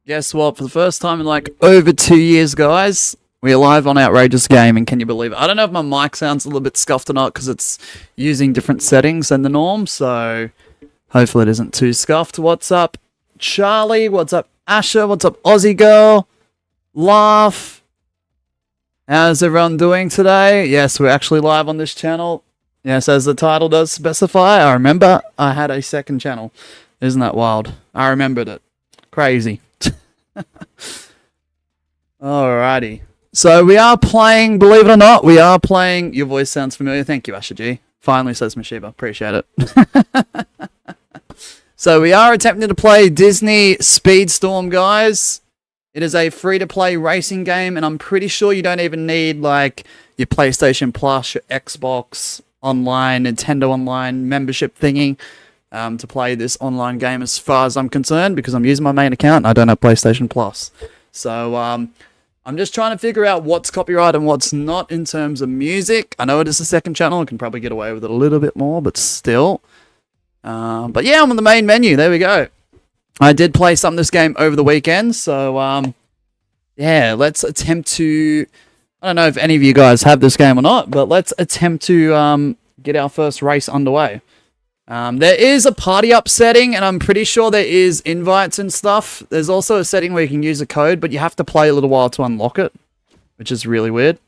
Guess what? For the first time in like over 2 years, guys, we're live on Outrageous Gaming. Can you believe it? I don't know if my mic sounds a little bit scuffed or not because it's using different settings than the norm. So hopefully it isn't too scuffed. What's up, Charlie? What's up, Asher? What's up, Aussie Girl? Laugh. How's everyone doing today? Yes, we're actually live on this channel. Yes, as the title does specify. I remember I had a second channel. Isn't that wild? I remembered it. Crazy. Alrighty. So we are playing, believe it or not, we are playing. Your voice sounds familiar. Thank you, Asher G. Finally says Mashiba. Appreciate it. So we are attempting to play Disney Speedstorm, guys. It is a free-to-play racing game, and I'm pretty sure you don't even need like your PlayStation Plus, your Xbox Online, Nintendo Online membership thingy to play this online game as far as I'm concerned, because I'm using my main account and I don't have PlayStation Plus. So I'm just trying to figure out what's copyright and what's not in terms of music. I know it is a second channel. I can probably get away with it a little bit more, but still. But yeah, I'm on the main menu. There we go. I did play some of this game over the weekend, so yeah, let's attempt to... I don't know if any of you guys have this game or not, but let's attempt to get our first race underway. There is a party up setting, and I'm pretty sure there is invites and stuff. There's also a setting where you can use a code, but you have to play a little while to unlock it, which is really weird.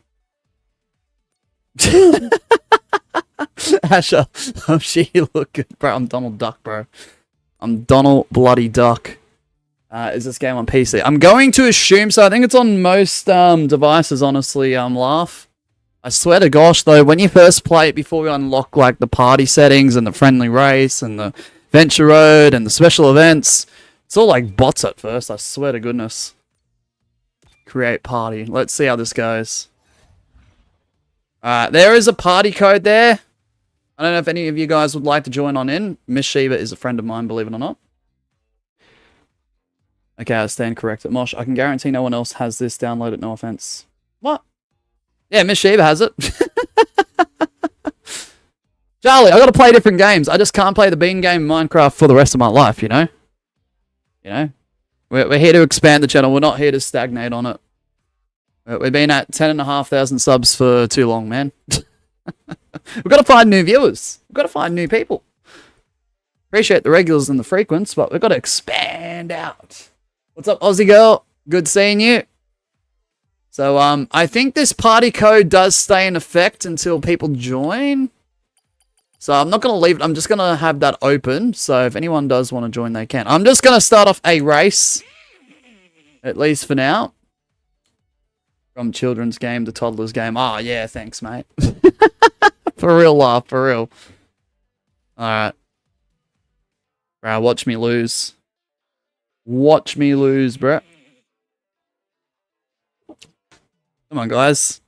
Asher, oh, she look good, bro. I'm Donald Duck, bro. I'm Donald Bloody Duck. Is this game on PC? I'm going to assume so. I think it's on most devices, honestly, Laugh. I swear to gosh, though, when you first play it, before we unlock like the party settings and the friendly race and the venture road and the special events, it's all like bots at first, I swear to goodness. Create party. Let's see how this goes. There is a party code there. I don't know if any of you guys would like to join on in. Miss Shiva is a friend of mine, believe it or not. Okay, I stand corrected. Mosh, I can guarantee no one else has this downloaded, no offense. What? Yeah, Miss Shiva has it. Charlie, I gotta play different games. I just can't play the bean game Minecraft for the rest of my life, you know? You know? We're here to expand the channel. We're not here to stagnate on it. We've been at 10,500 subs for too long, man. We've got to find new viewers. We've got to find new people. Appreciate the regulars and the frequents, but we've got to expand out. What's up, Aussie girl? Good seeing you. So, I think this party code does stay in effect until people join. So, I'm not going to leave it. I'm just going to have that open. So, if anyone does want to join, they can. I'm just going to start off a race. At least for now. From children's game to toddler's game. Oh, yeah, thanks, mate. For real, laugh, for real. Alright. Bro, watch me lose. Watch me lose, bro. Come on, guys.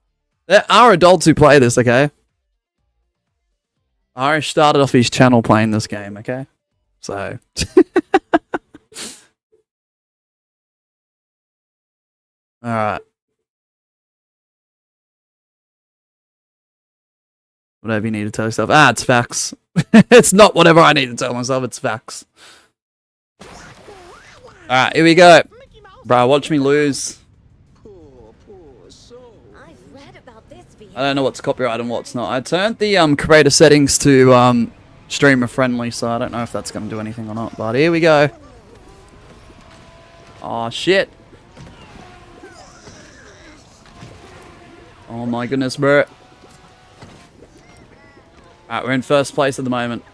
There are adults who play this, okay? Irish started off his channel playing this game, okay? So... Alright. Whatever you need to tell yourself. Ah, it's facts. It's not whatever I need to tell myself, it's facts. Alright, here we go. Bro, watch me lose. I don't know what's copyright and what's not. I turned the creator settings to streamer friendly, so I don't know if that's going to do anything or not. But here we go. Oh shit. Oh my goodness, bro. Alright, we're in first place at the moment.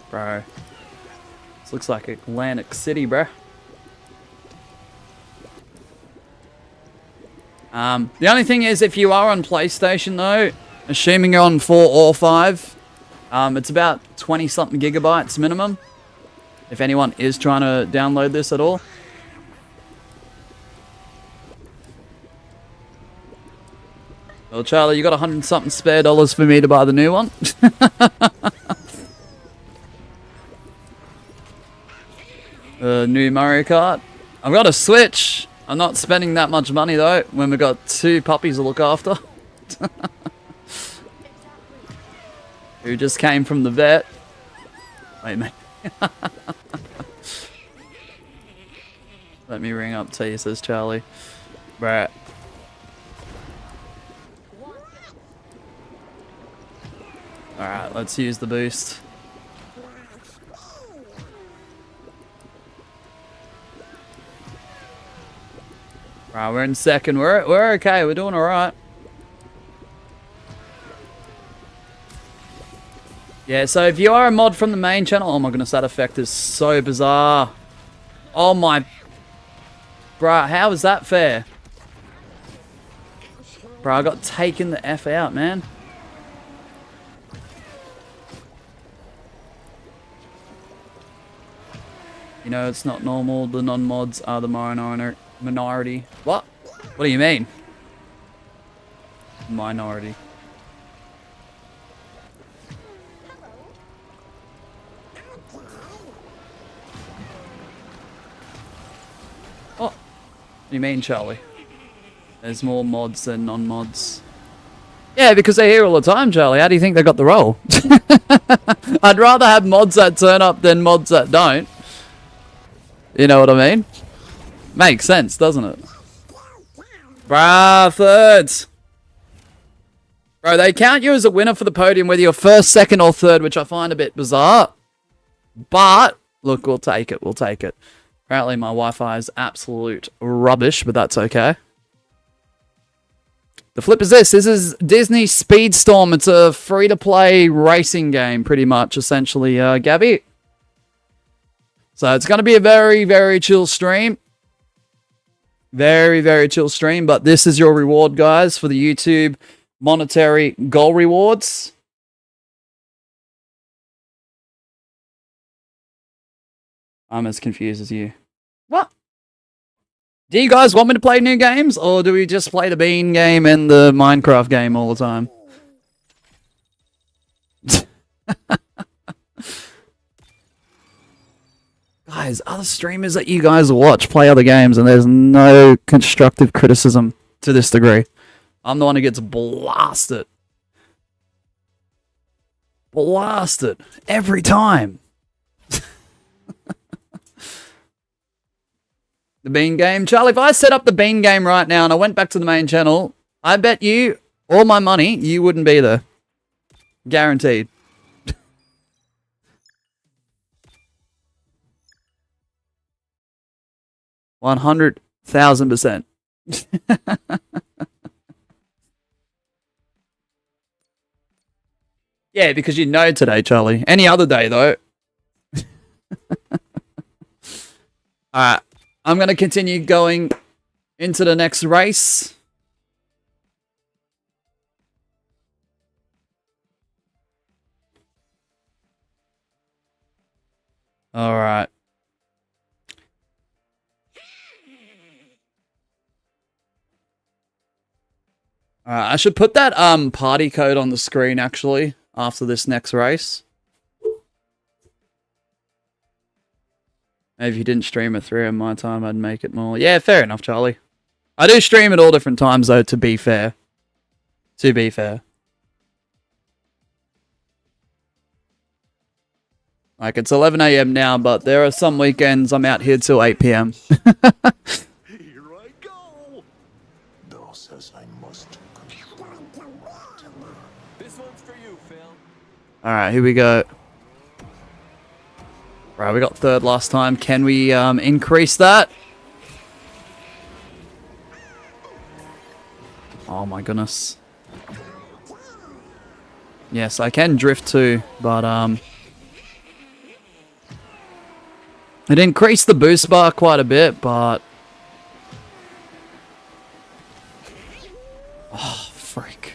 Bro. This looks like Atlantic City, bro. The only thing is, if you are on PlayStation, though, assuming you're on 4 or 5, it's about 20-something gigabytes minimum. If anyone is trying to download this at all. Well, Charlie, you got 100-something spare dollars for me to buy the new one? New Mario Kart. I've got a Switch. I'm not spending that much money, though, when we've got 2 puppies to look after. Who just came from the vet. Wait, mate. Let me ring up T, says Charlie. Right. Alright, let's use the boost. Right, we're in second. We're okay. We're doing alright. Yeah, so if you are a mod from the main channel... Oh my goodness, that effect is so bizarre. Oh my... Bruh, how is that fair? Bruh, I got taken the F out, man. You know, it's not normal. The non-mods are the minority. What? What do you mean? Minority. What do you mean, Charlie? There's more mods than non-mods. Yeah, because they're here all the time, Charlie. How do you think they got the role? I'd rather have mods that turn up than mods that don't. You know what I mean? Makes sense, doesn't it? Bruh, thirds. Bro, they count you as a winner for the podium whether you're first, second, or third, which I find a bit bizarre. But, look, we'll take it. We'll take it. Apparently my Wi-Fi is absolute rubbish, but that's okay. The flip is this. This is Disney Speedstorm. It's a free-to-play racing game, pretty much, essentially, Gabby. So it's going to be a very, very chill stream. Very, very chill stream. But this is your reward, guys, for the YouTube monetary goal rewards. I'm as confused as you. What? Do you guys want me to play new games? Or do we just play the Bean game and the Minecraft game all the time? Guys, other streamers that you guys watch play other games and there's no constructive criticism to this degree. I'm the one who gets blasted. Blasted. Every time. The Bean game. Charlie, if I set up the Bean game right now and I went back to the main channel, I bet you all my money you wouldn't be there. Guaranteed. 100,000%. Yeah, because you know today, Charlie. Any other day, though. Alright. I'm going to continue going into the next race. Alright. I should put that party code on the screen, actually, after this next race. Maybe if you didn't stream at 3 on my time, I'd make it more. Yeah, fair enough, Charlie. I do stream at all different times, though, to be fair. To be fair. Like, it's 11 AM now, but there are some weekends I'm out here till 8 PM. Here I go. Bill says I must. This one's for you, Phil. Alright, here we go. Right, we got third last time. Can we increase that? Oh my goodness. Yes, I can drift too, but it increased the boost bar quite a bit, but oh, freak.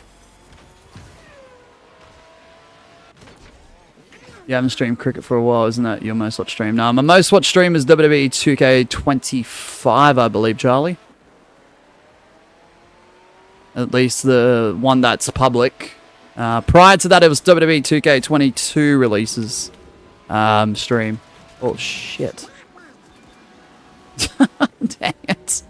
You haven't streamed cricket for a while, isn't that your most watched stream? No, my most watched stream is WWE 2K25, I believe, Charlie. At least the one that's public. Prior to that, it was WWE 2K22 releases stream. Oh, shit. Dang it.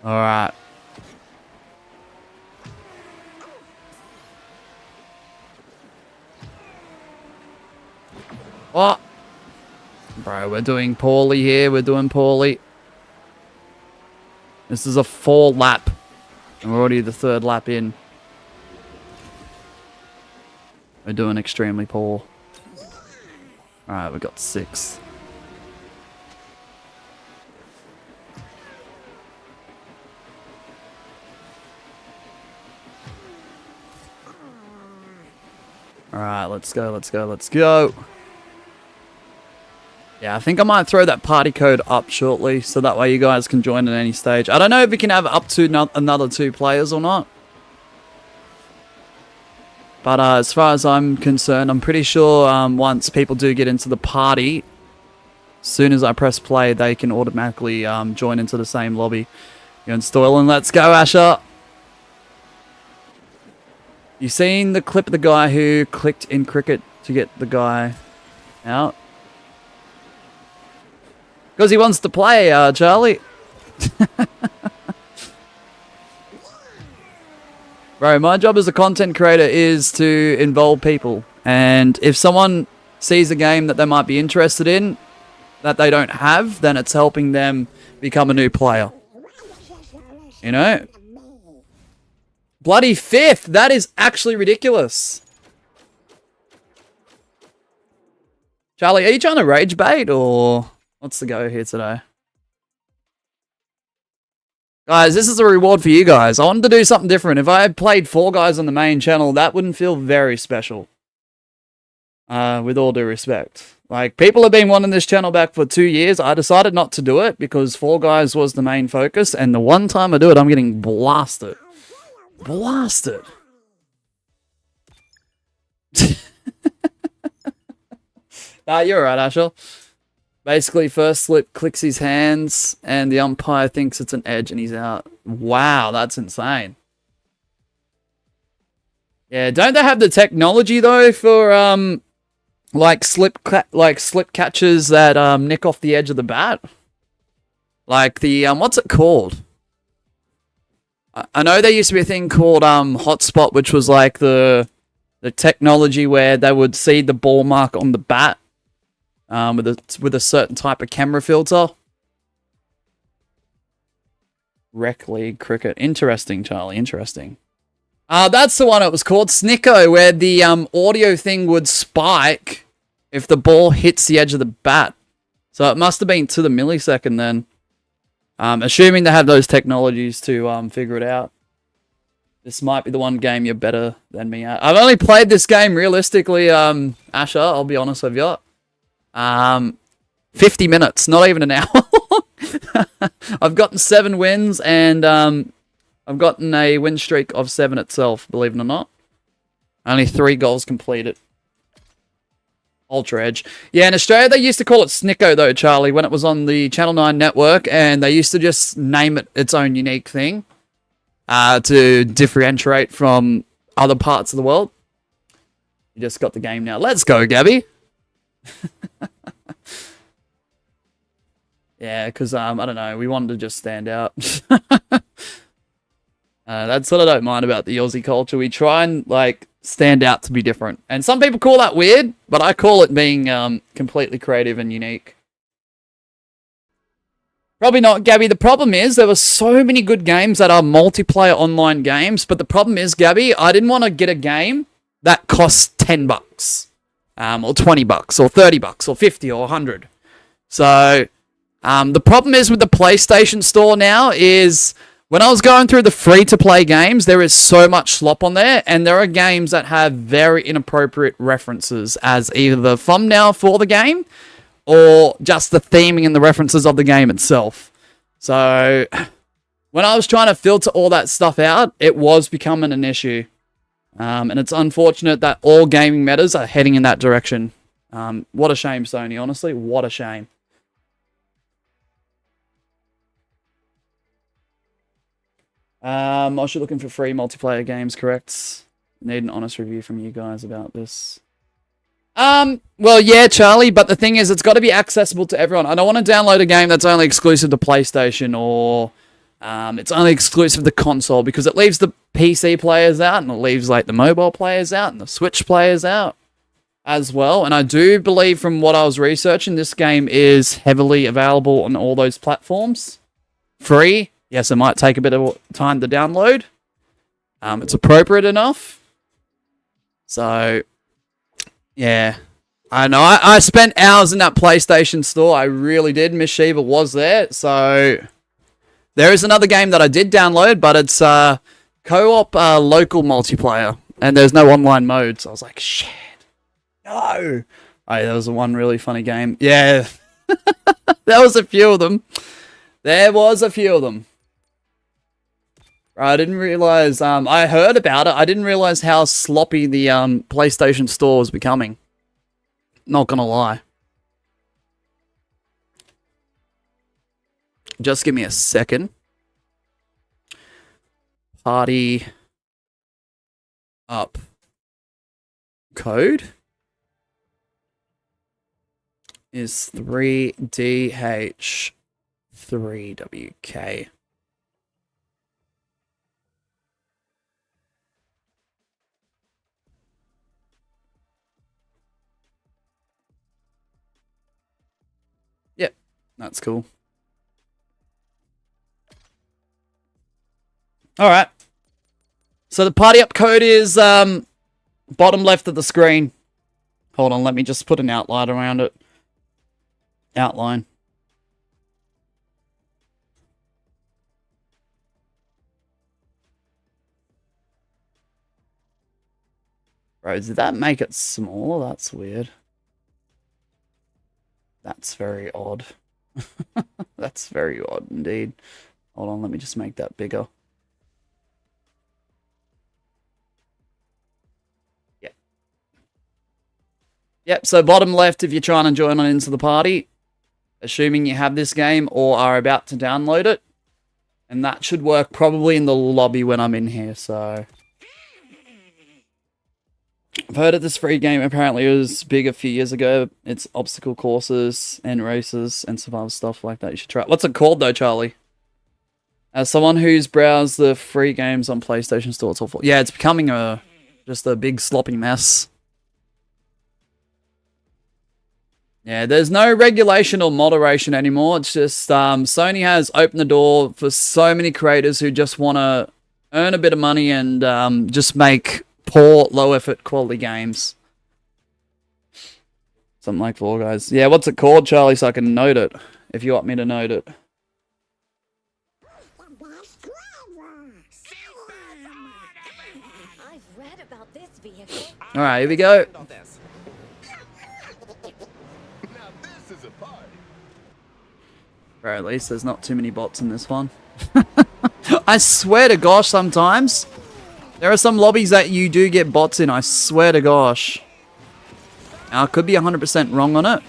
Alright. What? Bro, we're doing poorly here. We're doing poorly. This is a 4 lap. And we're already the 3rd lap in. We're doing extremely poor. Alright, we got 6. Alright, let's go, let's go, let's go. Yeah, I think I might throw that party code up shortly, so that way you guys can join at any stage. I don't know if we can have up to another 2 players or not. But as far as I'm concerned, I'm pretty sure once people do get into the party, as soon as I press play, they can automatically join into the same lobby. You're installing, let's go, Asher! You seen the clip of the guy who clicked in cricket to get the guy out? Because he wants to play, Charlie. Bro, my job as a content creator is to involve people. And if someone sees a game that they might be interested in, that they don't have, then it's helping them become a new player. You know? Bloody 5th! That is actually ridiculous. Charlie, are you trying to rage bait, or what's the go here today? Guys, this is a reward for you guys. I wanted to do something different. If I had played 4 guys on the main channel, that wouldn't feel very special. With all due respect. Like, people have been wanting this channel back for 2 years. I decided not to do it because 4 guys was the main focus. And the one time I do it, I'm getting blasted. Blasted. Nah, you're right, Ashel. Basically, first slip clicks his hands, and the umpire thinks it's an edge, and he's out. Wow, that's insane. Yeah, don't they have the technology though for like slip catches that nick off the edge of the bat? Like the what's it called? I know there used to be a thing called hotspot, which was like the technology where they would see the ball mark on the bat. With a certain type of camera filter. Rec League Cricket. Interesting, Charlie. Interesting. That's the one it was called. Snicko, where the audio thing would spike if the ball hits the edge of the bat. So it must have been to the millisecond then. Assuming they have those technologies to figure it out. This might be the one game you're better than me at. I've only played this game realistically, Asher, I'll be honest with you. 50 minutes, not even an hour. I've gotten 7 wins, and I've gotten a win streak of 7 itself, believe it or not. Only 3 goals completed. Ultra Edge. Yeah, in Australia, they used to call it Snicko, though, Charlie, when it was on the Channel 9 network, and they used to just name it its own unique thing to differentiate from other parts of the world. You just got the game now. Let's go, Gabby. Yeah, because, I don't know, we wanted to just stand out. That's what I don't mind about the Aussie culture. We try and, like, stand out to be different. And some people call that weird, but I call it being completely creative and unique. Probably not, Gabby. The problem is there were so many good games that are multiplayer online games, but the problem is, Gabby, I didn't want to get a game that costs $10. Or $20, or $30, or 50, or 100. So, the problem is with the PlayStation Store now is when I was going through the free-to-play games, there is so much slop on there, and there are games that have very inappropriate references as either the thumbnail for the game or just the theming and the references of the game itself. So, when I was trying to filter all that stuff out, it was becoming an issue. And it's unfortunate that all gaming metas are heading in that direction. What a shame, Sony, honestly. What a shame. I was looking for free multiplayer games, correct? Need an honest review from you guys about this. Well, yeah, Charlie, but the thing is, it's got to be accessible to everyone. I don't want to download a game that's only exclusive to PlayStation or It's only exclusive to the console because it leaves the PC players out and it leaves like the mobile players out and the Switch players out as well. And I do believe from what I was researching, this game is heavily available on all those platforms. Free. Yes, it might take a bit of time to download. It's appropriate enough. So, yeah. I know. I spent hours in that PlayStation store. I really did. Miss Shiva was there. So, there is another game that I did download, but it's co-op local multiplayer. And there's no online mode. So, I was like, shit. No. Oh, there was one really funny game. Yeah. There was a few of them. There was a few of them. I didn't realize, I heard about it. I didn't realize how sloppy the PlayStation Store was becoming. Not gonna lie. Just give me a second. Party up code is 3DH3WK. Yep, that's cool. All right. So the party up code is bottom left of the screen. Hold on, let me just put an outline around it. Outline. Bro, did that make it smaller? That's weird. That's very odd. That's very odd indeed. Hold on, let me just make that bigger. Yep. Yep, so bottom left if you're trying to join on into the party, assuming you have this game or are about to download it. And that should work probably in the lobby when I'm in here, so... I've heard of this free game. Apparently it was big a few years ago. It's obstacle courses and races and some other stuff like that. You should try it. What's it called though, Charlie? As someone who's browsed the free games on PlayStation Store, it's awful. Yeah, it's becoming just a big sloppy mess. Yeah, there's no regulation or moderation anymore. It's just Sony has opened the door for so many creators who just want to earn a bit of money and just make poor, low-effort quality games. Something like Fall Guys. Yeah, what's it called, Charlie, so I can note it, if you want me to note it. Alright, here we go. Right, at least there's not too many bots in this one. I swear to gosh, sometimes there are some lobbies that you do get bots in, I swear to gosh. Now, I could be 100% wrong on it.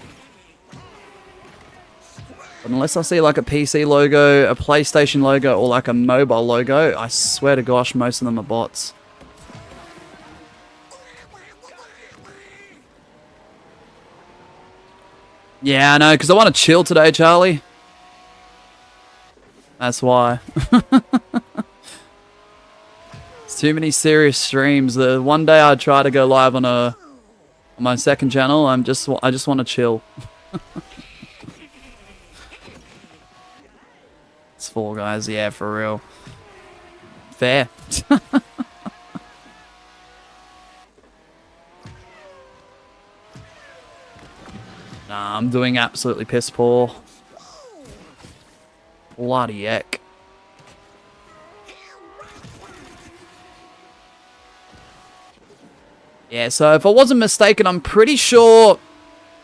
But unless I see like a PC logo, a PlayStation logo, or like a mobile logo, I swear to gosh, most of them are bots. Yeah, I know, because I want to chill today, Charlie. That's why. Too many serious streams. One day I'd try to go live on my second channel. I just want to chill. It's Fall Guys, yeah, for real. Fair. Nah, I'm doing absolutely piss poor. Bloody heck. Yeah, so if I wasn't mistaken, I'm pretty sure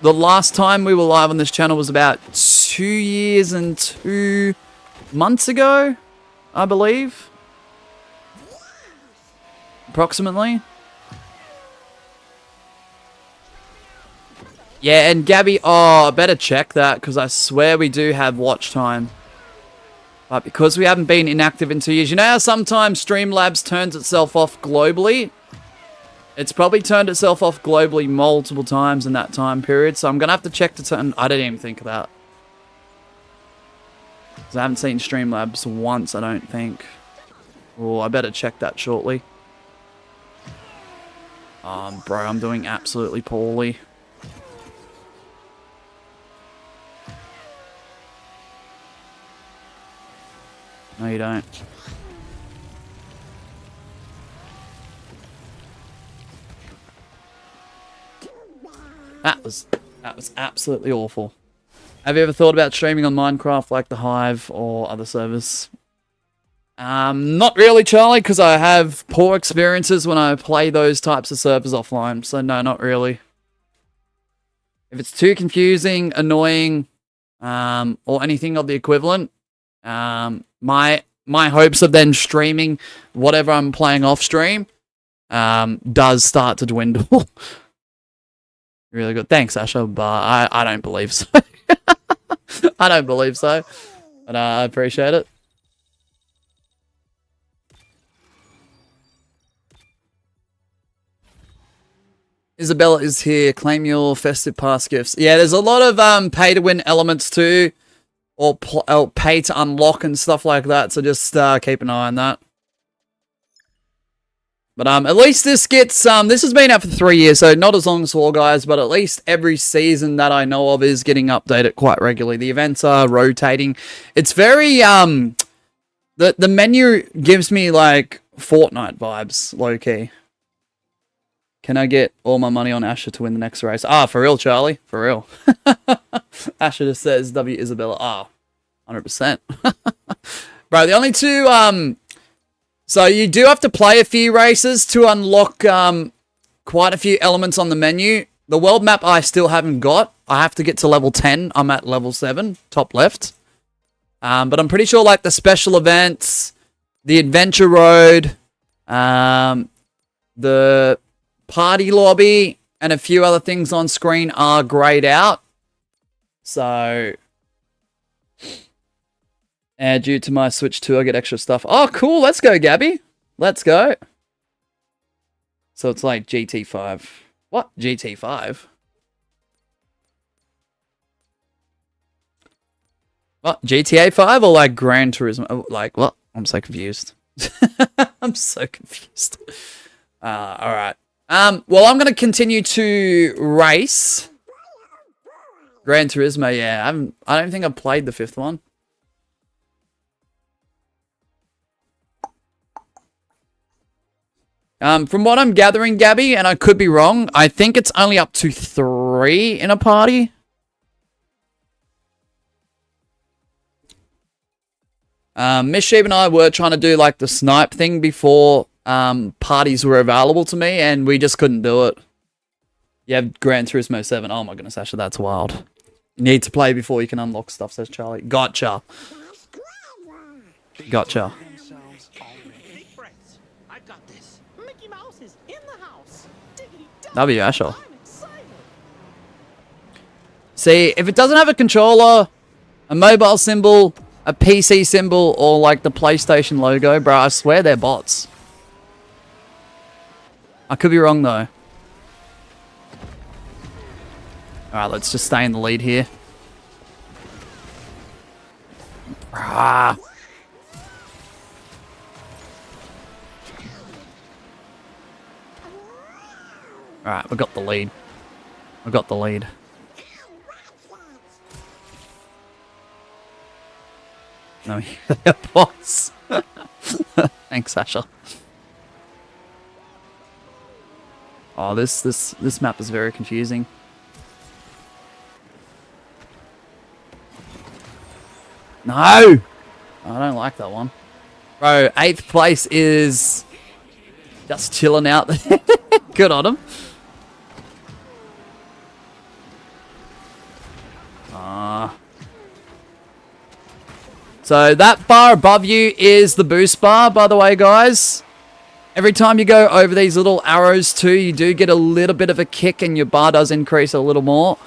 the last time we were live on this channel was about 2 years and 2 months ago, I believe. Approximately. Yeah, and Gabby, oh, I better check that, because I swear we do have watch time. But because we haven't been inactive in 2 years, you know how sometimes Streamlabs turns itself off globally? It's probably turned itself off globally multiple times in that time period, so I'm going to have to check to turn... I didn't even think of that. 'Cause I haven't seen Streamlabs once, I don't think. Oh, I better check that shortly. Bro, I'm doing absolutely poorly. No, you don't. That was absolutely awful. Have you ever thought about streaming on Minecraft like the Hive or other servers? Not really, Charlie, because I have poor experiences when I play those types of servers offline. So no, not really. If it's too confusing, annoying, or anything of the equivalent, my hopes of then streaming whatever I'm playing off stream does start to dwindle. Really good. Thanks, Asha, but I don't believe so. I don't believe so. But I appreciate it. Isabella is here. Claim your festive pass gifts. Yeah, there's a lot of pay to win elements too, or pay to unlock and stuff like that. So just keep an eye on that. But at least this gets this has been out for 3 years, so not as long as Fall Guys, but at least every season that I know of is getting updated quite regularly. The events are rotating. It's very the menu gives me like Fortnite vibes, low key. Can I get all my money on Asher to win the next race? Ah, for real, Charlie, for real. Asher just says W Isabella. Ah, 100%. Bro, the only two so you do have to play a few races to unlock quite a few elements on the menu. The world map I still haven't got. I have to get to level 10. I'm at level 7, top left. But I'm pretty sure like the special events, the adventure road, the party lobby, and a few other things on screen are grayed out. So due to my Switch 2, I get extra stuff. Oh, cool. Let's go, Gabby. Let's go. So it's like GT5. What? GT5? What? GTA 5 or like Gran Turismo? Oh, like, what? I'm so confused. I'm so confused. All right. Well, I'm going to continue to race. Gran Turismo, yeah. I don't think I've played the 5th one. From what I'm gathering, Gabby, and I could be wrong, I think it's only up to 3 in a party. Miss Sheep and I were trying to do like the snipe thing before parties were available to me, and we just couldn't do it. You have Gran Turismo 7. Oh my goodness, Asher, that's wild. You need to play before you can unlock stuff, says Charlie. Gotcha. Gotcha. W, Asher. See, if it doesn't have a controller, a mobile symbol, a PC symbol, or like the PlayStation logo, bro, I swear they're bots. I could be wrong though. Alright, let's just stay in the lead here. Ah. Alright, we got the lead. We got the lead. No, they're bots. Thanks, Asher. Oh, this map is very confusing. No! I don't like that one. Bro, 8th place is just chilling out there. Good on him. So that bar above you is the boost bar, by the way, guys. Every time you go over these little arrows too, you do get a little bit of a kick and your bar does increase a little more.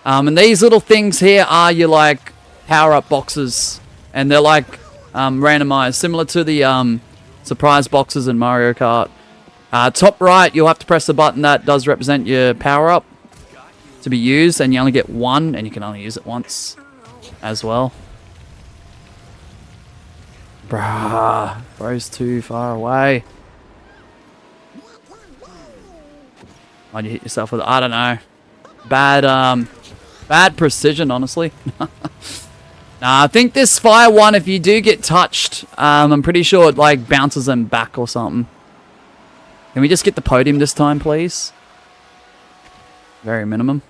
And these little things here are your like power-up boxes. And they're like randomized, similar to the surprise boxes in Mario Kart. Top right, you'll have to press the button that does represent your power-up to be used. And you only get one, and you can only use it once as well. Bruh. Bro's too far away. Why'd you hit yourself with... I don't know. Bad precision, honestly. Nah, I think this fire one, if you do get touched, I'm pretty sure it, like, bounces them back or something. Can we just get the podium this time, please? Very minimum.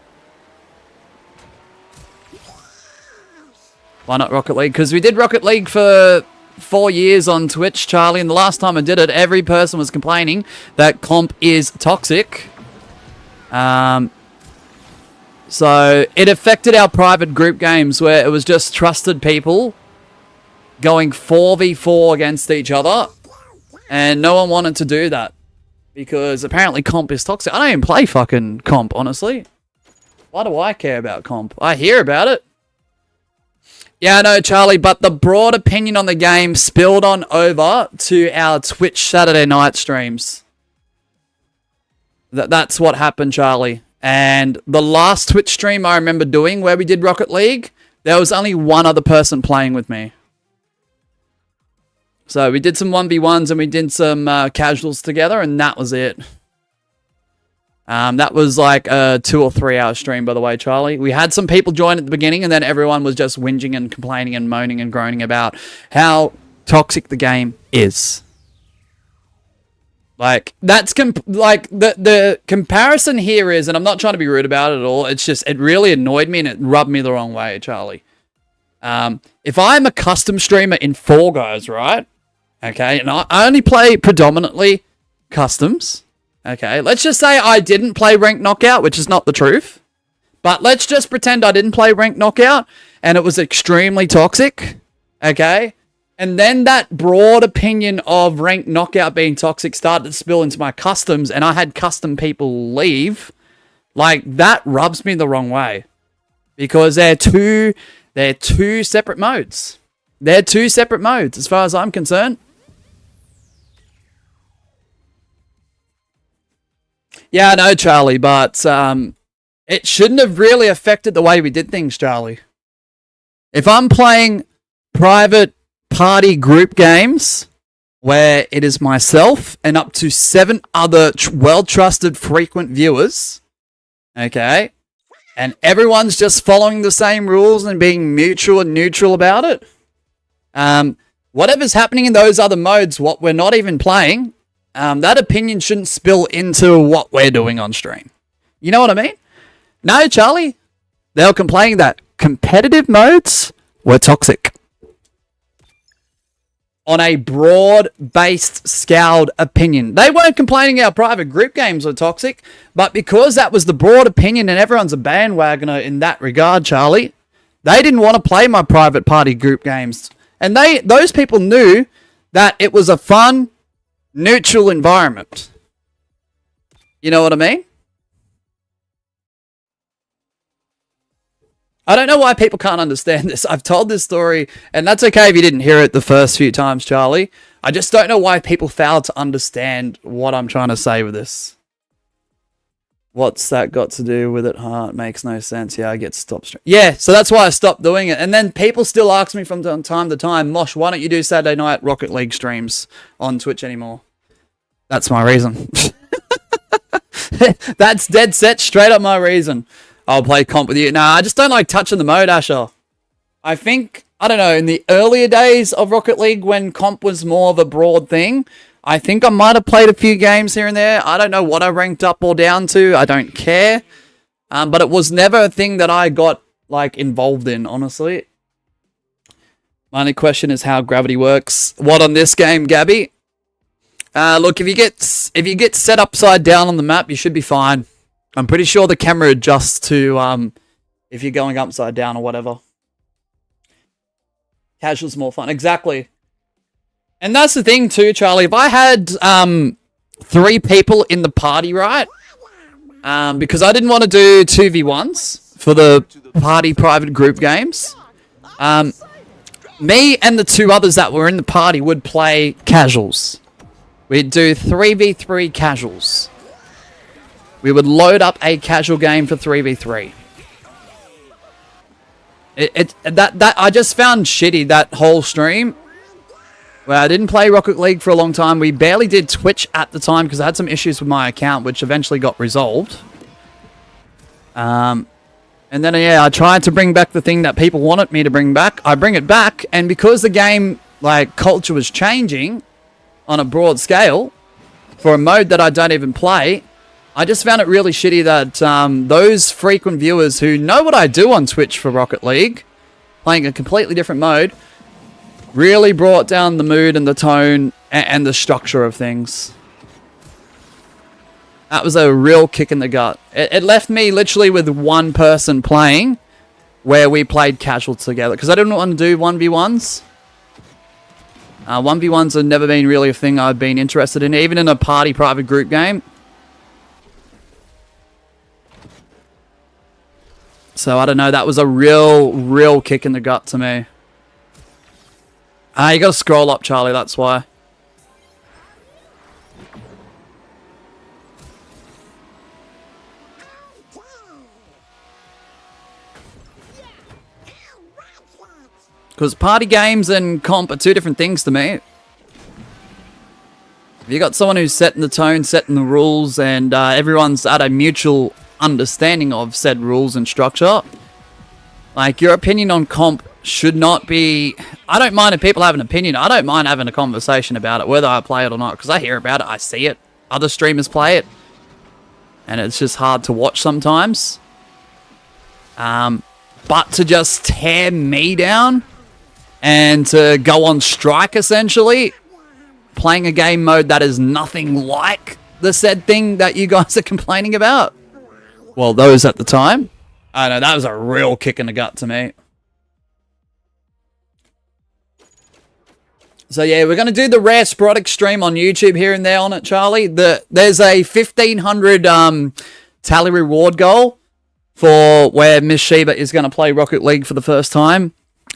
Why not Rocket League? Because we did Rocket League for 4 years on Twitch, Charlie, and the last time I did it, every person was complaining that comp is toxic. So it affected our private group games where it was just trusted people going 4v4 against each other, and no one wanted to do that because apparently comp is toxic. I don't even play fucking comp, honestly. Why do I care about comp? I hear about it. Yeah, I know, Charlie, but the broad opinion on the game spilled on over to our Twitch Saturday night streams. That's what happened, Charlie. And the last Twitch stream I remember doing where we did Rocket League, there was only one other person playing with me. So we did some 1v1s and we did some casuals together, and that was it. That was like a 2 or 3 hour stream, by the way, Charlie. We had some people join at the beginning, and then everyone was just whinging and complaining and moaning and groaning about how toxic the game is. Like, that's like the comparison here is, and I'm not trying to be rude about it at all, it's just, it really annoyed me and it rubbed me the wrong way, Charlie. If I'm a custom streamer in Fall Guys, right? Okay, and I only play predominantly customs. Okay, let's just say I didn't play Ranked Knockout, which is not the truth. But let's just pretend I didn't play Ranked Knockout and it was extremely toxic. Okay? And then that broad opinion of Ranked Knockout being toxic started to spill into my customs, and I had custom people leave. Like, that rubs me the wrong way. Because they're two separate modes. They're 2 separate modes, as far as I'm concerned. Yeah, I know, Charlie, but it shouldn't have really affected the way we did things, Charlie. If I'm playing private party group games where it is myself and up to 7 other well-trusted frequent viewers, okay, and everyone's just following the same rules and being mutual and neutral about it, whatever's happening in those other modes, what we're not even playing, that opinion shouldn't spill into what we're doing on stream. You know what I mean? No, Charlie, they were complaining that competitive modes were toxic. On a broad-based, scaled opinion. They weren't complaining our private group games were toxic, but because that was the broad opinion and everyone's a bandwagoner in that regard, Charlie, they didn't want to play my private party group games. And those people knew that it was a fun, neutral environment. You know what I mean? I don't know why people can't understand this. I've told this story, and that's okay if you didn't hear it the first few times, Charlie. I just don't know why people fail to understand what I'm trying to say with this. What's that got to do with it? Huh? It makes no sense. Yeah, I get stopped. Yeah, so that's why I stopped doing it. And then people still ask me from time to time, Mosh, why don't you do Saturday night Rocket League streams on Twitch anymore? That's my reason. That's dead set, straight up my reason. I'll play comp with you. Nah, I just don't like touching the mode, Asher. I think, I don't know, in the earlier days of Rocket League when comp was more of a broad thing, I think I might have played a few games here and there. I don't know what I ranked up or down to. I don't care. But it was never a thing that I got, like, involved in, honestly. My only question is how gravity works. What on this game, Gabby? Look, if you get set upside down on the map, you should be fine. I'm pretty sure the camera adjusts to if you're going upside down or whatever. Casual's more fun. Exactly. And that's the thing too, Charlie. If I had 3 people in the party, right? Because I didn't want to do 2v1s for the party private group games. Me and the 2 others that were in the party would play casuals. We'd do 3v3 casuals. We would load up a casual game for 3v3. I just found shitty that whole stream. Well, I didn't play Rocket League for a long time. We barely did Twitch at the time because I had some issues with my account, which eventually got resolved. And then, yeah, I tried to bring back the thing that people wanted me to bring back. I bring it back, and because the game, like, culture was changing on a broad scale for a mode that I don't even play, I just found it really shitty that those frequent viewers who know what I do on Twitch for Rocket League, playing a completely different mode, really brought down the mood and the tone and the structure of things. That was a real kick in the gut. It left me literally with one person playing where we played casual together. Because I didn't want to do 1v1s. 1v1s have never been really a thing I've been interested in. Even in a party private group game. So I don't know. That was a real kick in the gut to me. You got to scroll up, Charlie, that's why. Because party games and comp are two different things to me. If you got someone who's setting the tone, setting the rules, and everyone's at a mutual understanding of said rules and structure, like, your opinion on comp should not be... I don't mind if people have an opinion. I don't mind having a conversation about it, whether I play it or not, because I hear about it, I see it. Other streamers play it. And it's just hard to watch sometimes. But to just tear me down and to go on strike, essentially, playing a game mode that is nothing like the said thing that you guys are complaining about. Well, those at the time. I don't know, that was a real kick in the gut to me. So yeah, we're going to do the rare sporadic stream on YouTube here and there on it, Charlie. There's a 1,500 tally reward goal for where Miss Sheba is going to play Rocket League for the first time,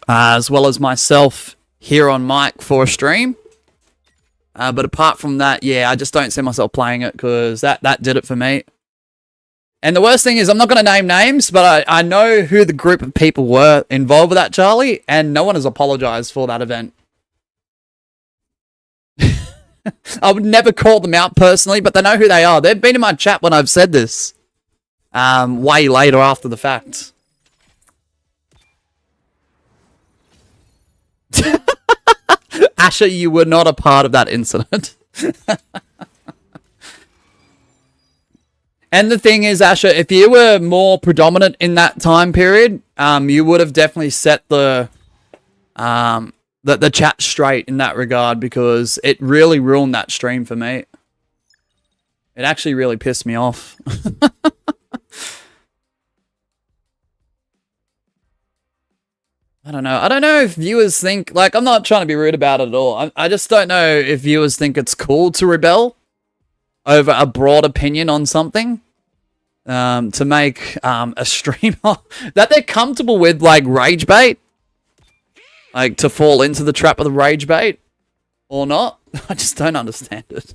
as well as myself here on mic for a stream. But apart from that, yeah, I just don't see myself playing it because that did it for me. And the worst thing is, I'm not going to name names, but I know who the group of people were involved with that, Charlie, and no one has apologized for that event. I would never call them out personally, but they know who they are. They've been in my chat when I've said this. Way later after the fact. Asher, you were not a part of that incident. And the thing is, Asher, if you were more predominant in that time period, you would have definitely set the chat straight in that regard, because it really ruined that stream for me. It actually really pissed me off. I don't know. I don't know if viewers think, like, I'm not trying to be rude about it at all. I just don't know if viewers think it's cool to rebel over a broad opinion on something. To make a streamer that they're comfortable with, like, rage bait. Like, to fall into the trap of the rage bait or not. I just don't understand it.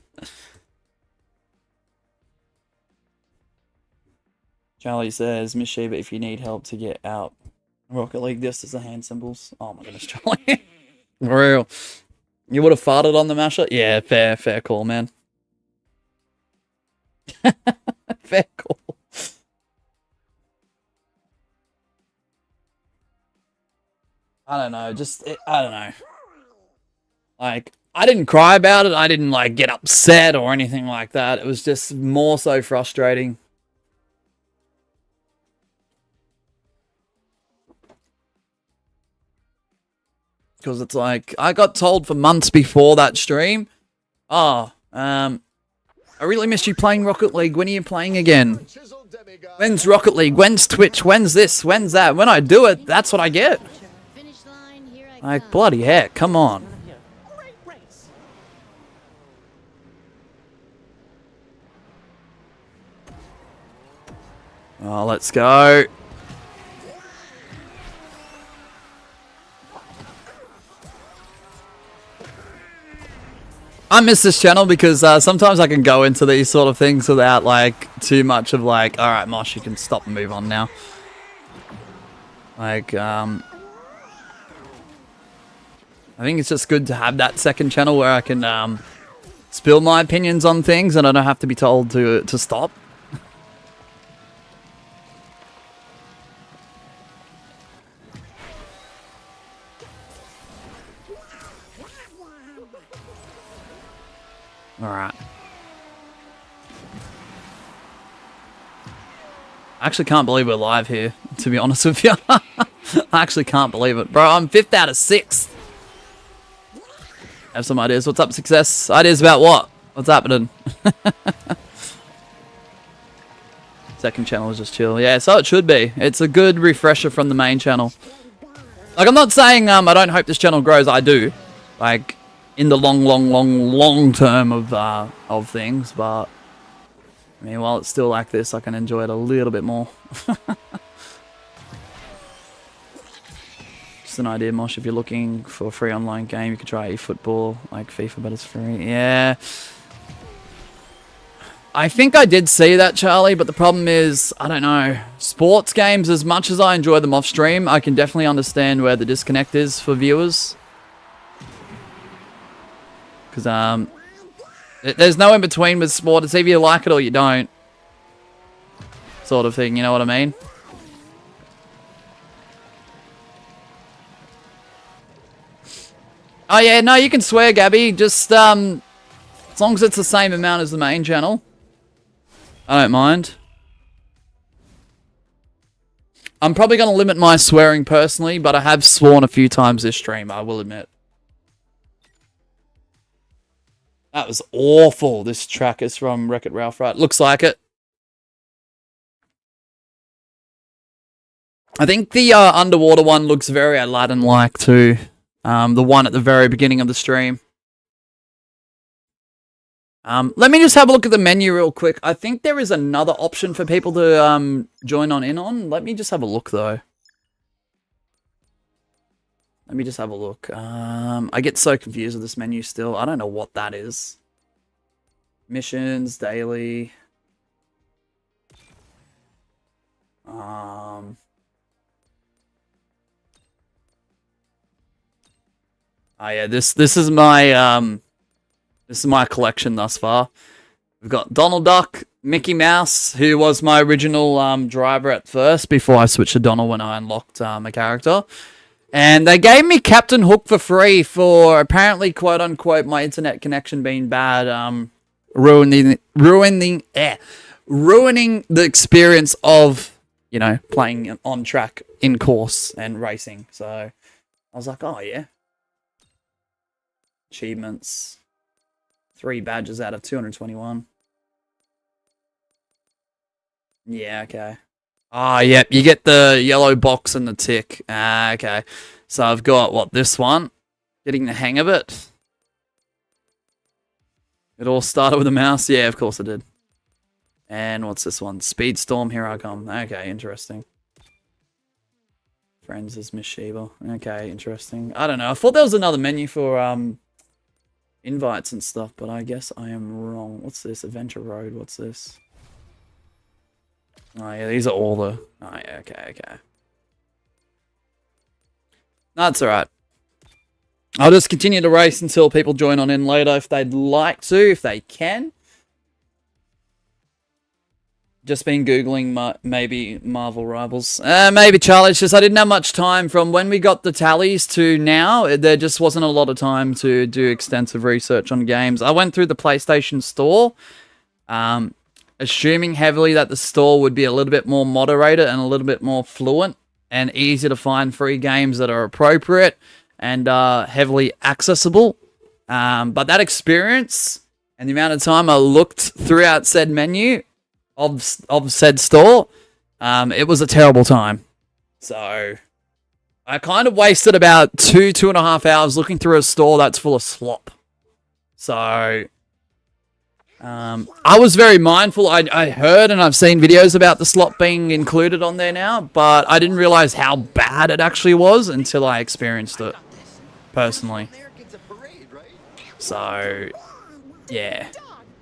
Charlie says, Miss Sheba, if you need help to get out Rocket League, this is the hand symbols. Oh my goodness, Charlie. For real. You would have farted on the masher? Yeah, fair call, man. Fair call. I don't know, I don't know. Like, I didn't cry about it. I didn't, like, get upset or anything like that. It was just more so frustrating. Because it's like, I got told for months before that stream, I really missed you playing Rocket League. When are you playing again? When's Rocket League? When's Twitch? When's this? When's that? When I do it, that's what I get. Like, bloody heck, come on. Oh, let's go. I miss this channel because sometimes I can go into these sort of things without, like, too much of, like, alright, Mosh, you can stop and move on now. Like, I think it's just good to have that second channel where I can spill my opinions on things and I don't have to be told to stop. Alright. I actually can't believe we're live here, to be honest with you. I actually can't believe it. Bro, I'm 5th out of 6th. Have some ideas. What's up, Success? Ideas about what? What's happening? Second channel is just chill. Yeah, so it should be. It's a good refresher from the main channel. Like, I'm not saying I don't hope this channel grows. I do. Like, in the long term of things, but I mean, while it's still like this, I can enjoy it a little bit more. Just an idea, Mosh. If you're looking for a free online game, you could try eFootball, like FIFA, but it's free. Yeah. I think I did see that, Charlie, but the problem is, I don't know. Sports games, as much as I enjoy them off stream, I can definitely understand where the disconnect is for viewers. Because, there's no in between with sport. It's either you like it or you don't. Sort of thing, you know what I mean? Oh yeah, no, you can swear, Gabby. Just, as long as it's the same amount as the main channel. I don't mind. I'm probably going to limit my swearing personally, but I have sworn a few times this stream, I will admit. That was awful. This track is from Wreck-It Ralph, right? Looks like it. I think the underwater one looks very Aladdin-like too. The one at the very beginning of the stream. Let me just have a look at the menu real quick. I think there is another option for people to join in on. Let me just have a look though. Let me just have a look. I get so confused with this menu still. I don't know what that is. Missions, daily. Oh yeah, this is my collection thus far. We've got Donald Duck, Mickey Mouse, who was my original driver at first before I switched to Donald when I unlocked a character. And they gave me Captain Hook for free for apparently, quote unquote, my internet connection being bad, ruining the experience of, you know, playing on track in course and racing. So I was like, oh yeah. Achievements. 3 badges out of 221. Yeah, okay. Ah, yep, you get the yellow box and the tick. Ah, okay. So I've got, what, this one? Getting the hang of it. It all started with a mouse? Yeah, of course it did. And what's this one? Speedstorm, here I come. Okay, interesting. Friends is Miss Sheba. Okay, interesting. I don't know. I thought there was another menu for invites and stuff, but I guess I am wrong. What's this? Adventure Road. What's this? Oh, yeah, these are all the... Oh, yeah, okay. That's alright. I'll just continue to race until people join in later if they'd like to, if they can. Just been Googling maybe Marvel Rivals. Maybe, Charlie. It's just I didn't have much time from when we got the tallies to now. There just wasn't a lot of time to do extensive research on games. I went through the PlayStation Store, assuming heavily that the store would be a little bit more moderated and a little bit more fluent and easy to find free games that are appropriate and heavily accessible. But that experience and the amount of time I looked throughout said menu of said store, it was a terrible time. So I kind of wasted about 2.5 hours looking through a store that's full of slop. So I was very mindful. I heard and I've seen videos about the slop being included on there now, but I didn't realize how bad it actually was until I experienced it personally. So yeah,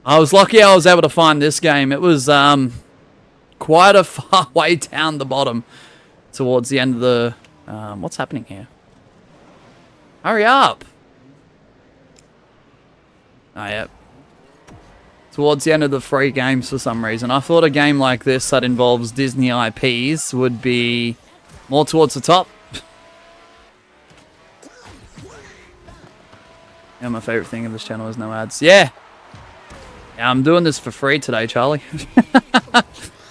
I was lucky I was able to find this game. It was quite a far way down the bottom towards the end of the... what's happening here? Hurry up. Oh, yep. Towards the end of the free games for some reason. I thought a game like this that involves Disney IPs would be more towards the top. Yeah, my favorite thing of this channel is no ads. Yeah. Yeah, I'm doing this for free today, Charlie.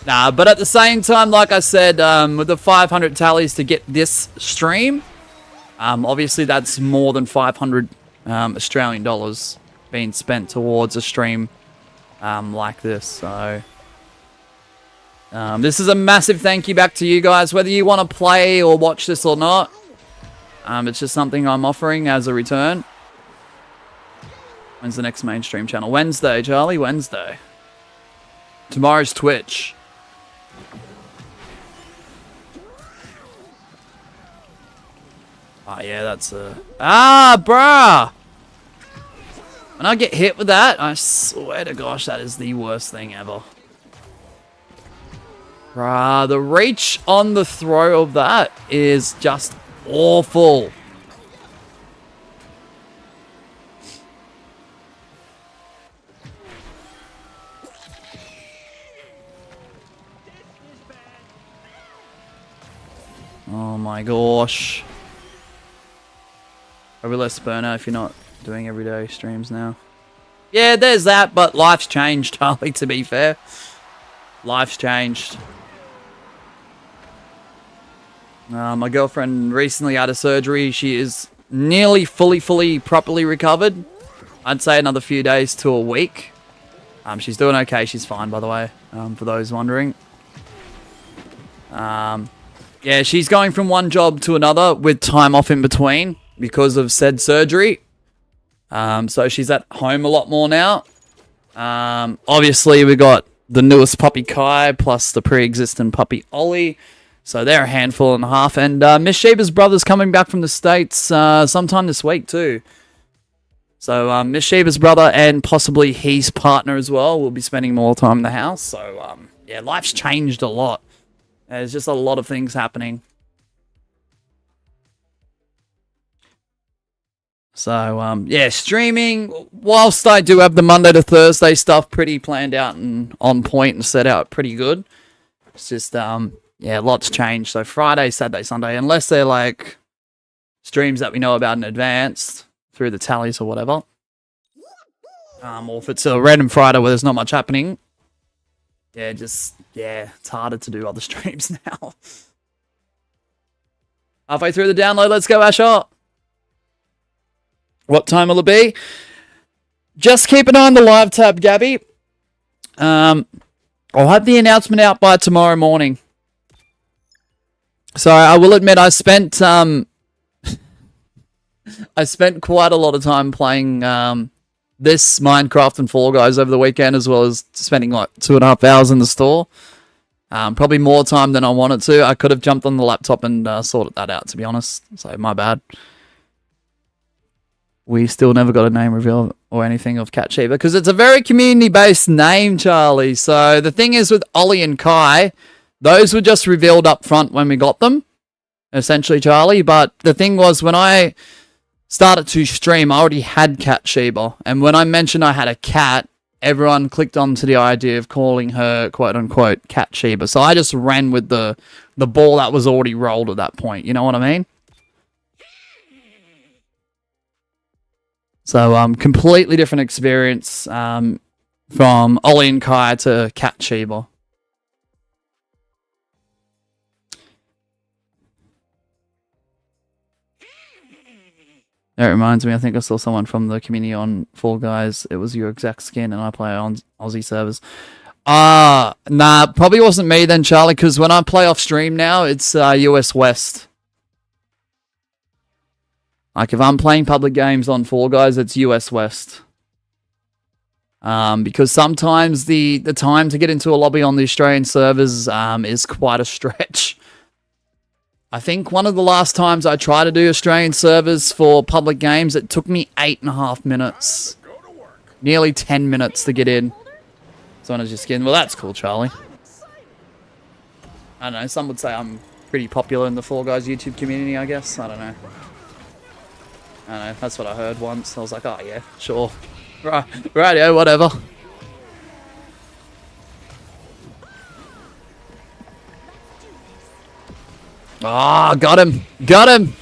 Nah, but at the same time, like I said, with the 500 tallies to get this stream, obviously that's more than 500 Australian dollars being spent towards a stream like this. So this is a massive thank you back to you guys, whether you want to play or watch this or not. It's just something I'm offering as a return. When's the next mainstream channel? Wednesday, Charlie. Wednesday. Tomorrow's Twitch. Oh, yeah, that's a... Ah, bruh! When I get hit with that, I swear to gosh, that is the worst thing ever. Bruh, the reach on the throw of that is just awful. Oh my gosh. Probably less burnout if you're not doing everyday streams now. Yeah, there's that, but life's changed, Charlie, to be fair. Life's changed. My girlfriend recently had a surgery. She is nearly fully, properly recovered. I'd say another few days to a week. She's doing okay. She's fine, by the way, for those wondering. Yeah, she's going from one job to another with time off in between because of said surgery. So she's at home a lot more now. Obviously, we got the newest puppy Kai plus the pre-existing puppy Ollie. So they're a handful and a half. And Miss Sheba's brother's coming back from the States sometime this week too. So Miss Sheba's brother and possibly his partner as well will be spending more time in the house. So yeah, life's changed a lot. There's just a lot of things happening. So, yeah, streaming, whilst I do have the Monday to Thursday stuff pretty planned out and on point and set out pretty good, it's just, yeah, lots changed. So Friday, Saturday, Sunday, unless they're like streams that we know about in advance through the tallies or whatever, or if it's a random Friday where there's not much happening, yeah, it's harder to do other streams now. Halfway through the download, let's go, Asher. What time will it be? Just keep an eye on the live tab, Gabby. I'll have the announcement out by tomorrow morning. So I will admit I spent I spent quite a lot of time playing this Minecraft and Fall Guys over the weekend, as well as spending like 2.5 hours in the store. Probably more time than I wanted to. I could have jumped on the laptop and sorted that out, to be honest. So my bad. We still never got a name reveal or anything of Cat Sheba because it's a very community-based name, Charlie. So the thing is with Ollie and Kai, those were just revealed up front when we got them, essentially, Charlie. But the thing was, when I started to stream, I already had Cat Sheba. And when I mentioned I had a cat, everyone clicked onto the idea of calling her, quote-unquote, Cat Sheba. So I just ran with the ball that was already rolled at that point. You know what I mean? So, completely different experience from Ollie and Kai to Cat Sheba. That reminds me, I think I saw someone from the community on Fall Guys. It was your exact skin, and I play on Aussie servers. Nah, probably wasn't me then, Charlie, because when I play off stream now, it's US West. Like, if I'm playing public games on Fall Guys, it's US West. Because sometimes the time to get into a lobby on the Australian servers is quite a stretch. I think one of the last times I tried to do Australian servers for public games, it took me 8.5 minutes. Nearly 10 minutes to get in. Someone has your skin. Well, that's cool, Charlie. I don't know, some would say I'm pretty popular in the Fall Guys YouTube community, I guess. I don't know. I don't know, that's what I heard once. I was like, oh yeah, sure. Right, rightio, whatever. Ah, got him. Got him.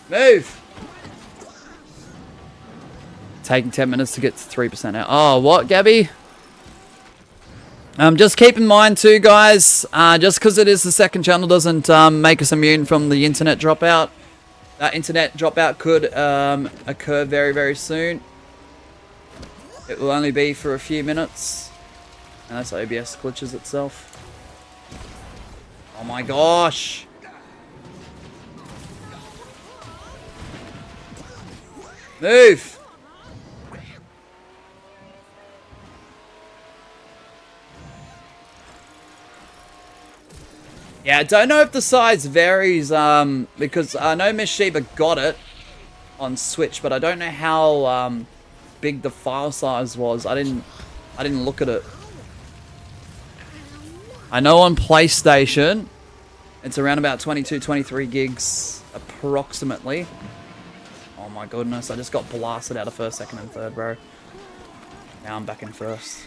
Move. Taking 10 minutes to get to 3% out. Oh, what, Gabby? Just keep in mind too, guys, just because it is the second channel doesn't make us immune from the internet dropout. That internet dropout could occur very, very soon. It will only be for a few minutes. And that's OBS glitches itself. Oh my gosh! Move! Yeah, I don't know if the size varies, because I know Miss Sheba got it on Switch, but I don't know how big the file size was. I didn't look at it. I know on PlayStation, it's around about 22, 23 gigs approximately. Oh my goodness, I just got blasted out of first, second, and third, bro. Now I'm back in first.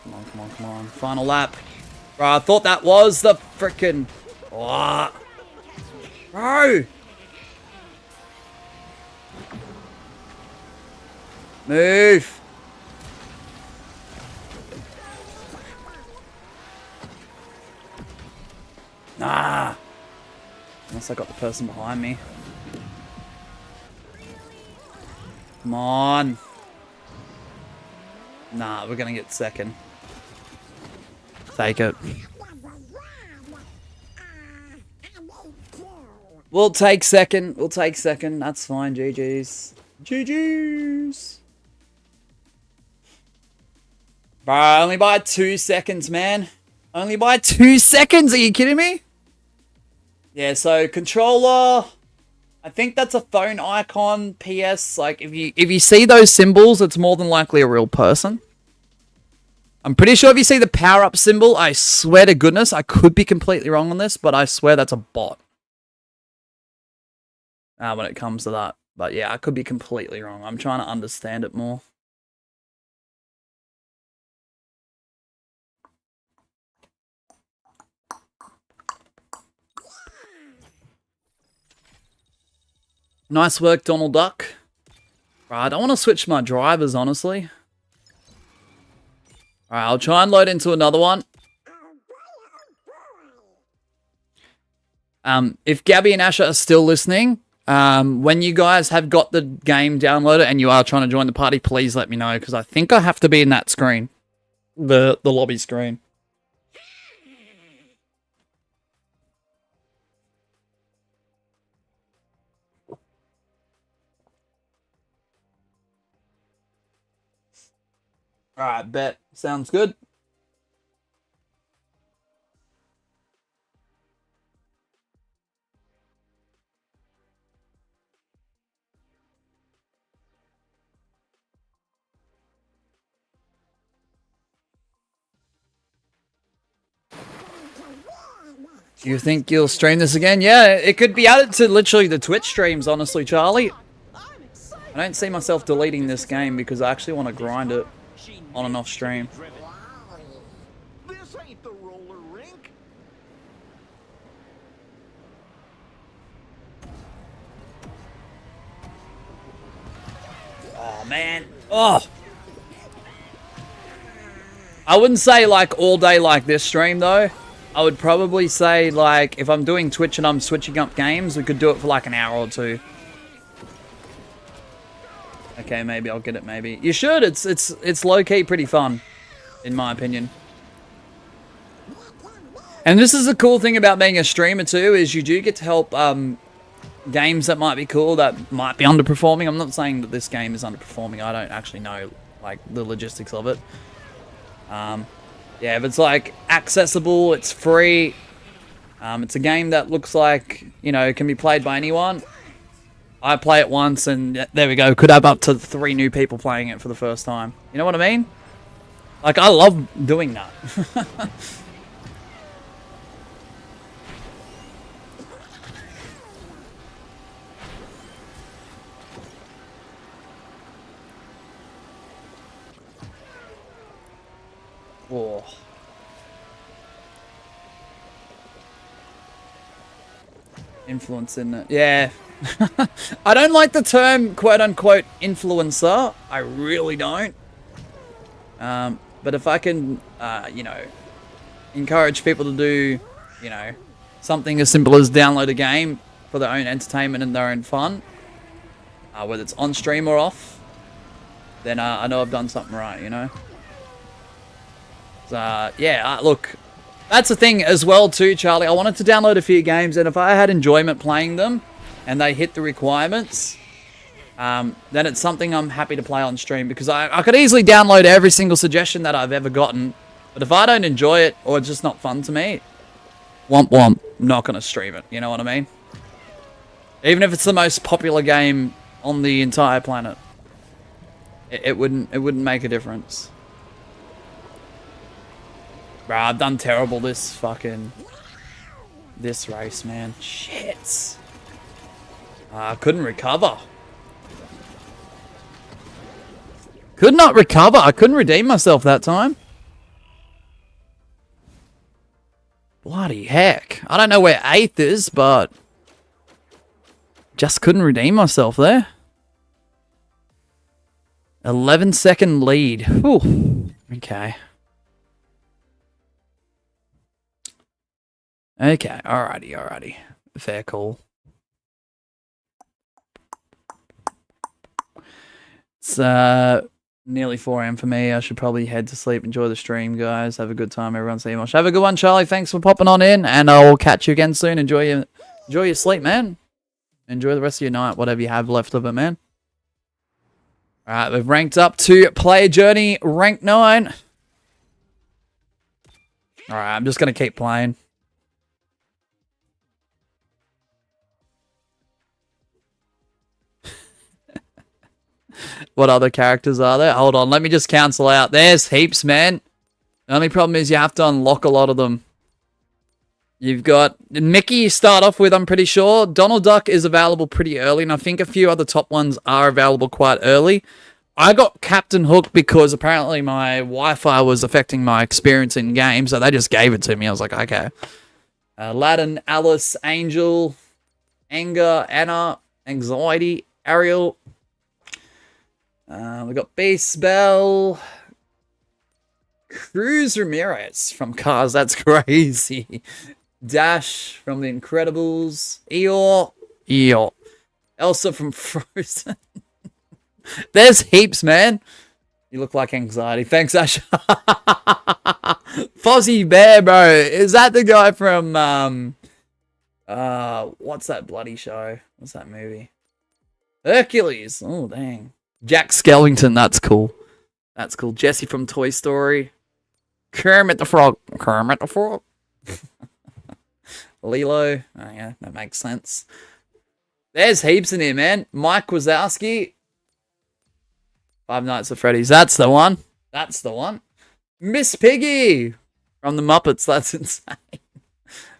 Come on, come on, come on. Final lap. Bro, I thought that was the frickin'... What? Bro! Move! Nah! Unless I got the person behind me. Come on! Nah, we're gonna get second. Take it. We'll take second. We'll take second. That's fine. GG's. GG's. Bro, only by 2 seconds, man. Only by 2 seconds. Are you kidding me? Yeah, so controller. I think that's a phone icon. PS, like if you see those symbols, it's more than likely a real person. I'm pretty sure if you see the power-up symbol, I swear to goodness, I could be completely wrong on this, but I swear that's a bot. When it comes to that. But yeah, I could be completely wrong. I'm trying to understand it more. Nice work, Donald Duck. Right, I don't want to switch my drivers, honestly. Alright, I'll try and load into another one. If Gabby and Asha are still listening, when you guys have got the game downloaded and you are trying to join the party, please let me know, because I think I have to be in that screen. The lobby screen. Alright, bet. Sounds good. Do you think you'll stream this again? Yeah, it could be added to literally the Twitch streams, honestly, Charlie. I don't see myself deleting this game because I actually want to grind it on and off stream. This ain't the roller rink. Oh, man. Oh. I wouldn't say like all day like this stream though. I would probably say like if I'm doing Twitch and I'm switching up games, we could do it for like an hour or two. Okay, maybe I'll get it. Maybe you should. It's low key pretty fun, in my opinion. And this is the cool thing about being a streamer too, is you do get to help games that might be cool that might be underperforming. I'm not saying that this game is underperforming. I don't actually know like the logistics of it. Yeah, if it's like accessible, it's free. It's a game that looks like, you know, can be played by anyone. I play it once and there we go. Could have up to 3 new people playing it for the first time. You know what I mean? Like, I love doing that. Oh. Influence in it. Yeah. I don't like the term quote-unquote influencer. I really don't. But if I can, you know, encourage people to do, you know, something as simple as download a game for their own entertainment and their own fun, whether it's on stream or off, then I know I've done something right, you know? So, yeah, look, that's the thing as well too, Charlie. I wanted to download a few games, and if I had enjoyment playing them, and they hit the requirements, then it's something I'm happy to play on stream, because I could easily download every single suggestion that I've ever gotten, but if I don't enjoy it, or it's just not fun to me, womp womp, I'm not going to stream it, you know what I mean? Even if it's the most popular game on the entire planet, it wouldn't make a difference. Bro, I've done terrible this race, man. Shit. I couldn't recover. Could not recover. I couldn't redeem myself that time. Bloody heck. I don't know where 8th is, but just couldn't redeem myself there. 11-second lead. Whew. Okay. Okay, alrighty. Fair call. It's nearly 4 AM for me. I should probably head to sleep. Enjoy the stream, guys. Have a good time, everyone. See you much. Have a good one, Charlie. Thanks for popping on in, and I'll catch you again soon. Enjoy your sleep, man. Enjoy the rest of your night, whatever you have left of it, man. Alright, we've ranked up to Player Journey rank 9. Alright, I'm just gonna keep playing. What other characters are there? Hold on, let me just cancel out. There's heaps, man. The only problem is you have to unlock a lot of them. You've got Mickey you start off with, I'm pretty sure. Donald Duck is available pretty early, and I think a few other top ones are available quite early. I got Captain Hook because apparently my Wi-Fi was affecting my experience in game, so they just gave it to me. I was like, okay. Aladdin, Alice, Angel, Anger, Anna, Anxiety, Ariel. We got Beast Bell, Cruz Ramirez from Cars. That's crazy. Dash from The Incredibles. Eeyore. Elsa from Frozen. There's heaps, man. You look like Anxiety. Thanks, Ash. Fozzie Bear, bro. Is that the guy from what's that bloody show? What's that movie? Hercules. Oh, dang. Jack Skellington, that's cool. That's cool. Jesse from Toy Story. Kermit the Frog. Kermit the Frog. Lilo. Oh, yeah, that makes sense. There's heaps in here, man. Mike Wazowski. Five Nights at Freddy's. That's the one. That's the one. Miss Piggy from the Muppets. That's insane.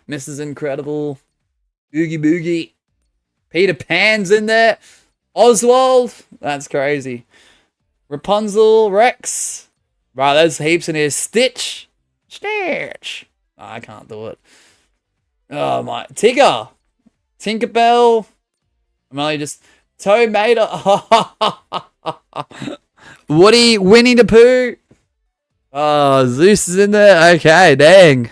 Mrs. Incredible. Oogie Boogie. Peter Pan's in there. Oswald. That's crazy. Rapunzel. Rex. Right, there's heaps in here. Stitch. Stitch. Oh, I can't do it. Oh, my. Tigger. Tinkerbell. I'm only just... Tomato. Woody. Winnie the Pooh. Oh, Zeus is in there. Okay, dang.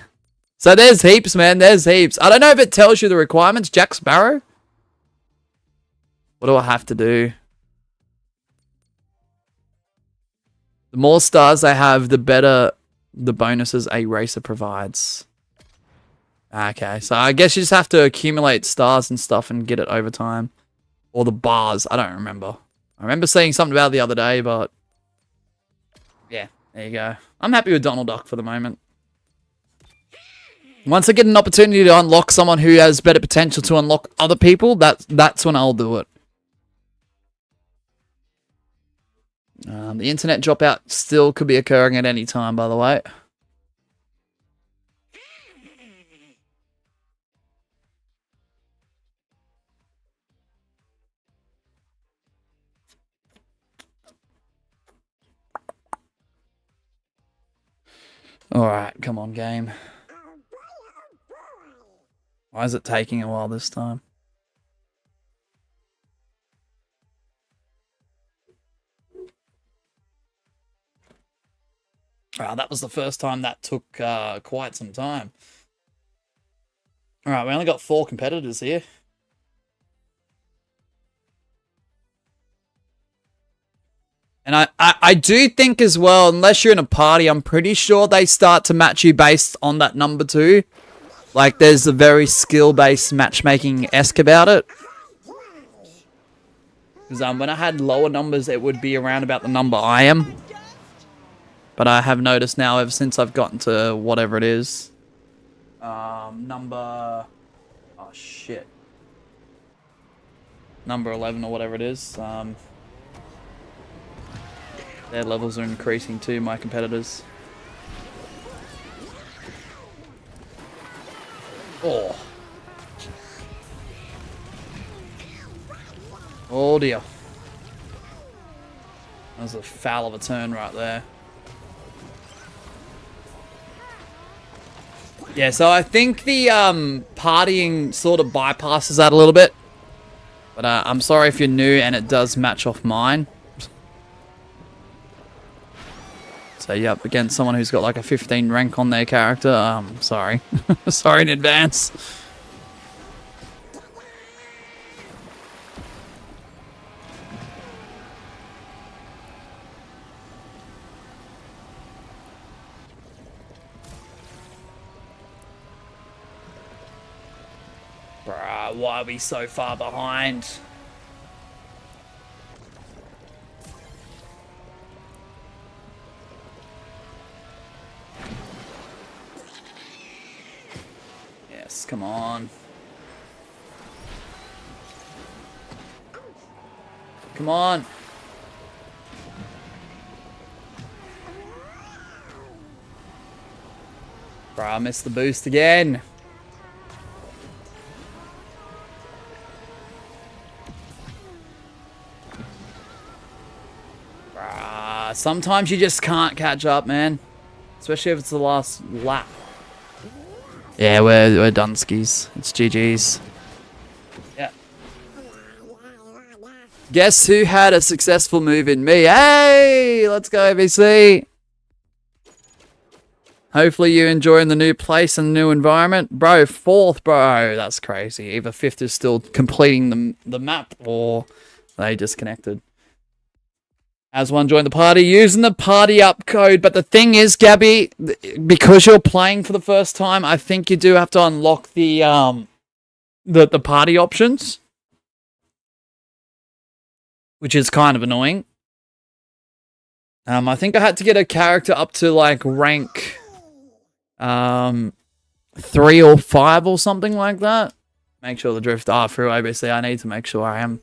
So there's heaps, man. There's heaps. I don't know if it tells you the requirements. Jack Sparrow. What do I have to do? The more stars they have, the better the bonuses a racer provides. Okay, so I guess you just have to accumulate stars and stuff and get it over time. Or the bars. I don't remember. I remember seeing something about it the other day, but... yeah, there you go. I'm happy with Donald Duck for the moment. Once I get an opportunity to unlock someone who has better potential to unlock other people, that's when I'll do it. The internet dropout still could be occurring at any time, by the way. Alright, come on, game. Why is it taking a while this time? Wow, that was the first time that took quite some time. Alright, we only got 4 competitors here. And I do think as well, unless you're in a party, I'm pretty sure they start to match you based on that number too. Like, there's a very skill-based matchmaking-esque about it. Because when I had lower numbers, it would be around about the number I am. But I have noticed now, ever since I've gotten to whatever it is. Number... Oh, shit. Number 11 or whatever it is. Their levels are increasing too, my competitors. Oh. Oh dear. That was a foul of a turn right there. Yeah, so I think the partying sort of bypasses that a little bit. But I'm sorry if you're new and it does match off mine. So, yep, against someone who's got like a 15 rank on their character. Sorry. Sorry in advance. Bruh, why are we so far behind? Come on. Come on. Bro, I missed the boost again. Bruh, sometimes you just can't catch up, man. Especially if it's the last lap. Yeah, we're Dunskies. It's GG's. Yeah. Guess who had a successful move in me? Hey! Let's go, ABC. Hopefully you're enjoying the new place and the new environment. Bro, 4th, bro. That's crazy. Either 5th is still completing the map or they disconnected. As one joined the party using the party up code. But the thing is, Gabby, because you're playing for the first time, I think you do have to unlock the party options, which is kind of annoying. I think I had to get a character up to like rank 3 or 5 or something like that. Make sure the drift through ABC. I need to make sure I am.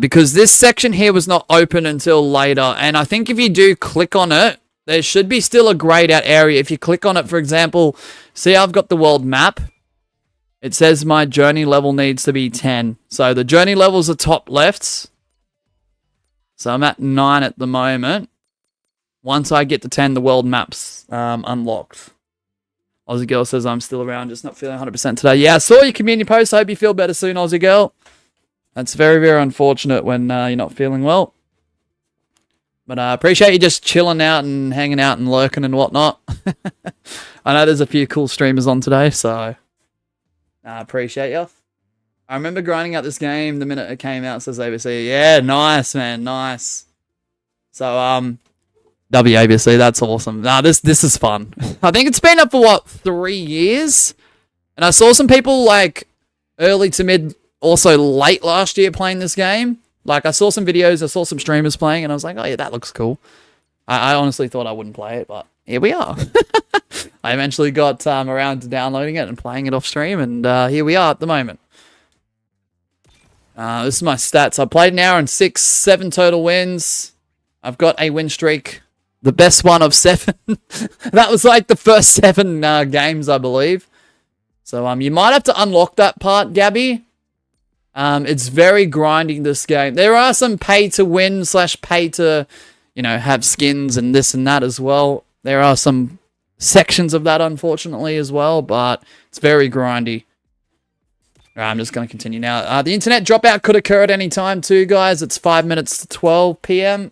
Because this section here was not open until later. And I think if you do click on it, there should be still a grayed out area. If you click on it, for example, see I've got the world map. It says my journey level needs to be 10. So the journey levels are top left. So I'm at 9 at the moment. Once I get to 10, the world map's unlocked. Aussie Girl says I'm still around, just not feeling 100% today. Yeah, I saw your community post. I hope you feel better soon, Aussie Girl. That's very, very unfortunate when you're not feeling well. But I appreciate you just chilling out and hanging out and lurking and whatnot. I know there's a few cool streamers on today, so I appreciate you. I remember grinding out this game the minute it came out, says ABC. Yeah, nice, man, nice. So, WABC, that's awesome. Nah, this is fun. I think it's been up for, what, 3 years? And I saw some people, like, early to mid... Also, late last year playing this game. Like, I saw some videos, I saw some streamers playing, and I was like, oh, yeah, that looks cool. I honestly thought I wouldn't play it, but here we are. I eventually got around to downloading it and playing it off stream, and here we are at the moment. This is my stats. I played an hour and 7 total wins. I've got a win streak. The best one of 7. That was like the first 7 games, I believe. So you might have to unlock that part, Gabby. It's very grinding, this game. There are some pay to win / pay to, have skins and this and that as well. There are some sections of that, unfortunately, as well, but it's very grindy. All right, I'm just going to continue now. The internet dropout could occur at any time too, guys. It's 5 minutes to 12 p.m.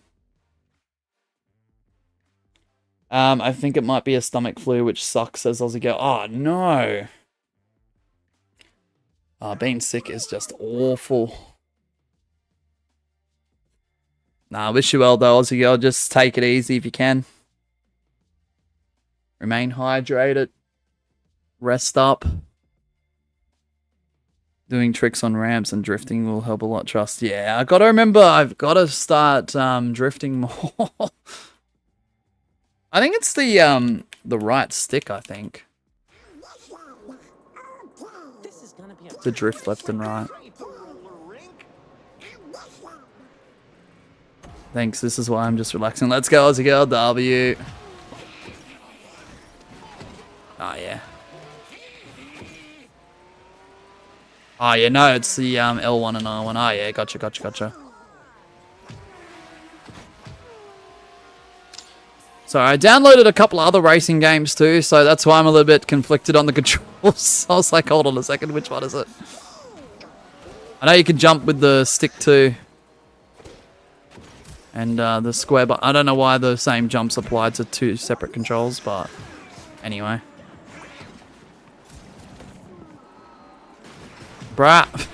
I think it might be a stomach flu, which sucks, says Aussie Girl. Oh, no. Being sick is just awful. Nah, wish you well, though, Aussie Girl. Just take it easy if you can. Remain hydrated. Rest up. Doing tricks on ramps and drifting will help a lot, trust. Yeah, I got to remember, I've got to start drifting more. I think it's the right stick, I think. The drift left and right. Thanks, this is why I'm just relaxing. Let's go, Aussie Girl, W. Oh, yeah. Oh, yeah, no, it's the L1 and R1. Oh, yeah, gotcha. So I downloaded a couple other racing games too, so that's why I'm a little bit conflicted on the controls. I was like, hold on a second, which one is it? I know you can jump with the stick too. And the square, but I don't know why the same jumps apply to 2 separate controls, but anyway. Bruh.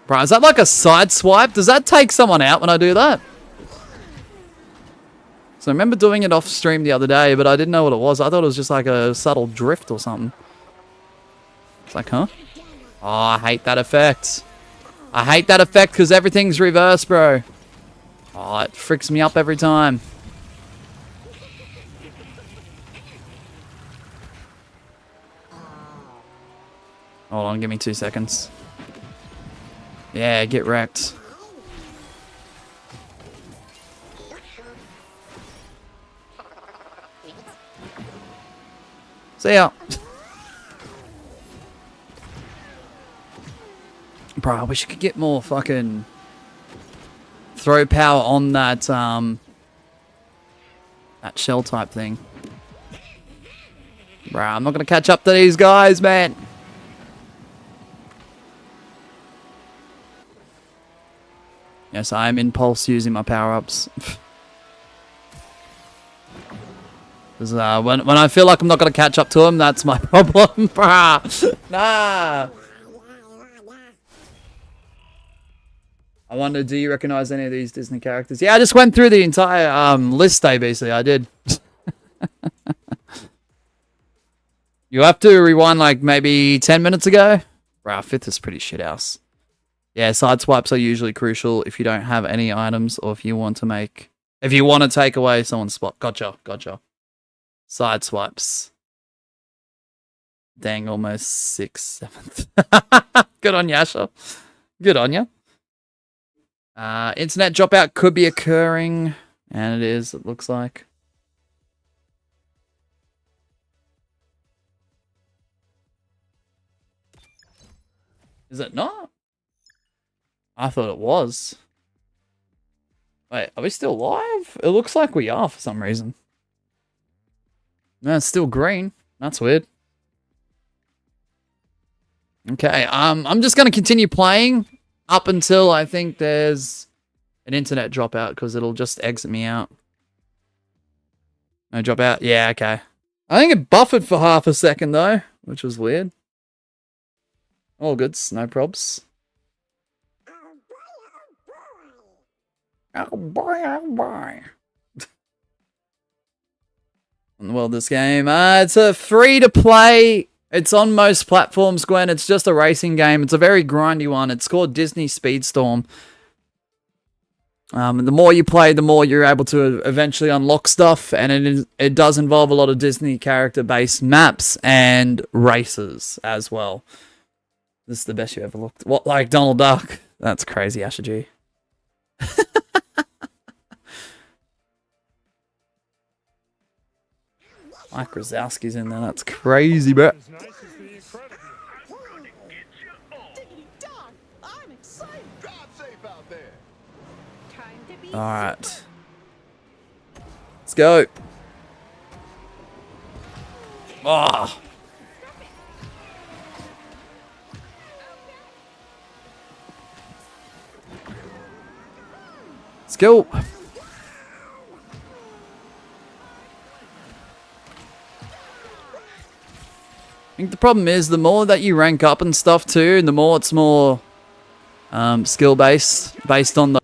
Bro, is that like a side swipe? Does that take someone out when I do that? So I remember doing it off stream the other day, but I didn't know what it was. I thought it was just like a subtle drift or something. It's like, huh? Oh, I hate that effect. I hate that effect because everything's reverse, bro. Oh, it freaks me up every time. Hold on, give me 2 seconds. Yeah, get wrecked. See ya. Bro, I wish you could get more fucking throw power on that that shell type thing. Bro, I'm not gonna catch up to these guys, man. Yes, I am impulse using my power-ups. Because when I feel like I'm not going to catch up to him, that's my problem. Nah. I wonder, do you recognize any of these Disney characters? Yeah, I just went through the entire list, basically. I did. You have to rewind like maybe 10 minutes ago. Bro, 5th is pretty shit house. Yeah, side swipes are usually crucial if you don't have any items or if you want to take away someone's spot. Gotcha. Side swipes. Dang, almost 6th, 7th. Good on Yasha. Good on ya. Internet dropout could be occurring. And it is, it looks like. Is it not? I thought it was. Wait, are we still live? It looks like we are for some reason. No, it's still green. That's weird. Okay, I'm just going to continue playing up until I think there's an internet dropout because it'll just exit me out. No dropout? Yeah, okay. I think it buffered for half a second though, which was weird. All goods, no probs. Oh boy. Well, this game, it's a free-to-play. It's on most platforms, Gwen. It's just a racing game. It's a very grindy one. It's called Disney Speedstorm. The more you play, the more you're able to eventually unlock stuff, and it does involve a lot of Disney character-based maps and races as well. This is the best you ever looked. What, like Donald Duck? That's crazy, Asher G. Mike Wazowski's in there. That's crazy, bro. Alright. Let's go. Oh. Let's go. I think the problem is the more that you rank up and stuff too, the more it's more skill based on the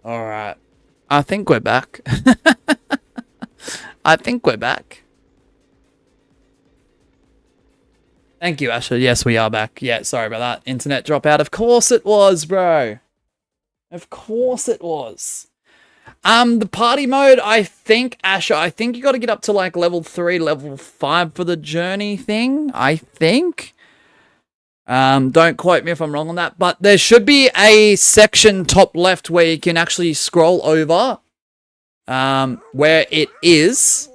Alright. I think we're back. I think we're back. Thank you, Asher. Yes, we are back. Yeah, sorry about that. Internet dropout. Of course it was, bro. Of course it was. The party mode, I think, Asher, I think you got to get up to like level 3, level 5 for the journey thing. I think. Don't quote me if I'm wrong on that, but there should be a section top left where you can actually scroll over where it is.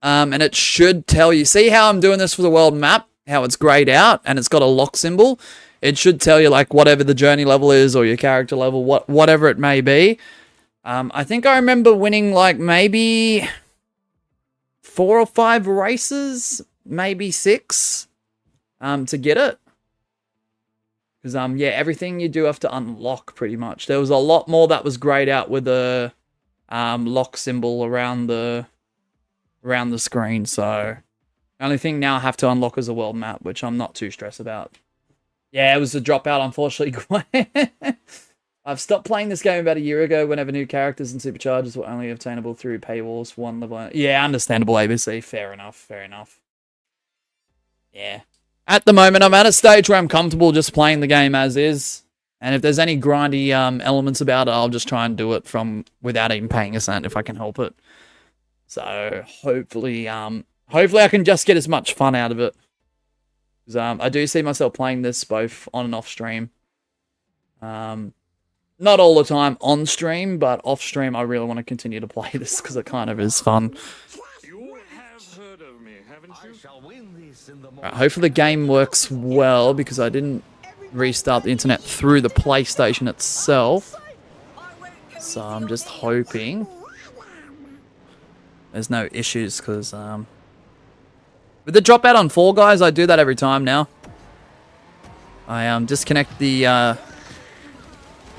And it should tell you. See how I'm doing this for the world map? How it's grayed out and it's got a lock symbol? It should tell you like whatever the journey level is or your character level, whatever it may be. I think I remember winning like maybe 4 or 5 races, maybe 6. To get it. Because, yeah, everything you do have to unlock, pretty much. There was a lot more that was grayed out with a lock symbol around the screen, so... The only thing now I have to unlock is a world map, which I'm not too stressed about. Yeah, it was a dropout, unfortunately. I've stopped playing this game about a year ago whenever new characters and superchargers were only obtainable through paywalls, 1 level... Yeah, understandable, ABC. Fair enough, fair enough. Yeah. At the moment, I'm at a stage where I'm comfortable just playing the game as is. And if there's any grindy elements about it, I'll just try and do it from without even paying a cent if I can help it. So hopefully I can just get as much fun out of it. Because I do see myself playing this both on and off stream. Not all the time on stream, but off stream I really want to continue to play this because it kind of is fun. Right, hopefully the game works well because I didn't restart the internet through the PlayStation itself. So I'm just hoping there's no issues because with the dropout on Fall Guys, I do that every time now. I disconnect the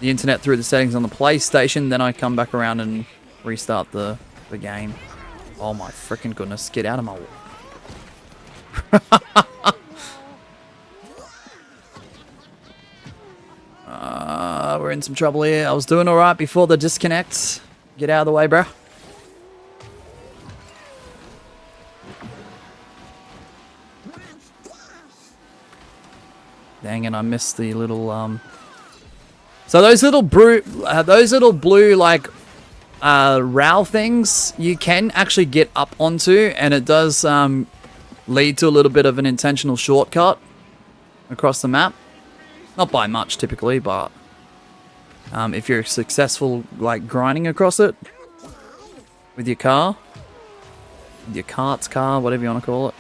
internet through the settings on the PlayStation, then I come back around and restart the game. Oh my freaking goodness, get out of my way. We're in some trouble here. I was doing alright before the disconnect. Get out of the way, bro. Dang it, I missed the little So those little blue like RAL things you can actually get up onto, and it does lead to a little bit of an intentional shortcut across the map. Not by much, typically, but if you're successful, like, grinding across it with your car, with your cart's car, whatever you want to call it.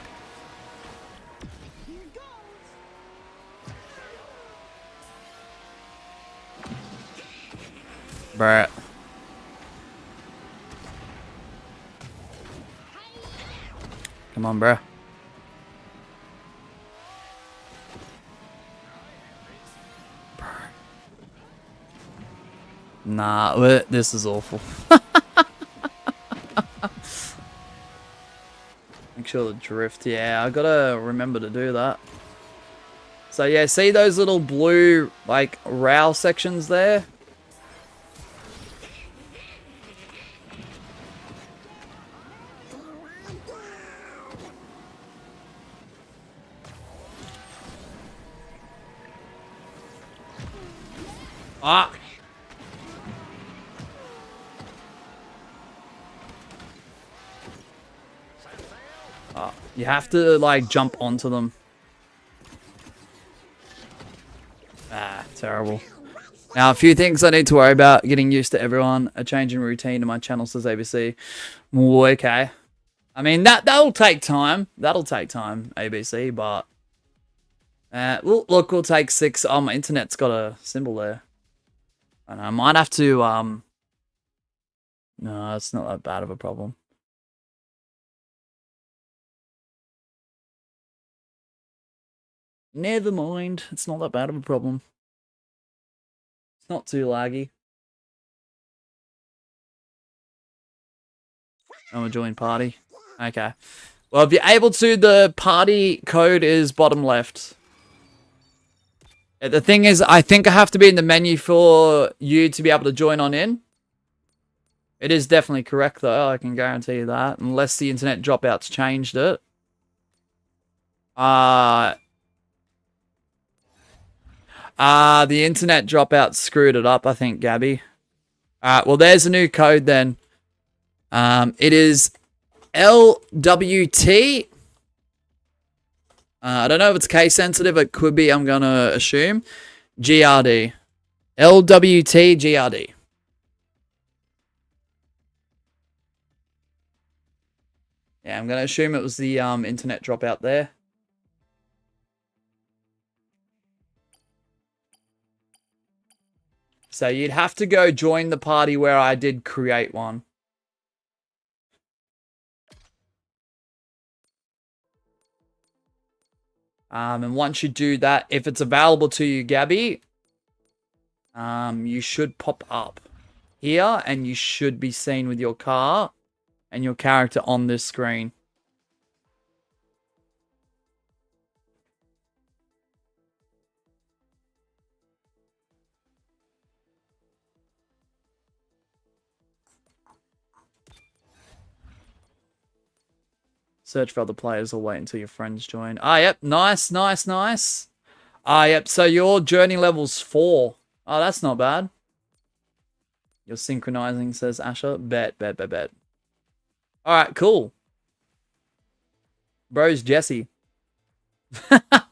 Bruh. Come on, bruh. Nah, this is awful. Make sure the drift. Yeah, I gotta remember to do that. So yeah, see those little blue, like, row sections there? Ah! Oh, you have to, like, jump onto them. Ah, terrible. Now, a few things I need to worry about. Getting used to everyone. A change in routine to my channel, says ABC. Ooh, okay. I mean, that'll take time. That'll take time, ABC, but... look, we'll take 6. Oh, my internet's got a symbol there. I know, I might have to, No, it's not that bad of a problem. Never mind. It's not that bad of a problem. It's not too laggy. I'm gonna join party. Okay. Well, if you're able to, the party code is bottom left. The thing is, I think I have to be in the menu for you to be able to join on in. It is definitely correct, though. I can guarantee you that. Unless the internet dropouts changed it. The internet dropout screwed it up, I think, Gabby. Alright, well, there's a new code then. It is LWT. I don't know if it's case sensitive. It could be, I'm going to assume. GRD. LWT GRD. Yeah, I'm going to assume it was the internet dropout there. So you'd have to go join the party where I did create one. And once you do that, if it's available to you, Gabby, you should pop up here and you should be seen with your car and your character on this screen. Search for other players or wait until your friends join. Ah, yep. Nice, nice, nice. Ah, yep. So your journey level's 4. Oh, that's not bad. You're synchronizing, says Asher. Bet. Alright, cool. Bro's Jesse.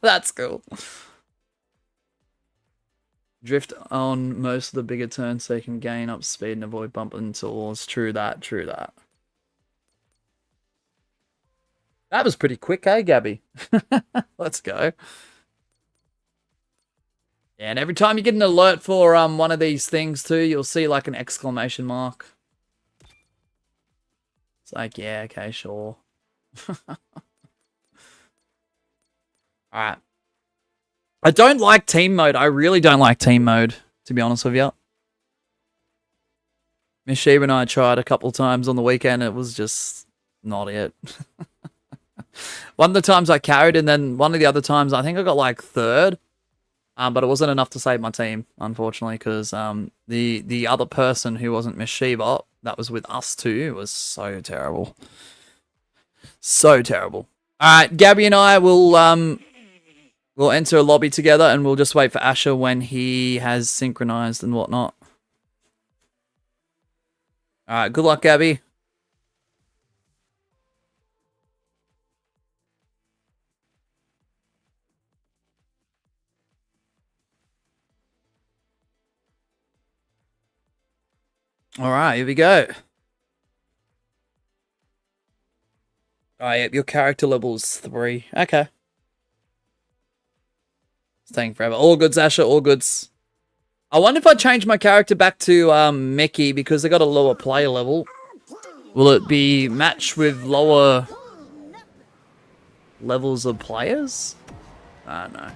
That's cool. Drift on most of the bigger turns so you can gain up speed and avoid bumping into walls. True that, true that. That was pretty quick, eh, Gabby? Let's go. Yeah, and every time you get an alert for one of these things too, you'll see like an exclamation mark. It's like, yeah, okay, sure. Alright. I don't like team mode. I really don't like team mode, to be honest with you. Miss Sheba and I tried a couple times on the weekend. It was just not it. One of the times I carried, and then one of the other times I think I got like 3rd. But it wasn't enough to save my team, unfortunately, because the other person who wasn't Miss Sheba, that was with us too, was so terrible. So terrible. Alright, Gabby and I will we'll enter a lobby together and we'll just wait for Asher when he has synchronized and whatnot. Alright, good luck, Gabby. Alright, here we go. Alright, yep, your character level's 3. Okay. It's taking forever. All goods, Asher, all goods. I wonder if I change my character back to Mickey because they got a lower player level. Will it be matched with lower levels of players? I don't know.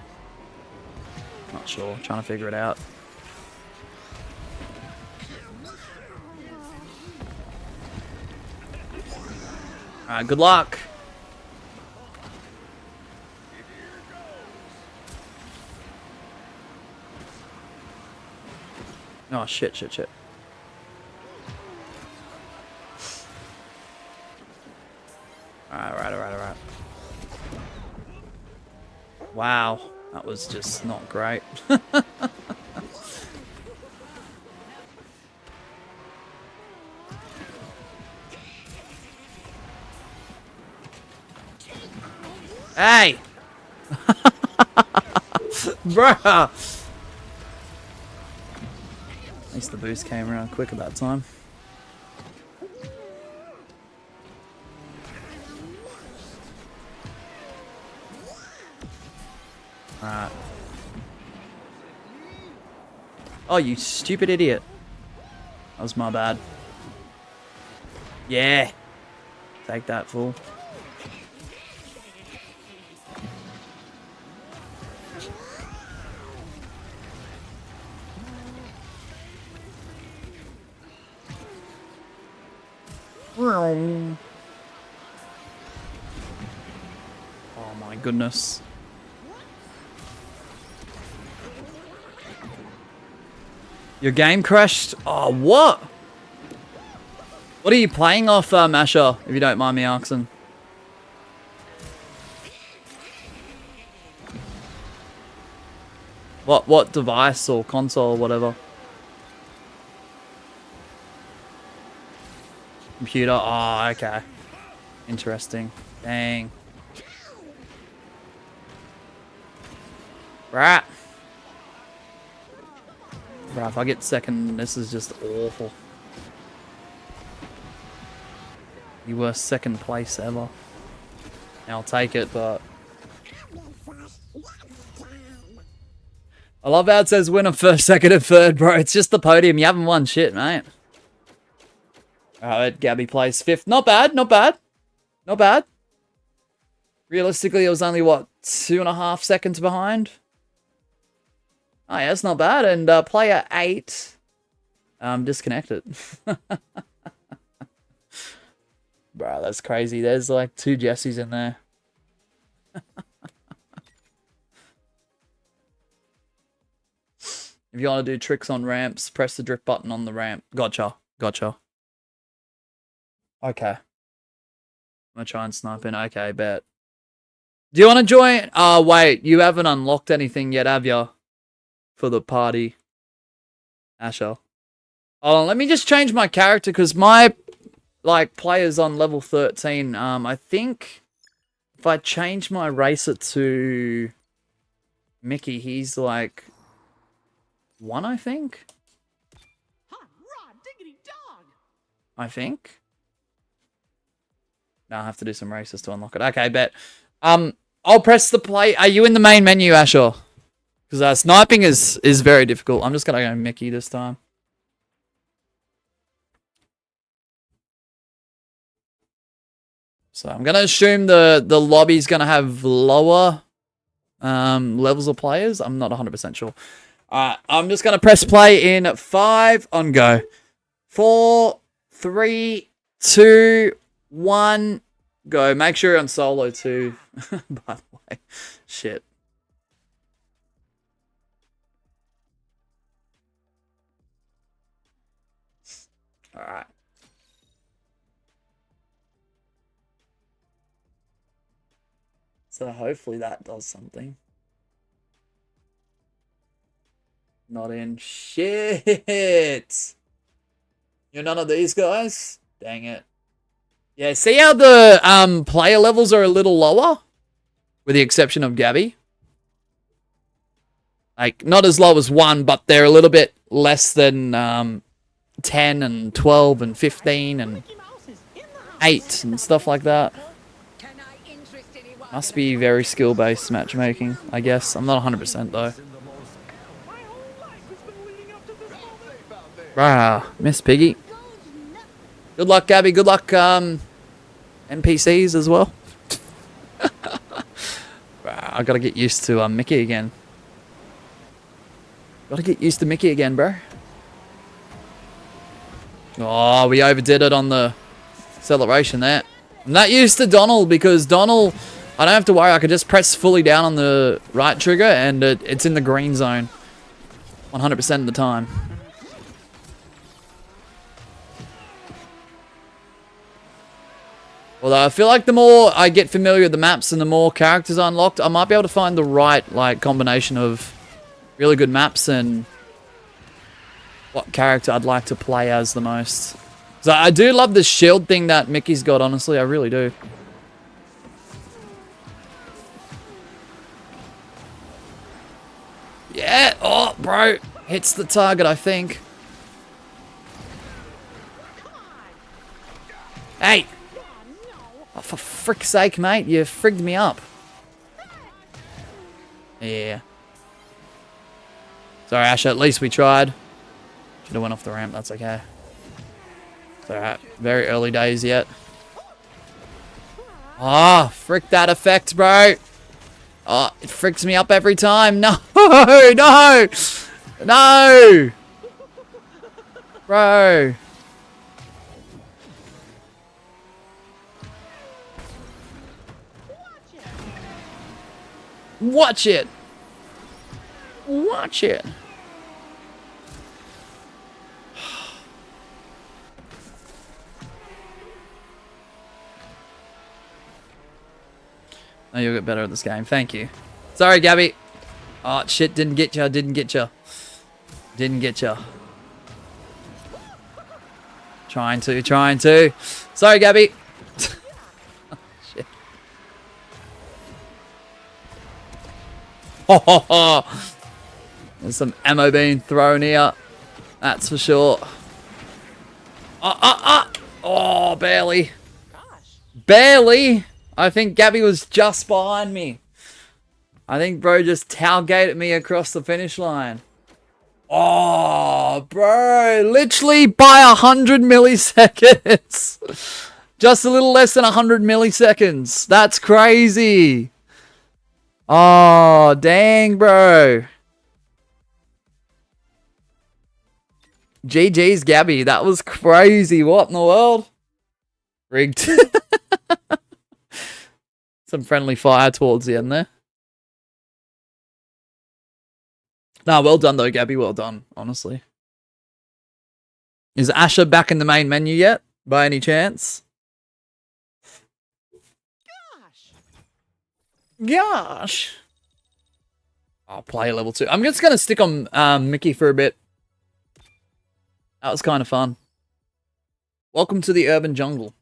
Not sure. Trying to figure it out. Alright, good luck. Oh, shit, shit, shit. Alright. Wow, that was just not great. Hey! Bruh! At least the boost came around quick at that time. Alright. Oh, you stupid idiot. That was my bad. Yeah. Take that, fool. Oh my goodness. Your game crashed? Oh, what? What are you playing off, Masha, if you don't mind me asking? What device or console or whatever? Computer? Oh, okay. Interesting. Dang. Right. Bro, if I get second, this is just awful. The worst second place ever. I'll take it, but... I love how it says winner first, second, and third, bro. It's just the podium. You haven't won shit, mate. Alright, Gabby plays fifth. Not bad, not bad. Not bad. Realistically, it was only, what, 2.5 seconds behind? Oh, yeah, that's not bad. And player 8 disconnected. Bro, that's crazy. There's like 2 Jessies in there. If you want to do tricks on ramps, press the drift button on the ramp. Gotcha. Gotcha. Okay. I'm going to try and snipe in. Okay, bet. Do you want to join? Wait. You haven't unlocked anything yet, have you? For the party. Asher. Hold on. Let me just change my character because my, like, player's on level 13. I think if I change my racer to Mickey, he's like 1, I think. I think. No, I have to do some races to unlock it. Okay, bet. I'll press the play. Are you in the main menu, Asher? Because sniping is very difficult. I'm just gonna go Mickey this time. So I'm gonna assume the lobby's gonna have lower levels of players. I'm not 100% sure. I'm just gonna press play in 5 on go. 4, 3, 2, 1, go. Make sure you're on solo too. By the way, shit. All right. So hopefully that does something. Not in. Shit. You're none of these guys? Dang it. Yeah, see how the player levels are a little lower? With the exception of Gabby. Like, not as low as 1, but they're a little bit less than 10 and 12 and 15 and 8 and stuff like that. Must be very skill-based matchmaking, I guess. I'm not 100% though. Rah, Miss Piggy. Good luck, Gabby. Good luck, NPCs as well. I gotta get used to Mickey again. Gotta get used to Mickey again, bro. Oh, we overdid it on the acceleration there. I'm not used to Donald because Donald, I don't have to worry. I could just press fully down on the right trigger and it's in the green zone 100% of the time. Although I feel like the more I get familiar with the maps and the more characters I unlocked, I might be able to find the right like combination of really good maps and what character I'd like to play as the most. So I do love the shield thing that Mickey's got, honestly. I really do. Yeah. Oh, bro. Hits the target, I think. Hey. Oh, for frick's sake, mate. You frigged me up. Yeah. Sorry, Asher. At least we tried. Should have went off the ramp. That's okay. It's alright. Very early days yet. Oh, frick that effect, bro. Oh, it fricks me up every time. No, no, no. Bro. Watch it. Watch it. Oh, you'll get better at this game. Thank you. Sorry, Gabby. Oh, shit. Didn't get you. Didn't get you. Didn't get you. Trying to. Sorry, Gabby. Shit. Oh. There's some ammo being thrown here. That's for sure. Oh, barely. Barely. I think Gabby was just behind me. I think bro just tailgated me across the finish line. Oh, bro. Literally by 100 milliseconds. Just a little less than 100 milliseconds. That's crazy. Oh, dang, bro. GG's, Gabby. That was crazy. What in the world? Rigged. Some friendly fire towards the end there. Nah, well done though, Gabby. Well done, honestly. Is Asher back in the main menu yet, by any chance? Gosh. I'll play level 2. I'm just going to stick on Mickey for a bit. That was kind of fun. Welcome to the urban jungle.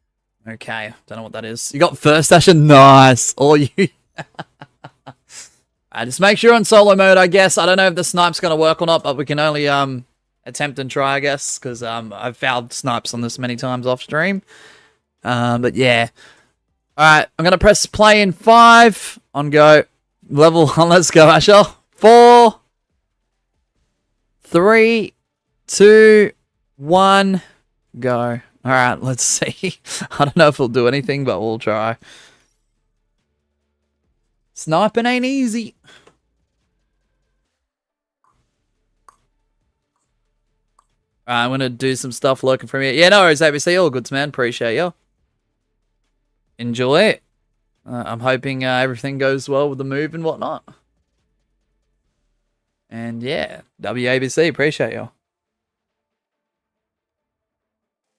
Okay, don't know what that is. You got first, Asher? Nice. All you. Just make sure on solo mode, I guess. I don't know if the snipe's going to work or not, but we can only attempt and try, I guess, because I've fouled snipes on this many times off stream. But yeah. Alright, I'm going to press play in 5 on go. Level 1, let's go, Asher. 4, 3, 2, 1, go. Alright, let's see. I don't know if it'll do anything, but we'll try. Sniping ain't easy. Alright, I'm going to do some stuff lurking from here. Yeah, no worries, ABC. All goods, man. Appreciate you. Enjoy it. I'm hoping everything goes well with the move and whatnot. And yeah, WABC. Appreciate you.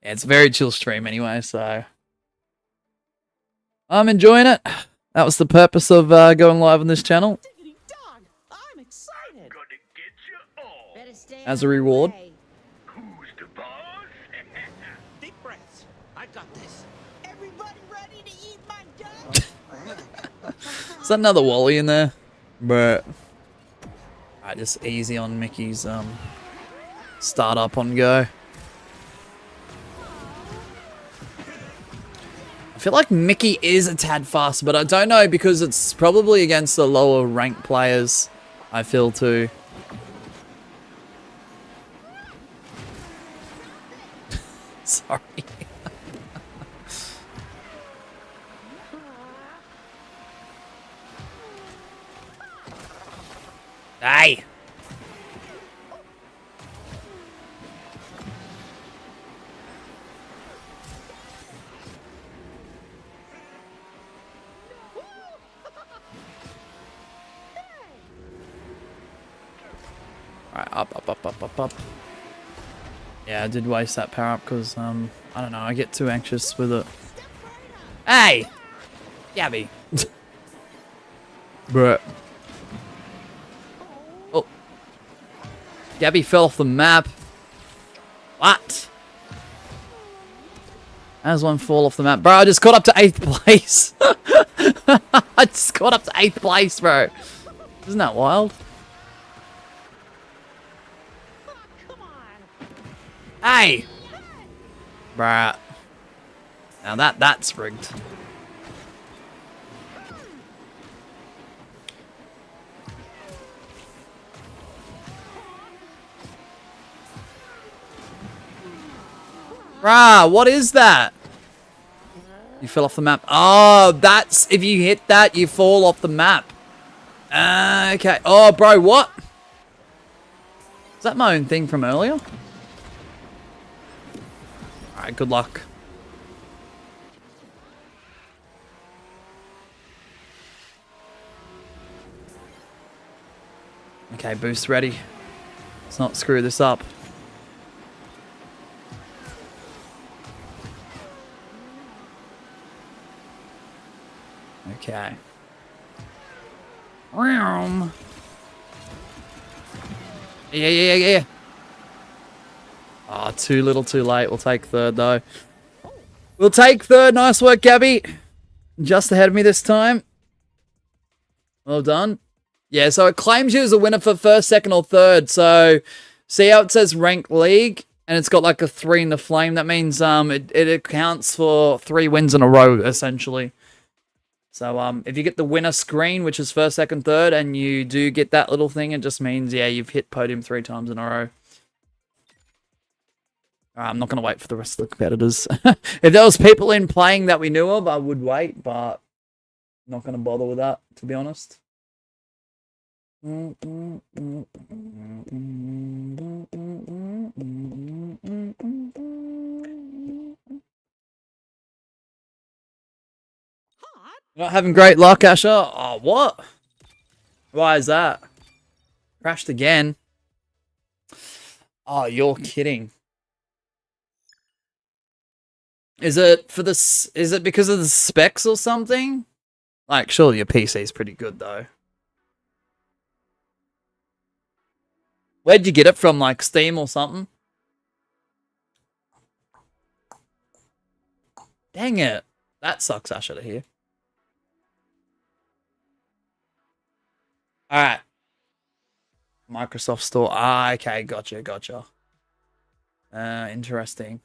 Yeah, it's a very chill stream anyway, so I'm enjoying it. That was the purpose of going live on this channel. I'm excited. As a reward. Who's the boss? Deep breaths. I got this. Everybody ready to eat my gut? Is that another Wally in there? But alright, just easy on Mickey's startup on go. I feel like Mickey is a tad faster, but I don't know because it's probably against the lower ranked players, I feel too. Sorry. Hey! Up. Yeah, I did waste that power up because, I don't know, I get too anxious with it. Hey! Gabby. Bruh. Oh. Gabby fell off the map. What? How's one fall off the map? Bro, I just got up to 8th place. I just got up to 8th place, bro. Isn't that wild? Hey! Bruh. Now that's rigged. Bruh, what is that? You fell off the map. Oh, that's... If you hit that, you fall off the map. Okay. Oh, bro, what? Is that my own thing from earlier? Alright, good luck. Okay, boost ready. Let's not screw this up. Okay. Yeah. Oh, too little, too late. We'll take third, though. We'll take third. Nice work, Gabby. Just ahead of me this time. Well done. Yeah, so it claims you as a winner for first, second, or third. So, see how it says ranked league? And it's got like a 3 in the flame. That means it accounts for 3 wins in a row, essentially. So, if you get the winner screen, which is first, second, third, and you do get that little thing, it just means, yeah, you've hit podium 3 times in a row. I'm not going to wait for the rest of the competitors. If there was people in playing that we knew of, I would wait, but I'm not going to bother with that, to be honest. You're not having great luck, Asher? Oh, what? Why is that? Crashed again. Oh, you're kidding. Is it because of the specs or something? Like, surely your PC is pretty good, though. Where'd you get it from? Like, Steam or something? Dang it. That sucks, Asher, to hear. Alright. Microsoft Store. Ah, okay. Gotcha. Interesting.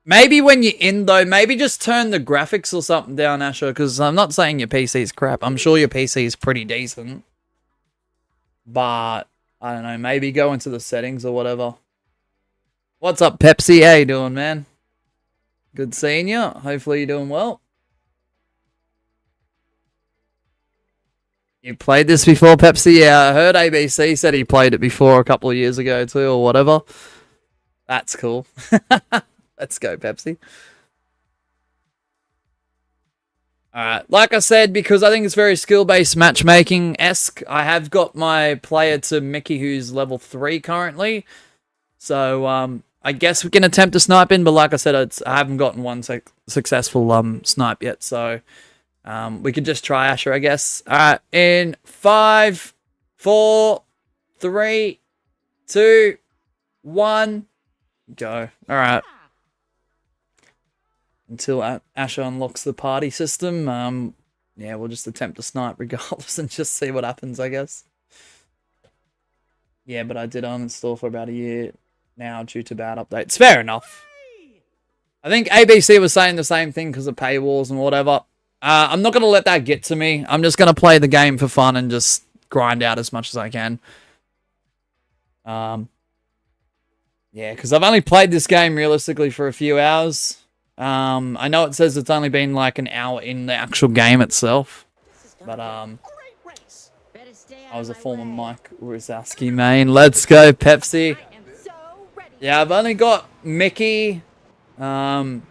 Maybe when you're in, though, maybe just turn the graphics or something down, Asher, because I'm not saying your PC is crap. I'm sure your PC is pretty decent. But, I don't know, maybe go into the settings or whatever. What's up, Pepsi? How you doing, man? Good seeing you. Hopefully you're doing well. You played this before, Pepsi? Yeah, I heard ABC said he played it before a couple of years ago too, or whatever. That's cool. Let's go, Pepsi. Alright, like I said, because I think it's very skill-based matchmaking-esque, I have got my player to Mickey, who's level 3 currently. So, I guess we can attempt to snipe in, but like I said, I haven't gotten one successful snipe yet, so we could just try Asher, I guess. Alright, in 5, 4, 3, 2, 1, go. Alright. Until Asher unlocks the party system, yeah, we'll just attempt to snipe regardless and just see what happens, I guess. Yeah, but I did uninstall for about a year now due to bad updates. Fair enough. I think ABC was saying the same thing because of paywalls and whatever. I'm not going to let that get to me. I'm just going to play the game for fun and just grind out as much as I can. Yeah, because I've only played this game realistically for a few hours. I know it says it's only been like an hour in the actual game itself. But, I was a former Mike Wazowski main. Let's go, Pepsi. Yeah, I've only got Mickey, Donald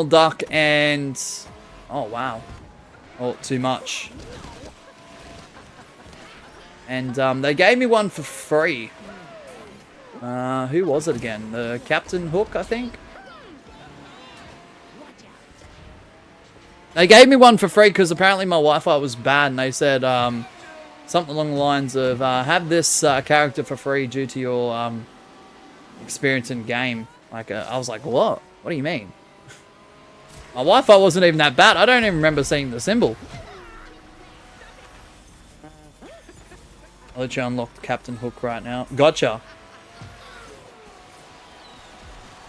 Duck, and... Oh, wow. Oh, too much. And they gave me one for free. Who was it again? The Captain Hook, I think? They gave me one for free because apparently my Wi-Fi was bad, and they said something along the lines of have this character for free due to your experience in game. Like, I was like, what? What do you mean? My Wi-Fi wasn't even that bad. I don't even remember seeing the symbol. I'll let you unlock Captain Hook right now. Gotcha.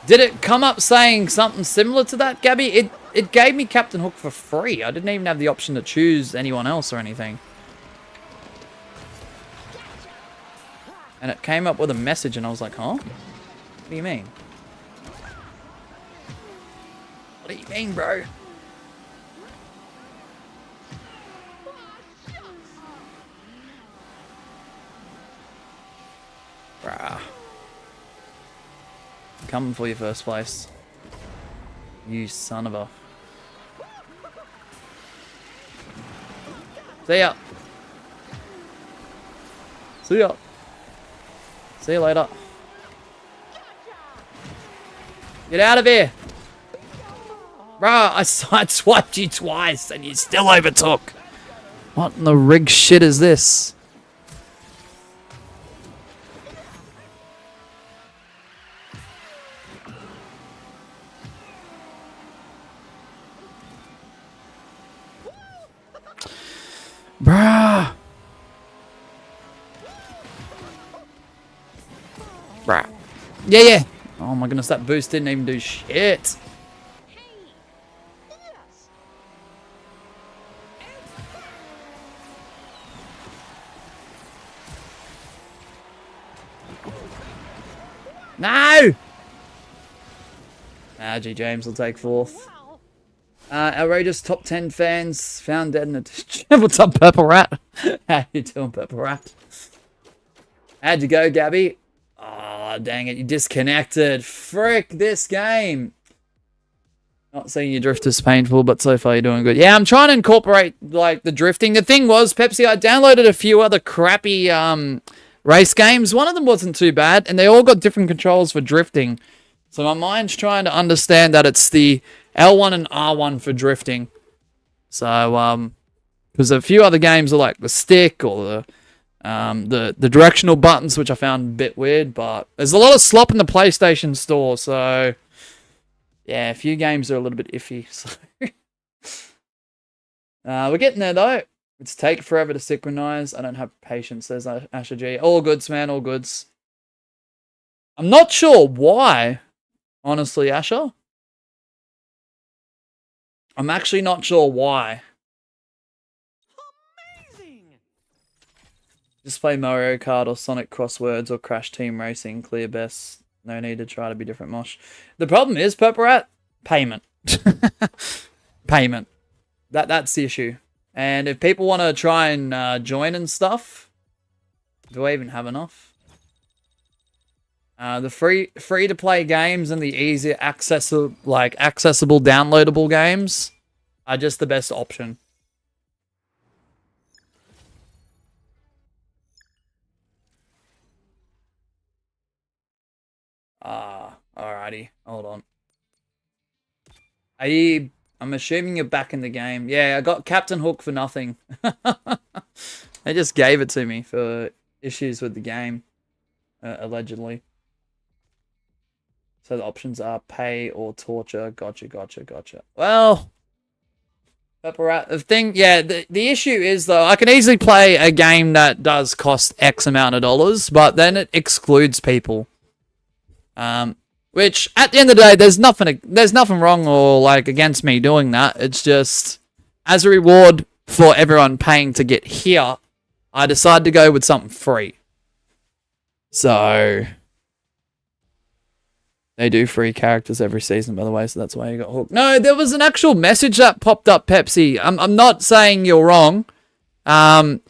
Did it come up saying something similar to that, Gabby? It gave me Captain Hook for free. I didn't even have the option to choose anyone else or anything. And it came up with a message and I was like, huh? What do you mean? What do you mean, bro? Bruh. I'm coming for you first place. You son of a... See ya. See ya. See you later. Get out of here. Bruh, I sideswiped you twice and you still overtook. What in the rig shit is this? Bruh. Bruh. Yeah. Oh my goodness, that boost didn't even do shit. No! G. James will take fourth. Outrageous top 10 fans found dead in a... What's up, Purple Rat? How you doing, Purple Rat? How'd you go, Gabby? Oh, dang it, you disconnected. Frick this game. Not saying your drift is painful, but so far you're doing good. Yeah, I'm trying to incorporate, like, the drifting. The thing was, Pepsi, I downloaded a few other crappy race games. One of them wasn't too bad, and they all got different controls for drifting. So my mind's trying to understand that it's the L1 and R1 for drifting. So, because a few other games are like the stick or the directional buttons, which I found a bit weird, but there's a lot of slop in the PlayStation Store, so yeah, a few games are a little bit iffy. So we're getting there though. It's take forever to synchronize. I don't have patience, says Asher G. All goods, man, all goods. I'm not sure why, honestly, Asher. I'm actually not sure why. Amazing. Just play Mario Kart or Sonic Crosswords or Crash Team Racing. Clear best. No need to try to be different, Mosh. The problem is, Purple Rat, payment. Payment. That's the issue. And if people want to try and join and stuff, do I even have enough? The free to play games and the easier accessible downloadable games are just the best option. Alrighty, hold on. I'm assuming you're back in the game. Yeah, I got Captain Hook for nothing. They just gave it to me for issues with the game, allegedly. So the options are pay or torture. Gotcha. Well, Purple Rat, the thing, yeah, the issue is, though, I can easily play a game that does cost X amount of dollars, but then it excludes people. Which, at the end of the day, there's nothing wrong or, like, against me doing that. It's just, as a reward for everyone paying to get here, I decided to go with something free. So they do free characters every season, by the way, so that's why you got hooked. No, there was an actual message that popped up, Pepsi. I'm not saying you're wrong. So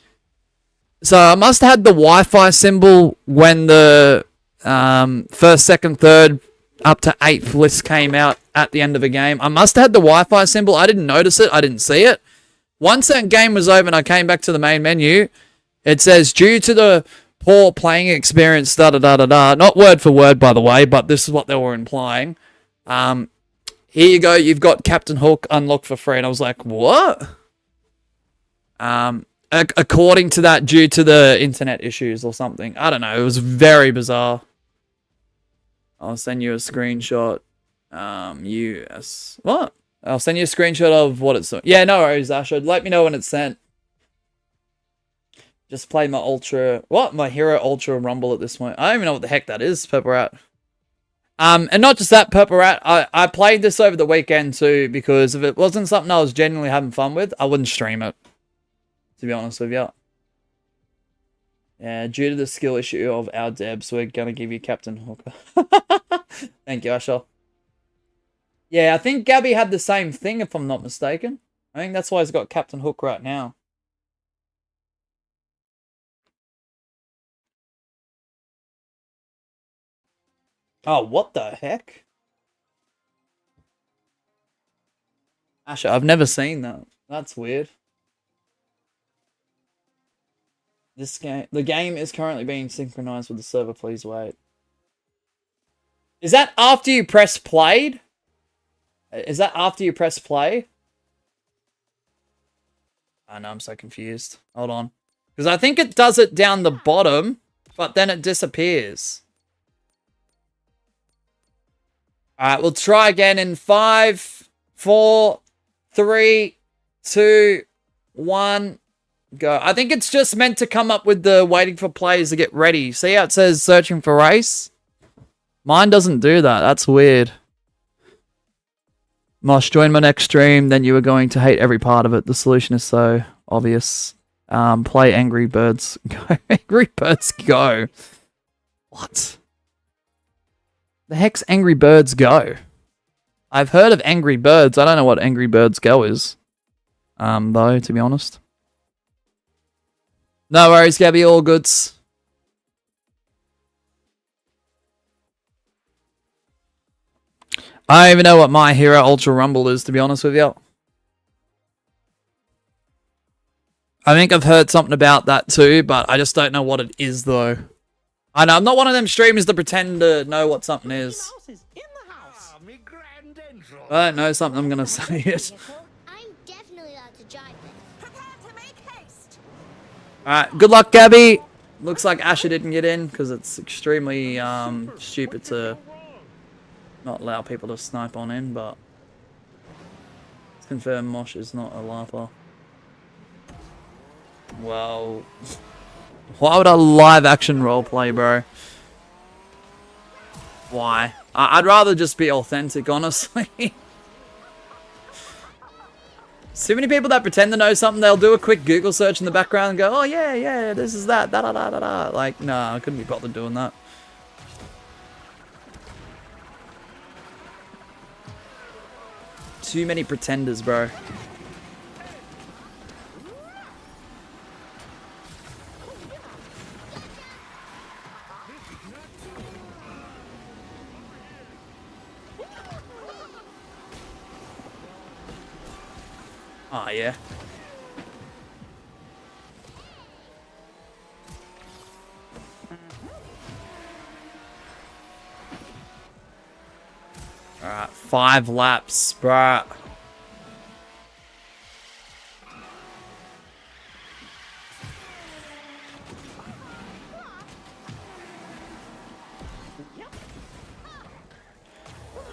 I must have had the Wi-Fi symbol when the first, second, third, up to 8th list came out at the end of the game. I must have had the Wi-Fi symbol. I didn't notice it. I didn't see it. Once that game was over and I came back to the main menu, It says, due to the poor playing experience, da da da da da. Not word for word, by the way, but this is what they were implying. Here you go. You've got Captain Hook unlocked for free. And I was like, what? According to that, due to the internet issues or something. I don't know. It was very bizarre. I'll send you a screenshot. What? I'll send you a screenshot of what it's doing. Yeah, no worries, Asher. Let me know when it's sent. Just play my Ultra... What? My Hero Ultra Rumble at this point. I don't even know what the heck that is, Purple Rat. And not just that, Purple Rat. I played this over the weekend too, because if it wasn't something I was genuinely having fun with, I wouldn't stream it. To be honest with you. Yeah, due to the skill issue of our devs, we're going to give you Captain Hooker. Thank you, Asher. Yeah, I think Gabby had the same thing, if I'm not mistaken. I think that's why he's got Captain Hook right now. Oh, what the heck? Asher, I've never seen that. That's weird. The game is currently being synchronized with the server. Please wait. Is that after you press played? Is that after you press play? I know, I'm so confused. Hold on. Because I think it does it down the bottom, but then it disappears. Alright, we'll try again in 5, 4, 3, 2, 1, go. I think it's just meant to come up with the waiting for players to get ready. See how it says searching for race? Mine doesn't do that. That's weird. Mosh, join my next stream, then you are going to hate every part of it. The solution is so obvious. Play Angry Birds Go. Angry Birds Go. What? The heck's Angry Birds Go? I've heard of Angry Birds. I don't know what Angry Birds Go is. Though, to be honest. No worries, Gabby. All goods. I don't even know what My Hero Ultra Rumble is, to be honest with you. I think I've heard something about that too, but I just don't know what it is, though. I know, I'm not one of them streamers that pretend to know what something is. I don't know something, I'm going to say it. Alright, good luck, Gabby. Looks like Asher didn't get in, because it's extremely stupid to not allow people to snipe on in, but let's confirm Mosh is not a laugher. Well, why would I live action roleplay, bro? Why? I'd rather just be authentic, honestly. So many people that pretend to know something, they'll do a quick Google search in the background and go, oh yeah, this is that, da da da da da. Like, nah, I couldn't be bothered doing that. Too many pretenders, bro. Oh, yeah. Alright, 5 laps, bruh.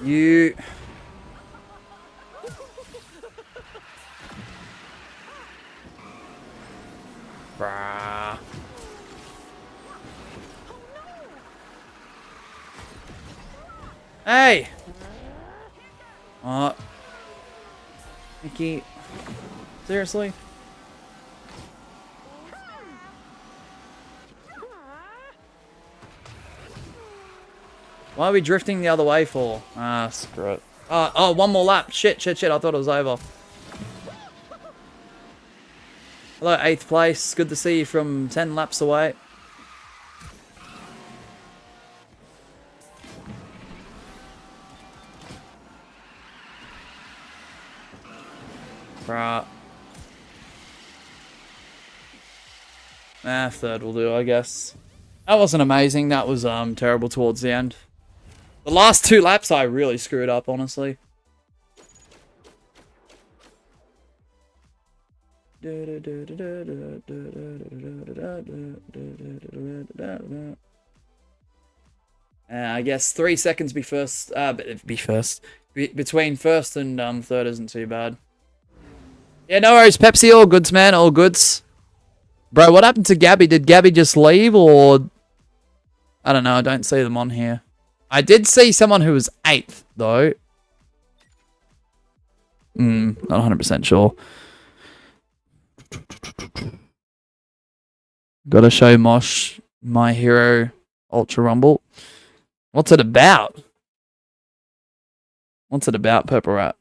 You... Bruh. Hey! Oh. Mickey. Seriously? Why are we drifting the other way for? Ah, screw it. Oh, one more lap. Shit. I thought it was over. Hello, 8th place. Good to see you from 10 laps away. Bruh. Third will do, I guess. That wasn't amazing. That was terrible towards the end. The last 2 laps I really screwed up, honestly. I guess 3 seconds be first. Between first and third isn't too bad. Yeah, no worries, Pepsi. All goods, man. All goods. Bro, what happened to Gabby? Did Gabby just leave, or I don't know. I don't see them on here. I did see someone who was 8th though. Not 100% sure. Gotta show Mosh My Hero Ultra Rumble. What's it about? What's it about, Purple Rat?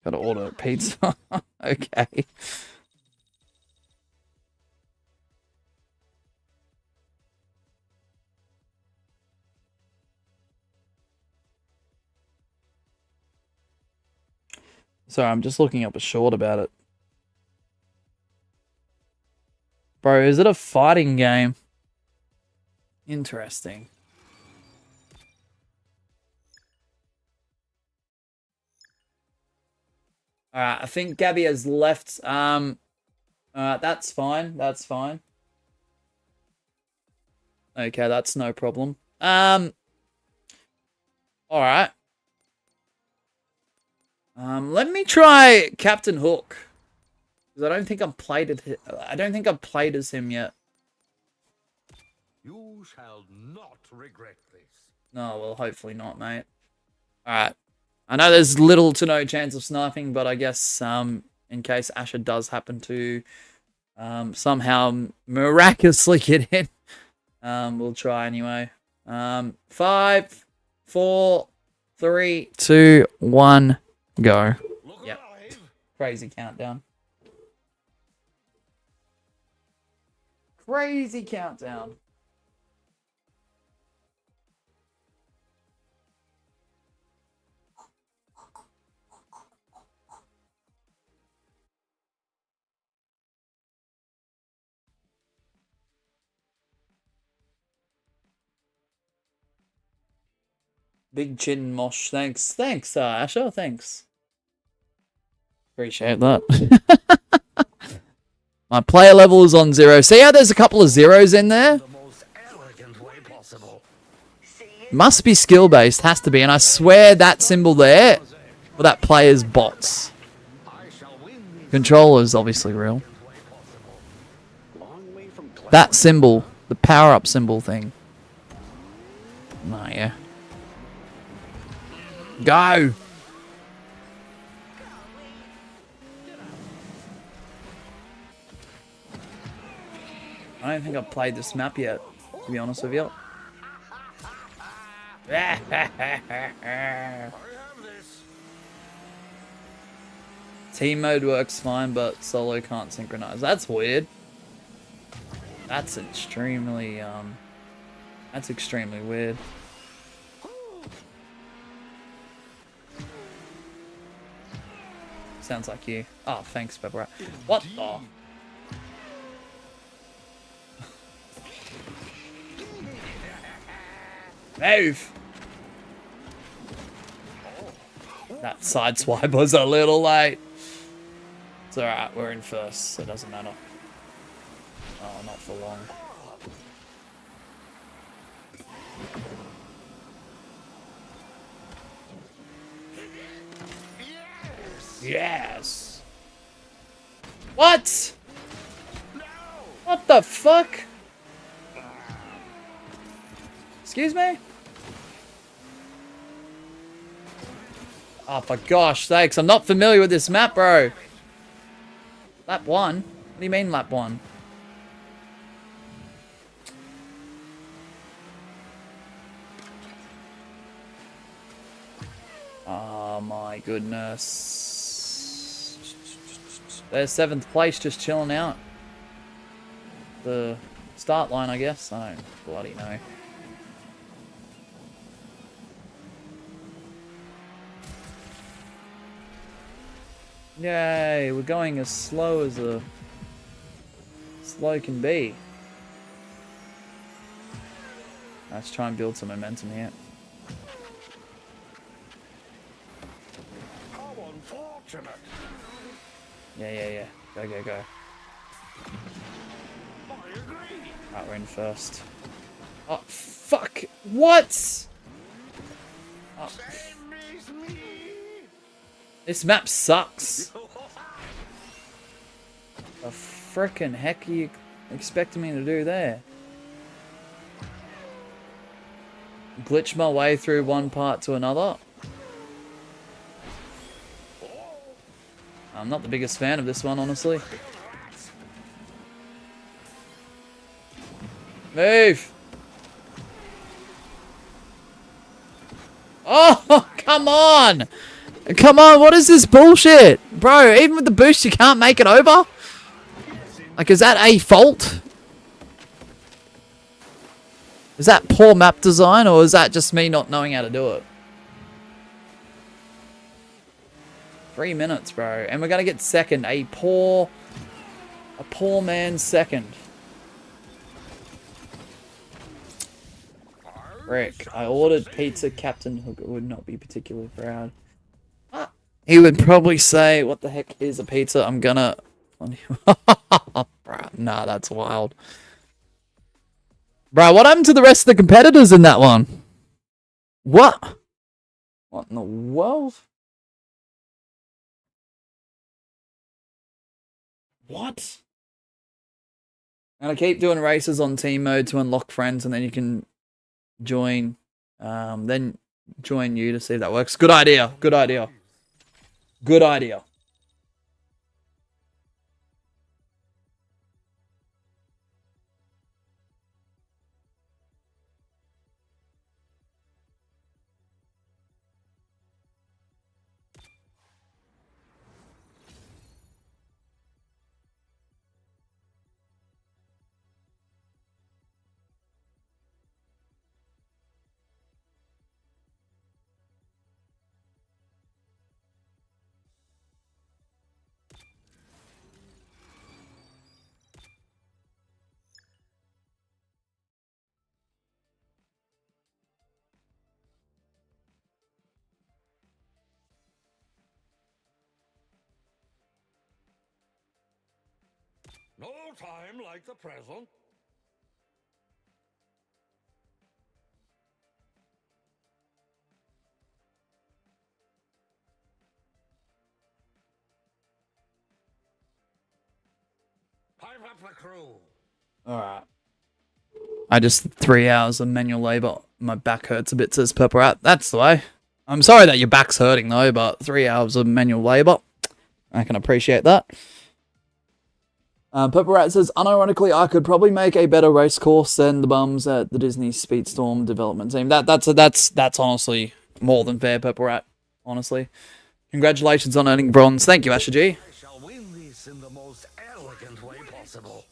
Gotta order a pizza. Okay. Sorry, I'm just looking up a short about it. Bro, is it a fighting game? Interesting. Alright, I think Gabby has left. That's fine. That's fine. Okay, that's no problem. Alright. Let me try Captain Hook. Because I don't think I've played as him yet. You shall not regret this. No, well, hopefully not, mate. Alright. I know there's little to no chance of sniping, but I guess in case Asher does happen to somehow miraculously get in, we'll try anyway. 5, 4, 3, 2, 1, go. Yep. Crazy countdown. Crazy countdown. Big chin mosh. Thanks. Thanks, Asher. Thanks. Appreciate that. My player level is on 0. See how there's a couple of zeros in there? The most elegant way possible. Must be skill based. Has to be. And I swear that symbol there for that player's bots. Controller's obviously real. That symbol. The power up symbol thing. Oh, yeah. Go! I don't think I've played this map yet, to be honest with you. Team mode works fine, but solo can't synchronize. That's weird. That's extremely weird. Sounds like you. Oh, thanks, Pepper. What the? Move! That side swipe was a little late. It's alright, we're in first, so it doesn't matter. Oh, not for long. Yes! What? What the fuck? Excuse me? Oh, for gosh sakes, I'm not familiar with this map, bro. Lap 1? What do you mean lap 1? Oh my goodness. There's 7th place just chilling out. The start line, I guess. I don't bloody know. Yay, we're going as slow as a slow can be. Let's try and build some momentum here. How unfortunate. Yeah. Go. I agree. Right, we're in first. Oh, fuck! What? Oh, Same as me. this map sucks. The frickin' heck are you expecting me to do there? Glitch my way through one part to another? I'm not the biggest fan of this one, honestly. Move! Oh, come on! Come on, what is this bullshit? Bro, even with the boost you can't make it over? Like, is that a fault? Is that poor map design, or is that just me not knowing how to do it? 3 minutes, bro. And we're gonna get second. A poor man's second. Rick, I ordered pizza. Captain Hooker would not be particularly proud. He would probably say, what the heck is a pizza? I'm gonna... Bruh, nah, that's wild. Bro, what happened to the rest of the competitors in that one? What? What in the world? What? I'm gonna keep doing races on team mode to unlock friends, and then you can join. Then join you to see if that works. Good idea. Good idea. Good idea. No time like the present. Pipe up the crew. Alright. I just 3 hours of manual labor. My back hurts a bit, says Purple Rat. That's the way. I'm sorry that your back's hurting though, but 3 hours of manual labor. I can appreciate that. Purple Rat says, unironically, I could probably make a better race course than the bums at the Disney Speedstorm development team. That's honestly more than fair, Purple Rat. Honestly. Congratulations on earning bronze. Thank you, Asher G. I shall win this in the most elegant way possible.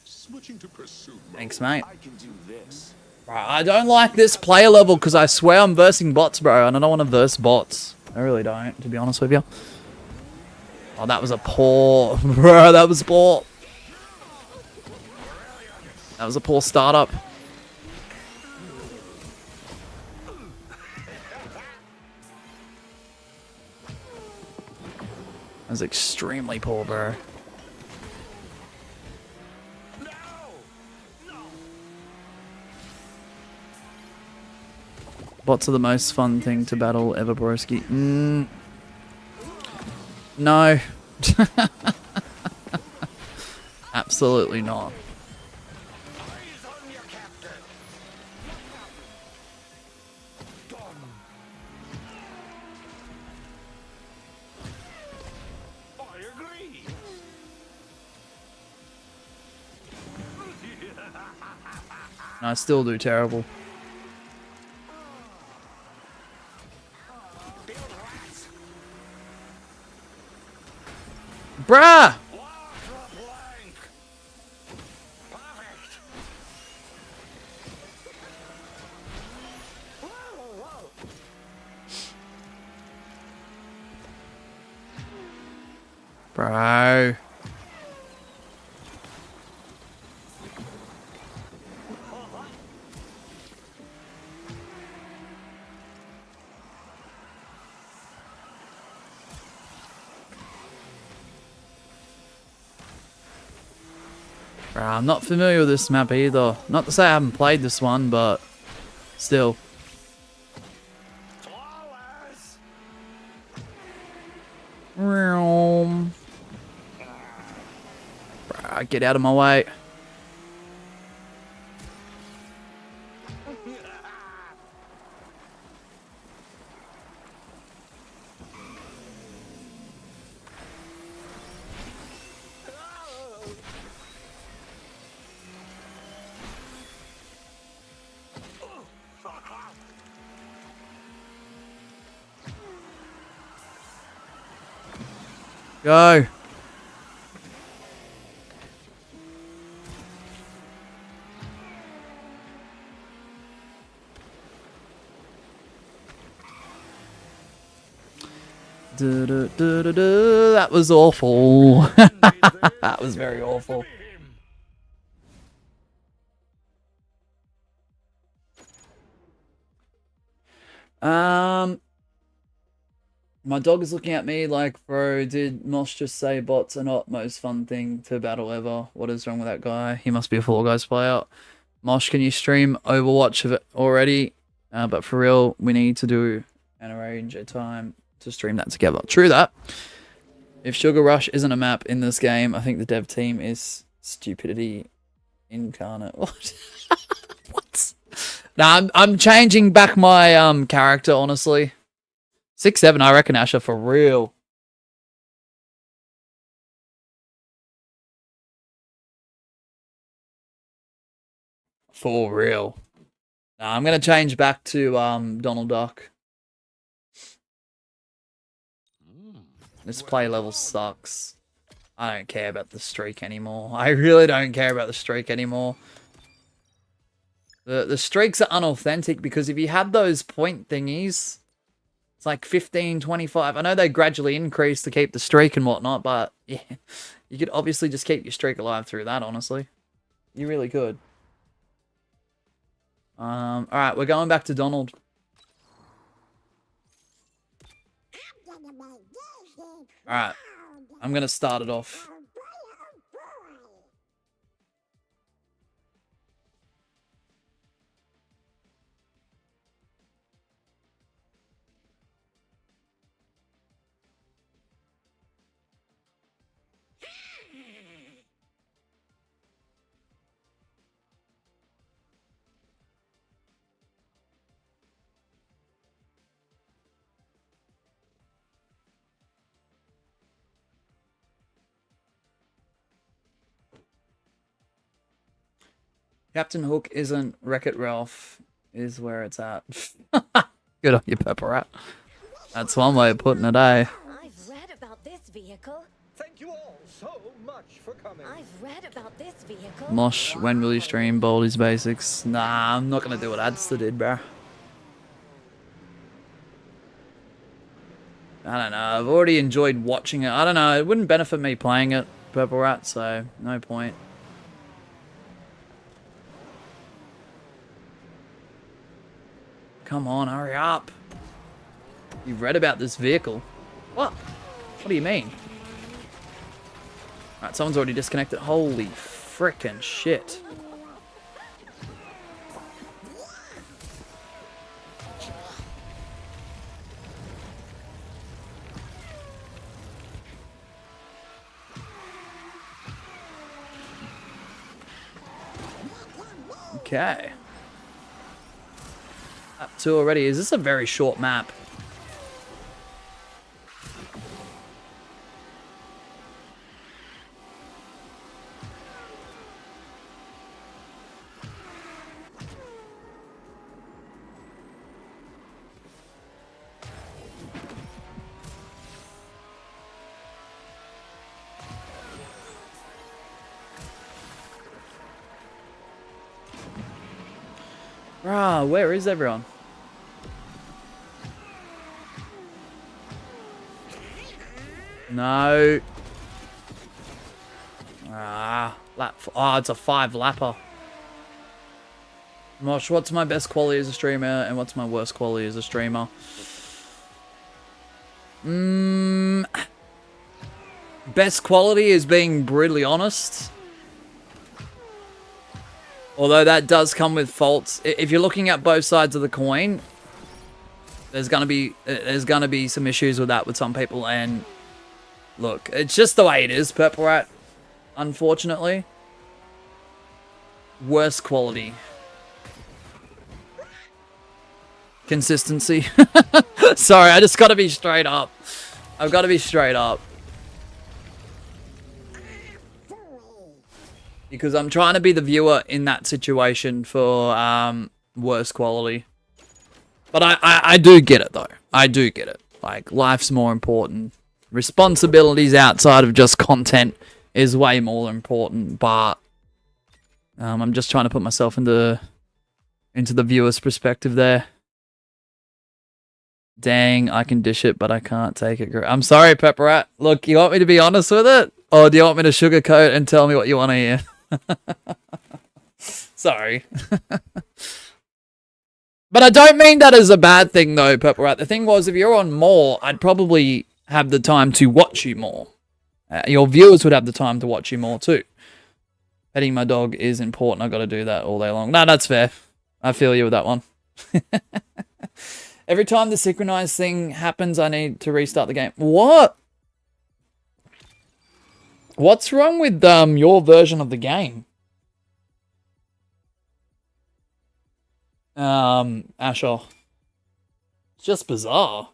Switching to pursuit mode. Thanks, mate. I can do this. Bro, I don't like this player level because I swear I'm versing bots, bro, and I don't want to verse bots. I really don't, to be honest with you. Oh, that was a poor... Bro, that was poor. That was a poor startup. That was extremely poor, bro. Bots are the most fun thing to battle ever, broski. No. Absolutely not. Eyes on your captain. Done. I agree. And I still do terrible. Build rats. Bruh! Water blank. Perfect. Whoa. I'm not familiar with this map either. Not to say I haven't played this one, but still. Flawless. Get out of my way. Go. That was awful. That was very awful. My dog is looking at me like, bro, did Mosh just say bots are not most fun thing to battle ever? What is wrong with that guy? He must be a Fall Guys player. Mosh, can you stream Overwatch of it already? But for real, we need to do an arrange a time to stream that together. True that. If Sugar Rush isn't a map in this game, I think the dev team is stupidity incarnate. What? What? Nah, I'm changing back my character, honestly. 6-7, I reckon, Asher, for real. For real. Nah, I'm gonna change back to Donald Duck. This play level sucks. I don't care about the streak anymore. I really don't care about the streak anymore. The streaks are unauthentic because if you had those point thingies, it's like 15, 25. I know they gradually increase to keep the streak and whatnot, but yeah, you could obviously just keep your streak alive through that, honestly. You really could. Alright, we're going back to Donald. Alright, I'm gonna start it off. Captain Hook isn't Wreck-It Ralph, is where it's at. Good on you, Pepper Rat. That's one way of putting it, eh? I've read about this vehicle. Thank you all so much for coming. I've read about this vehicle. Mosh, when will you stream Baldi's Basics? Nah, I'm not gonna do what Adster did, bro. I don't know, I've already enjoyed watching it. I don't know, it wouldn't benefit me playing it, Purple Rat, so no point. Come on, hurry up. You've read about this vehicle. What? What do you mean? Alright, someone's already disconnected. Holy frickin' shit. Okay. Map 2 already. Is this a very short map? Bruh, where is everyone? No. Oh, it's a 5-lapper. Mosh, what's my best quality as a streamer and what's my worst quality as a streamer? Best quality is being brutally honest. Although that does come with faults. If you're looking at both sides of the coin, there's gonna be some issues with that with some people. And look, it's just the way it is, Purple Rat. Unfortunately, worse quality. Consistency. Sorry, I just gotta be straight up. I've got to be straight up. Because I'm trying to be the viewer in that situation for worse quality. But I do get it, though. I do get it. Like, life's more important. Responsibilities outside of just content is way more important. But I'm just trying to put myself into the viewer's perspective there. Dang, I can dish it, but I can't take it. I'm sorry, Pepper Rat. Look, you want me to be honest with it? Or do you want me to sugarcoat and tell me what you want to hear? Sorry. But I don't mean that as a bad thing, though, Pepper Rat. The thing was, if you're on more, I'd probably have the time to watch you more. Your viewers would have the time to watch you more, too. Petting my dog is important. I've got to do that all day long. No, that's fair. I feel you with that one. Every time the synchronized thing happens, I need to restart the game. What? What's wrong with your version of the game? Asher. It's just bizarre.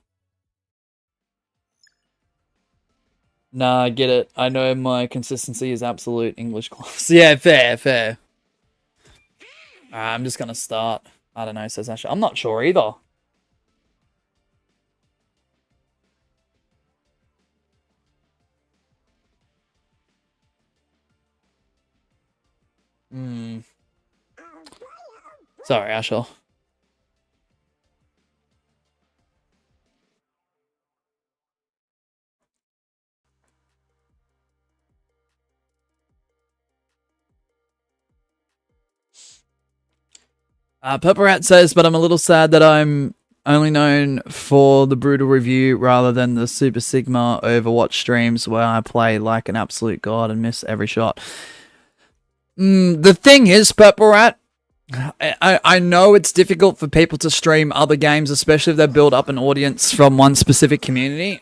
Nah, I get it. I know my consistency is absolute English class. Yeah, fair. I'm just gonna start. I don't know, says Asher. I'm not sure either. Sorry, Ashel. Purple Rat says, but I'm a little sad that I'm only known for the brutal review rather than the Super Sigma Overwatch streams where I play like an absolute god and miss every shot. The thing is, Purple Rat, I know it's difficult for people to stream other games, especially if they build up an audience from one specific community.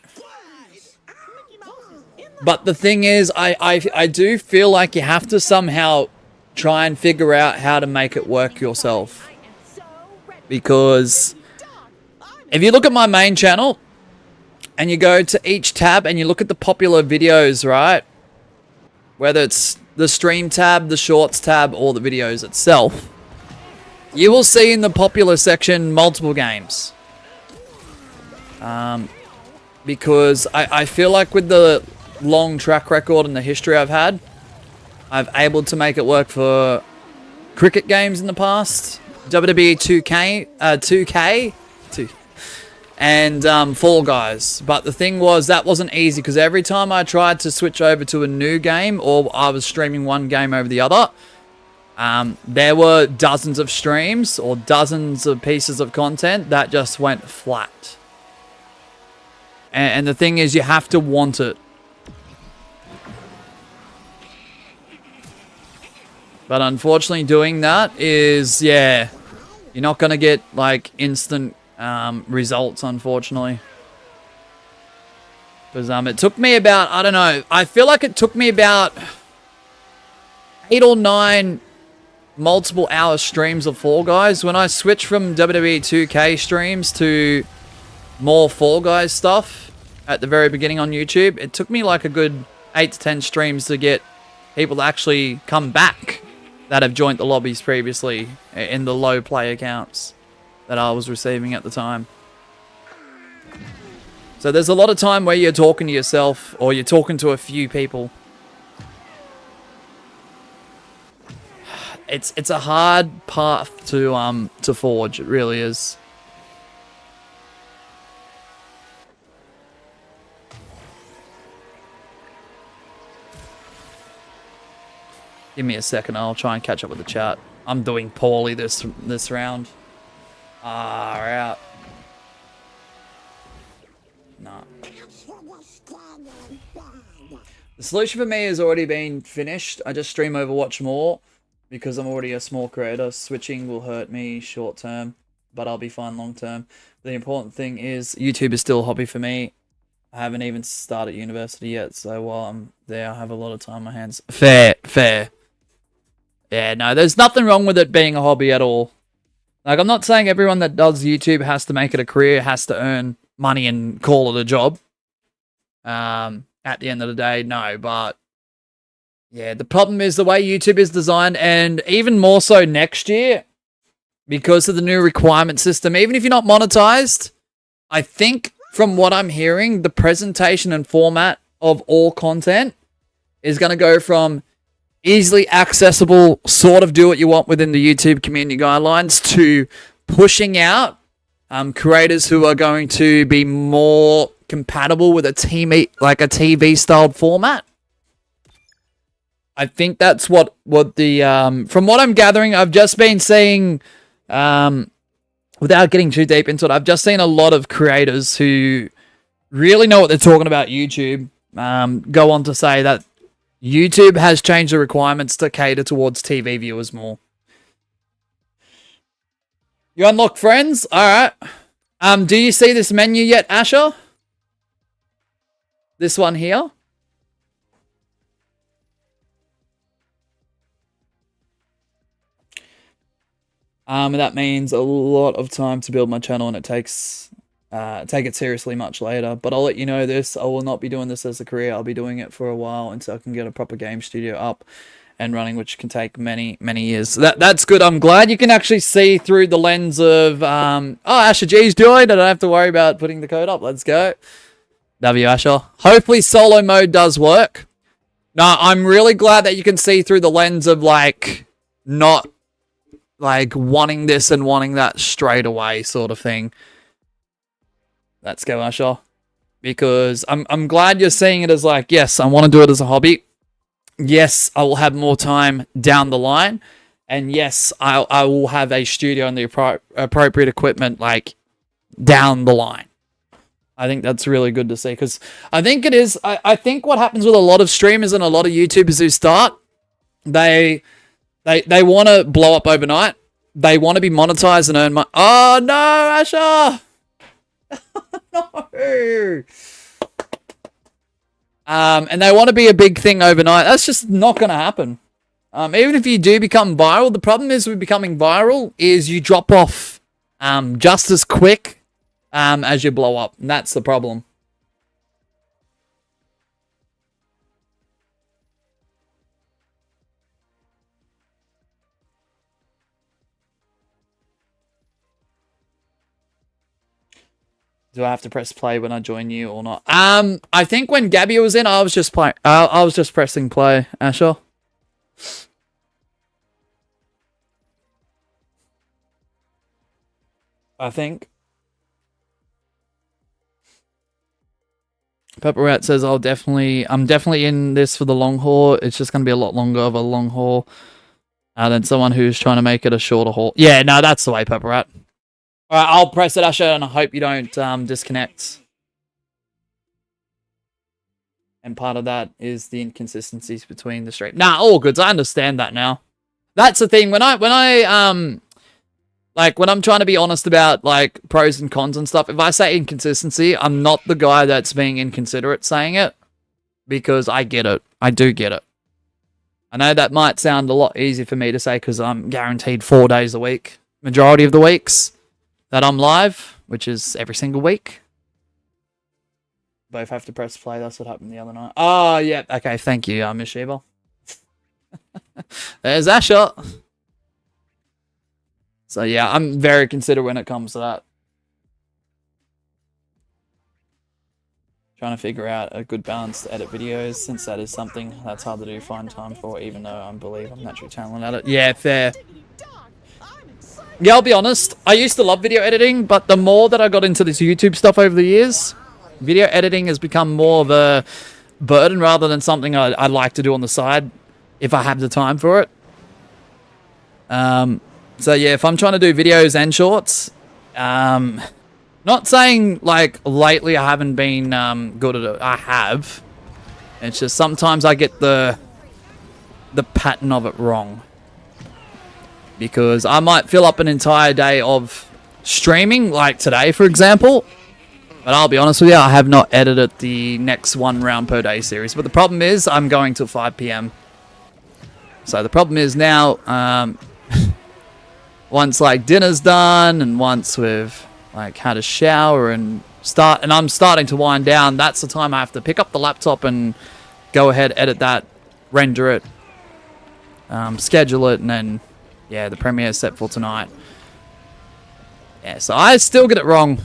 But the thing is, I do feel like you have to somehow try and figure out how to make it work yourself. Because if you look at my main channel and you go to each tab and you look at the popular videos, right? Whether it's the stream tab, the shorts tab, or the videos itself, you will see in the popular section multiple games. Because I feel like with the long track record and the history I've had, I've able to make it work for cricket games in the past, WWE 2K, and Fall Guys. But the thing was, that wasn't easy because every time I tried to switch over to a new game or I was streaming one game over the other, there were dozens of streams or dozens of pieces of content that just went flat. And the thing is, you have to want it. But unfortunately, doing that is, yeah, you're not going to get, like, instant results, unfortunately. Because it took me about, I don't know, I feel like it took me about 8 or 9 multiple hour streams of Fall Guys. When I switched from WWE 2K streams to more Fall Guys stuff at the very beginning on YouTube, it took me like a good 8 to 10 streams to get people to actually come back that have joined the lobbies previously in the low play accounts that I was receiving at the time. So there's a lot of time where you're talking to yourself or you're talking to a few people. It's a hard path to forge. It really is. Give me a second. I'll try and catch up with the chat. I'm doing poorly this round. We're out. Nah. The solution for me has already been finished. I just stream Overwatch more. because I'm already a small creator. Switching will hurt me short term, but I'll be fine long term. The important thing is YouTube is still a hobby for me. I haven't even started university yet, so while I'm there, I have a lot of time on my hands. Fair, fair. Yeah, no, there's nothing wrong with it being a hobby at all. Like, I'm not saying everyone that does YouTube has to make it a career, has to earn money and call it a job. At the end of the day, no, but yeah, the problem is the way YouTube is designed, and even more so next year, because of the new requirement system, even if you're not monetized, I think from what I'm hearing, the presentation and format of all content is going to go from easily accessible, sort of do what you want within the YouTube community guidelines, to pushing out creators who are going to be more compatible with a TV styled format. I think that's what the from what I'm gathering, I've just been seeing, without getting too deep into it, I've just seen a lot of creators who really know what they're talking about YouTube go on to say that YouTube has changed the requirements to cater towards TV viewers more. You unlock friends? Alright. Do you see this menu yet, Asher? This one here? That means a lot of time to build my channel, and it takes take it seriously much later. But I'll let you know this. I will not be doing this as a career. I'll be doing it for a while until I can get a proper game studio up and running, which can take many, many years. That's good. I'm glad you can actually see through the lens of oh, Asher G's joined. I don't have to worry about putting the code up. Let's go. W Asher. Hopefully solo mode does work. No, I'm really glad that you can see through the lens of like not like wanting this and wanting that straight away sort of thing. Let's go, Asher. Because I'm glad you're seeing it as like, yes, I want to do it as a hobby. Yes, I will have more time down the line. And yes, I will have a studio and the appropriate equipment like down the line. I think that's really good to see, because I think it is. I think what happens with a lot of streamers and a lot of YouTubers who start, they want to blow up overnight. They want to be monetized and earn money. Oh no, Asher! No. And they want to be a big thing overnight. That's just not going to happen. Even if you do become viral, the problem is with becoming viral is you drop off just as quick as you blow up. And that's the problem. Do I have to press play when I join you or not? I think when Gabby was in, I was just playing. I was just pressing play. Asher. I think. Pepper Rat says I'm definitely in this for the long haul. It's just gonna be a lot longer of a long haul than someone who's trying to make it a shorter haul. Yeah, no, that's the way, Pepper Rat. Alright, I'll press it, Asher, and I hope you don't disconnect. And part of that is the inconsistencies between the stream. Nah, all good. I understand that now. That's the thing. When I'm trying to be honest about like pros and cons and stuff, if I say inconsistency, I'm not the guy that's being inconsiderate saying it, because I get it. I do get it. I know that might sound a lot easier for me to say because I'm guaranteed 4 days a week, majority of the weeks that I'm live, which is every single week. Both have to press play. That's what happened the other night. Oh, yeah. Okay, thank you, Miss Sheba. There's Asher. So, yeah, I'm very considerate when it comes to that. Trying to figure out a good balance to edit videos, since that is something that's hard to do, find time for, even though I believe I'm naturally talented at it. Yeah, fair. Yeah, I'll be honest. I used to love video editing, but the more that I got into this YouTube stuff over the years, video editing has become more of a burden rather than something I like to do on the side if I have the time for it. So yeah, if I'm trying to do videos and shorts, not saying like lately I haven't been good at it. I have. It's just sometimes I get the pattern of it wrong. because I might fill up an entire day of streaming, like today, for example. But I'll be honest with you, I have not edited the next 1 round per day series. But the problem is, I'm going till 5 p.m. So the problem is now, once like dinner's done and once we've like had a shower and I'm starting to wind down, that's the time I have to pick up the laptop and go ahead, edit that, render it, schedule it, and then yeah, the premiere is set for tonight. Yeah, so I still get it wrong.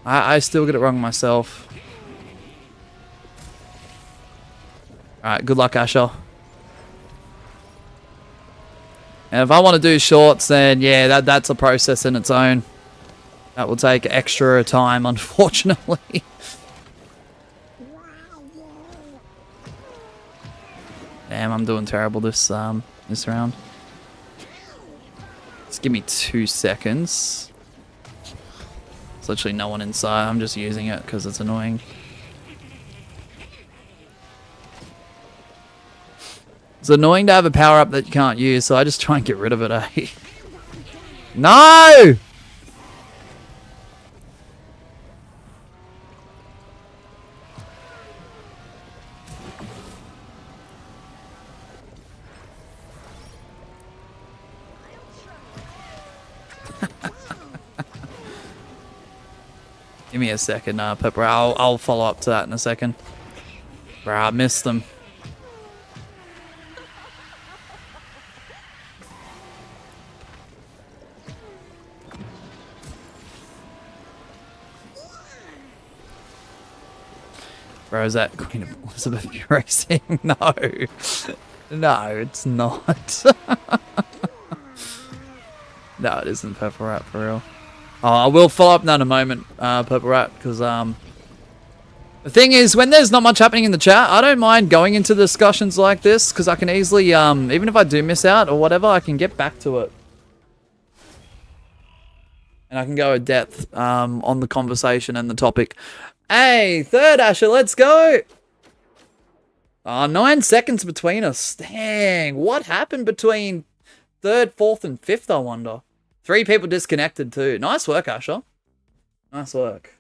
I still get it wrong myself. Alright, good luck, Asher. And if I want to do shorts, then yeah, that's a process in its own. That will take extra time, unfortunately. Damn, I'm doing terrible this round. Just give me 2 seconds. There's literally no one inside. I'm just using it because it's annoying. It's annoying to have a power-up that you can't use, so I just try and get rid of it, eh? No! Give me a second, Pepper. I'll follow up to that in a second. Bro, I missed them. Bro, is that Queen of Elizabeth racing? No. No, it's not. No, it isn't Purple Rat for real. Oh, I will follow up in a moment, Purple Rat, because the thing is, when there's not much happening in the chat, I don't mind going into discussions like this, because I can easily, even if I do miss out or whatever, I can get back to it. And I can go in depth on the conversation and the topic. Hey, third Asher, let's go! 9 seconds between us. Dang, what happened between third, fourth, and fifth, I wonder? 3 people disconnected too. Nice work, Asher. Nice work.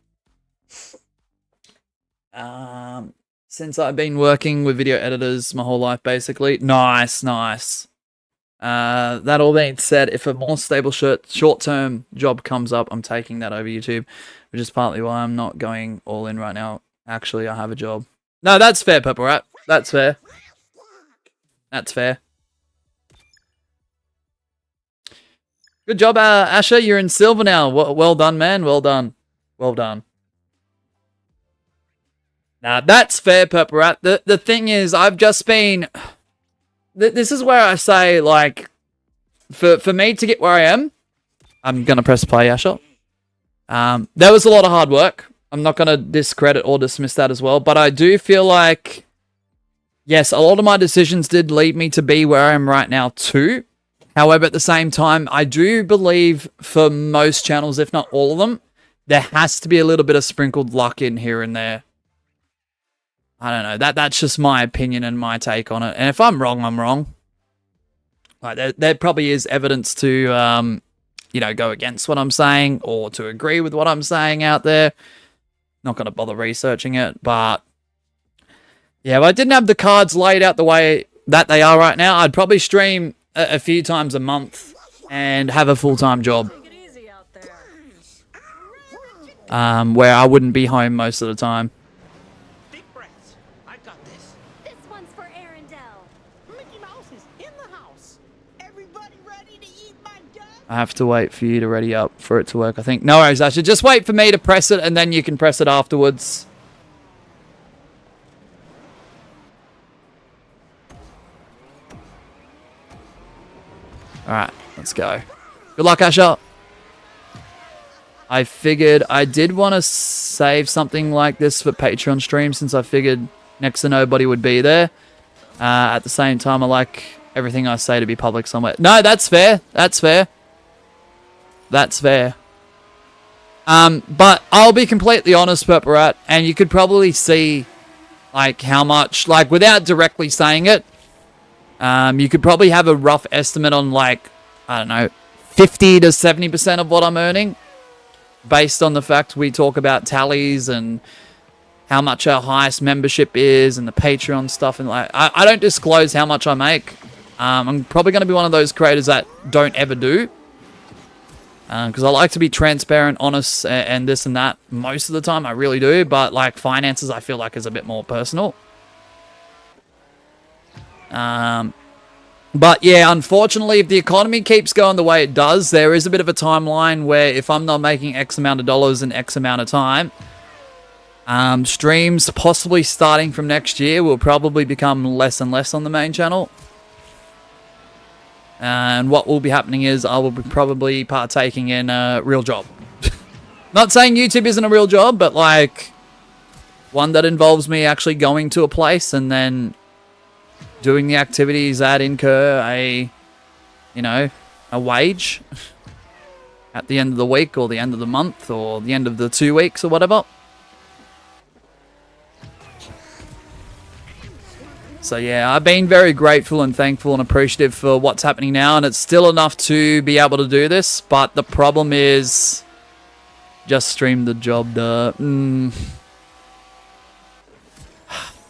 Since I've been working with video editors my whole life, basically. Nice, nice. That all being said, if a more stable short-term job comes up, I'm taking that over YouTube, which is partly why I'm not going all in right now. Actually, I have a job. No, that's fair, Purple Rat. That's fair. That's fair. Good job, Asher. You're in silver now. Well done, man. Well done. Well done. Now, that's fair, Purple Rat. The thing is, I've just been... This is where I say, like, for me to get where I am, I'm going to press play, Asher. There was a lot of hard work. I'm not going to discredit or dismiss that as well. But I do feel like, yes, a lot of my decisions did lead me to be where I am right now too. However, at the same time, I do believe for most channels, if not all of them, there has to be a little bit of sprinkled luck in here and there. I don't know. That's just my opinion and my take on it. And if I'm wrong, I'm wrong. Like there probably is evidence to, you know, go against what I'm saying or to agree with what I'm saying out there. Not going to bother researching it, but yeah, if I didn't have the cards laid out the way that they are right now, I'd probably stream a few times a month and have a full-time job. Where I wouldn't be home most of the time. Deep breaths. I got this. This one's for Arendelle. Mickey Mouse is in the house. Everybody ready to eat my duck? I have to wait for you to ready up for it to work, I think. No worries, I should just wait for me to press it and then you can press it afterwards. Alright, let's go. Good luck, Asher. I figured I did want to save something like this for Patreon stream since I figured next to nobody would be there. At the same time, I like everything I say to be public somewhere. No, that's fair. That's fair. That's fair. But I'll be completely honest, Purple Rat, and you could probably see like how much, like without directly saying it, you could probably have a rough estimate on like I don't know, 50 to 70% of what I'm earning, based on the fact we talk about tallies and how much our highest membership is and the Patreon stuff. And like, I don't disclose how much I make. I'm probably going to be one of those creators that don't ever do. Because I like to be transparent, honest, and this and that. Most of the time, I really do. But like finances, I feel like is a bit more personal. But yeah, unfortunately, if the economy keeps going the way it does, there is a bit of a timeline where if I'm not making X amount of dollars in X amount of time, streams possibly starting from next year will probably become less and less on the main channel. And what will be happening is I will be probably partaking in a real job. Not saying YouTube isn't a real job, but like one that involves me actually going to a place and then doing the activities that incur a wage at the end of the week or the end of the month or the end of the 2 weeks or whatever. So yeah, I've been very grateful and thankful and appreciative for what's happening now, and it's still enough to be able to do this, but the problem is just stream the job.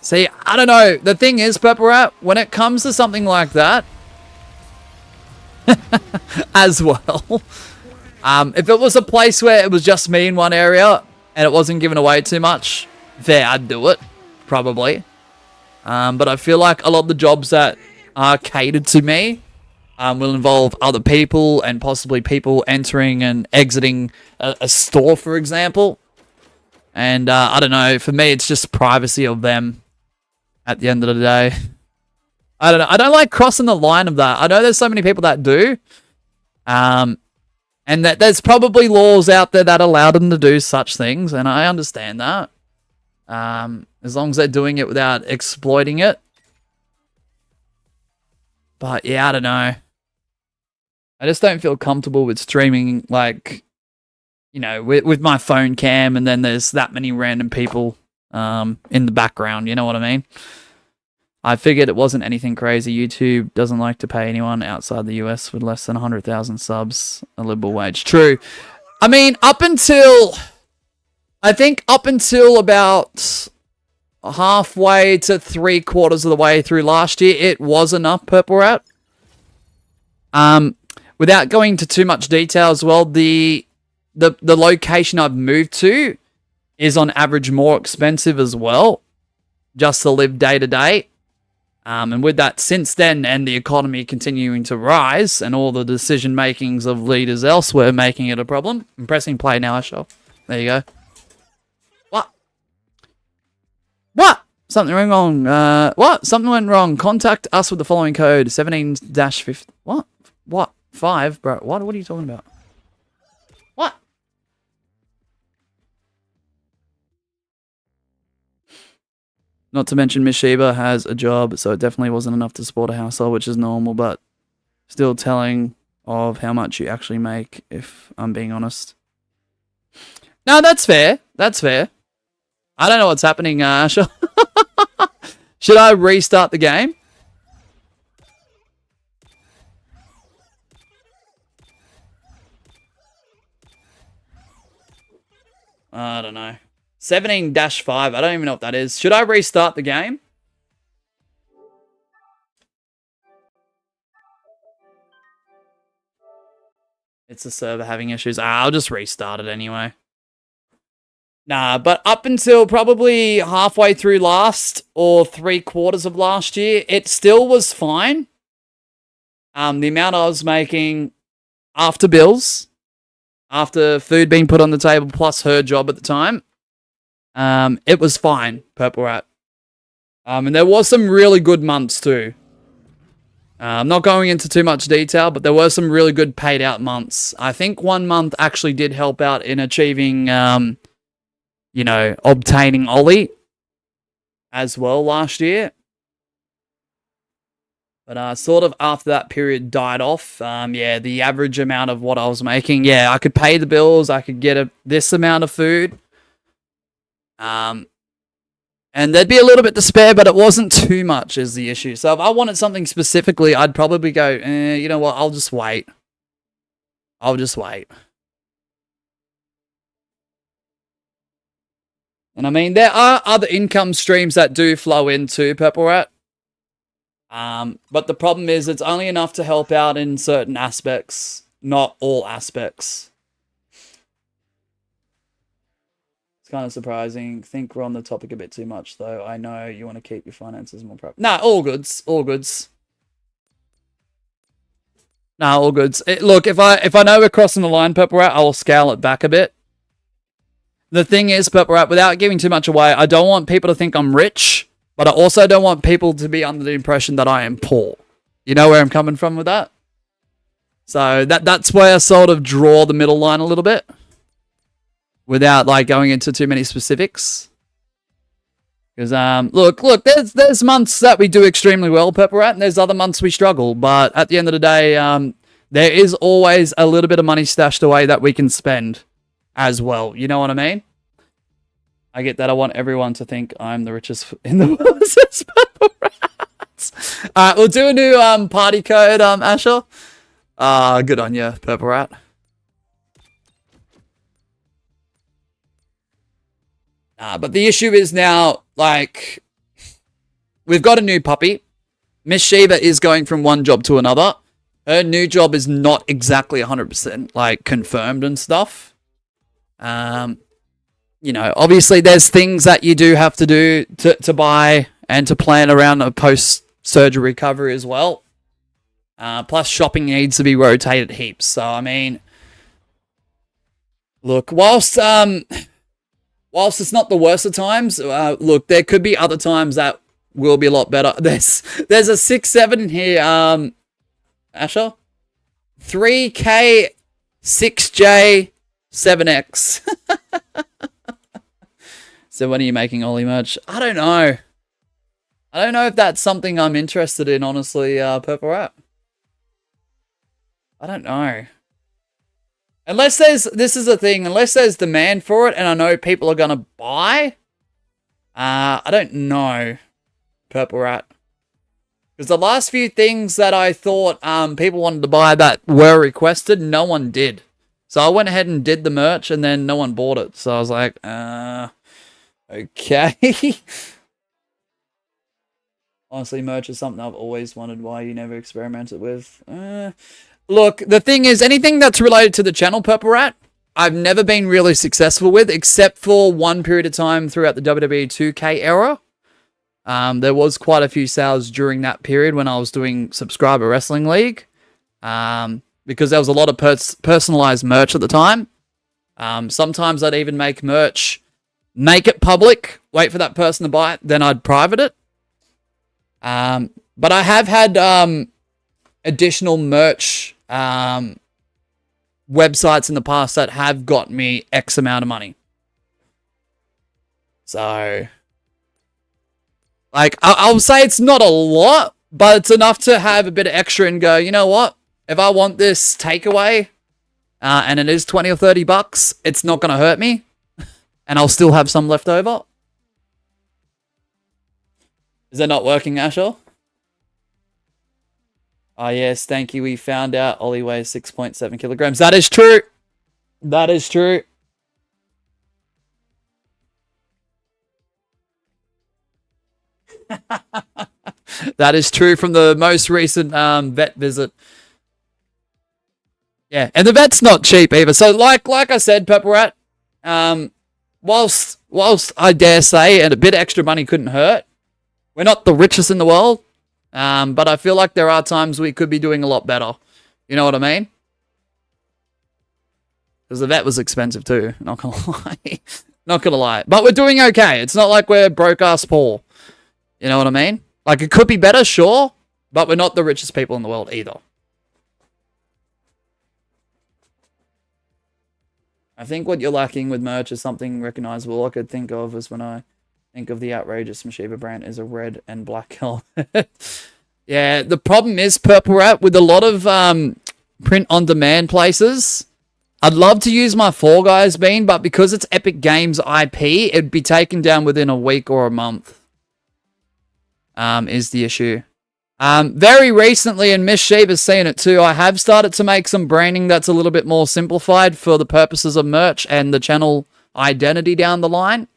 See, I don't know. The thing is, Purple Rat, when it comes to something like that, as well, if it was a place where it was just me in one area and it wasn't giving away too much, fair, I'd do it, probably. But I feel like a lot of the jobs that are catered to me will involve other people and possibly people entering and exiting a store, for example. And I don't know, for me, it's just privacy of them at the end of the day. I don't know. I don't like crossing the line of that. I know there's so many people that do. And that there's probably laws out there that allow them to do such things, and I understand that. As long as they're doing it without exploiting it. But yeah, I don't know. I just don't feel comfortable with streaming, like, with my phone cam and then there's that many random people in the background, you know what I mean? I figured it wasn't anything crazy. YouTube doesn't like to pay anyone outside the US with less than 100,000 subs a livable wage. True. I mean, up until about halfway to 3/4 of the way through last year, it was enough, Purple Rat. Without going into too much detail as well, the location I've moved to is on average more expensive as well, just to live day to day. And with that, since then, and the economy continuing to rise, and all the decision makings of leaders elsewhere making it a problem. I'm pressing play now, Ashel. There you go. What? Something went wrong. What? Something went wrong. Contact us with the following code: 17-50. What? What? 5, bro. What are you talking about? What? Not to mention, Miss Sheba has a job, so it definitely wasn't enough to support a household, which is normal, but still telling of how much you actually make, if I'm being honest. No, that's fair. That's fair. I don't know what's happening, Should I restart the game? I don't know. 17-5. I don't even know what that is. Should I restart the game? It's the server having issues. I'll just restart it anyway. Nah, but up until probably halfway through last or 3/4 of last year, it still was fine. The amount I was making after bills, after food being put on the table, plus her job at the time, it was fine, Purple Rat. And there was some really good months too. I'm not going into too much detail, but there were some really good paid out months. I think one month actually did help out in achieving, obtaining Ollie as well last year. But sort of after that period died off, the average amount of what I was making, I could pay the bills, I could get this amount of food. And there'd be a little bit to spare, but it wasn't too much is the issue. So if I wanted something specifically, I'd probably go, you know what, I'll just wait. I'll just wait. And I mean, there are other income streams that do flow into Purple Rat. But the problem is it's only enough to help out in certain aspects, not all aspects. It's kind of surprising. Think we're on the topic a bit too much, though. I know you want to keep your finances more private. Nah, all goods. All goods. Nah, all goods. Look, if I know we're crossing the line, Purple Rat, I will scale it back a bit. The thing is, Purple Rat, without giving too much away, I don't want people to think I'm rich, but I also don't want people to be under the impression that I am poor. You know where I'm coming from with that? So that's where I sort of draw the middle line a little bit. Without like going into too many specifics. Because look, there's months that we do extremely well, Purple Rat, and there's other months we struggle. But at the end of the day, there is always a little bit of money stashed away that we can spend as well. You know what I mean? I get that. I want everyone to think I'm the richest in the world. Says Purple Rat. Alright, we'll do a new party code, Asher. Good on you, Purple Rat. But the issue is now, like, we've got a new puppy. Miss Shiva is going from one job to another. Her new job is not exactly 100%, like, confirmed and stuff. You know, obviously there's things that you do have to do to buy and to plan around a post-surgery recovery as well. Plus, shopping needs to be rotated heaps. So, I mean, look, whilst it's not the worst of times, look, there could be other times that will be a lot better. There's a 6-7 in here, Asher. 3K, 6J, 7X. So when are you making Ollie merch? I don't know. I don't know if that's something I'm interested in, honestly, Purple Rat. I don't know. Unless this is a thing, unless there's demand for it and I know people are going to buy, I don't know, Purple Rat. Because the last few things that I thought people wanted to buy that were requested, no one did. So I went ahead and did the merch and then no one bought it. So I was like, okay. Honestly, merch is something I've always wondered why you never experimented with. Look, the thing is, anything that's related to the channel, Purple Rat, I've never been really successful with, except for one period of time throughout the WWE 2K era. There was quite a few sales during that period when I was doing Subscriber Wrestling League. Because there was a lot of personalized merch at the time. Sometimes I'd even make merch, make it public, wait for that person to buy it, then I'd private it. But I have had additional merch websites in the past that have got me X amount of money. So, like, I'll say it's not a lot, but it's enough to have a bit of extra and go, you know what? If I want this takeaway, and it is 20 or 30 bucks, it's not going to hurt me. And I'll still have some left over. Is that not working, Asher? Oh, yes, thank you. We found out Ollie weighs 6.7 kilograms. That is true. That is true. That is true from the most recent vet visit. Yeah, and the vet's not cheap either. So, like I said, Purple Rat, whilst I dare say, and a bit extra money couldn't hurt, we're not the richest in the world. But I feel like there are times we could be doing a lot better. You know what I mean? Because the vet was expensive too. Not gonna lie. Not gonna lie. But we're doing okay. It's not like we're broke ass poor. You know what I mean? Like, it could be better, sure. But we're not the richest people in the world either. I think what you're lacking with merch is something recognizable. All I could think of is when I think of the outrageous Mashiva brand is a red and black helmet. Yeah, the problem is, Purple Rat, with a lot of print-on-demand places, I'd love to use my Fall Guys bean, but because it's Epic Games IP, it'd be taken down within a week or a month, is the issue. Very recently, and Miss Sheep has seen it too, I have started to make some branding that's a little bit more simplified for the purposes of merch and the channel identity down the line.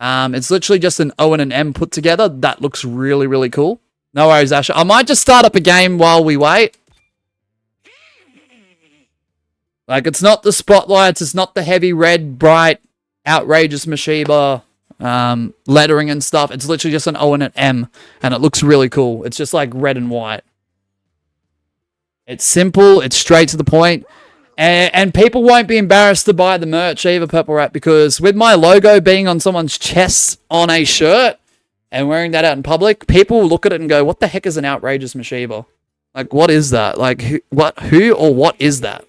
It's literally just an O and an M put together. That looks really, really cool. No worries, Asher. I might just start up a game while we wait. Like, it's not the spotlights, it's not the heavy red, bright, outrageous Mashiba lettering and stuff. It's literally just an O and an M, and it looks really cool. It's just like red and white. It's simple, it's straight to the point, and people won't be embarrassed to buy the merch either, Purple Rat, because with my logo being on someone's chest on a shirt and wearing that out in public, people will look at it and go, what the heck is an outrageous Mashiba? Like, what is that? Like, who or what is that?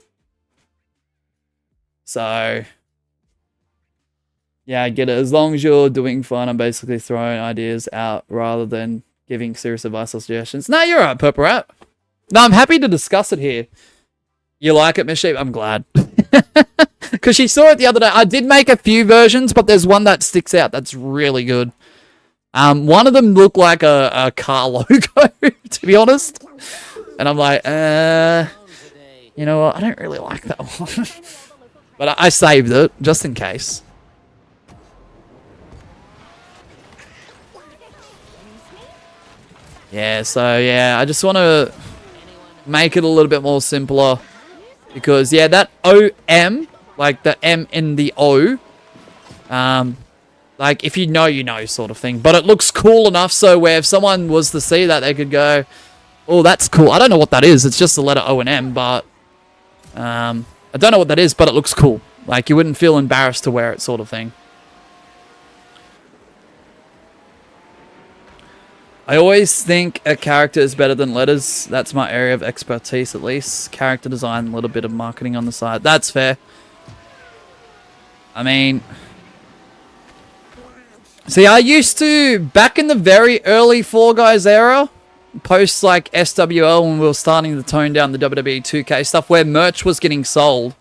So, yeah, I get it. As long as you're doing fun, I'm basically throwing ideas out rather than giving serious advice or suggestions. No, you're right, Purple Rat. No, I'm happy to discuss it here. You like it, Miss Sheep? I'm glad. Because she saw it the other day. I did make a few versions, but there's one that sticks out that's really good. One of them looked like a car logo, to be honest. And I'm like, you know what? I don't really like that one. But I saved it, just in case. Yeah, so yeah, I just want to make it a little bit more simpler. Because, yeah, that OM, like the M in the O, like, if you know sort of thing. But it looks cool enough so where if someone was to see that, they could go, oh, that's cool. I don't know what that is. It's just the letter O and M, but I don't know what that is, but it looks cool. Like, you wouldn't feel embarrassed to wear it sort of thing. I always think a character is better than letters. That's my area of expertise, at least. Character design, a little bit of marketing on the side. That's fair. I mean, see, I used to, back in the very early Fall Guys era, post like SWL when we were starting to tone down the WWE 2K stuff where merch was getting sold.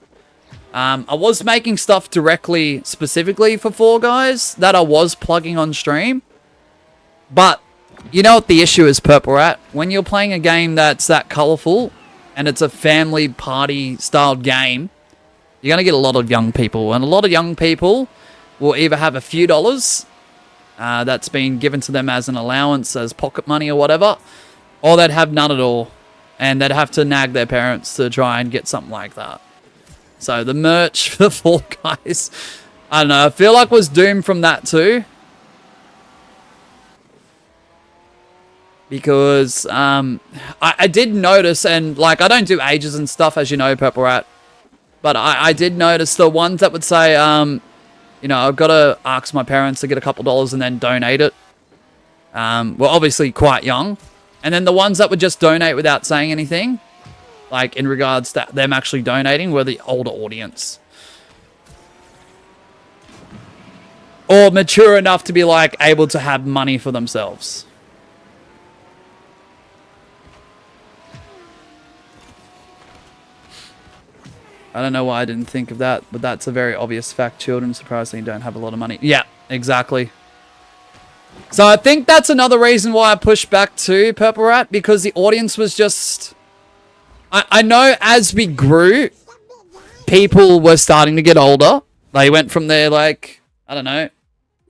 I was making stuff directly, specifically for Fall Guys that I was plugging on stream. But you know what the issue is, Purple Rat? When you're playing a game that's that colorful and it's a family party styled game, you're going to get a lot of young people. And a lot of young people will either have a few dollars that's been given to them as an allowance, as pocket money or whatever, or they'd have none at all. And they'd have to nag their parents to try and get something like that. So the merch for the Fall Guys, I don't know, I feel like was doomed from that too. Because I did notice, and like I don't do ages and stuff, as you know, Purple Rat. But I did notice the ones that would say, you know, I've got to ask my parents to get a couple dollars and then donate it. Were obviously quite young. And then the ones that would just donate without saying anything, like in regards to them actually donating, were the older audience. Or mature enough to be like able to have money for themselves. I don't know why I didn't think of that, but that's a very obvious fact. Children surprisingly don't have a lot of money. Yeah, exactly. So I think that's another reason why I pushed back to Purple Rat, because the audience was just... I know as we grew, people were starting to get older. They went from their, like, I don't know,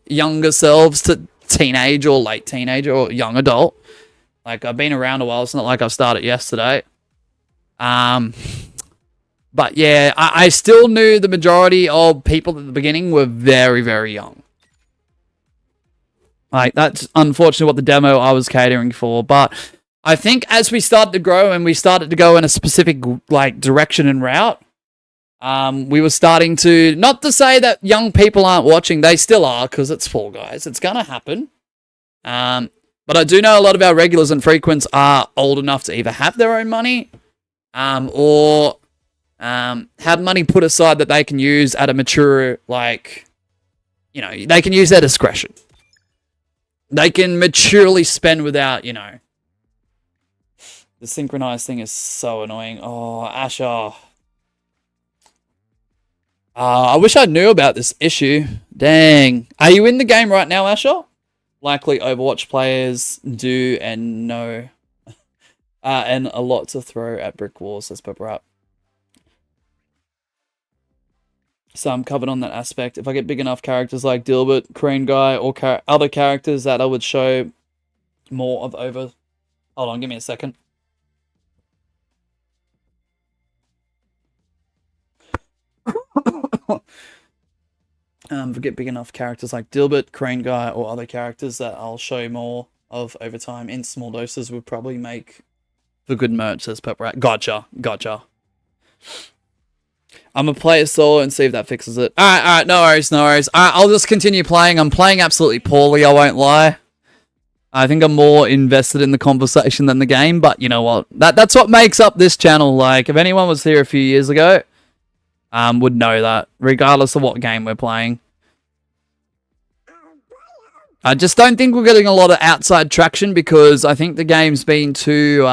younger selves to teenage or late teenage or young adult. Like, I've been around a while. It's not like I've started yesterday. But yeah, I still knew the majority of people at the beginning were very, very young. Like, that's unfortunately what the demo I was catering for. But I think as we started to grow and we started to go in a specific, like, direction and route, we were starting to, not to say that young people aren't watching, they still are, because it's Fall Guys. It's going to happen. But I do know a lot of our regulars and frequents are old enough to either have their own money, or have money put aside that they can use at a mature, like, you know, they can use their discretion. They can maturely spend without, you know. The synchronized thing is so annoying. Oh, Asher. I wish I knew about this issue. Dang. Are you in the game right now, Asher? Likely Overwatch players do and know And a lot to throw at brick walls, says Pepper Up. So I'm covered on that aspect. If I get big enough characters like Dilbert, Crane Guy, or other characters that I would show more of over... Hold on, give me a second. If I get big enough characters like Dilbert, Crane Guy, or other characters that I'll show more of over time in small doses would probably make for good merch, says Pepper Rat. Gotcha. I'm gonna play a solo and see if that fixes it. Alright, no worries. I'll just continue playing. I'm playing absolutely poorly, I won't lie. I think I'm more invested in the conversation than the game, but you know what? That's what makes up this channel. Like, if anyone was here a few years ago, would know that, regardless of what game we're playing. I just don't think we're getting a lot of outside traction because I think the game's been too,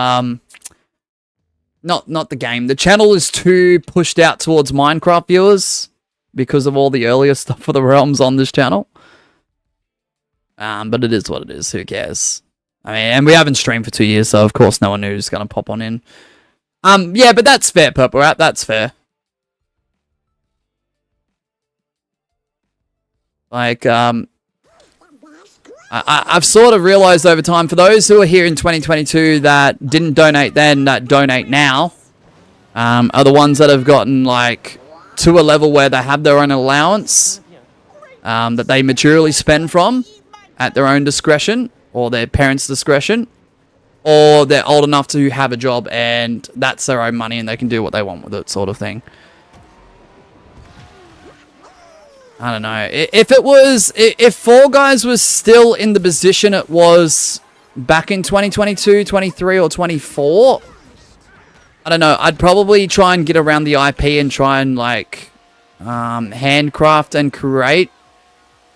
not the game. The channel is too pushed out towards Minecraft viewers because of all the earlier stuff for the realms on this channel. But it is what it is. Who cares? I mean, and we haven't streamed for 2 years, so of course no one knew who's going to pop on in. Yeah, but that's fair, Purple Rat. That's fair. Like, I've sort of realized over time, for those who are here in 2022 that didn't donate then, that donate now, are the ones that have gotten, like, to a level where they have their own allowance, that they maturely spend from at their own discretion, or their parents' discretion, or they're old enough to have a job and that's their own money and they can do what they want with it, sort of thing. I don't know. If Fall Guys was still in the position it was back in 2022, 23, or 24, I don't know. I'd probably try and get around the IP and try and, like, handcraft and create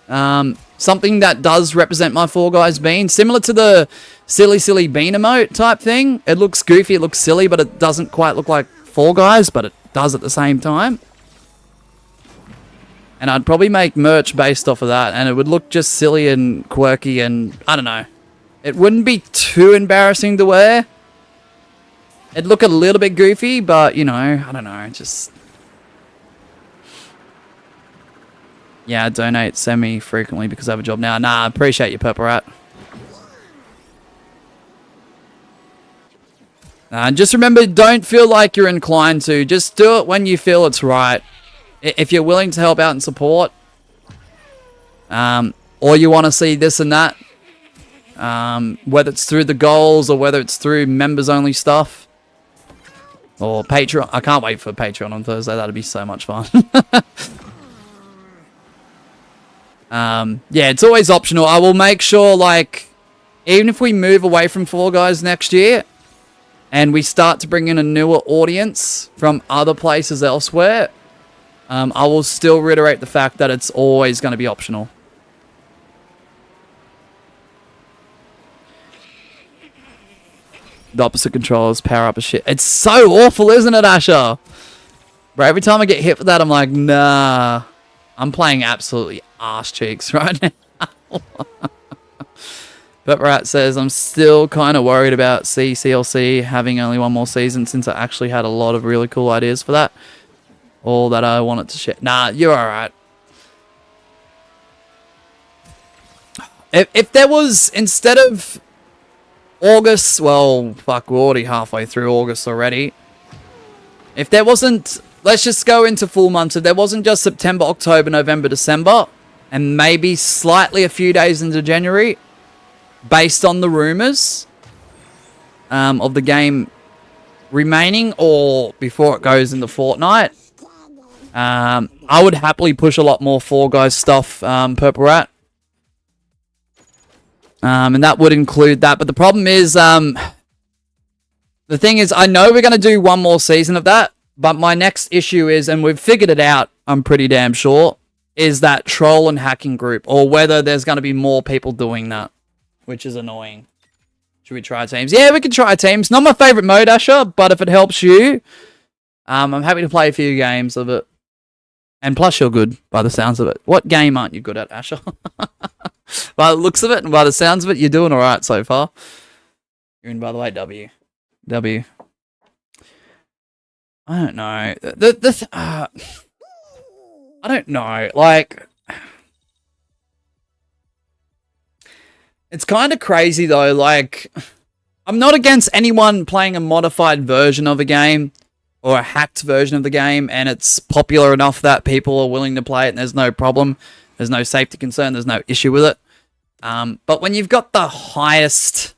something that does represent my Fall Guys bean. Similar to the silly bean emote type thing. It looks goofy, it looks silly, but it doesn't quite look like Fall Guys, but it does at the same time. And I'd probably make merch based off of that, and it would look just silly and quirky, and I don't know. It wouldn't be too embarrassing to wear. It'd look a little bit goofy, but, you know, I don't know, just... Yeah, I donate semi-frequently because I have a job now. Nah, I appreciate you, Purple Rat. Just remember, don't feel like you're inclined to. Just do it when you feel it's right. If you're willing to help out and support, or you want to see this and that, whether it's through the goals or whether it's through members-only stuff, or Patreon. I can't wait for Patreon on Thursday. That'd be so much fun. Yeah, it's always optional. I will make sure, like, even if we move away from Fall Guys next year, and we start to bring in a newer audience from other places elsewhere, I will still reiterate the fact that it's always going to be optional. The opposite controllers power up a shit. It's so awful, isn't it, Asher? Bro, every time I get hit with that, I'm like, nah. I'm playing absolutely arse cheeks right now. But Rat says, I'm still kind of worried about CLC having only one more season since I actually had a lot of really cool ideas for that. All that I wanted to share. Nah, you're alright. If there was, instead of August, well, fuck, we're already halfway through August already. If there wasn't, let's just go into full months. If there wasn't just September, October, November, December, and maybe slightly a few days into January, based on the rumors of the game remaining, or before it goes into Fortnite, I would happily push a lot more Fall Guys stuff, Purple Rat. And that would include that. But the problem is, the thing is, I know we're going to do one more season of that. But my next issue is, and we've figured it out, I'm pretty damn sure, is that troll and hacking group. Or whether there's going to be more people doing that. Which is annoying. Should we try teams? Yeah, we can try teams. Not my favorite mode, Asher. But if it helps you, I'm happy to play a few games of it. And plus, you're good, by the sounds of it. What game aren't you good at, Asher? By the looks of it, and by the sounds of it, you're doing alright so far. You're in, by the way, W. W. I don't know. I don't know. Like, it's kind of crazy though. Like, I'm not against anyone playing a modified version of a game or a hacked version of the game, and it's popular enough that people are willing to play it, and there's no problem. There's no safety concern. There's no issue with it. But when you've got the highest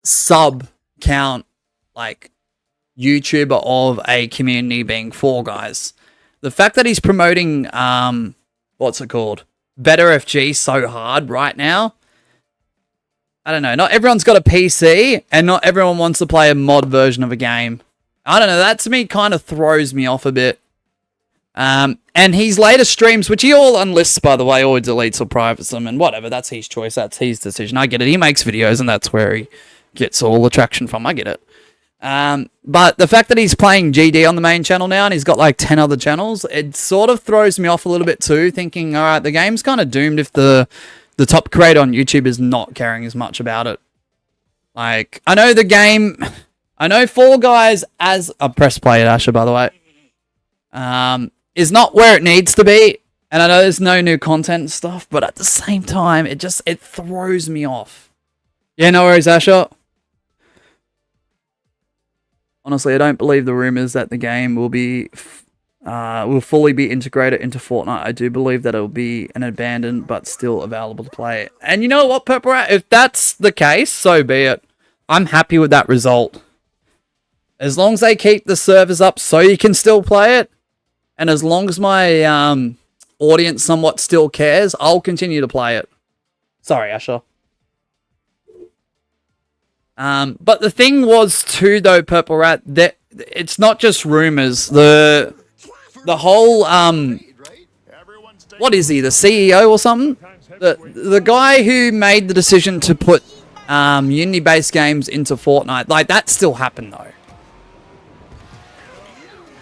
sub count, like, YouTuber of a community being Fall Guys, the fact that he's promoting, what's it called? Better FG so hard right now. I don't know. Not everyone's got a PC, and not everyone wants to play a mod version of a game. I don't know. That to me kind of throws me off a bit. And his later streams, which he all unlists, by the way, or deletes or privates them, and whatever, that's his choice, that's his decision. I get it. He makes videos, and that's where he gets all the traction from. I get it. But the fact that he's playing GD on the main channel now, and he's got like 10 other channels, it sort of throws me off a little bit too, thinking, all right, the game's kind of doomed if the top creator on YouTube is not caring as much about it. Like, I know the game, I know Fall Guys as a press play at Asher, by the way, is not where it needs to be. And I know there's no new content and stuff, but at the same time, it throws me off. Yeah, no worries, Asher. Honestly, I don't believe the rumors that the game will fully be integrated into Fortnite. I do believe that it will be an abandoned but still available to play. And you know what, Purple Rat? If that's the case, so be it. I'm happy with that result. As long as they keep the servers up so you can still play it, and as long as my audience somewhat still cares, I'll continue to play it. Sorry, Asher. But the thing was too, though, Purple Rat, that it's not just rumors. The whole what is he? The CEO or something? The guy who made the decision to put Unity-based games into Fortnite, like, that still happened though.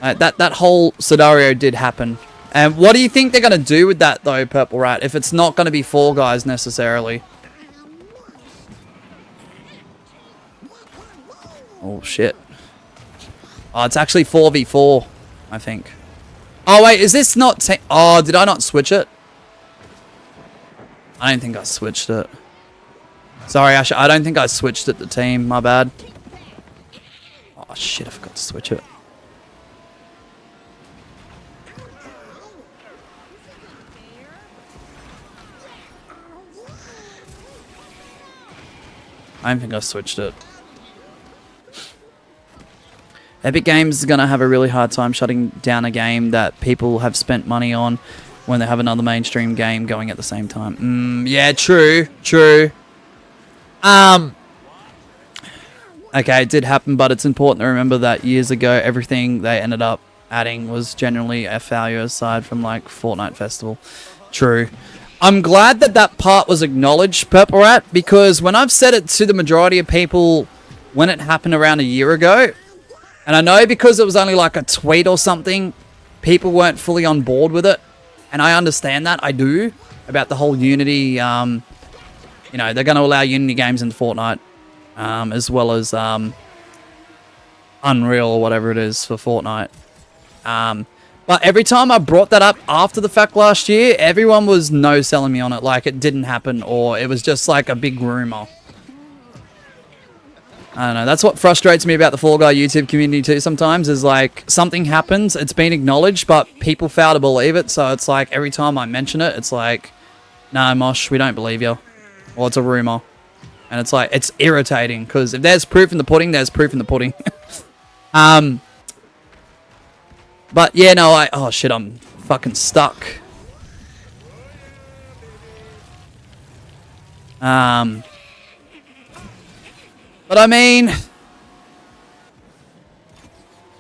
That whole scenario did happen. And what do you think they're gonna do with that though, Purple Rat? If it's not gonna be Fall Guys necessarily. Oh, shit. Oh, it's actually 4v4, I think. Oh, wait, is this not... Oh, did I not switch it? I don't think I switched it. Sorry, Asher, I don't think I switched it to team. My bad. Oh, shit, I forgot to switch it. I don't think I switched it. Epic Games is going to have a really hard time shutting down a game that people have spent money on when they have another mainstream game going at the same time. Yeah, true. Okay, it did happen, but it's important to remember that years ago, everything they ended up adding was generally a failure aside from, like, Fortnite Festival. True. I'm glad that that part was acknowledged, Purple Rat, because when I've said it to the majority of people when it happened around a year ago, and I know because it was only like a tweet or something, people weren't fully on board with it. And I understand that. I do. About the whole Unity, you know, they're going to allow Unity games into Fortnite. As well as Unreal or whatever it is for Fortnite. But every time I brought that up after the fact last year, everyone was no-selling me on it. Like it didn't happen or it was just like a big rumor. I don't know, that's what frustrates me about the Fall Guy YouTube community too sometimes, is like, something happens, it's been acknowledged, but people fail to believe it, so it's like, every time I mention it, it's like, no, Mosh, we don't believe you. Or it's a rumor. And it's like, it's irritating, because if there's proof in the pudding, there's proof in the pudding. But yeah, no, oh shit, I'm fucking stuck. But I mean,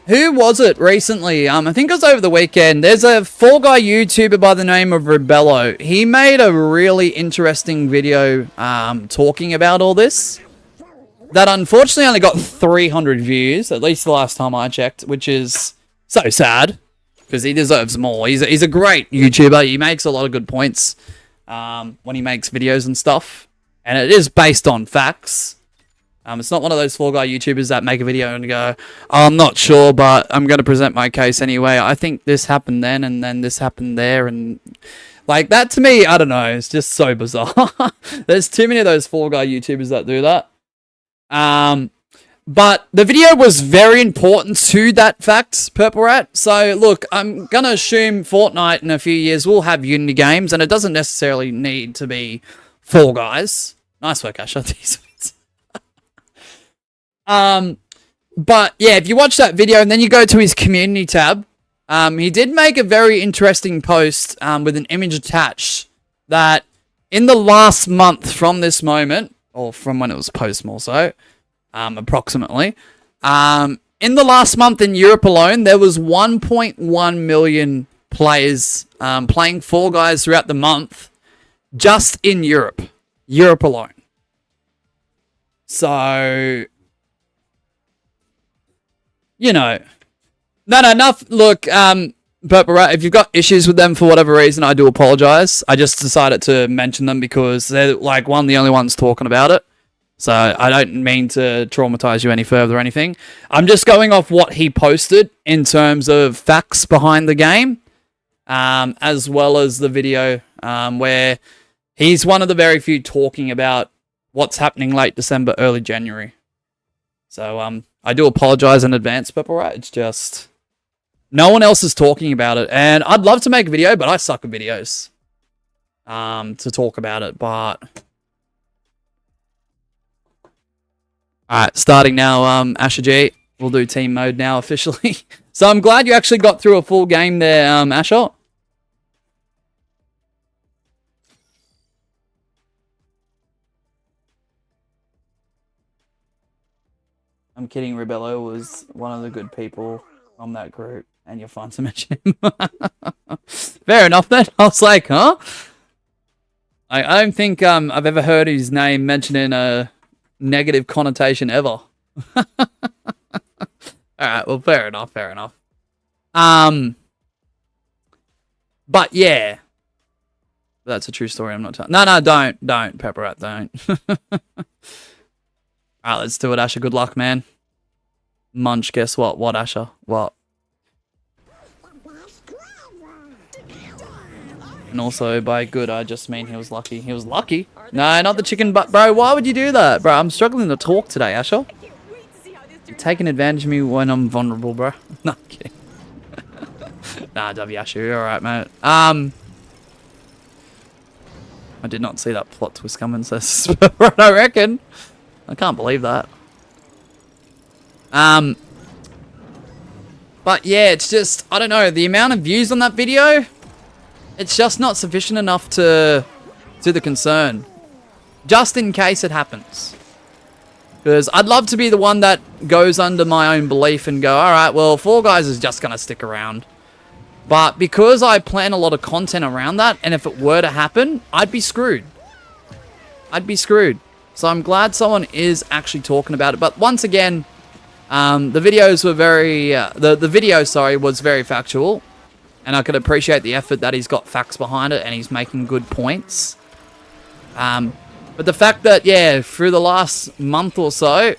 who was it recently? I think it was over the weekend. There's a Fall Guy YouTuber by the name of Rebello. He made a really interesting video talking about all this. That unfortunately only got 300 views, at least the last time I checked, which is so sad because he deserves more. He's a great YouTuber. He makes a lot of good points when he makes videos and stuff. And it is based on facts. It's not one of those Fall Guy YouTubers that make a video and go, oh, I'm not sure, but I'm going to present my case anyway. I think this happened then, and then this happened there, and like that to me, I don't know. It's just so bizarre. There's too many of those Fall Guy YouTubers that do that. But the video was very important to that fact, Purple Rat. So, look, I'm going to assume Fortnite in a few years will have Unity games, and it doesn't necessarily need to be Fall Guys. Nice work, Asher. But, yeah, if you watch that video and then you go to his community tab, he did make a very interesting post with an image attached that in the last month from this moment, or from when it was posted more so, approximately. In the last month in Europe alone, there was 1.1 million players playing Fall Guys throughout the month, just in Europe. Europe alone. So, you know. No, enough. Look, Purple Rat, if you've got issues with them for whatever reason, I do apologize. I just decided to mention them because they're, like, one of the only ones talking about it. So I don't mean to traumatize you any further or anything. I'm just going off what he posted in terms of facts behind the game, as well as the video where he's one of the very few talking about what's happening late December, early January. So I do apologize in advance, Purple Rat. It's just no one else is talking about it. And I'd love to make a video, but I suck at videos to talk about it. But alright, starting now, Asher G. We'll do team mode now officially. So I'm glad you actually got through a full game there, Asher. I'm kidding, Rebello was one of the good people on that group, and you're fun to mention him. Fair enough then. I was like, huh? I don't think I've ever heard his name mentioned in a negative connotation ever. Alright, well, fair enough. But yeah. That's a true story, I'm not telling. No, don't, Pepper Rat, don't. Alright, let's do it, Asher. Good luck, man. Munch, guess what? What, Asher? What? And also, by good, I just mean he was lucky. He was lucky? No, not the chicken butt. Bro, why would you do that? Bro, I'm struggling to talk today, Asher. You're taking advantage of me when I'm vulnerable, bro. No, I'm kidding. Nah, W, Asher, you're alright, mate. I did not see that plot twist coming, so I reckon. I can't believe that. But yeah, it's just, I don't know, the amount of views on that video, it's just not sufficient enough to the concern. Just in case it happens. Because I'd love to be the one that goes under my own belief and go, alright, well, Fall Guys is just going to stick around. But because I plan a lot of content around that, and if it were to happen, I'd be screwed. I'd be screwed. So I'm glad someone is actually talking about it. But once again, the videos were very... the video, sorry, was very factual. And I could appreciate the effort that he's got facts behind it and he's making good points. But the fact that, yeah, through the last month or so,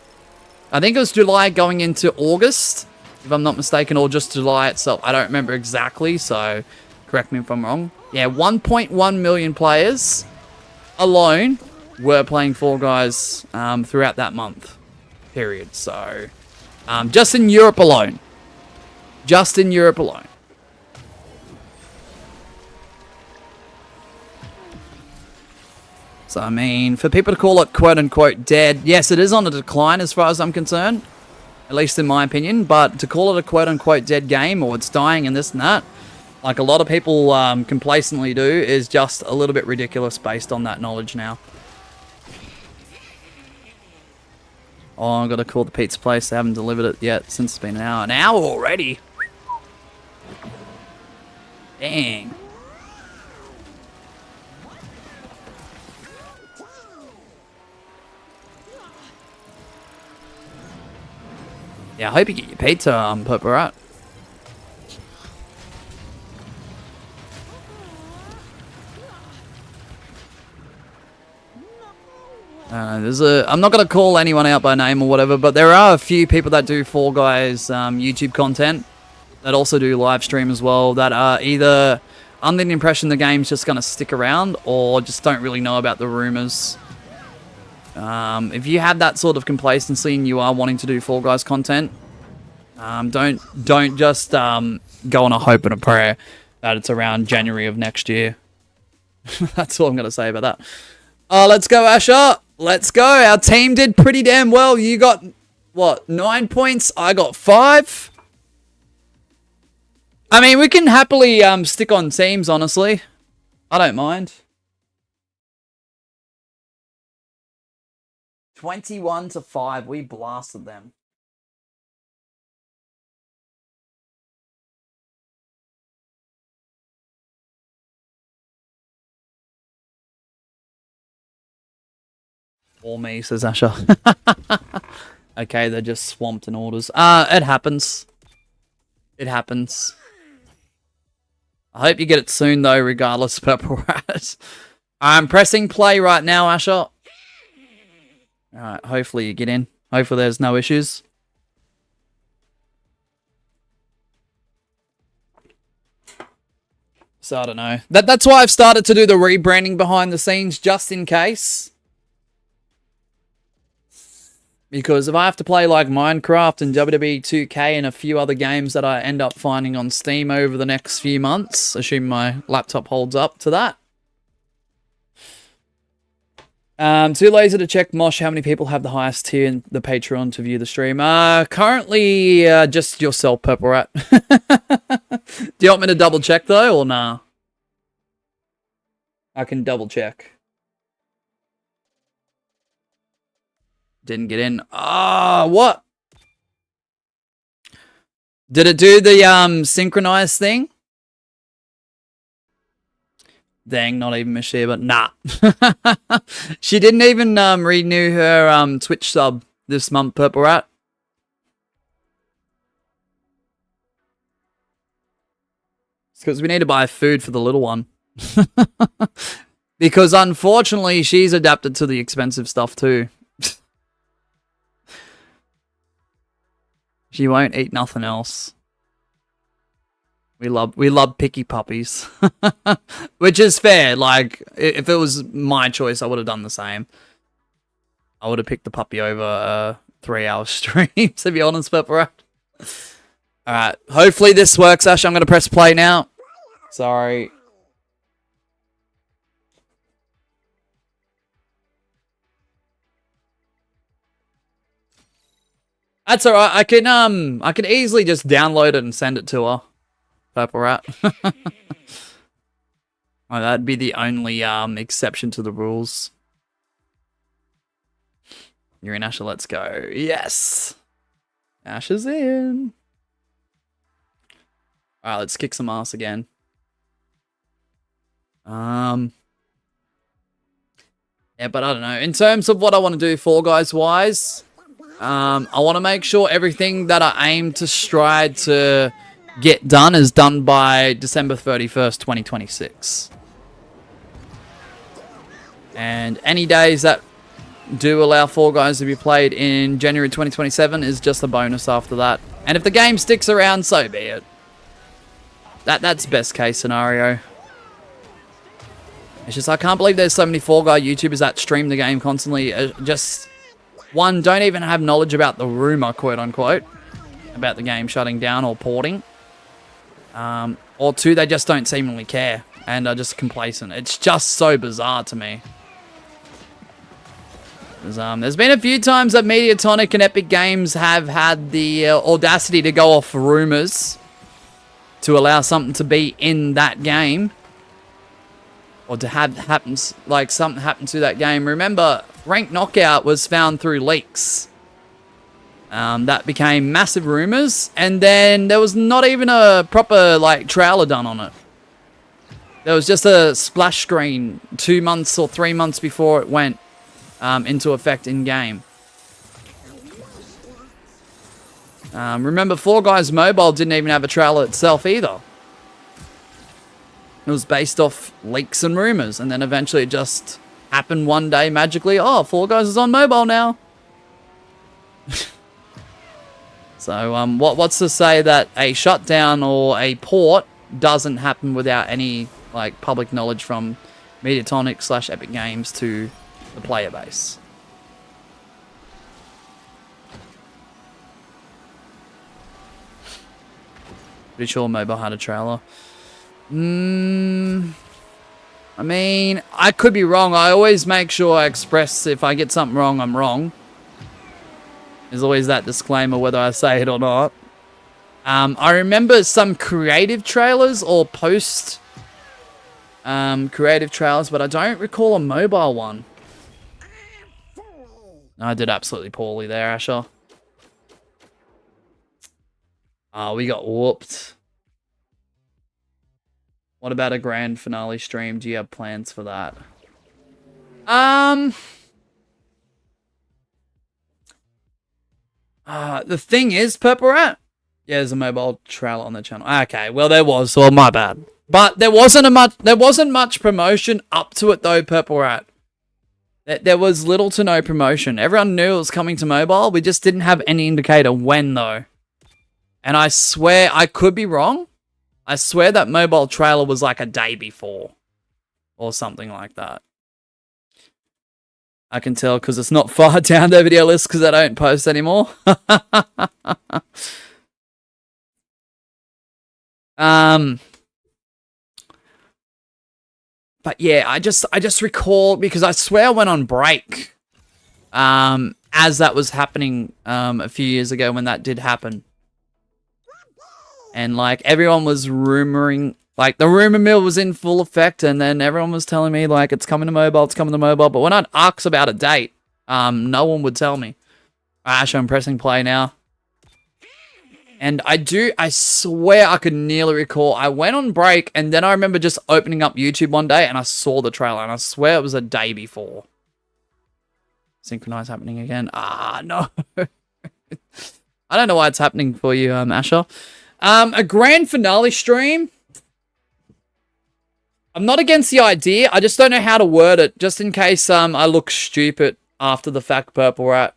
I think it was July going into August, if I'm not mistaken, or just July itself. I don't remember exactly, so correct me if I'm wrong. Yeah, 1.1 million players alone were playing Fall Guys throughout that month period. So, just in Europe alone. Just in Europe alone. So, I mean, for people to call it quote-unquote dead, yes, it is on a decline as far as I'm concerned. At least in my opinion. But to call it a quote-unquote dead game, or it's dying and this and that, like a lot of people complacently do, is just a little bit ridiculous based on that knowledge now. Oh, I've got to call the pizza place. They haven't delivered it yet since it's been an hour. An hour already? Dang. Yeah, I hope you get your pizza, Purple Rat. I'm not gonna call anyone out by name or whatever, but there are a few people that do Fall Guys YouTube content that also do live stream as well that are either under the impression the game's just gonna stick around or just don't really know about the rumors. If you have that sort of complacency and you are wanting to do Fall Guys content, don't just go on a hope and a prayer that it's around January of next year. That's all I'm gonna say about that. Let's go, Asher. Let's go. Our team did pretty damn well. You got, what, 9 points? I got 5. I mean, we can happily stick on teams, honestly. I don't mind. 21-5. We blasted them. Or me, says Asher. Okay, they're just swamped in orders. It happens. It happens. I hope you get it soon, though, regardless, Purple Rat. I'm pressing play right now, Asher. Alright, hopefully you get in. Hopefully there's no issues. So, I don't know. That's why I've started to do the rebranding behind the scenes, just in case. Because if I have to play like Minecraft and WWE 2K and a few other games that I end up finding on Steam over the next few months, assuming my laptop holds up to that. Too lazy to check, Mosh, how many people have the highest tier in the Patreon to view the stream? Currently, just yourself, Purple Rat. Do you want me to double check though, or nah? I can double check. Didn't get in. Ah, what? Did it do the synchronized thing? Dang, not even Mishiba. Nah. She didn't even renew her Twitch sub this month, Purple Rat. It's because we need to buy food for the little one. Because unfortunately, she's adapted to the expensive stuff too. She won't eat nothing else. We love picky puppies. Which is fair. Like, if it was my choice, I would have done the same. I would have picked the puppy over a 3-hour stream, to be honest, Pepper. Alright, hopefully this works, Ash. I'm going to press play now. Sorry. That's alright. I can easily just download it and send it to her. Purple Rat. Oh, that'd be the only exception to the rules. You're in, Asher. Let's go. Yes. Ash is in. Alright, let's kick some ass again. Yeah, but I don't know. In terms of what I want to do Fall Guys wise, I want to make sure everything that I aim to stride to get done is done by December 31st, 2026. And any days that do allow Fall Guys to be played in January 2027 is just a bonus after that. And if the game sticks around, so be it. That's best case scenario. It's just I can't believe there's so many Fall Guy YouTubers that stream the game constantly. Just... one, don't even have knowledge about the rumor, quote unquote, about the game shutting down or porting. Or two, they just don't seemingly care and are just complacent. It's just so bizarre to me. There's been a few times that Mediatonic and Epic Games have had the audacity to go off rumors to allow something to be in that game. Or to have happens like something happened to that game. Remember, Rank Knockout was found through leaks. That became massive rumors, and then there was not even a proper like trailer done on it. There was just a splash screen 2 months or 3 months before it went into effect in game. Remember, Fall Guys Mobile didn't even have a trailer itself either. It was based off leaks and rumors, and then eventually it just happen one day magically. Oh, Fall Guys is on mobile now. So, what's to say that a shutdown or a port doesn't happen without any, like, public knowledge from Mediatonic / Epic Games to the player base? Pretty sure mobile had a trailer. I mean, I could be wrong. I always make sure I express if I get something wrong, I'm wrong. There's always that disclaimer whether I say it or not. I remember some creative trailers or post creative trailers, but I don't recall a mobile one. I did absolutely poorly there, Asher. Oh, we got whooped. What about a grand finale stream? Do you have plans for that? The thing is, Purple Rat. Yeah, there's a mobile trailer on the channel. Okay, well there was, well my bad. But there wasn't much promotion up to it though, Purple Rat. There was little to no promotion. Everyone knew it was coming to mobile. We just didn't have any indicator when though. And I swear, I could be wrong. I swear that mobile trailer was like a day before. Or something like that. I can tell because it's not far down the video list because I don't post anymore. But yeah, I just recall because I swear I went on break. As that was happening a few years ago when that did happen. And like everyone was rumoring, like the rumor mill was in full effect, and then everyone was telling me like it's coming to mobile, it's coming to mobile. But when I'd ask about a date, no one would tell me. Actually, I'm pressing play now. And I swear I could nearly recall. I went on break, and then I remember just opening up YouTube one day, and I saw the trailer, and I swear it was a day before. Synchronize happening again. Ah, no. I don't know why it's happening for you, Asher. A grand finale stream. I'm not against the idea. I just don't know how to word it. Just in case I look stupid after the fact, Purple Rat.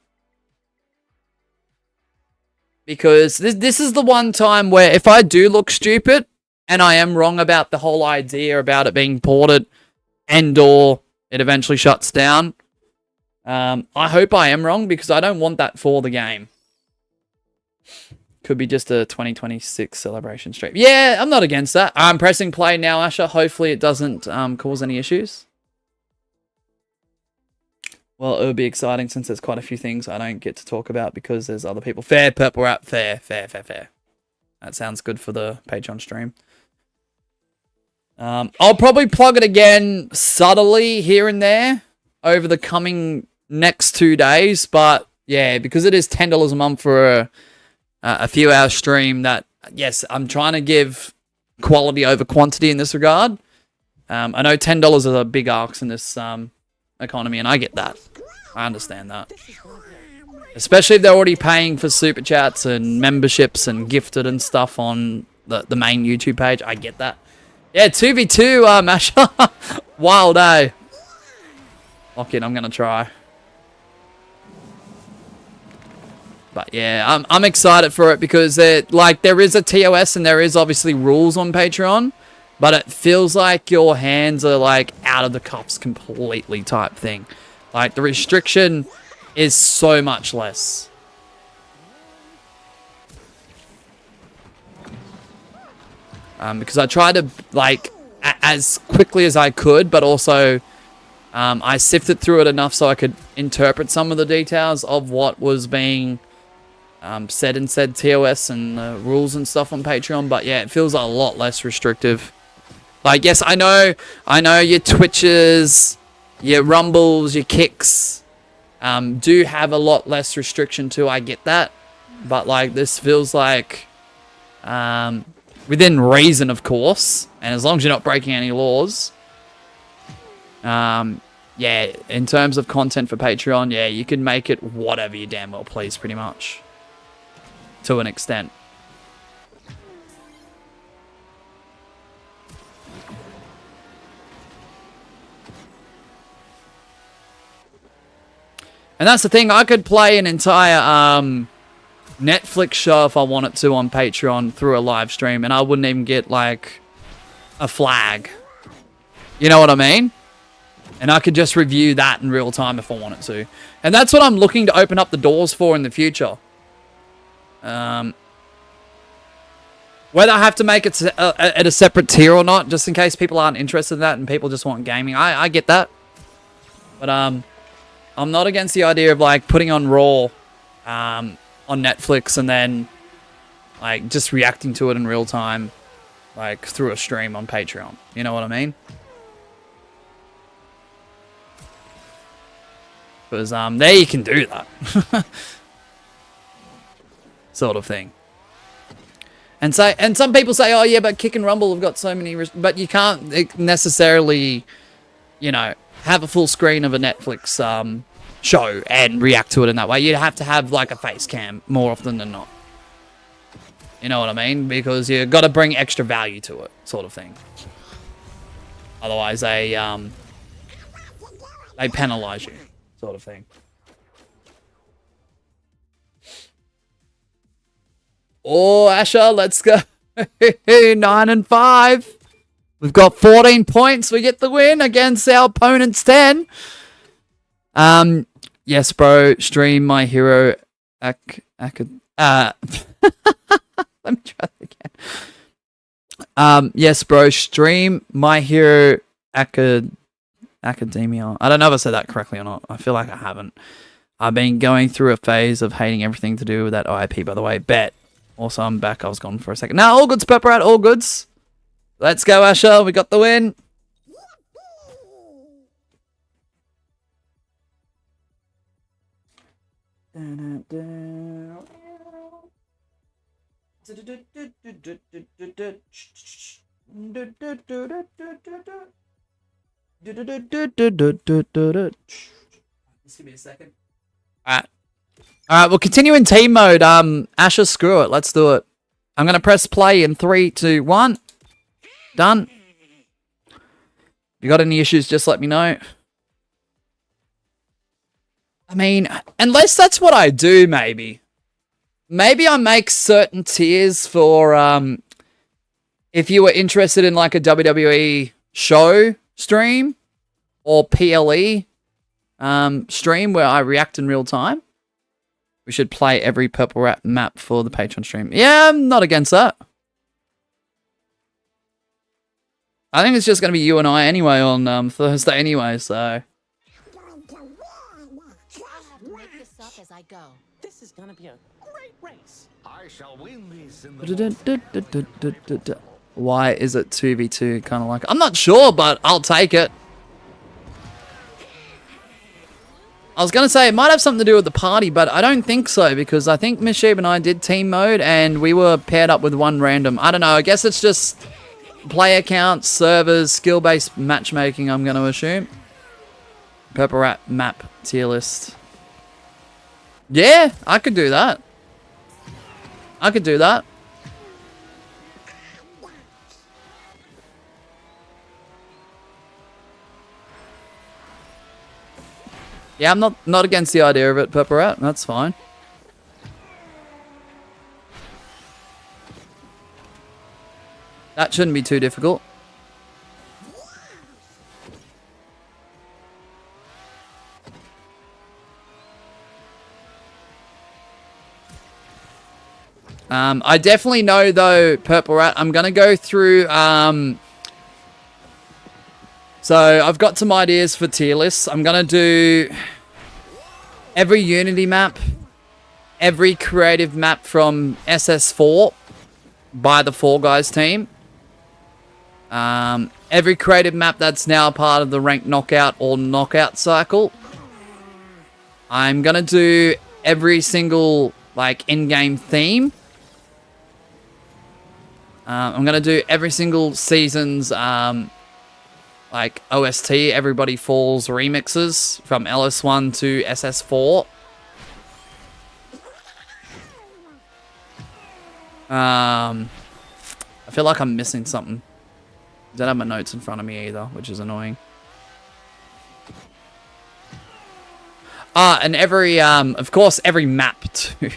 Because this is the one time where if I do look stupid and I am wrong about the whole idea about it being ported and or it eventually shuts down, I hope I am wrong because I don't want that for the game. Could be just a 2026 celebration stream. Yeah, I'm not against that. I'm pressing play now, Asher. Hopefully it doesn't cause any issues. Well, it would be exciting since there's quite a few things I don't get to talk about because there's other people. Fair, Purple Rat. Fair. That sounds good for the Patreon stream. I'll probably plug it again subtly here and there over the coming next 2 days. But yeah, because it is $10 a month for a few hour stream that, yes, I'm trying to give quality over quantity in this regard. I know $10 is a big ask in this economy, and I get that. I understand that. Especially if they're already paying for super chats and memberships and gifted and stuff on the main YouTube page. I get that. Yeah, 2v2, Masha. Wild, eh? Lock in, I'm going to try. But yeah, I'm excited for it because there is a TOS and there is obviously rules on Patreon, but it feels like your hands are like out of the cuffs completely type thing. Like the restriction is so much less. Because I tried to like as quickly as I could, but also I sifted through it enough so I could interpret some of the details of what was being said in said TOS and rules and stuff on Patreon. But yeah, it feels a lot less restrictive. Like, yes, I know your Twitches, your Rumbles, your Kicks do have a lot less restriction too. I get that. But like, this feels like within reason, of course, and as long as you're not breaking any laws. Yeah, in terms of content for Patreon, yeah, you can make it whatever you damn well please, pretty much. To an extent. And that's the thing. I could play an entire Netflix show if I wanted to on Patreon through a live stream, and I wouldn't even get like a flag. You know what I mean? And I could just review that in real time if I wanted to. And that's what I'm looking to open up the doors for in the future. Whether I have to make it at a separate tier or not, just in case people aren't interested in that and people just want gaming. I get that. But I'm not against the idea of like putting on Raw on Netflix and then like just reacting to it in real time, like through a stream on Patreon. You know what I mean? Because there you can do that. Sort of thing. And some people say, oh yeah, but Kick and Rumble have got so many, but you can't necessarily, you know, have a full screen of a Netflix show and react to it in that way. You'd have to have like a face cam more often than not. You know what I mean? Because you've got to bring extra value to it, sort of thing. Otherwise, they penalize you, sort of thing. Oh, Asher, let's go. 9 and 5. We've got 14 points. We get the win against our opponent's 10. Yes, bro. Stream My Hero. Let me try that again. Yes, bro. Stream My Hero Academia. I don't know if I said that correctly or not. I feel like I haven't. I've been going through a phase of hating everything to do with that IP, by the way. Bet. Also, I'm back. I was gone for a second. Now, all goods, Pepper out. All goods. Let's go, Asher. We got the win. Just give me a second. Alright, we'll continue in team mode. Asher, screw it. Let's do it. I'm going to press play in 3, 2, 1. Done. If you got any issues, just let me know. I mean, unless that's what I do, maybe. Maybe I make certain tiers for, if you were interested in like a WWE show stream or PLE stream where I react in real time. We should play every Purple Rat map for the Patreon stream. Yeah, I'm not against that. I think it's just going to be you and I anyway on Thursday anyway, so... This is gonna be a great race. I shall win these in the Why is it 2v2 kind of like... I'm not sure, but I'll take it. I was going to say it might have something to do with the party, but I don't think so, because I think Miss Sheep and I did team mode and we were paired up with one random. I don't know, I guess it's just player counts, servers, skill-based matchmaking, I'm going to assume. Purple Rat map tier list. Yeah, I could do that. I could do that. Yeah, I'm not against the idea of it, Purple Rat. That's fine. That shouldn't be too difficult. I definitely know, though, Purple Rat, I'm going to go through... So, I've got some ideas for tier lists. I'm going to do every Unity map, every creative map from SS4 by the Fall Guys team. Every creative map that's now part of the ranked knockout or knockout cycle. I'm going to do every single, like, in-game theme. I'm going to do every single season's... like OST, Everybody Falls remixes from LS1 to SS4. I feel like I'm missing something. I don't have my notes in front of me either, which is annoying. And every, of course, every map too.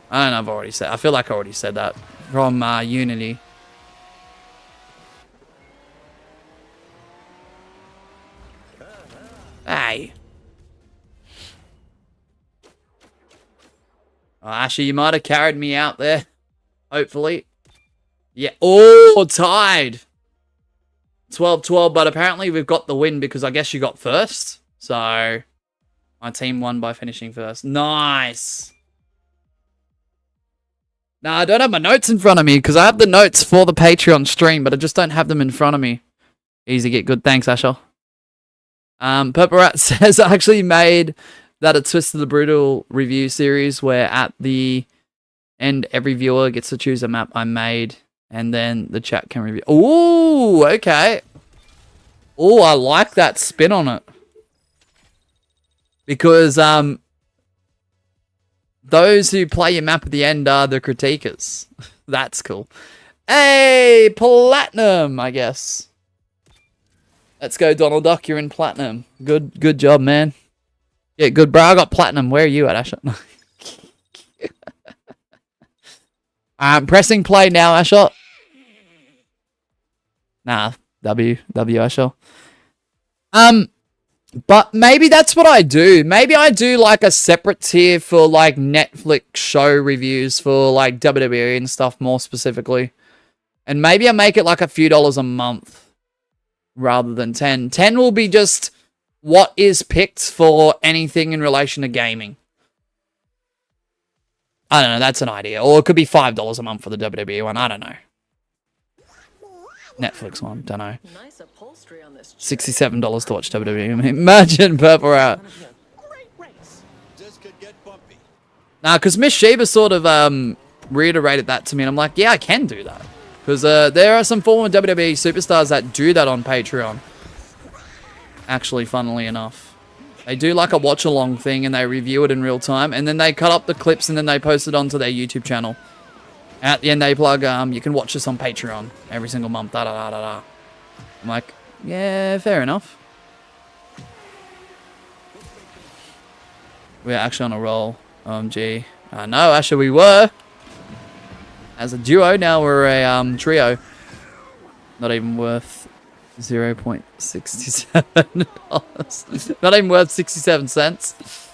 I don't know, I've already said, I feel like I already said that from Unity. Hey. Oh, actually, you might have carried me out there. Hopefully. Yeah. Oh, tied. 12-12, but apparently we've got the win because I guess you got first. So, my team won by finishing first. Nice. Now, I don't have my notes in front of me because I have the notes for the Patreon stream, but I just don't have them in front of me. Easy get good. Thanks, Asher. Purple Rat says I actually made that a Twist of the Brutal review series where at the end every viewer gets to choose a map I made and then the chat can review. Ooh, okay. Oh, I like that spin on it. Because those who play your map at the end are the critiquers. That's cool. Hey, Platinum, I guess. Let's go, Donald Duck. You're in Platinum. Good job, man. Yeah, good, bro. I got Platinum. Where are you at, Asher? I'm pressing play now, Asher. Nah, W, Asher. But maybe that's what I do. Maybe I do like a separate tier for like Netflix show reviews for like WWE and stuff more specifically. And maybe I make it like a few dollars a month rather than 10. 10 will be just what is picked for anything in relation to gaming. I don't know, that's an idea. Or it could be $5 a month for the WWE one. I don't know. Netflix one, don't know. Nice upholstery on this $67 to watch WWE. Imagine Purple Rat. Great race. This could get bumpy. Nah, because Miss Sheba sort of reiterated that to me, and I'm like, yeah, I can do that. Because there are some former WWE superstars that do that on Patreon. Actually, funnily enough. They do like a watch-along thing, and they review it in real time, and then they cut up the clips, and then they post it onto their YouTube channel. At the end, they plug, you can watch this on Patreon every single month, da-da-da-da-da. I'm like, yeah, fair enough. We're actually on a roll. OMG. No, actually we were. As a duo, now we're a trio. Not even worth $0.67. Not even worth 67 cents.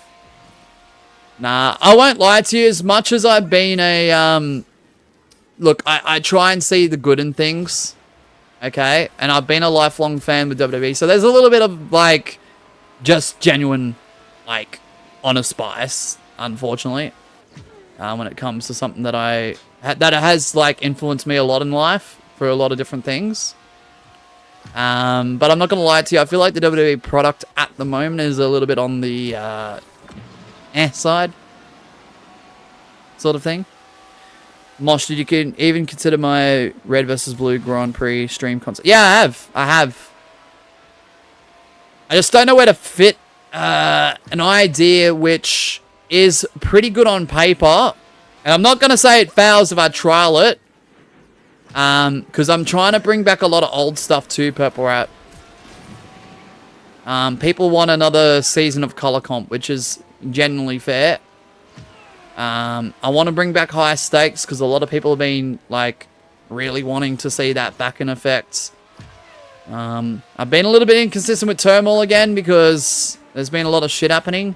Nah, I won't lie to you. As much as I've been a... Look, I try and see the good in things. Okay? And I've been a lifelong fan with WWE. So there's a little bit of, like, just genuine, like, honest bias, unfortunately. When it comes to something that that has, like, influenced me a lot in life for a lot of different things. But I'm not going to lie to you. I feel like the WWE product at the moment is a little bit on the side. Sort of thing. Mosh, did you even consider my Red vs. Blue Grand Prix stream concept? Yeah, I have. I just don't know where to fit an idea which is pretty good on paper. And I'm not going to say it fails if I trial it. Because I'm trying to bring back a lot of old stuff too, Purple Rat. People want another season of Color Comp, which is genuinely fair. I want to bring back High Stakes because a lot of people have been, like, really wanting to see that back in effect. I've been a little bit inconsistent with Turmoil again because there's been a lot of shit happening.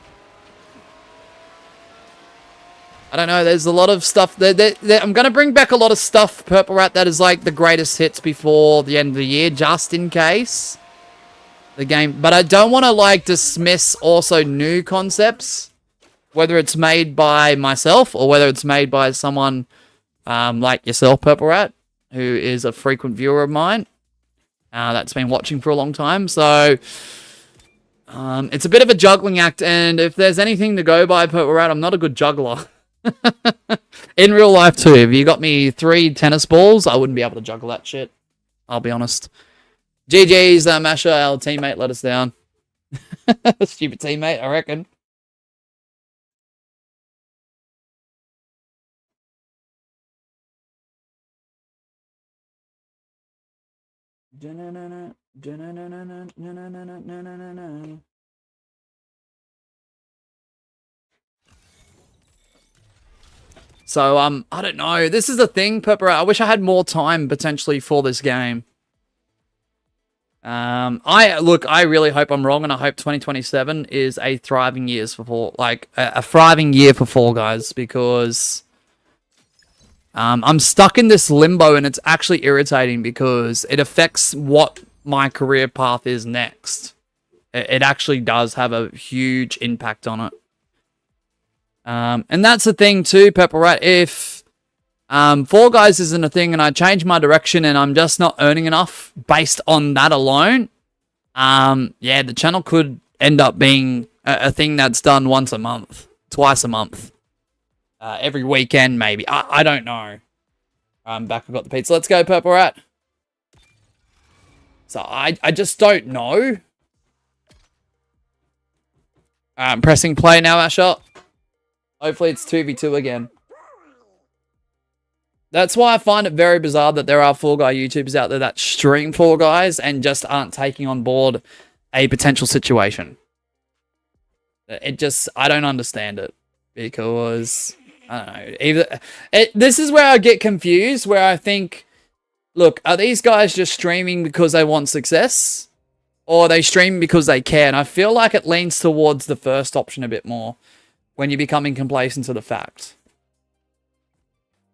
I don't know, there's a lot of stuff. I'm going to bring back a lot of stuff, Purple Rat, that is, like, the greatest hits before the end of the year, just in case. The game. But I don't want to, like, dismiss also new concepts. Whether it's made by myself or whether it's made by someone like yourself, Purple Rat, who is a frequent viewer of mine that's been watching for a long time. So it's a bit of a juggling act. And if there's anything to go by, Purple Rat, I'm not a good juggler. In real life, too. If you got me 3 tennis balls, I wouldn't be able to juggle that shit. I'll be honest. GG's, Masha, our teammate, let us down. Stupid teammate, I reckon. So, I don't know. This is the thing, Pepper. I wish I had more time potentially for this game. I really hope I'm wrong, and I hope 2027 is a thriving years for a thriving year for Fall Guys, because I'm stuck in this limbo, and it's actually irritating because it affects what my career path is next. It actually does have a huge impact on it. And that's the thing too, Pepper, right? If Fall Guys isn't a thing and I change my direction and I'm just not earning enough based on that alone, yeah, the channel could end up being a thing that's done once a month, twice a month, every weekend maybe. I don't know. I'm back. I've got the pizza. Let's go, Purple Rat. So I just don't know. Pressing play now, Asher. Hopefully it's 2v2 again. That's why I find it very bizarre that there are Fall Guy YouTubers out there that stream Fall Guys and just aren't taking on board a potential situation. I don't understand it. Because, I don't know. This is where I get confused, where I think, look, are these guys just streaming because they want success? Or are they streaming because they care? And I feel like it leans towards the first option a bit more when you're becoming complacent to the fact.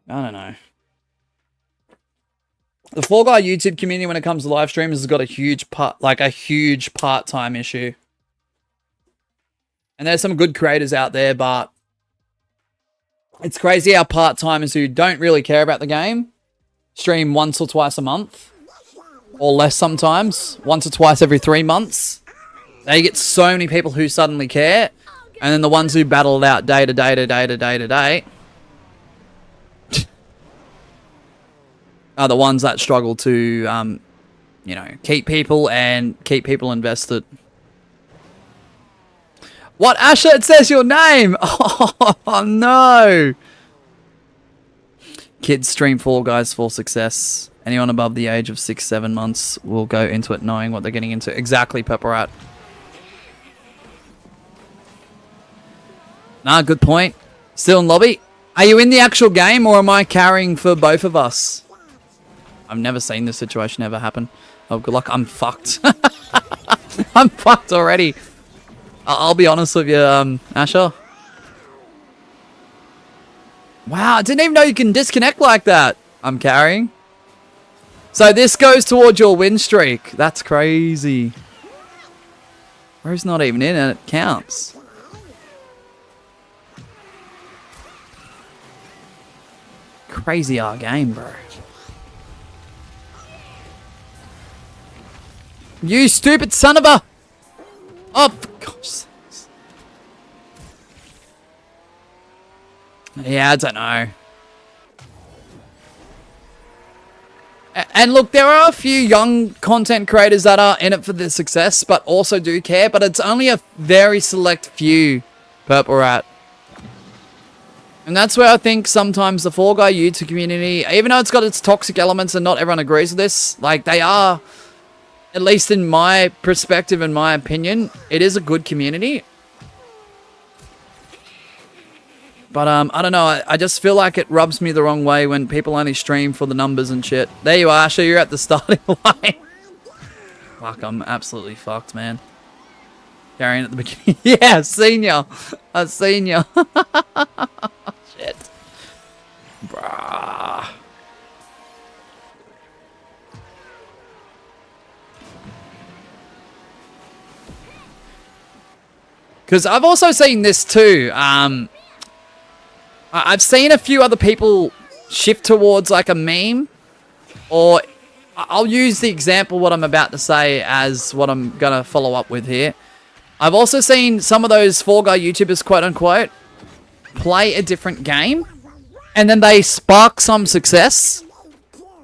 I don't know. The Fall Guy YouTube community, when it comes to live streams, has got a huge part-time issue. And there's some good creators out there, but it's crazy how part-timers who don't really care about the game stream once or twice a month, or less sometimes, once or twice every 3 months. They get so many people who suddenly care, and then the ones who battle it out day to day to day to day to day are the ones that struggle to, you know, keep people invested. What, Asher? It says your name! Oh, no! Kids stream Fall Guys for success. Anyone above the age of 6-7 months will go into it knowing what they're getting into. Exactly, Pepper Rat. Nah, good point. Still in lobby. Are you in the actual game, or am I carrying for both of us? I've never seen this situation ever happen. Oh, good luck. I'm fucked. I'm fucked already. I'll be honest with you, Asher. Wow, I didn't even know you can disconnect like that. I'm carrying. So this goes towards your win streak. That's crazy. Bro's not even in and it counts. Crazy our game, bro. You stupid son of a... Oh, for gosh sakes. Yeah, I don't know. And look, there are a few young content creators that are in it for the success, but also do care, but it's only a very select few, Purple Rat. And that's where I think sometimes the Fall Guy YouTube community, even though it's got its toxic elements and not everyone agrees with this, like they are... At least in my perspective and my opinion, it is a good community. But, I don't know. I just feel like it rubs me the wrong way when people only stream for the numbers and shit. There you are, Asher. You're at the starting line. Fuck, I'm absolutely fucked, man. Carrying at the beginning. Yeah, I've seen ya. I've seen ya. Shit. Bruh. Because I've also seen this too. I've seen a few other people shift towards like a meme. Or I'll use the example what I'm about to say as what I'm going to follow up with here. I've also seen some of those Fall Guy YouTubers, quote unquote, play a different game. And then they spark some success.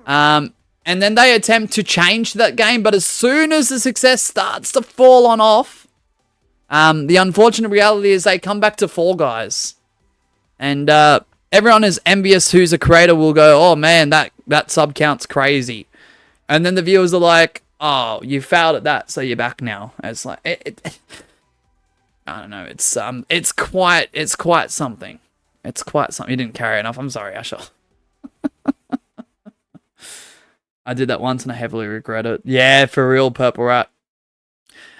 And then they attempt to change that game. But as soon as the success starts to fall on off, the unfortunate reality is they come back to Fall Guys. And everyone is envious who's a creator will go, oh man, that sub count's crazy. And then the viewers are like, oh, you failed at that, so you're back now. And it's like, I don't know, it's quite something. It's quite something. You didn't carry enough. I'm sorry, Asher. I did that once and I heavily regret it. Yeah, for real, Purple Rat.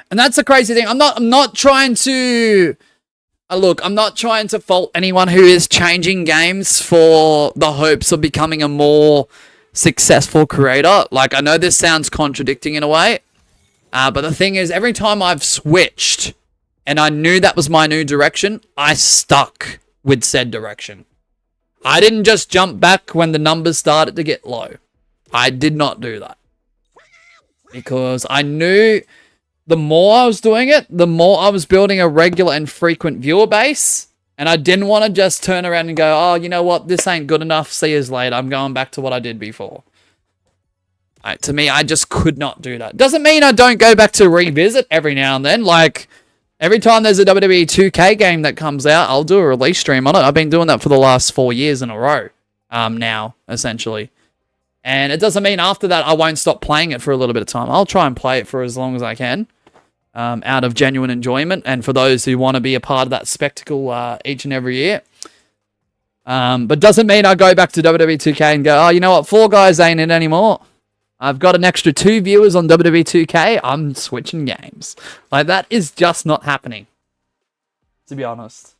And that's the crazy thing. I'm not trying to look, I'm not trying to fault anyone who is changing games for the hopes of becoming a more successful creator. Like, I know this sounds contradicting in a way, but the thing is, every time I've switched and I knew that was my new direction, I stuck with said direction. I didn't just jump back when the numbers started to get low. I did not do that. Because I knew the more I was doing it, the more I was building a regular and frequent viewer base. And I didn't want to just turn around and go, oh, you know what? This ain't good enough. See you later. I'm going back to what I did before. To me, I just could not do that. Doesn't mean I don't go back to revisit every now and then. Like, every time there's a WWE 2K game that comes out, I'll do a release stream on it. I've been doing that for the last 4 years in a row now, essentially. And it doesn't mean after that I won't stop playing it for a little bit of time. I'll try and play it for as long as I can. Out of genuine enjoyment, and for those who want to be a part of that spectacle each and every year. But doesn't mean I go back to WWE 2K and go, oh, you know what, Fall Guys ain't it anymore. I've got an extra 2 viewers on WWE 2K, I'm switching games. Like, that is just not happening, to be honest.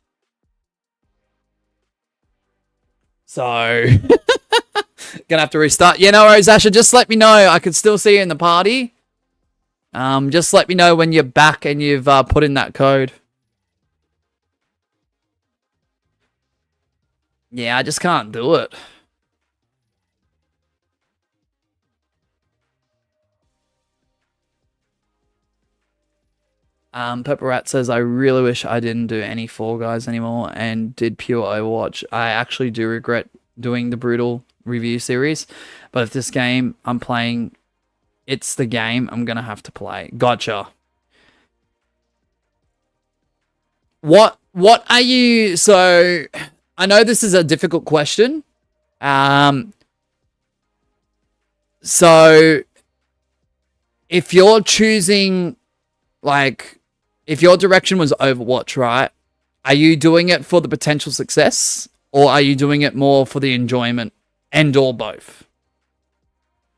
So, gonna have to restart. Yeah, no worries, Asher, just let me know. I could still see you in the party. Just let me know when you're back and you've put in that code. Yeah, I just can't do it. Pepper Rat says, I really wish I didn't do any Fall Guys anymore and did pure Overwatch. I actually do regret doing the Brutal review series, but if this game I'm playing, it's the game I'm going to have to play. Gotcha. What are you... So, I know this is a difficult question. So, if you're choosing, like, if your direction was Overwatch, right? Are you doing it for the potential success? Or are you doing it more for the enjoyment? And or both?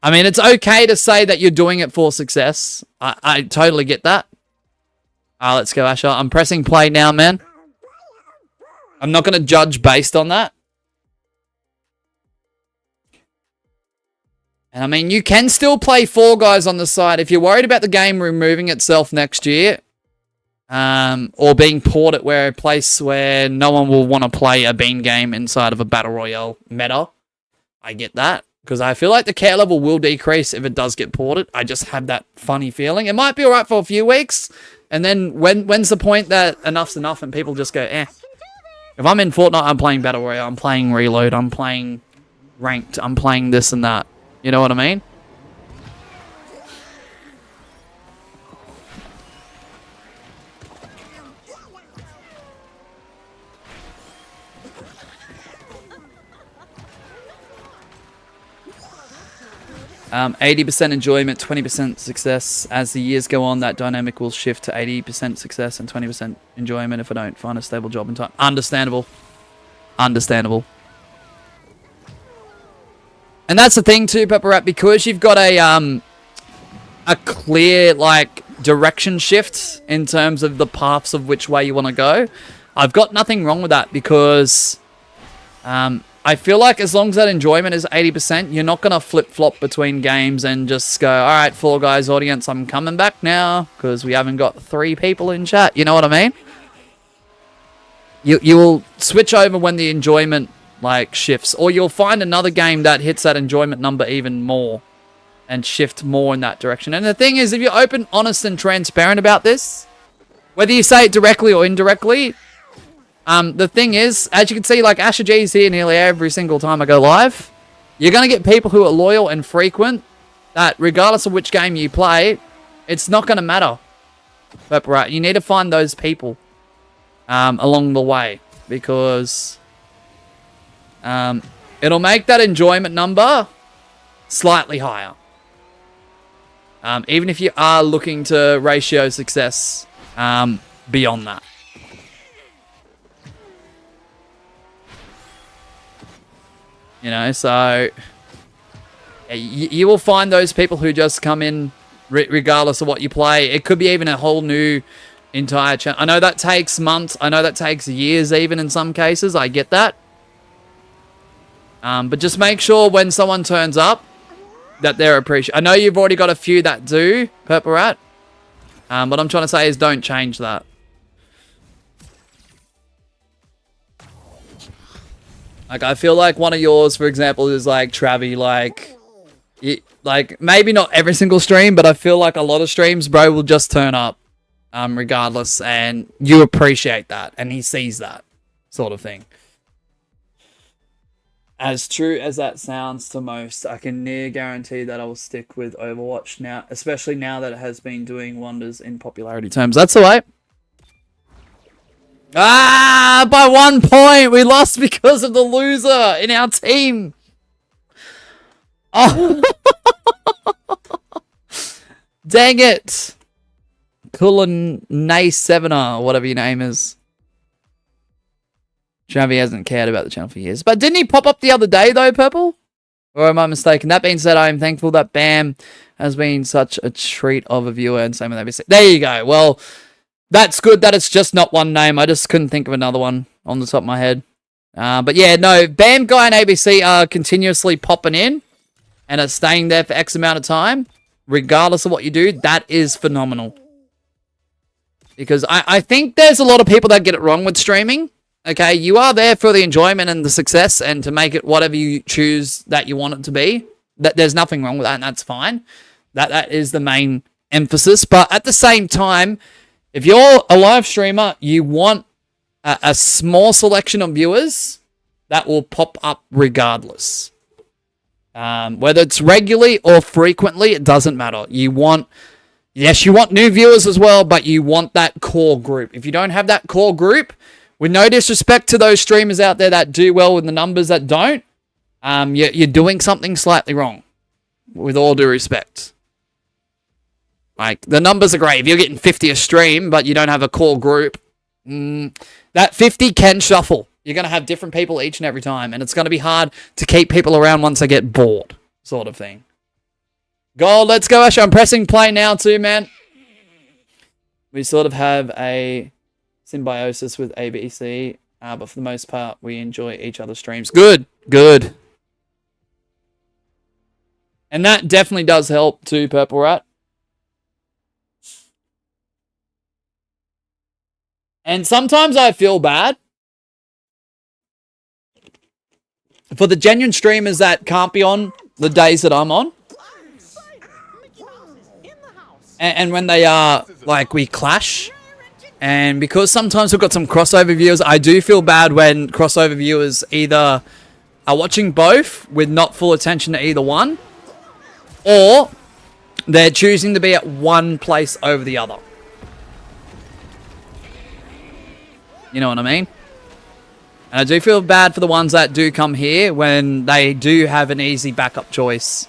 I mean, it's okay to say that you're doing it for success. I totally get that. Let's go, Asher. I'm pressing play now, man. I'm not going to judge based on that. And I mean, you can still play Fall Guys on the side. If you're worried about the game removing itself next year, or being ported where a place where no one will want to play a bean game inside of a Battle Royale meta, I get that. Because I feel like the care level will decrease if it does get ported. I just have that funny feeling. It might be alright for a few weeks. And then when's the point that enough's enough and people just go, eh. If I'm in Fortnite, I'm playing Battle Royale. I'm playing Reload. I'm playing Ranked. I'm playing this and that. You know what I mean? 80% enjoyment, 20% success. As the years go on, that dynamic will shift to 80% success and 20% enjoyment if I don't find a stable job in time. Understandable. Understandable. And that's the thing too, Pepper Rat, because you've got a clear, like, direction shift in terms of the paths of which way you want to go. I've got nothing wrong with that because I feel like as long as that enjoyment is 80%, you're not going to flip-flop between games and just go, all right, Fall Guys audience, I'm coming back now because we haven't got 3 people in chat. You know what I mean? You will switch over when the enjoyment, like, shifts, or you'll find another game that hits that enjoyment number even more and shift more in that direction. And the thing is, if you're open, honest, and transparent about this, whether you say it directly or indirectly, the thing is, as you can see, like, Asher G is here nearly every single time I go live. You're going to get people who are loyal and frequent that, regardless of which game you play, it's not going to matter. But, right, you need to find those people along the way because it'll make that enjoyment number slightly higher. Even if you are looking to ratio success beyond that. You know, so yeah, you will find those people who just come in regardless of what you play. It could be even a whole new entire channel. I know that takes months. I know that takes years even in some cases. I get that. But just make sure when someone turns up that they're appreciated. I know you've already got a few that do, Purple Rat. What I'm trying to say is don't change that. Like, I feel like one of yours, for example, is like Travi, like maybe not every single stream, but I feel like a lot of streams, bro, will just turn up, regardless, and you appreciate that, and he sees that sort of thing. As true as that sounds to most, I can near guarantee that I will stick with Overwatch now, especially now that it has been doing wonders in popularity terms. That's all right. Ah, by 1 point. We lost because of the loser in our team. Oh. Dang it. Nay7er, whatever your name is. Travi hasn't cared about the channel for years. But didn't he pop up the other day, though, Purple? Or am I mistaken? That being said, I am thankful that Bam has been such a treat of a viewer, and same with ABC. There you go. Well, that's good that it's just not one name. I just couldn't think of another one on the top of my head. But yeah, no, Bam Guy and ABC are continuously popping in and are staying there for X amount of time. Regardless of what you do, that is phenomenal. Because I think there's a lot of people that get it wrong with streaming. Okay, you are there for the enjoyment and the success and to make it whatever you choose that you want it to be. There's nothing wrong with that, and that's fine. That is the main emphasis. But at the same time, if you're a live streamer, you want a small selection of viewers that will pop up regardless. Whether it's regularly or frequently, it doesn't matter. Yes, you want new viewers as well, but you want that core group. If you don't have that core group, with no disrespect to those streamers out there that do well with the numbers that don't, you're doing something slightly wrong. With all due respect. Like, the numbers are great. If you're getting 50 a stream, but you don't have a core group, that 50 can shuffle. You're going to have different people each and every time, and it's going to be hard to keep people around once they get bored, sort of thing. Gold, let's go, Ash. I'm pressing play now too, man. We sort of have a symbiosis with ABC, but for the most part, we enjoy each other's streams. Good, good. And that definitely does help too, Purple Rat. And sometimes I feel bad for the genuine streamers that can't be on the days that I'm on. And when they are, like, we clash. And because sometimes we've got some crossover viewers, I do feel bad when crossover viewers either are watching both with not full attention to either one, or they're choosing to be at one place over the other. You know what I mean? And I do feel bad for the ones that do come here when they do have an easy backup choice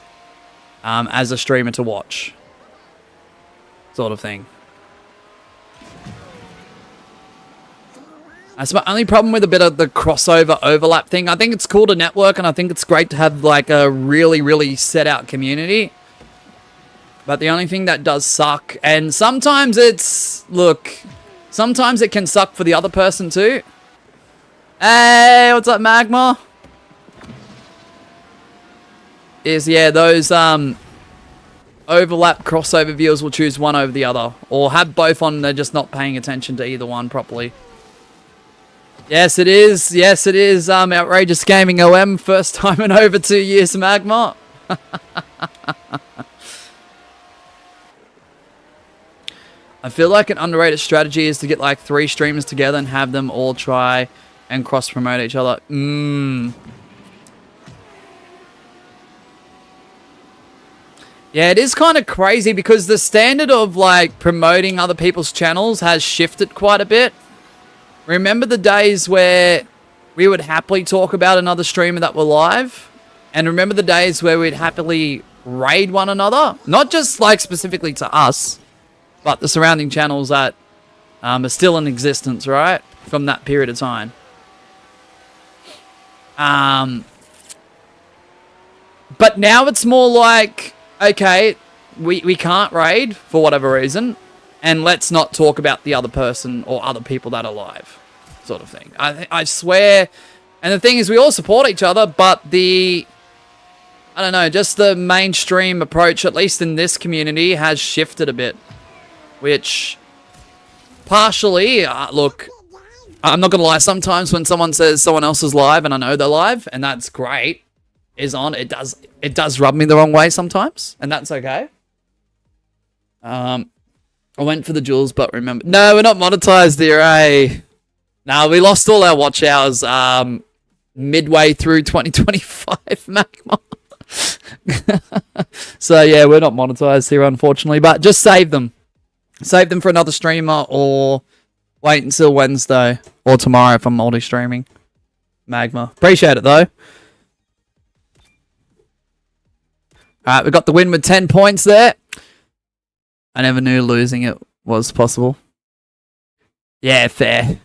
as a streamer to watch. Sort of thing. That's my only problem with a bit of the crossover overlap thing. I think it's cool to network, and I think it's great to have like a really, really set out community. But the only thing that does suck, and sometimes it's, look, sometimes it can suck for the other person too. Hey, what's up, Magma? Is, yeah, those overlap crossover viewers will choose one over the other, or have both on, they're just not paying attention to either one properly. Yes, it is. Yes, it is. Outrageous Gaming OM. First time in over 2 years, Magma. I feel like an underrated strategy is to get like 3 streamers together and have them all try and cross-promote each other. Yeah, it is kind of crazy because the standard of like promoting other people's channels has shifted quite a bit. Remember the days where we would happily talk about another streamer that were live? And remember the days where we'd happily raid one another? Not just like specifically to us, but the surrounding channels that are still in existence, right? From that period of time. But now it's more like, okay, we can't raid for whatever reason, and let's not talk about the other person or other people that are live, sort of thing. I swear, and the thing is, we all support each other, but I don't know, just the mainstream approach, at least in this community, has shifted a bit, which partially, look, I'm not gonna lie, sometimes when someone says someone else is live and I know they're live, and that's great, it does rub me the wrong way sometimes, and that's okay. I went for the jewels, but remember, no, we're not monetized here, eh? No, we lost all our watch hours midway through 2025, Magma. So yeah, we're not monetized here, unfortunately, but just save them. Save them for another streamer, or wait until Wednesday or tomorrow if I'm multi-streaming. Magma. Appreciate it, though. Alright, we got the win with 10 points there. I never knew losing it was possible. Yeah, fair.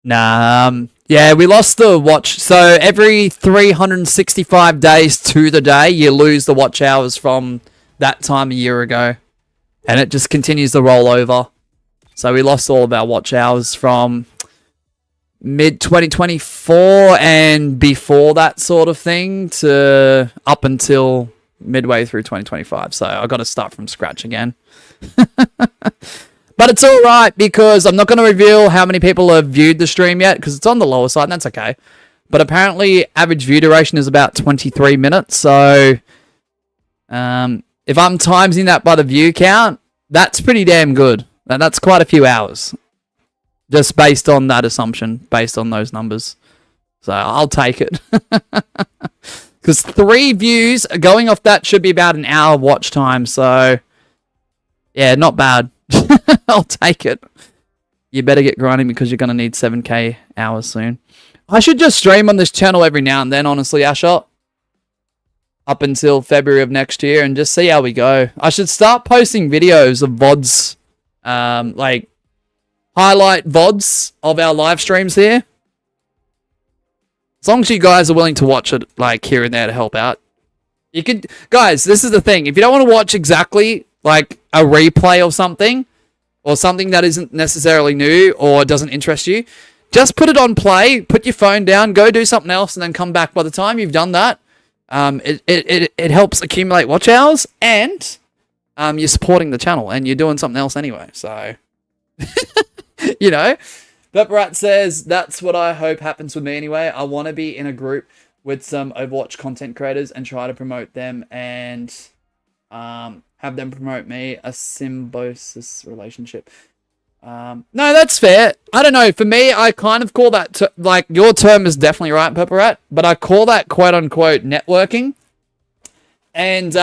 Nah, yeah, we lost the watch. So every 365 days to the day, you lose the watch hours from that time a year ago. And it just continues to roll over. So we lost all of our watch hours from mid-2024 and before that sort of thing to up until midway through 2025. So I got to start from scratch again. But it's all right because I'm not going to reveal how many people have viewed the stream yet because it's on the lower side and that's okay. But apparently average view duration is about 23 minutes. So if I'm timesing that by the view count, that's pretty damn good. And that's quite a few hours. Just based on that assumption, based on those numbers. So I'll take it. Because 3 views going off that should be about an hour watch time. So yeah, not bad. I'll take it. You better get grinding because you're going to need 7k hours soon. I should just stream on this channel every now and then, honestly, Asher. Up until February of next year and just see how we go. I should start posting videos of VODs, like highlight VODs of our live streams here. As long as you guys are willing to watch it, like, here and there to help out. You could, guys, this is the thing. If you don't want to watch exactly, like, a replay of something, or something that isn't necessarily new, or doesn't interest you, just put it on play, put your phone down, go do something else, and then come back. By the time you've done that, it helps accumulate watch hours, and you're supporting the channel, and you're doing something else anyway, so... you know? Pepperat says, that's what I hope happens with me anyway. I want to be in a group with some Overwatch content creators and try to promote them and have them promote me. A symbiosis relationship. No, that's fair. I don't know. For me, I kind of call that, like, your term is definitely right, Pepperat, but I call that quote-unquote networking. And,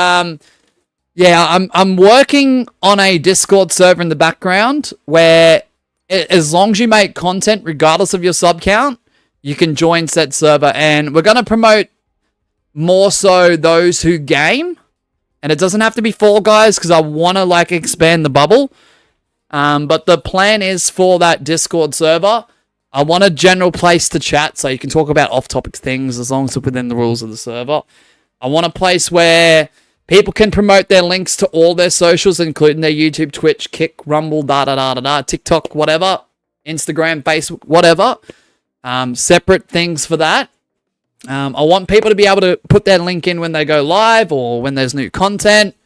yeah, I'm working on a Discord server in the background where as long as you make content, regardless of your sub count, you can join said server. And we're going to promote more so those who game. And it doesn't have to be Fall Guys because I want to, like, expand the bubble. But the plan is for that Discord server, I want a general place to chat so you can talk about off-topic things as long as it's within the rules of the server. I want a place where people can promote their links to all their socials, including their YouTube, Twitch, Kick, Rumble, TikTok, whatever, Instagram, Facebook, whatever. Separate things for that. I want people to be able to put their link in when they go live or when there's new content.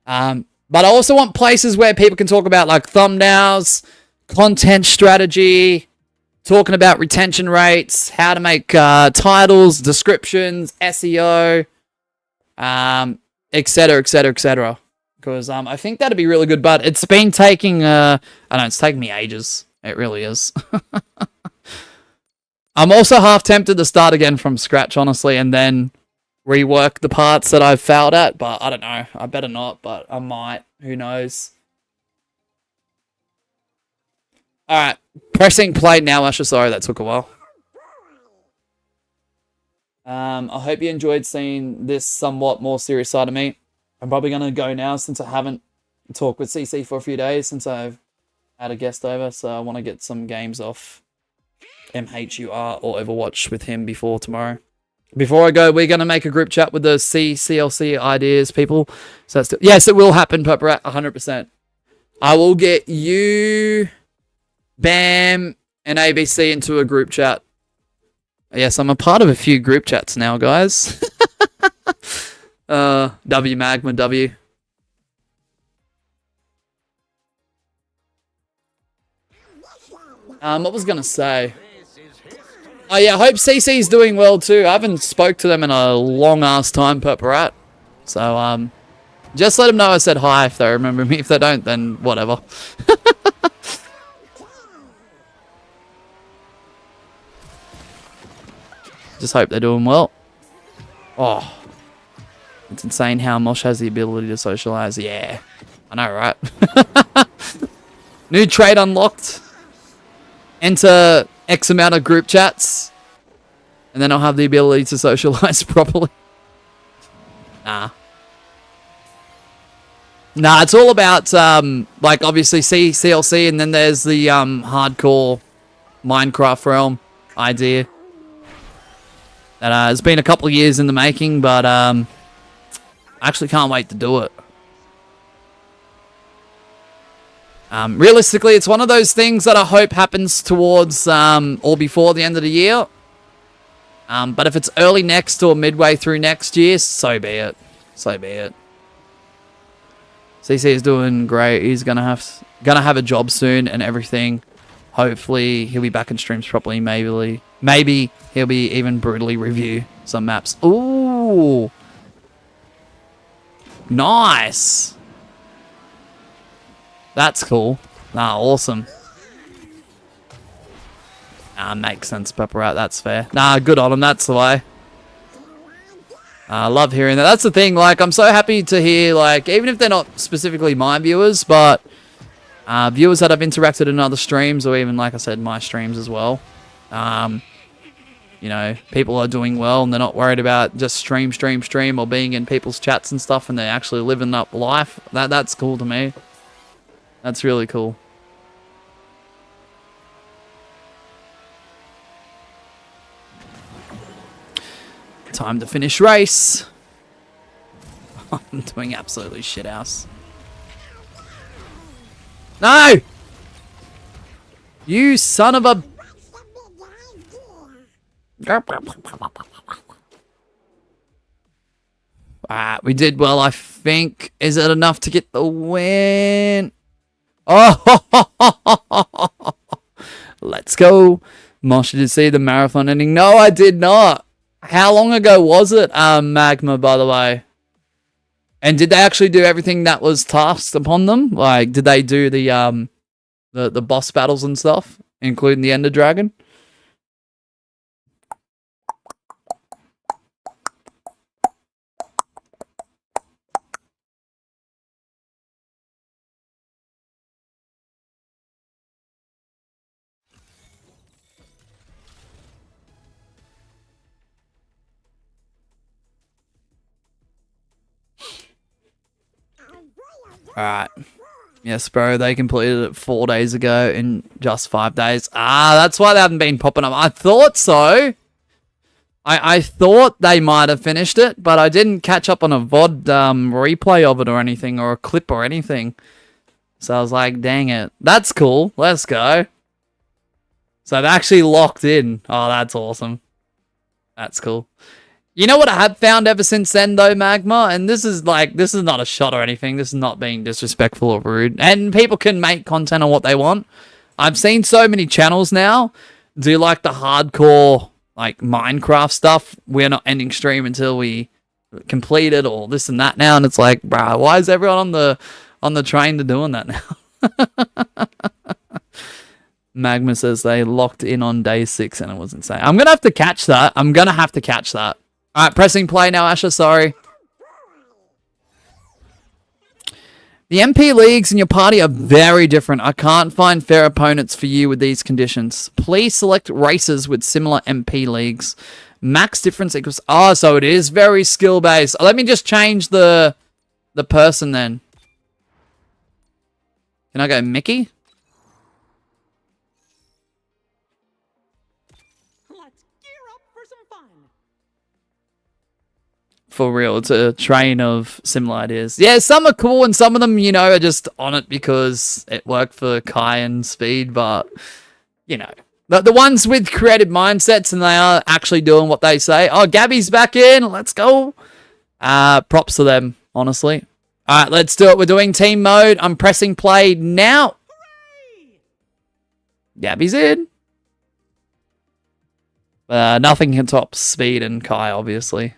But I also want places where people can talk about, like, thumbnails, content strategy, talking about retention rates, how to make titles, descriptions, SEO, etc, etc, etc. Because I think that'd be really good, but it's been taking, I know, it's taking me ages. It really is. I'm also half tempted to start again from scratch, honestly, and then rework the parts that I've failed at, but I don't know. I better not, but I might. Who knows? Alright, pressing play now, Asher. Sorry, that took a while. I hope you enjoyed seeing this somewhat more serious side of me. I'm probably going to go now since I haven't talked with CC for a few days since I've had a guest over, so I want to get some games off MHUR or Overwatch with him before tomorrow. Before I go, we're going to make a group chat with the CLC ideas people. So that's yes, it will happen, Pepper, 100%. I will get you, Bam, and ABC into a group chat. Yes, I'm a part of a few group chats now, guys. W Magma W. What was I gonna say? Oh yeah, I hope CC's doing well too. I haven't spoke to them in a long ass time, Purple. So just let them know I said hi if they remember me. If they don't, then whatever. Just hope they're doing well. Oh, it's insane how Mosh has the ability to socialize. Yeah, I know, right? New trade unlocked. Enter X amount of group chats, and then I'll have the ability to socialize properly. Nah, it's all about, like, obviously CLC, and then there's the hardcore Minecraft realm idea. That has been a couple of years in the making, but I actually can't wait to do it. Realistically, it's one of those things that I hope happens towards or before the end of the year. But if it's early next or midway through next year, so be it. So be it. CC is doing great. He's gonna have a job soon and everything. Hopefully, he'll be back in streams properly. Maybe he'll be even brutally review some maps. Ooh, nice. That's cool. Nah, awesome. Nah, makes sense, Pepper out. That's fair. Nah, good on him. That's the way. I love hearing that. That's the thing. Like, I'm so happy to hear, like, even if they're not specifically my viewers, but viewers that have interacted in other streams, or even, like I said, my streams as well. You know, people are doing well, and they're not worried about just stream, or being in people's chats and stuff, and they're actually living up life. That's cool to me. That's really cool. Time to finish race. I'm doing absolutely shit house. No! You son of a... we did well, I think. Is it enough to get the win? Oh, let's go. Mosh, did you see the marathon ending? No, I did not. How long ago was it, Magma, by the way? And did they actually do everything that was tasked upon them? Like, did they do the boss battles and stuff, including the Ender Dragon? Alright. Yes, bro, they completed it 4 days ago in just 5 days. That's why they haven't been popping up. I thought so. I thought they might have finished it, but I didn't catch up on a VOD replay of it or anything, or a clip or anything. So I was like, dang it. That's cool. Let's go. So they're actually locked in. Oh, that's awesome. That's cool. You know what I have found ever since then, though, Magma? And this is not a shot or anything. This is not being disrespectful or rude. And people can make content on what they want. I've seen so many channels now do, like, the hardcore, like, Minecraft stuff. We're not ending stream until we complete it, or this and that now. And it's like, bruh, why is everyone on the train to doing that now? Magma says they locked in on day 6 and it was insane. I'm going to have to catch that. Alright, pressing play now, Asher, sorry. The MP leagues in your party are very different. I can't find fair opponents for you with these conditions. Please select races with similar MP leagues. Max difference equals... Oh, so it is very skill-based. Let me just change the person then. Can I go Mickey? For real, it's a train of similar ideas. Yeah, some are cool and some of them, are just on it because it worked for Kai and Speed, but, the ones with creative mindsets and they are actually doing what they say. Oh, Gabby's back in. Let's go. Props to them, honestly. All right, let's do it. We're doing team mode. I'm pressing play now. Gabby's in. Nothing can top Speed and Kai, obviously.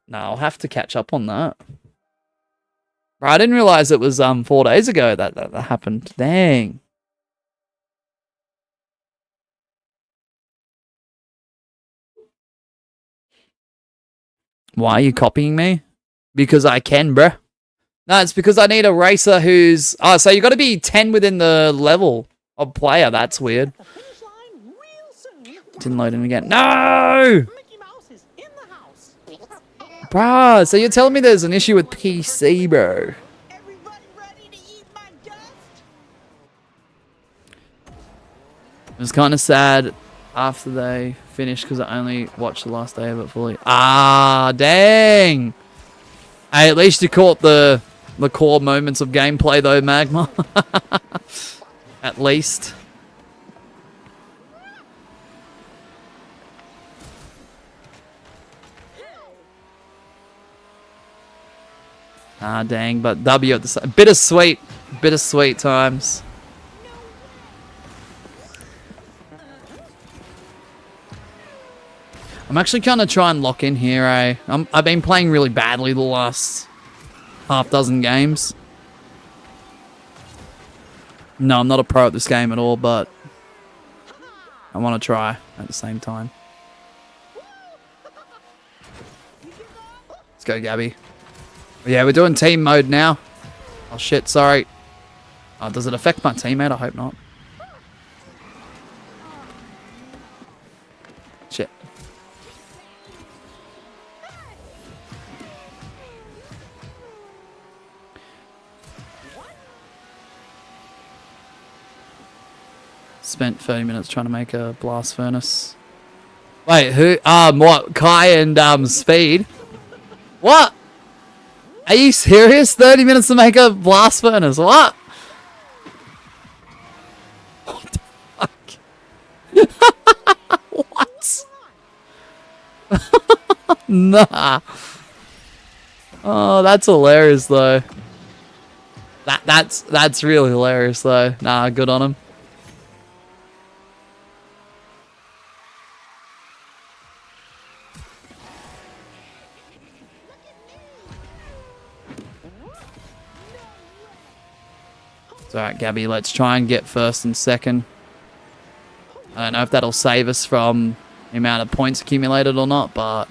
No, I'll have to catch up on that. Bro, I didn't realize it was 4 days ago that happened. Dang. Why are you copying me? Because I can, bruh. No, it's because I need a racer who's... Oh, so you got to be 10 within the level of player. That's weird. Didn't load in again. No! Bruh, so you're telling me there's an issue with PC, bro. It was kind of sad after they finished because I only watched the last day of it fully. Ah, dang. Hey, at least you caught the core moments of gameplay though, Magma. At least. Ah, dang, but W at the same. Bittersweet times. I'm actually gonna try and lock in here, eh? I've been playing really badly the last half dozen games. No, I'm not a pro at this game at all, but I want to try at the same time. Let's go, Gabby. Yeah, we're doing team mode now. Oh, shit, sorry. Oh, does it affect my teammate? I hope not. Shit. Spent 30 minutes trying to make a blast furnace. Wait, who? What? Kai and Speed? What? Are you serious? 30 minutes to make a blast furnace? What? What the fuck? What? Nah. Oh, that's hilarious though. That's really hilarious though. Nah, good on him. It's alright, Gabby, let's try and get first and second. I don't know if that'll save us from the amount of points accumulated or not, but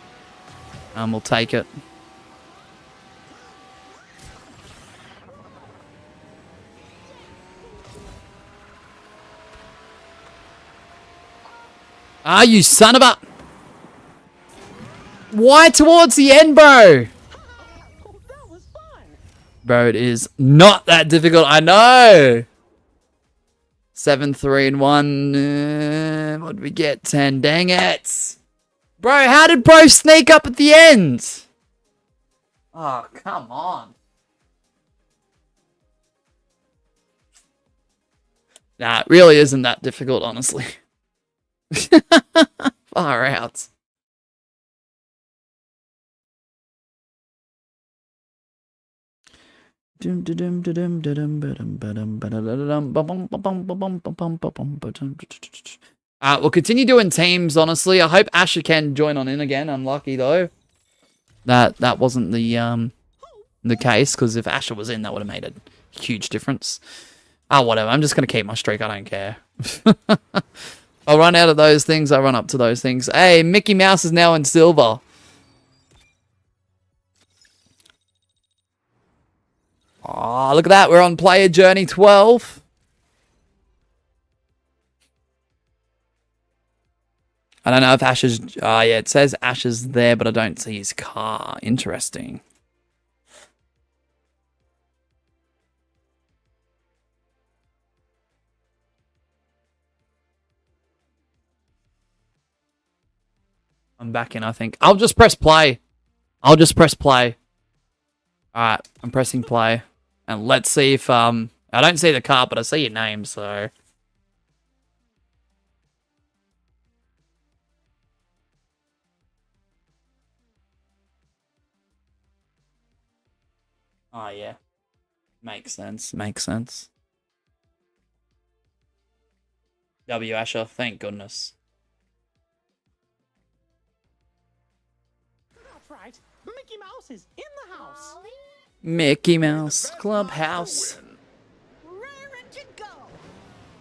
we'll take it. Ah, you son of a... Why towards the end, bro? Bro, it is not that difficult. I know. 7, 3, and 1. What did we get? 10. Dang it. Bro, how did bro sneak up at the end? Oh, come on. Nah, it really isn't that difficult, honestly. Far out. We'll continue doing teams, honestly. I hope Asher can join on in again. Unlucky though. That wasn't the case, because if Asher was in, that would have made a huge difference. Ah, whatever. I'm just gonna keep my streak. I don't care. I'll run out of those things. I run up to those things. Hey, Mickey Mouse is now in silver. Oh, look at that. We're on player journey 12. I don't know if Asher's... Oh, yeah, it says Asher's there, but I don't see his car. Interesting. I'm back in, I think. I'll just press play. I'll just press play. Alright, I'm pressing play. And let's see if, I don't see the card, but I see your name, so... Oh, yeah. Makes sense, makes sense. W Asher, thank goodness. That's right. Mickey Mouse is in the house. Mickey Mouse Clubhouse. Raring to go.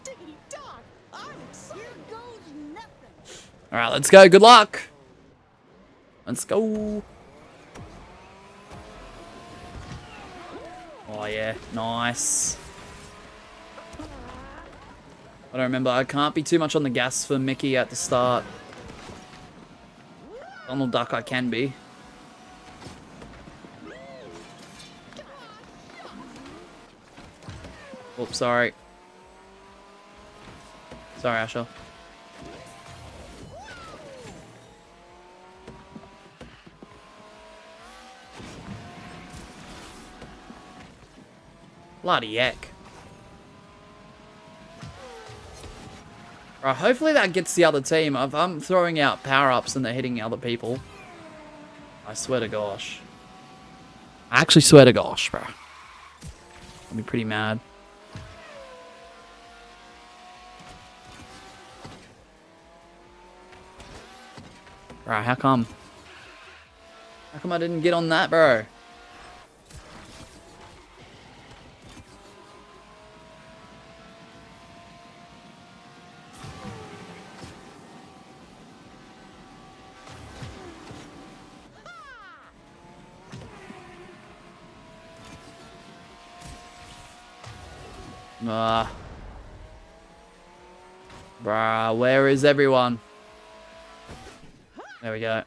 Diggity dog. I'm excited. Here goes nothing. Alright, let's go. Good luck. Let's go. Oh, yeah. Nice. I don't remember. I can't be too much on the gas for Mickey at the start. Donald Duck I can be. Oops, sorry. Sorry, Asher. Bloody heck. Right, hopefully that gets the other team. If I'm throwing out power-ups and they're hitting other people, I swear to gosh. I actually swear to gosh, bro. I'll be pretty mad. Right, how come? How come I didn't get on that, bro? Bruh, where is everyone? There we go.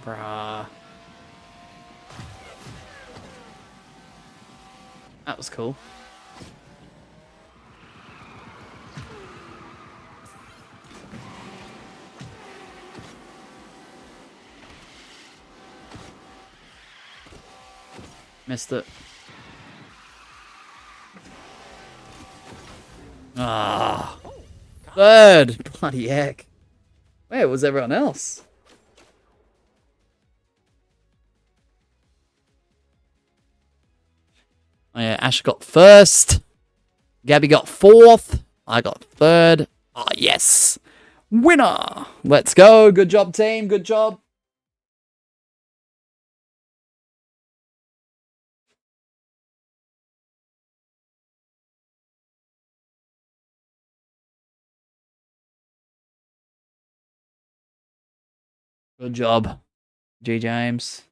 Bruh. That was cool. Missed it. Ah. Third. Bloody heck. Where was everyone else? Oh yeah, Ash got first. Gabby got fourth. I got third. Oh yes. Winner. Let's go. Good job, team. Good job. Good job, G James.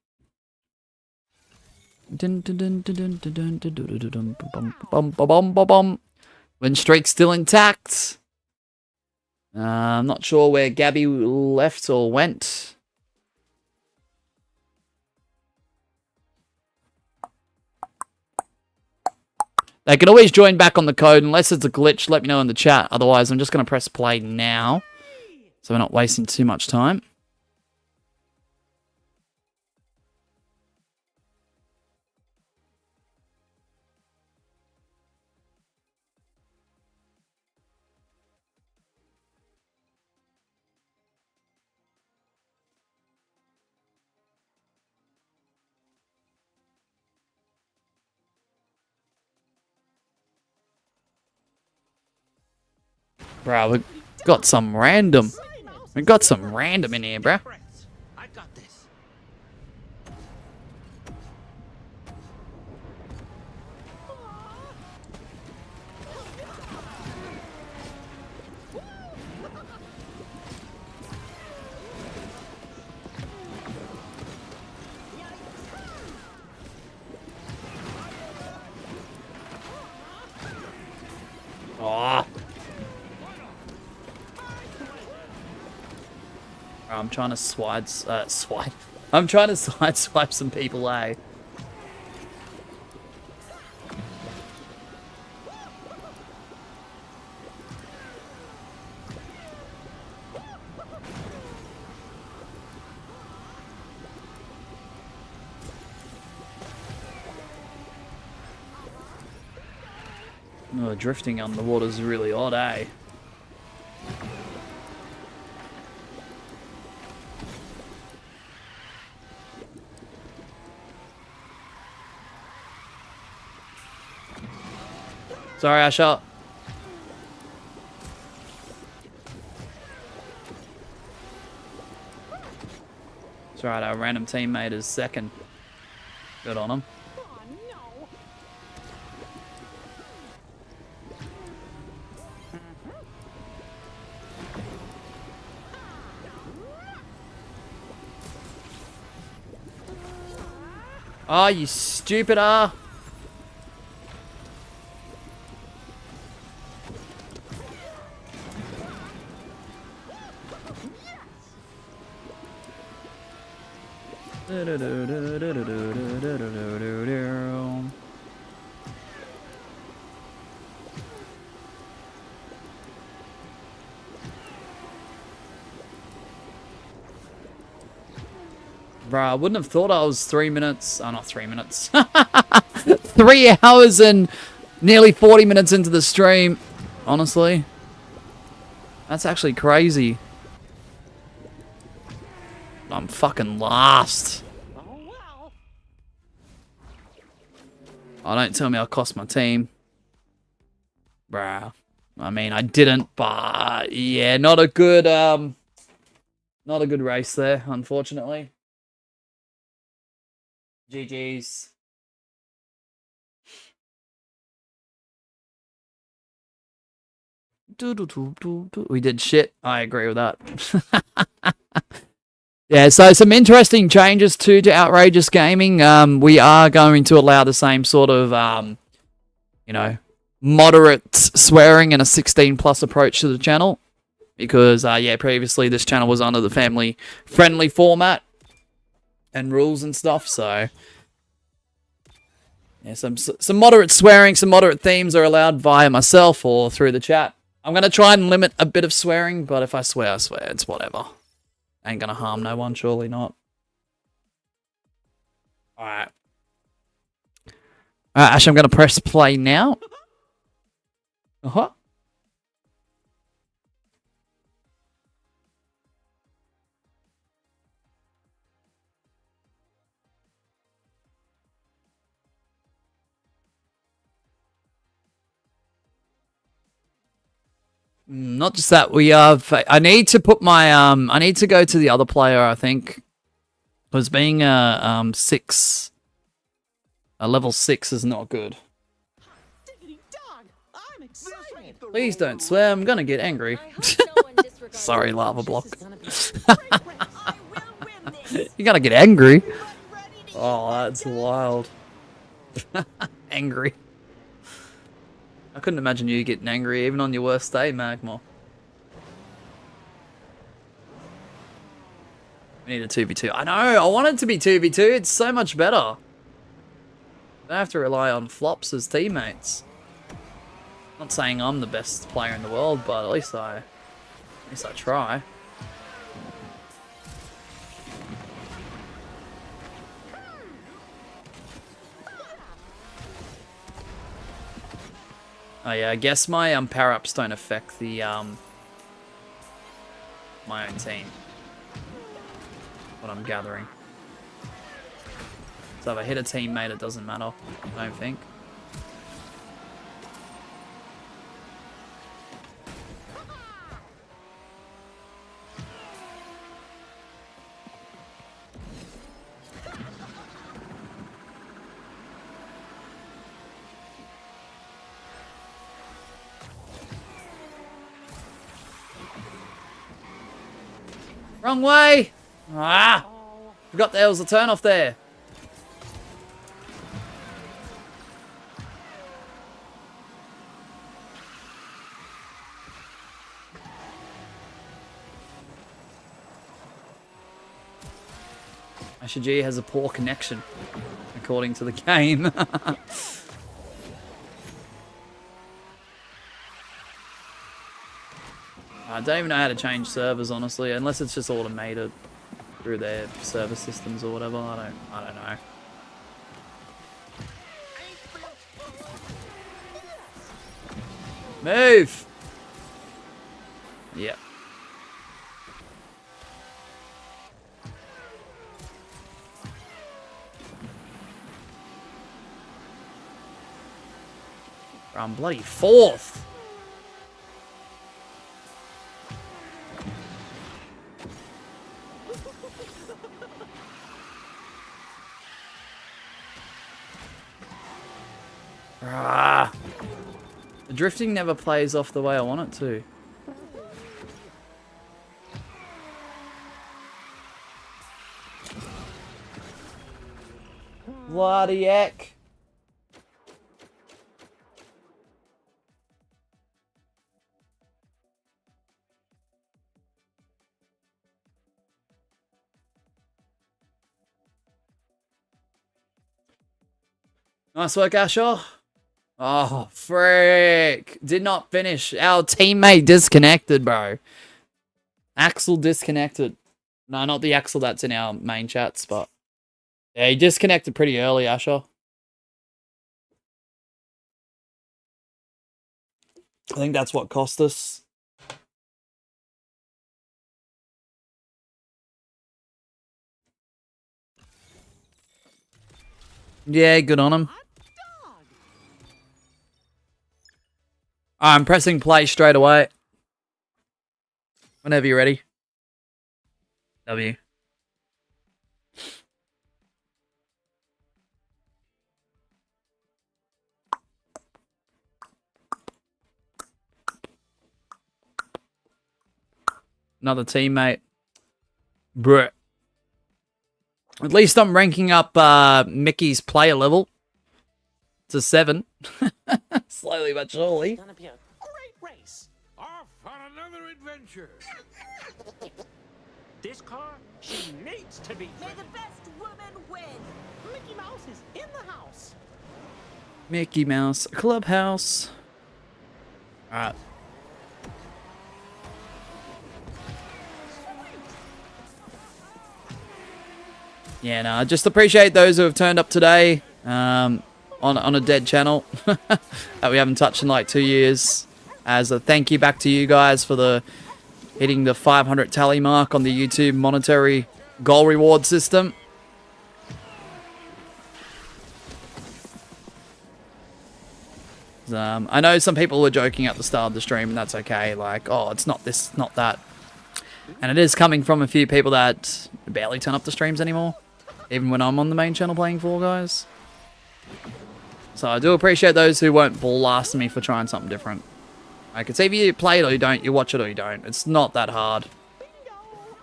Win streak still intact. I'm not sure where Gabby left or went. They can always join back on the code unless it's a glitch. Let me know in the chat. Otherwise, I'm just going to press play now, so we're not wasting too much time. Bro, we got some random. We got some random in here, bro. I got this. Oh. I'm trying to swipe. I'm trying to swipe some people, eh? Oh, drifting on the water is really odd, eh? Sorry, I shot. It's right, our random teammate is second. Good on him. Oh, no. Oh, you stupid ah! Bro, I wouldn't have thought I was 3 minutes. Oh, not 3 minutes. 3 hours and nearly 40 minutes into the stream. Honestly. That's actually crazy. I'm fucking last. Oh, well. Oh, don't tell me I cost my team. Bruh. I mean, I didn't, but yeah, not a good race there, unfortunately. GG's. We did shit. I agree with that. Yeah, so some interesting changes too to Outrageous Gaming. We are going to allow the same sort of, you know, moderate swearing and a 16+ approach to the channel. Because, yeah, previously this channel was under the family-friendly format and rules and stuff, so... Yeah, some moderate swearing, some moderate themes are allowed via myself or through the chat. I'm going to try and limit a bit of swearing, but if I swear, I swear. It's whatever. Ain't going to harm no one, surely not. Alright. Ash, I'm going to press play now. Uh-huh. Not just that, we have... I need to put my... I need to go to the other player, I think. Because being a level 6 is not good. Diggity dog. I'm excited. Please don't swear, I'm gonna get angry. I hope no one disregards Sorry, the lava coach. block. This is gonna be I will win this. You gotta get angry. Ready to Oh, that's wild. Angry. I couldn't imagine you getting angry even on your worst day, Magma. We need a 2v2. I know, I want it to be 2v2. It's so much better. I don't have to rely on flops as teammates. Not saying I'm the best player in the world, but at least I try. Oh yeah, I guess my power ups don't affect the my own team. What I'm gathering. So if I hit a teammate, it doesn't matter. I don't think. Wrong way! Ah! Forgot there was a turn off there. Asher G has a poor connection, according to the game. I don't even know how to change servers, honestly, unless it's just automated through their server systems or whatever. I don't know. Move! Yep. I'm bloody fourth. Ah. The drifting never plays off the way I want it to. Bloody heck. Nice work, Asher. Oh, frick. Did not finish. Our teammate disconnected, bro. Axel disconnected. No, not the Axel that's in our main chats, but... Yeah, he disconnected pretty early, Asher. I think that's what cost us. Yeah, good on him. I'm pressing play straight away. Whenever you're ready. W. Another teammate. Bruh. At least I'm ranking up Mickey's player level to 7. Slowly but surely. Gonna be a great race. Off on another adventure. This car, she needs to be May driven. the best woman win. Mickey Mouse is in the house. Mickey Mouse Clubhouse. Alright. Yeah, no, I just appreciate those who have turned up today on a dead channel that we haven't touched in like 2 years. As a thank you back to you guys for the hitting the 500 tally mark on the YouTube monetary goal reward system. I know some people were joking at the start of the stream, and that's okay. Like, oh, it's not this, not that. And it is coming from a few people that barely turn up the streams anymore, even when I'm on the main channel playing Fall Guys. So I do appreciate those who won't blast me for trying something different. Like, it's either you play it or you don't, you watch it or you don't. It's not that hard.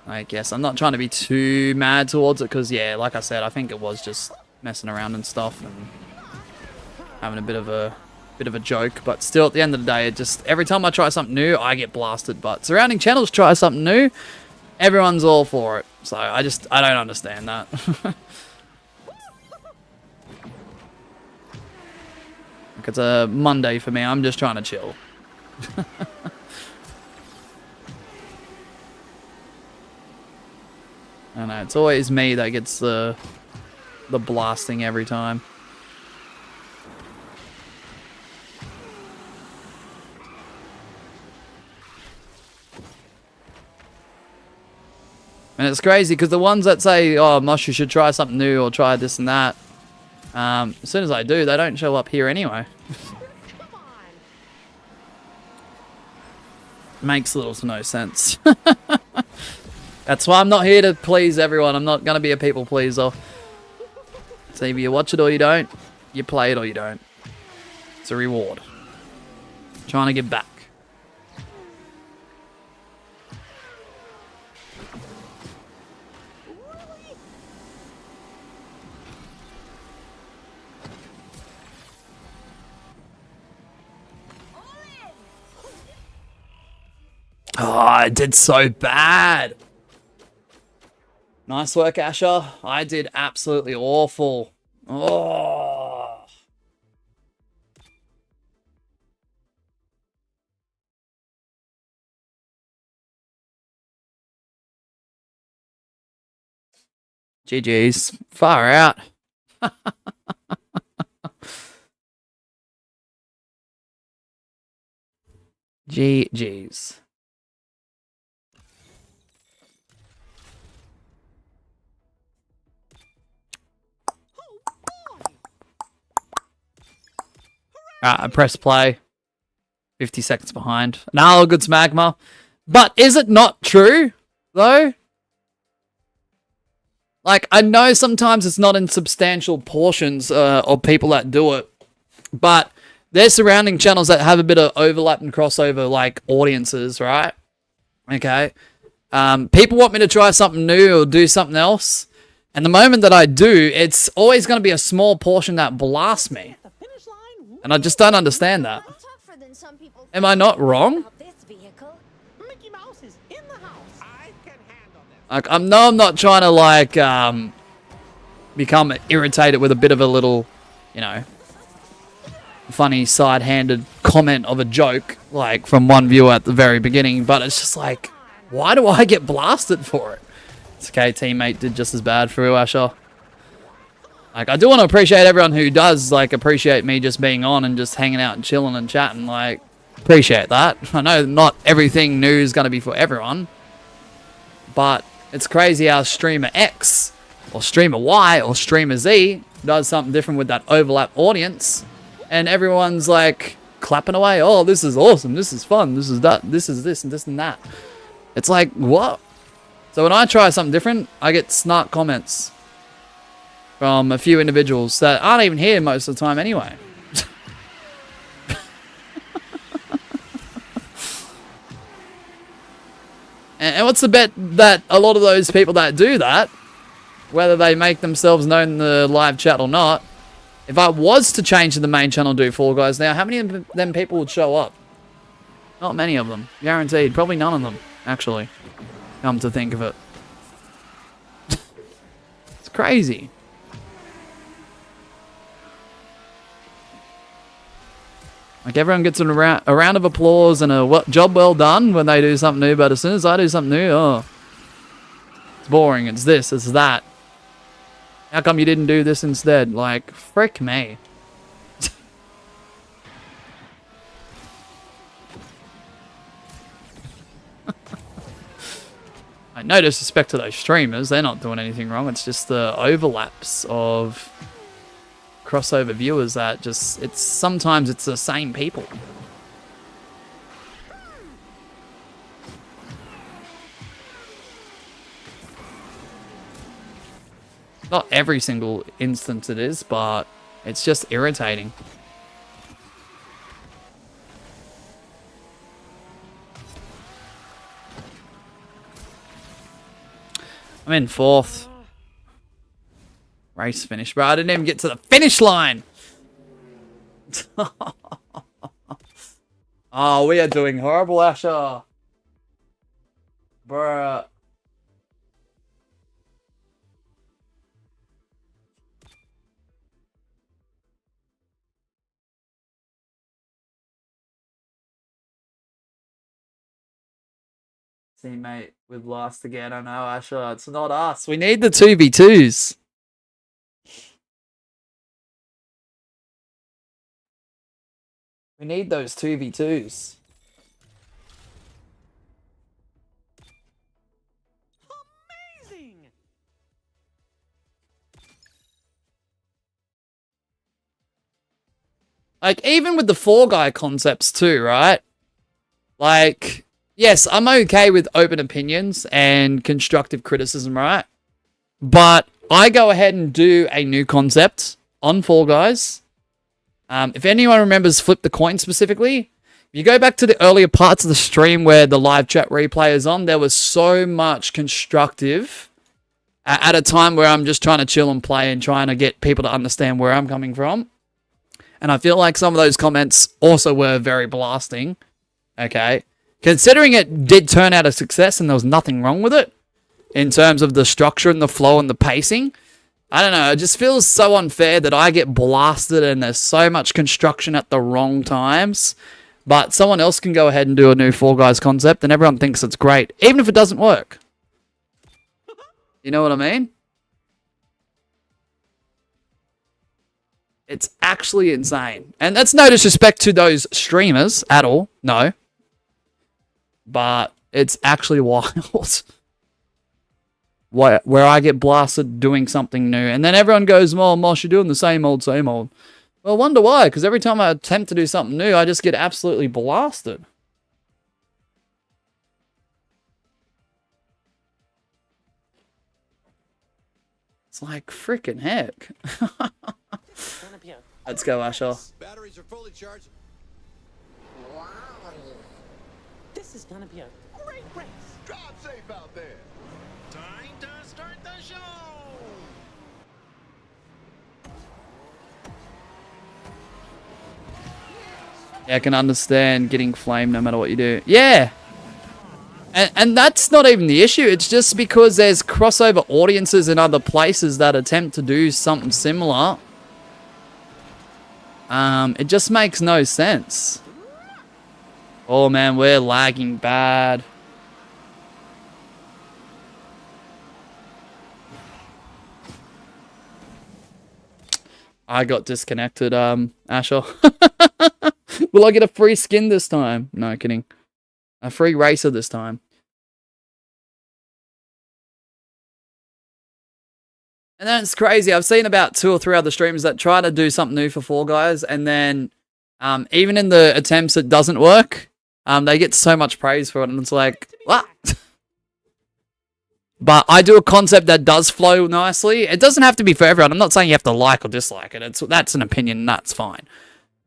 I guess I'm not trying to be too mad towards it, because, yeah, like I said, I think it was just messing around and stuff and having a bit of a joke. But still, at the end of the day, it just, every time I try something new, I get blasted. But surrounding channels try something new, everyone's all for it. So I don't understand that. Like, it's a Monday for me. I'm just trying to chill. I know, it's always me that gets the blasting every time. And it's crazy because the ones that say, oh, Mosh, you should try something new or try this and that, as soon as I do, they don't show up here anyway. Come on. Makes little to no sense. That's why I'm not here to please everyone. I'm not going to be a people pleaser. It's either you watch it or you don't. You play it or you don't. It's a reward. Trying to give back. Oh, I did so bad. Nice work, Asher. I did absolutely awful. Oh. GG's. Far out. GG's. I press play. 50 seconds behind. Now good Magma. But is it not true, though? Like, I know sometimes it's not in substantial portions of people that do it. But there's surrounding channels that have a bit of overlap and crossover, like audiences, right? Okay. People want me to try something new or do something else. And the moment that I do, it's always going to be a small portion that blasts me. And I just don't understand that. Am I not wrong? Mickey Mouse is in the house. I can handle this. Like, I'm not trying to, like, become irritated with a bit of a little, you know, funny side-handed comment of a joke, like, from one viewer at the very beginning. But it's just like, why do I get blasted for it? It's okay, teammate did just as bad for you, Asher. Like, I do want to appreciate everyone who does, like, appreciate me just being on and just hanging out and chilling and chatting. Like, appreciate that. I know not everything new is going to be for everyone. But it's crazy how Streamer X, or Streamer Y, or Streamer Z does something different with that overlap audience. And everyone's, like, clapping away. Oh, this is awesome. This is fun. This is that. This is this and this and that. It's like, what? So when I try something different, I get snark comments from a few individuals that aren't even here most of the time anyway. And what's the bet that a lot of those people that do that, whether they make themselves known in the live chat or not, if I was to change to the main channel and do Fall Guys now, how many of them people would show up? Not many of them. Guaranteed. Probably none of them, actually. Come to think of it. It's crazy. Like, everyone gets a round of applause and a job well done when they do something new, but as soon as I do something new, oh, it's boring, it's this, it's that. How come you didn't do this instead? Like, frick me. No disrespect to those streamers, they're not doing anything wrong, it's just the overlaps of crossover viewers that just, sometimes it's the same people. Not every single instance it is, but it's just irritating. I'm in 4th. Race finish, bro. I didn't even get to the finish line. Oh, we are doing horrible, Asher. Bruh. Teammate, we've lost again. I know, Asher. It's not us. We need the 2v2s. We need those 2v2s. Amazing! Like, even with the Fall Guy concepts too, right? Like, yes, I'm okay with open opinions and constructive criticism, right? But I go ahead and do a new concept on Fall Guys. If anyone remembers Flip the Coin specifically, if you go back to the earlier parts of the stream where the live chat replay is on, there was so much constructive at a time where I'm just trying to chill and play and trying to get people to understand where I'm coming from. And I feel like some of those comments also were very blasting. Okay. Considering it did turn out a success and there was nothing wrong with it in terms of the structure and the flow and the pacing, I don't know, it just feels so unfair that I get blasted and there's so much construction at the wrong times, but someone else can go ahead and do a new Fall Guys concept and everyone thinks it's great, even if it doesn't work. You know what I mean? It's actually insane. And that's no disrespect to those streamers at all. No. but it's actually wild. Where I get blasted doing something new, and then everyone goes, "Well, Mosh, you're doing the same old, same old." Well, I wonder why, because every time I attempt to do something new, I just get absolutely blasted. It's like freaking heck. Let's go, Asher. Batteries are fully charged. This is gonna be a great race. Drive safe out there. Time to start the show! Yeah, I can understand getting flamed no matter what you do. Yeah! And that's not even the issue. It's just because there's crossover audiences in other places that attempt to do something similar. It just makes no sense. Oh man, we're lagging bad. I got disconnected, Asher. Will I get a free skin this time? No, kidding. A free racer this time. And then it's crazy. I've seen about 2 or 3 other streamers that try to do something new for Fall Guys, and then even in the attempts it doesn't work, they get so much praise for it, and it's like, what? But I do a concept that does flow nicely. It doesn't have to be for everyone. I'm not saying you have to like or dislike it. That's an opinion, and that's fine.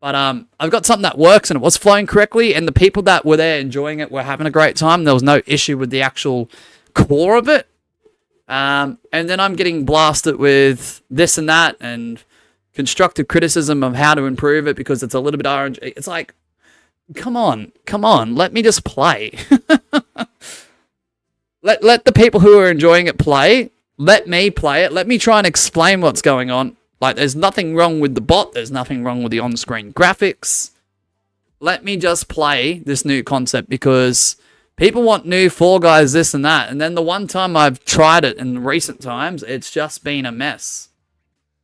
But I've got something that works, and it was flowing correctly, and the people that were there enjoying it were having a great time. There was no issue with the actual core of it. And then I'm getting blasted with this and that, and constructive criticism of how to improve it because it's a little bit RNG. It's like, come on, let me just play. Let the people who are enjoying it play. Let me play it. Let me try and explain what's going on. Like, there's nothing wrong with the bot. There's nothing wrong with the on-screen graphics. Let me just play this new concept because people want new Fall Guys, this and that. And then the one time I've tried it in recent times, it's just been a mess.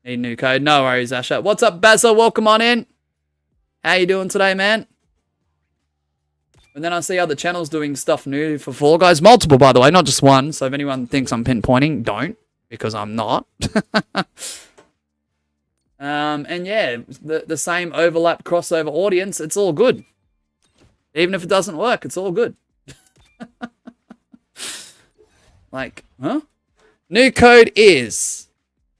Need new code. No worries, Asher. What's up, Bazza? Welcome on in. How you doing today, man? And then I see other channels doing stuff new for Fall Guys. Multiple, by the way, not just one. So if anyone thinks I'm pinpointing, don't. Because I'm not. And yeah, the same overlap crossover audience. It's all good. Even if it doesn't work, it's all good. Like, huh? New code is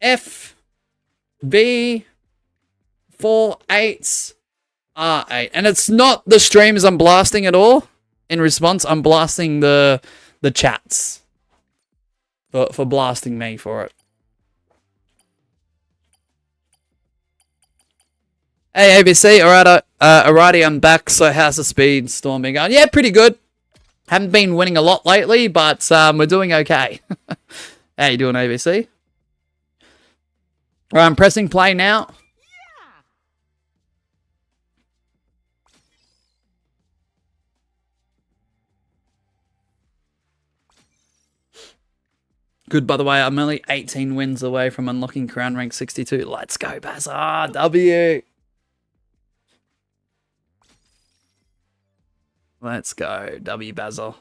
FB48R8. And it's not the streams I'm blasting at all. In response, I'm blasting the chats. For blasting me for it. Hey, ABC. Alrighty, I'm back. So how's the speed storm been going? Yeah, pretty good. Haven't been winning a lot lately, but we're doing okay. How you doing, ABC? Alright, I'm pressing play now. Good, by the way, I'm only 18 wins away from unlocking Crown Rank 62. Let's go, Bazaar. W. Let's go, W Basil.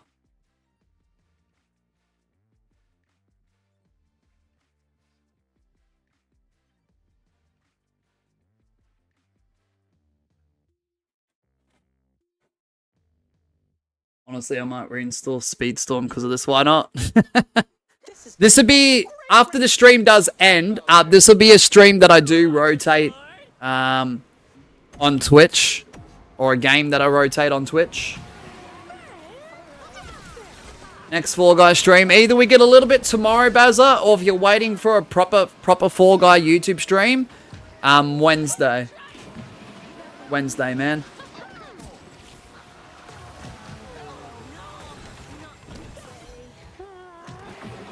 Honestly, I might reinstall Speedstorm because of this. Why not? This would be, after the stream does end, this will be a stream that I do rotate on Twitch. Or a game that I rotate on Twitch. Next Fall Guy stream. Either we get a little bit tomorrow, Bazza, or if you're waiting for a proper Fall Guy YouTube stream, Wednesday. Wednesday, man.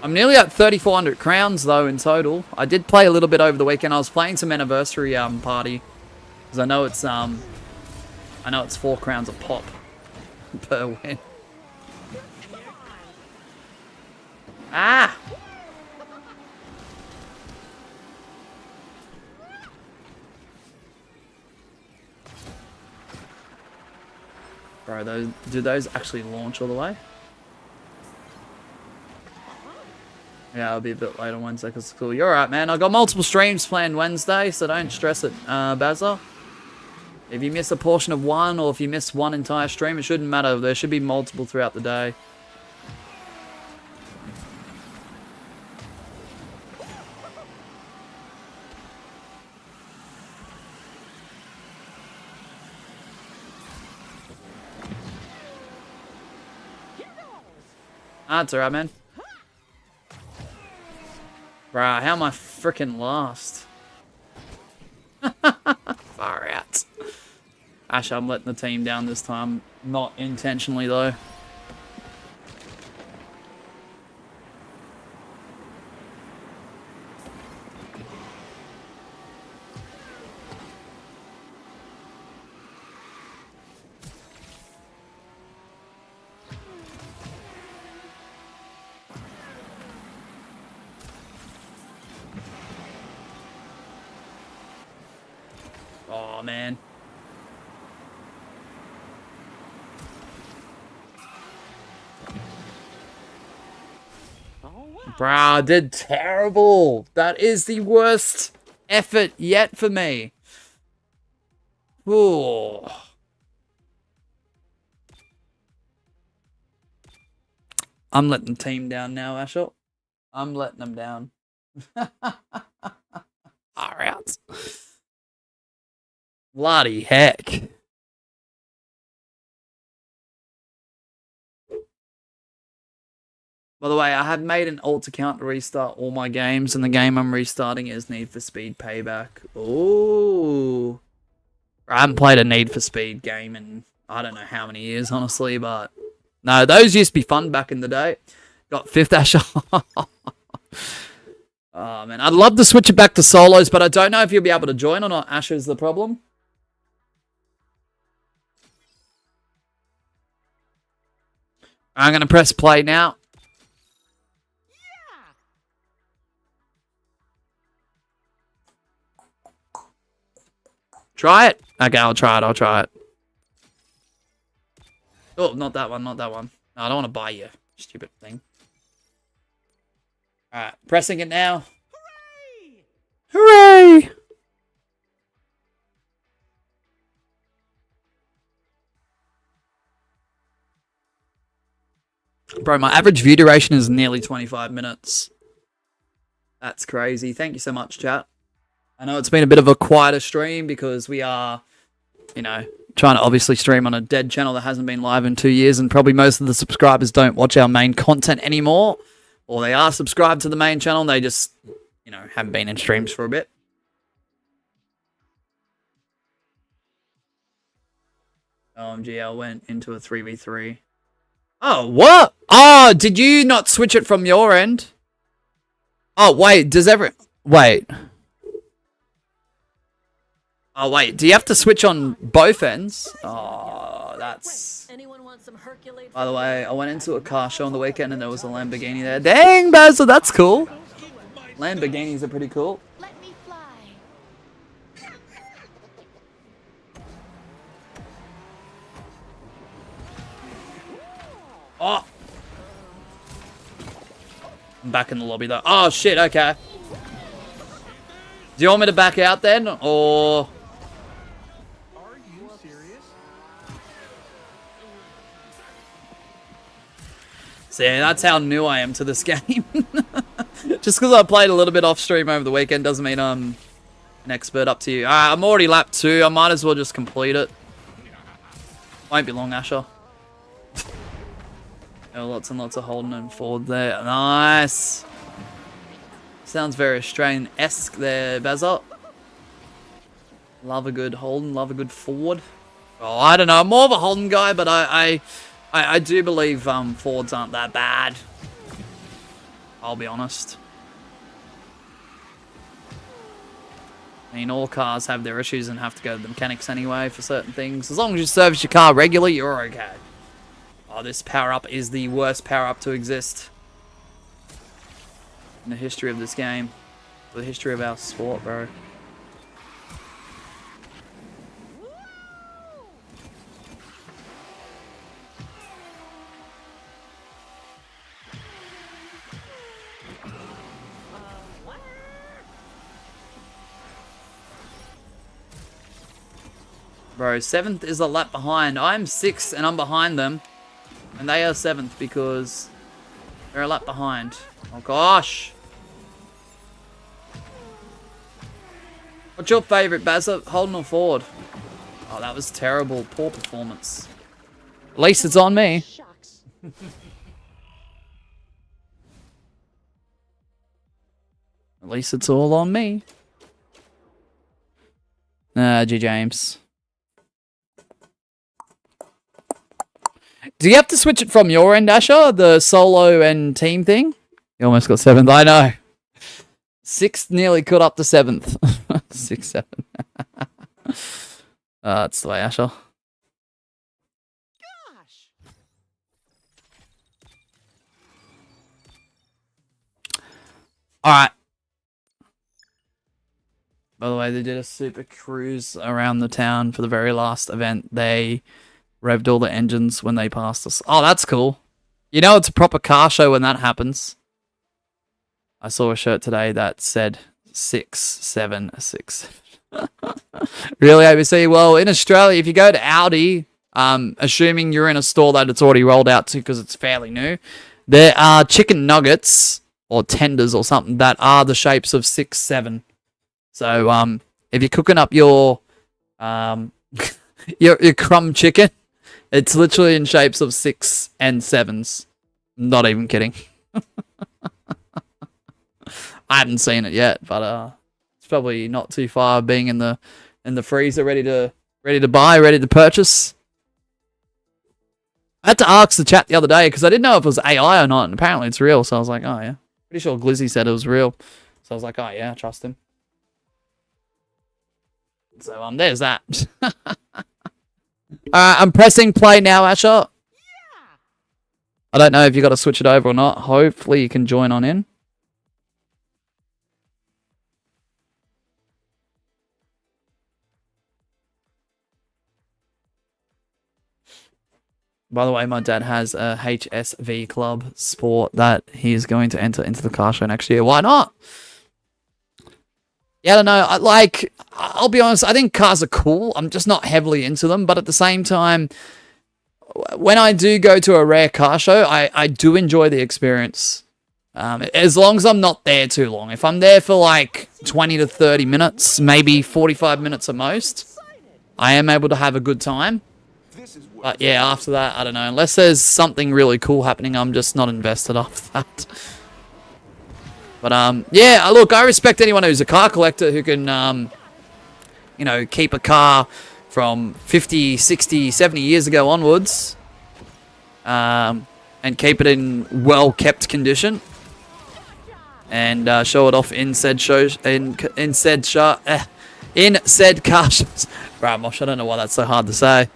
I'm nearly at 3,400 crowns, though, in total. I did play a little bit over the weekend. I was playing some anniversary party. Because I know it's 4 crowns a pop per win. Ah! Bro, do those actually launch all the way? Yeah, I'll be a bit late on Wednesday because it's cool. You're alright, man. I got multiple streams planned Wednesday, so don't stress it, Bazza. If you miss a portion of one, or if you miss one entire stream, it shouldn't matter. There should be multiple throughout the day. That's alright, man. Bruh, how am I freaking last? Far out. Actually, I'm letting the team down this time. Not intentionally, though. Oh, man. Bruh, I did terrible. That is the worst effort yet for me. Ooh. I'm letting the team down now, Ashel. I'm letting them down. Alright. Bloody heck. By the way, I have made an alt account to restart all my games, and the game I'm restarting is Need for Speed Payback. Ooh. I haven't played a Need for Speed game in I don't know how many years, honestly, but no, those used to be fun back in the day. Got fifth Asher. Oh, man. I'd love to switch it back to solos, but I don't know if you'll be able to join or not. Asher's the problem. I'm going to press play now. Try it. Okay, I'll try it. Oh, not that one. No, I don't want to buy you. Stupid thing. Alright, pressing it now. Hooray! Bro, my average view duration is nearly 25 minutes. That's crazy. Thank you so much, chat. I know it's been a bit of a quieter stream because we are, you know, trying to obviously stream on a dead channel that hasn't been live in 2 years, and probably most of the subscribers don't watch our main content anymore, or they are subscribed to the main channel and they just, you know, haven't been in streams for a bit. OMG, I went into a 3v3. Oh, what? Oh, did you not switch it from your end? Oh, wait, wait. Oh, wait, do you have to switch on both ends? Oh, that's... By the way, I went into a car show on the weekend and there was a Lamborghini there. Dang, Basil, that's cool. Lamborghinis are pretty cool. Let me fly. Oh! I'm back in the lobby though. Oh, shit, okay. Do you want me to back out then, or... See, that's how new I am to this game. Just because I played a little bit off stream over the weekend doesn't mean I'm an expert. Up to you. I'm already lap 2. I might as well just complete it. Won't be long, Asher. Oh, lots and lots of holding and forward there. Nice. Sounds very Australian-esque there, Bazza. Love a good Holden, love a good forward. Oh, I don't know. I'm more of a Holden guy, but I do believe Fords aren't that bad. I'll be honest. I mean, all cars have their issues and have to go to the mechanics anyway for certain things. As long as you service your car regularly, you're okay. Oh, this power-up is the worst power-up to exist in the history of this game. The history of our sport, bro. Bro, 7th is a lap behind. I'm 6th and I'm behind them. And they are 7th because they're a lap behind. Oh gosh. What's your favourite, Bazza? Holden or Ford? Oh, that was terrible. Poor performance. At least it's on me. Shucks. At least it's all on me. G. James. Do you have to switch it from your end, Asher? The solo and team thing? You almost got 7th. I know. 6th nearly caught up to 7th. 6, 7. That's the way, Asher. Gosh. Alright. By the way, they did a super cruise around the town for the very last event. They revved all the engines when they passed us. Oh, that's cool. You know it's a proper car show when that happens. I saw a shirt today that said 676. Really, ABC? Well, in Australia, if you go to Audi, assuming you're in a store that it's already rolled out to because it's fairly new, there are chicken nuggets or tenders or something that are the shapes of 6, 7. So, if you're cooking up your your crumb chicken, it's literally in shapes of 6 and 7s. Not even kidding. I haven't seen it yet, but it's probably not too far being in the freezer, ready to buy, ready to purchase. I had to ask the chat the other day because I didn't know if it was AI or not, and apparently it's real. So I was like, oh yeah, pretty sure Glizzy said it was real. So I was like, oh yeah, I trust him. So there's that. I'm pressing play now, Asher. Yeah. I don't know if you got to switch it over or not. Hopefully you can join on in. By the way, my dad has a HSV club sport that he's going to enter into the car show next year. Why not? Yeah, I don't know. I'll be honest, I think cars are cool. I'm just not heavily into them. But at the same time, when I do go to a rare car show, I do enjoy the experience. As long as I'm not there too long. If I'm there for like 20 to 30 minutes, maybe 45 minutes at most, I am able to have a good time. But yeah, after that, I don't know. Unless there's something really cool happening, I'm just not invested after that. But yeah, look, I respect anyone who's a car collector who can, you know, keep a car from 50, 60, 70 years ago onwards, and keep it in well-kept condition, and show it off in said shows, in said car shows. Right, Mosh, I don't know why that's so hard to say.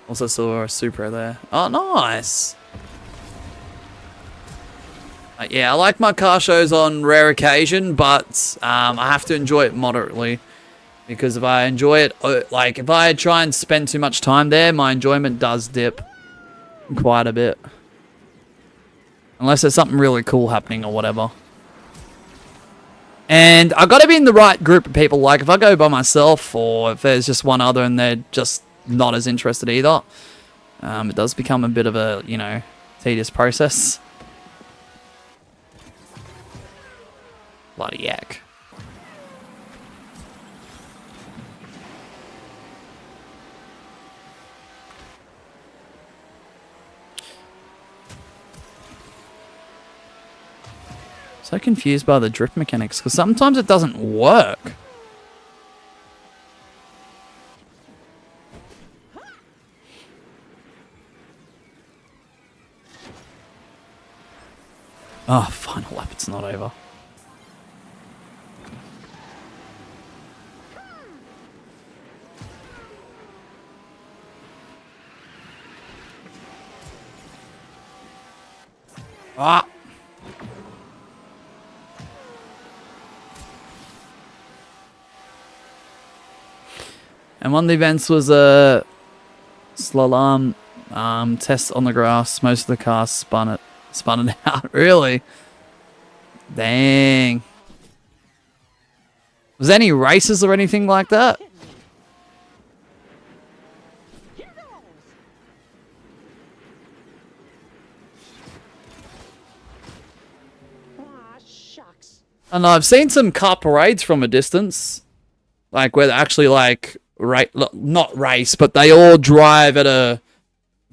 Also saw a Supra there. Oh, nice. Yeah, I like my car shows on rare occasion, but I have to enjoy it moderately. Because if I enjoy it, like, if I try and spend too much time there, my enjoyment does dip quite a bit. Unless there's something really cool happening or whatever. And I've got to be in the right group of people. Like, if I go by myself, or if there's just one other and they're just not as interested either, it does become a bit of a, you know, tedious process. Bloody yak. So confused by the drift mechanics, because sometimes it doesn't work. Oh, final lap, it's not over. Ah! And one of the events was a slalom test on the grass. Most of the cars spun it out. Really? Dang. Was there any races or anything like that? And I've seen some car parades from a distance, like where they actually like not race, but they all drive at a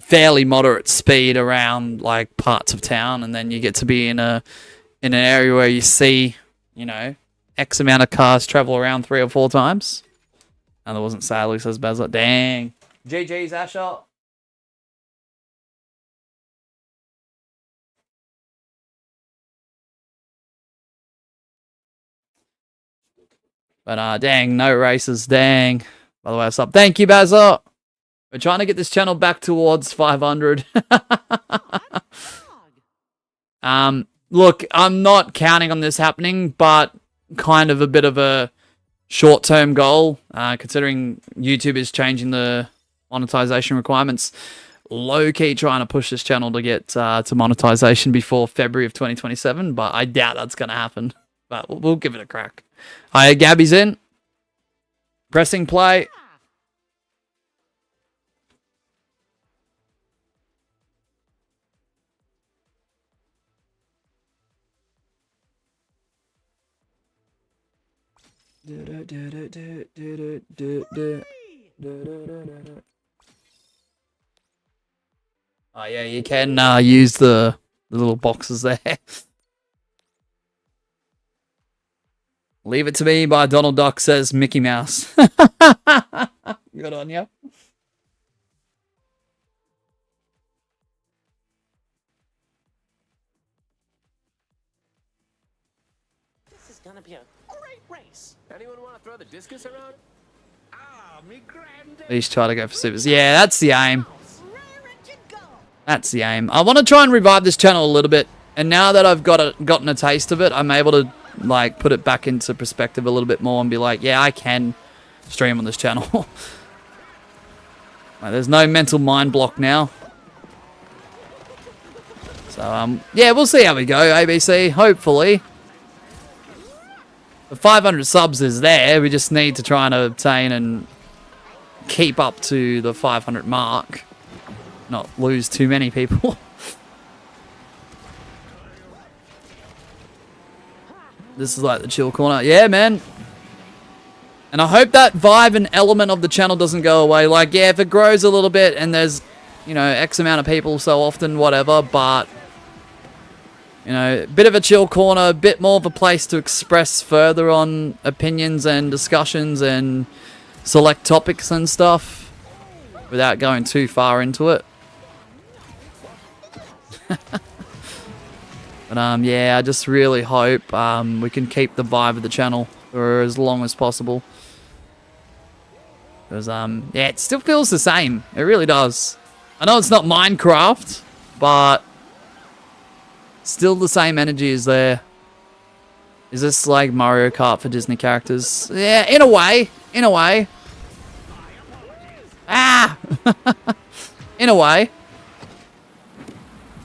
fairly moderate speed around like parts of town, and then you get to be in an area where you see, you know, X amount of cars travel around 3 or 4 times. And there wasn't, sadly, says Bazza. Dang. GG's, Asher. But dang, no races, dang. By the way, what's up? Thank you, Bazza. We're trying to get this channel back towards 500. Look, I'm not counting on this happening, but kind of a bit of a short-term goal, considering YouTube is changing the monetization requirements. Low-key trying to push this channel to get to monetization before February of 2027, but I doubt that's going to happen. But we'll give it a crack. Hi, Gabby's in. Pressing play. Oh yeah, you can use the little boxes there. Leave it to me by Donald Duck says Mickey Mouse. Good on you. This is gonna be a great race. Anyone want to throw the discus around? Ah, me granddad. At least try to go for supers. Yeah, that's the aim. Raring to go. That's the aim. I want to try and revive this channel a little bit. And now that I've gotten a taste of it, I'm able to like put it back into perspective a little bit more and be like, yeah, I can stream on this channel. Like, there's no mental mind block now. So yeah, we'll see how we go, ABC. Hopefully. The 500 subs is there. We just need to try and obtain and keep up to the 500 mark. Not lose too many people. This is like the chill corner. Yeah, man. And I hope that vibe and element of the channel doesn't go away. Like, yeah, if it grows a little bit and there's, you know, X amount of people so often, whatever, but, you know, a bit of a chill corner, a bit more of a place to express further on opinions and discussions and select topics and stuff without going too far into it. But yeah, I just really hope we can keep the vibe of the channel for as long as possible. Because yeah, it still feels the same. It really does. I know it's not Minecraft, but still the same energy is there. Is this like Mario Kart for Disney characters? Yeah, in a way. In a way. Ah! In a way.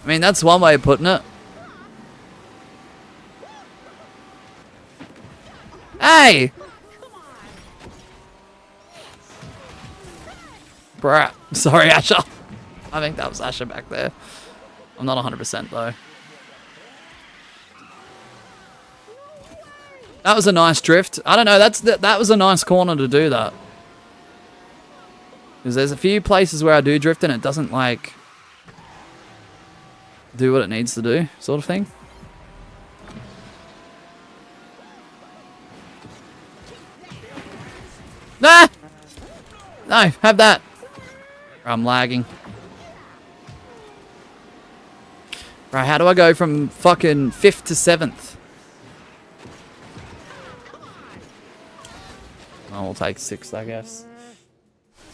I mean, that's one way of putting it. Hey! Bruh. Sorry, Asher. I think that was Asher back there. I'm not 100% though. That was a nice drift. I don't know, that was a nice corner to do that. Because there's a few places where I do drift and it doesn't like do what it needs to do, sort of thing. Nah! No, have that. I'm lagging. Right, how do I go from fucking 5th to 7th? Oh, we'll take 6th, I guess.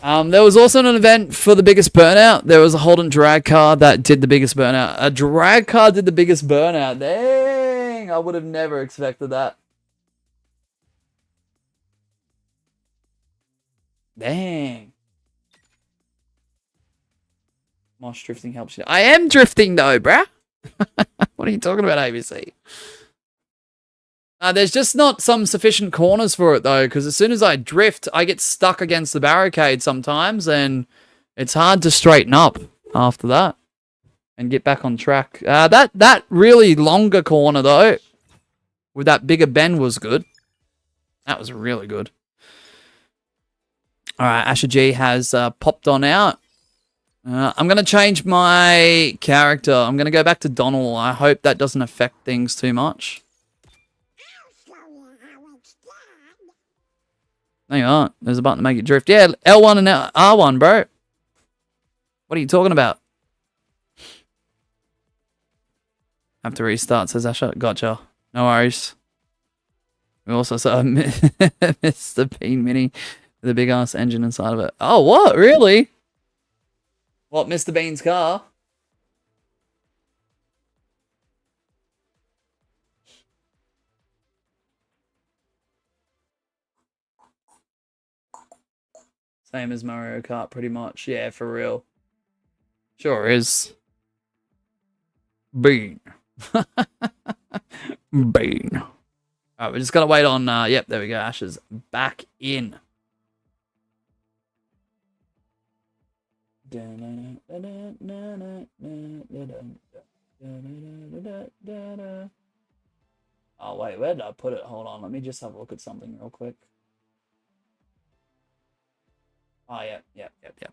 There was also an event for the biggest burnout. There was a Holden drag car that did the biggest burnout. A drag car did the biggest burnout. Dang! I would have never expected that. Dang. Mosh drifting helps you. I am drifting though, bruh. What are you talking about, ABC? There's just not some sufficient corners for it though, because as soon as I drift, I get stuck against the barricade sometimes, and it's hard to straighten up after that and get back on track. That really longer corner though, with that bigger bend was good. That was really good. All right, Asher G has popped on out. I'm going to change my character. I'm going to go back to Donald. I hope that doesn't affect things too much. No, you aren't. There's a button to make it drift. Yeah, L1 and R1, bro. What are you talking about? Have to restart, says Asher. Gotcha. No worries. We also saw Mr. Bean Mini with a big ass engine inside of it. Oh, what? Really? What, Mr. Bean's car? Same as Mario Kart, pretty much. Yeah, for real. Sure is. Bean. Bean. Alright, we just gotta wait on, yep, there we go. Ash is back in. Oh, wait, where did I put it? Hold on, let me just have a look at something real quick. Oh, yeah.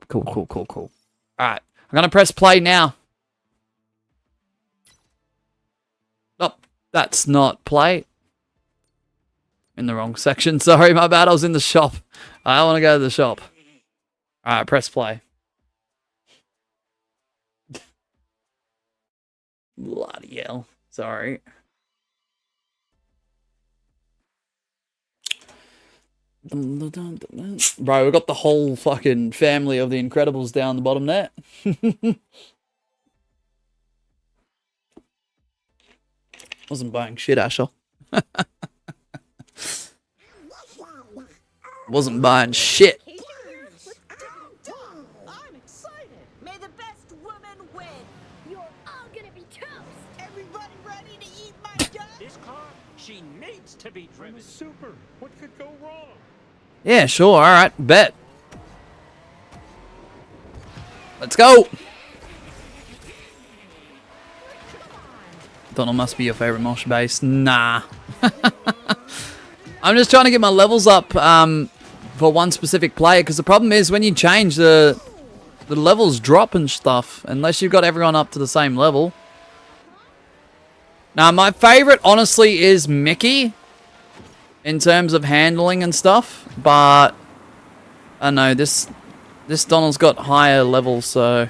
Cool. Alright, I'm gonna press play now. Oh, that's not play. In the wrong section. Sorry, my bad. I was in the shop. I want to go to the shop. Alright, press play. Bloody hell. Sorry. Bro, we got the whole fucking family of the Incredibles down the bottom there. Wasn't buying shit, Asher. Wasn't buying shit. I'm excited. May the best woman win. You're all gonna be toast. Everybody ready to eat my dust? This car, she needs to be driven. Super. What could go wrong? Yeah, sure. All right. Bet. Let's go. Donald must be your favorite mosh base. Nah. I'm just trying to get my levels up for one specific player, because the problem is when you change, the levels drop and stuff unless you've got everyone up to the same level. Now, my favorite, honestly, is Mickey in terms of handling and stuff, but I don't know, this Donald's got higher levels, so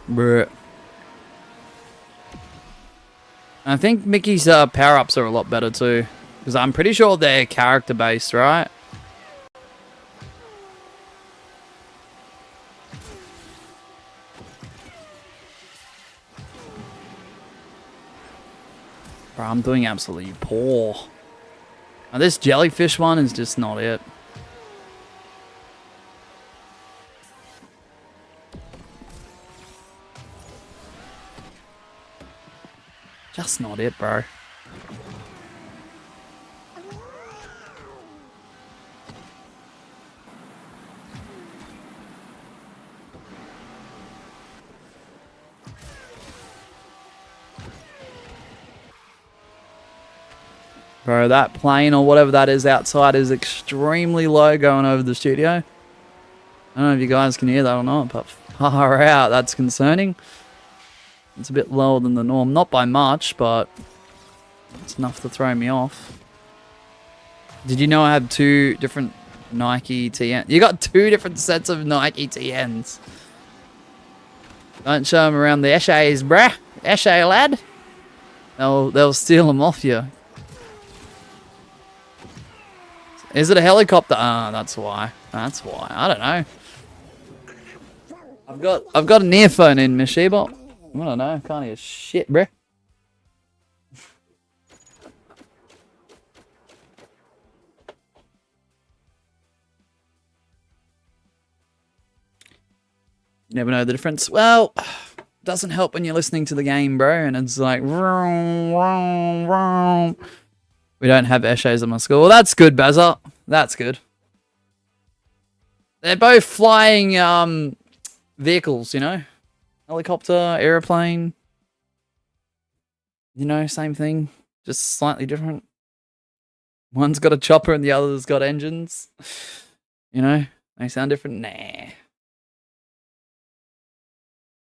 bruh. I think Mickey's power-ups are a lot better too, because I'm pretty sure they're character-based, right? Bro, I'm doing absolutely poor. Now, this jellyfish one is just not it. Just not it, bro. Bro, that plane or whatever that is outside is extremely low going over the studio. I don't know if you guys can hear that or not, but far out, that's concerning. It's a bit lower than the norm. Not by much, but it's enough to throw me off. Did you know I have two different Nike TNs? You got two different sets of Nike TNs. Don't show them around the Eshays, bruh. Eshay, lad. They'll steal them off you. Is it a helicopter? Ah, that's why. That's why. I don't know. I've got an earphone in, Mishiba. I don't know. Can't hear shit, bruh. Never know the difference. Well, doesn't help when you're listening to the game, bro, and it's like vroom, vroom, vroom. We don't have essays at my school. Well, that's good, Bazza. That's good. They're both flying vehicles, you know? Helicopter, airplane. You know, same thing. Just slightly different. One's got a chopper and the other's got engines. You know? They sound different. Nah.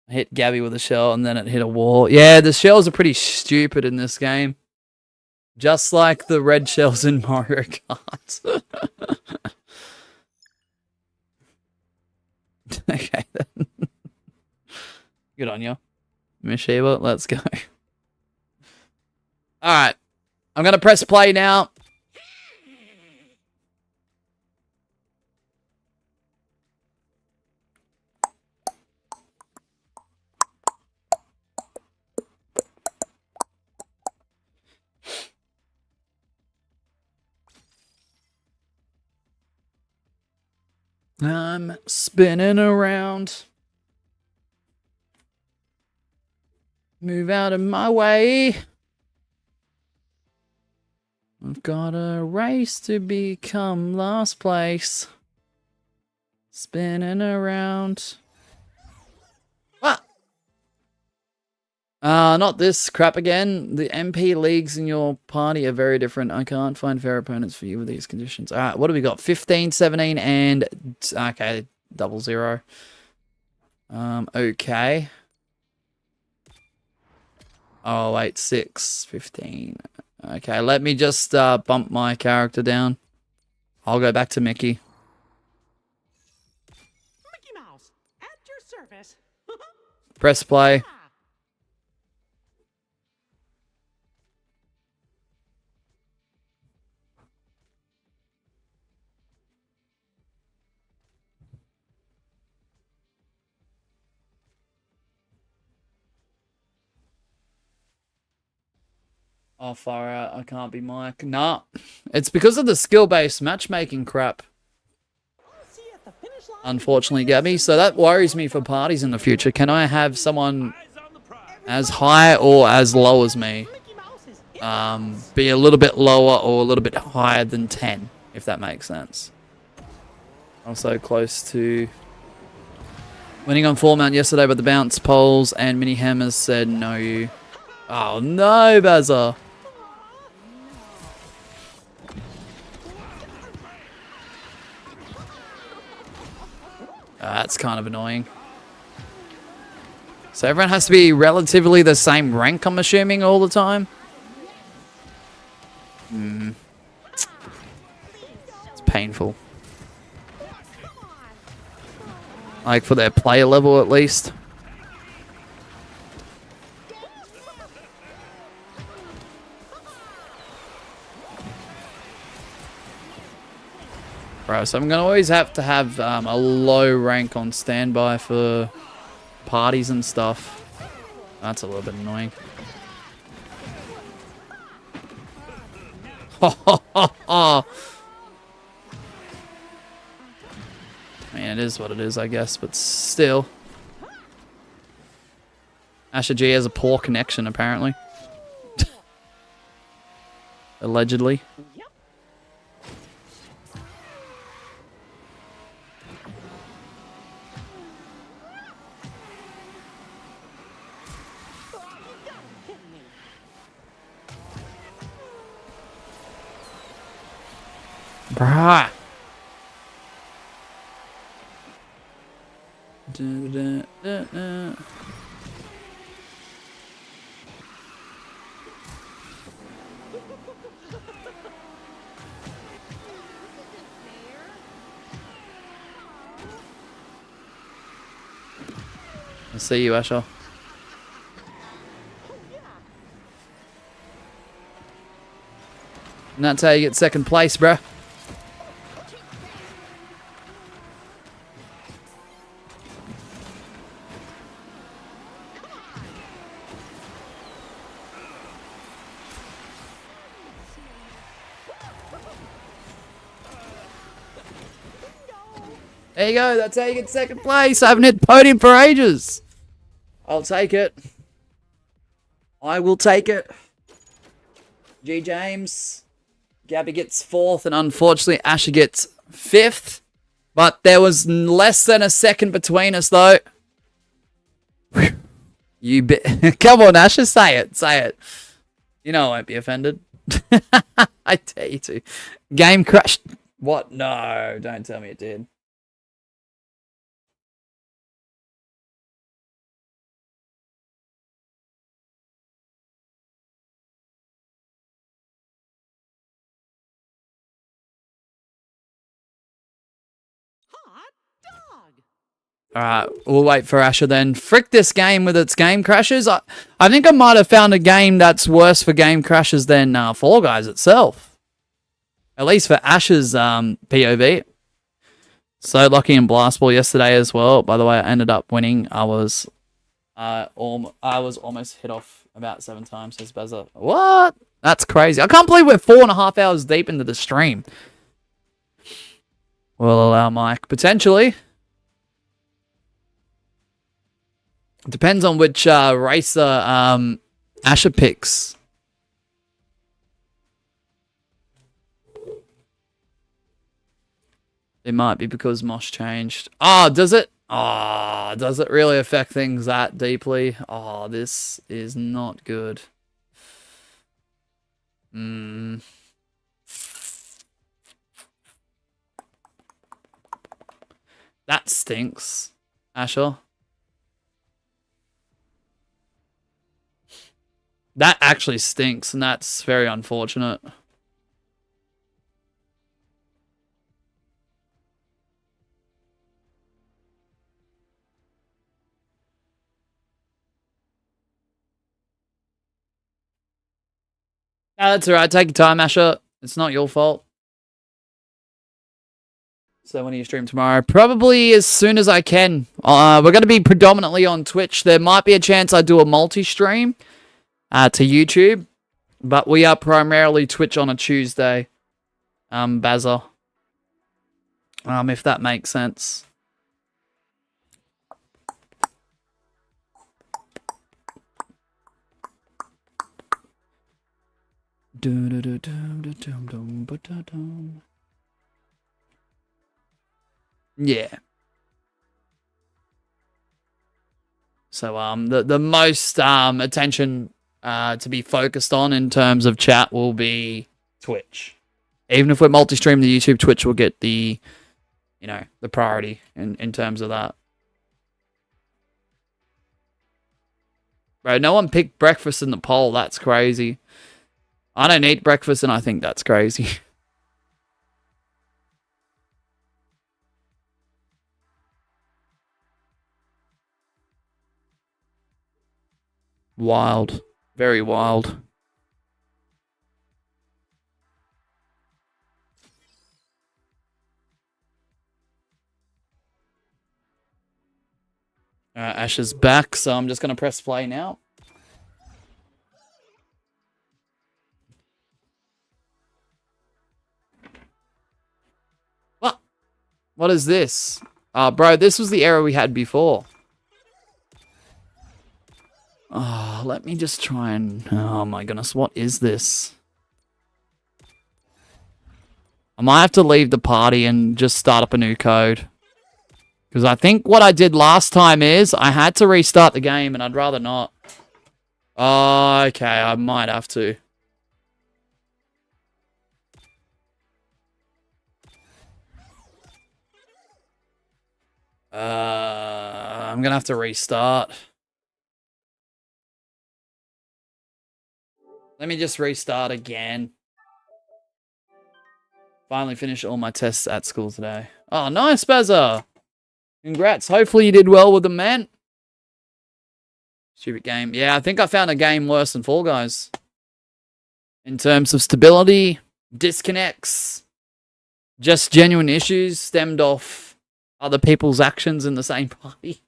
I hit Gabby with a shell and then it hit a wall. Yeah, the shells are pretty stupid in this game. Just like the red shells in Mario Kart. Okay then. Good on you. Mishiba, let's go. Alright. I'm gonna press play now. I'm spinning around. Move out of my way. I've got a race to become last place. Spinning around. What? Not this crap again. The MP leagues in your party are very different. I can't find fair opponents for you with these conditions. Alright, what do we got? 15, 17, and... Okay, 00. Okay. Oh, wait, 6, 15. Okay, let me just bump my character down. I'll go back to Mickey. Mickey Mouse, at your service. Press play. Oh, far out. I can't be Mike. Nah. It's because of the skill-based matchmaking crap. Unfortunately, Gabby. So that worries me for parties in the future. Can I have someone as high or as low as me? Be a little bit lower or a little bit higher than 10, if that makes sense. Also close to winning on 4-mount yesterday, but the bounce poles and mini hammers said no you. Oh no, Bazza. That's kind of annoying. So everyone has to be relatively the same rank, I'm assuming, all the time? It's painful. Like, for their player level, at least. Bro, so I'm going to always have to have a low rank on standby for parties and stuff. That's a little bit annoying. I mean, it is what it is, I guess, but still. Asher G has a poor connection, apparently. Allegedly. Bruh. I'll see you, Asher. And that's how you get second place, bruh. There you go, that's how you get second place. I haven't hit podium for ages. I'll take it. I will take it. G James. Gabby gets 4th, and unfortunately Asher gets 5th. But there was less than a second between us, though. You come on, Asher, say it, say it. You know I won't be offended. I dare you to. Game crashed. What? No, don't tell me it did. Hot dog. Alright, we'll wait for Asher then. Frick this game with its game crashes. I think I might have found a game that's worse for game crashes than Fall Guys itself. At least for Asher's POV. So lucky in Blast Ball yesterday as well. By the way, I ended up winning. I was almost hit off about 7 times, says Bezza. What? That's crazy. I can't believe we're 4.5 hours deep into the stream. We'll allow Mike. Potentially. Depends on which racer Asher picks. It might be because Mosh changed. Oh, does it? Oh, does it really affect things that deeply? Oh, this is not good. That stinks, Asher. That actually stinks, and that's very unfortunate. No, that's alright. Take your time, Asher. It's not your fault. So when do you stream tomorrow? Probably as soon as I can. We're going to be predominantly on Twitch. There might be a chance I do a multi-stream to YouTube. But we are primarily Twitch on a Tuesday. Bazza. If that makes sense. Yeah. So the most attention to be focused on in terms of chat will be Twitch. Even if we're multi-stream the YouTube, Twitch will get the the priority in terms of that. Bro, no one picked breakfast in the poll. That's crazy. I don't eat breakfast, and I think that's crazy. Wild. Very wild. Ash is back, so I'm just going to press play now. What? What is this? Bro, this was the error we had before. Oh, let me just try and... Oh my goodness, what is this? I might have to leave the party and just start up a new code. Because I think what I did last time is I had to restart the game and I'd rather not. Oh, okay, I might have to. I'm going to have to restart. Let me just restart again. Finally finished all my tests at school today. Oh, nice, Bazza. Congrats. Hopefully you did well with them, man. Stupid game. Yeah, I think I found a game worse than Fall Guys. In terms of stability, disconnects, just genuine issues stemmed off other people's actions in the same party.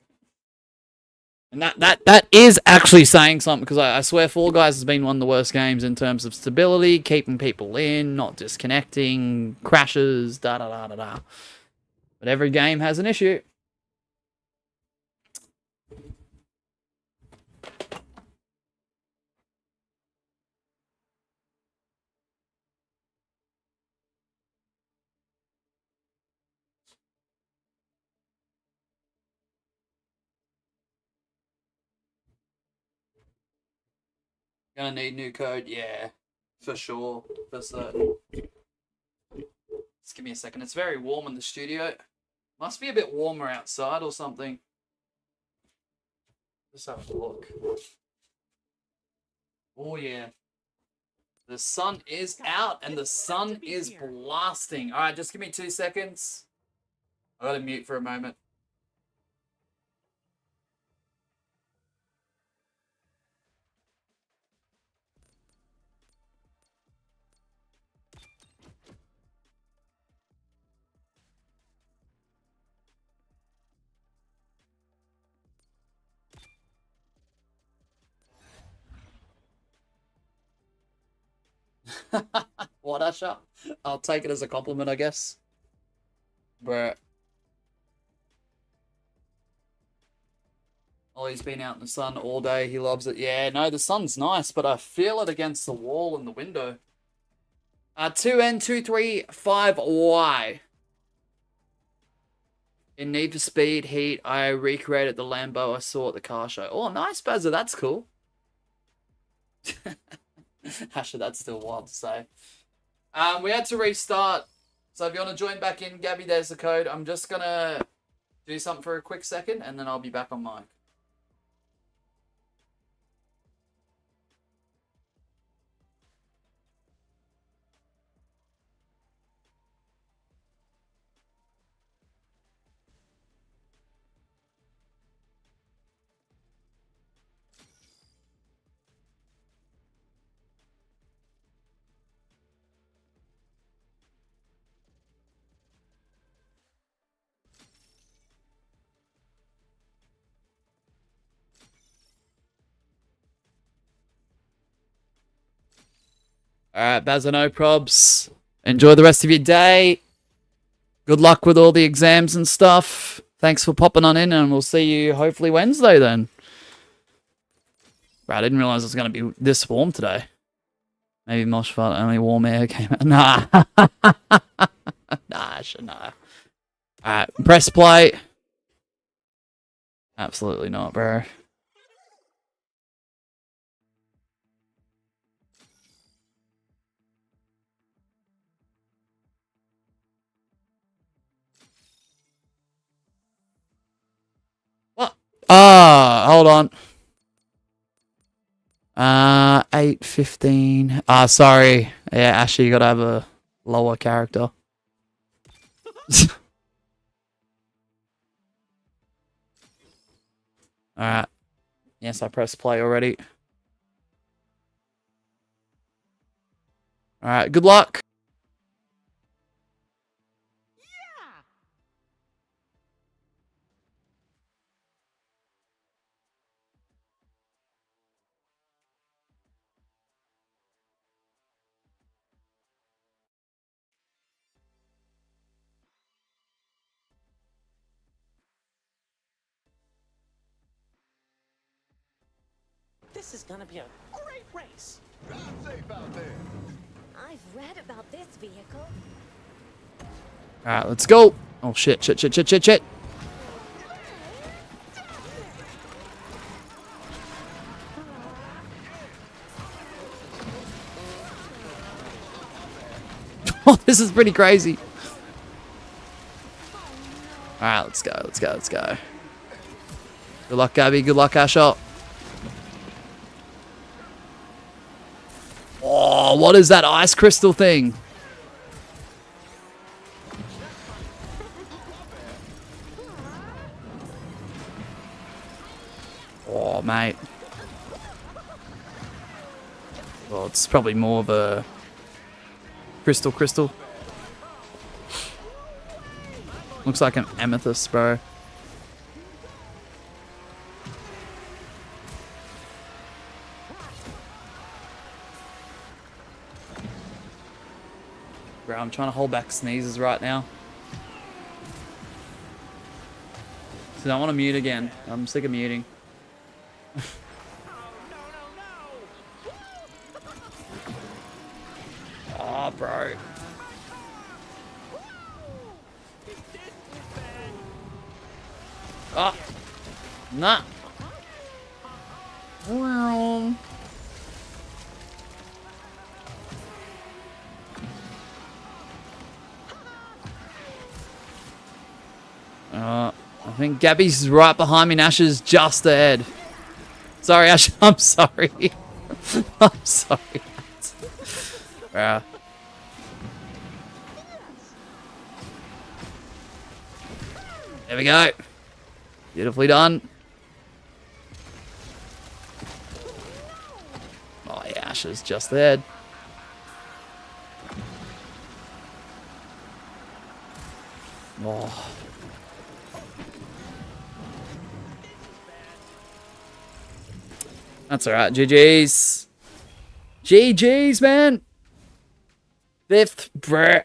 And that is actually saying something, because I swear Fall Guys has been one of the worst games in terms of stability, keeping people in, not disconnecting, crashes, da-da-da-da-da. But every game has an issue. Gonna need new code, yeah. For sure. For certain. Just give me a second. It's very warm in the studio. Must be a bit warmer outside or something. Let's have a look. Oh yeah. The sun is out and the sun is blasting. Alright, just give me 2 seconds. I gotta mute for a moment. What, Usher? I'll take it as a compliment, I guess. But Ollie's been out in the sun all day. He loves it. Yeah, no, the sun's nice, but I feel it against the wall and the window. 2N235Y. In Need for Speed Heat, I recreated the Lambo I saw at the car show. Oh, nice, Bazza. That's cool. Actually, that's still wild to say. We had to restart. So if you want to join back in, Gabby, there's the code. I'm just going to do something for a quick second, and then I'll be back on mic. Alright, Bazza, no probs. Enjoy the rest of your day. Good luck with all the exams and stuff. Thanks for popping on in, and we'll see you hopefully Wednesday then. Bro, I didn't realize it was going to be this warm today. Maybe Moshfart, only warm air came out. Nah. Nah. Alright, press play. Absolutely not, bro. What? Ah, hold on. 8:15. Sorry. Yeah, Ashley, you gotta have a lower character. Alright. Yes, I pressed play already. Alright, good luck. Yeah. This is gonna be a great race. Drive safe out there. I've read about this vehicle. Alright, let's go. Oh, shit. Oh, this is pretty crazy. Alright, let's go. Good luck, Gabby. Good luck, Asher. Oh, what is that ice crystal thing? Oh, mate. Well, it's probably more of a crystal. Looks like an amethyst, bro. Bro, I'm trying to hold back sneezes right now. So I don't want to mute again. I'm sick of muting. Oh, bro. Oh. Nah. I think Gabby's right behind me and Ash is just ahead. Sorry, Ash. I'm sorry. I'm sorry. There we go. Beautifully done. Oh yeah, Ash is just ahead. Oh. That's alright. GG's. GG's, man. 5th, bruh.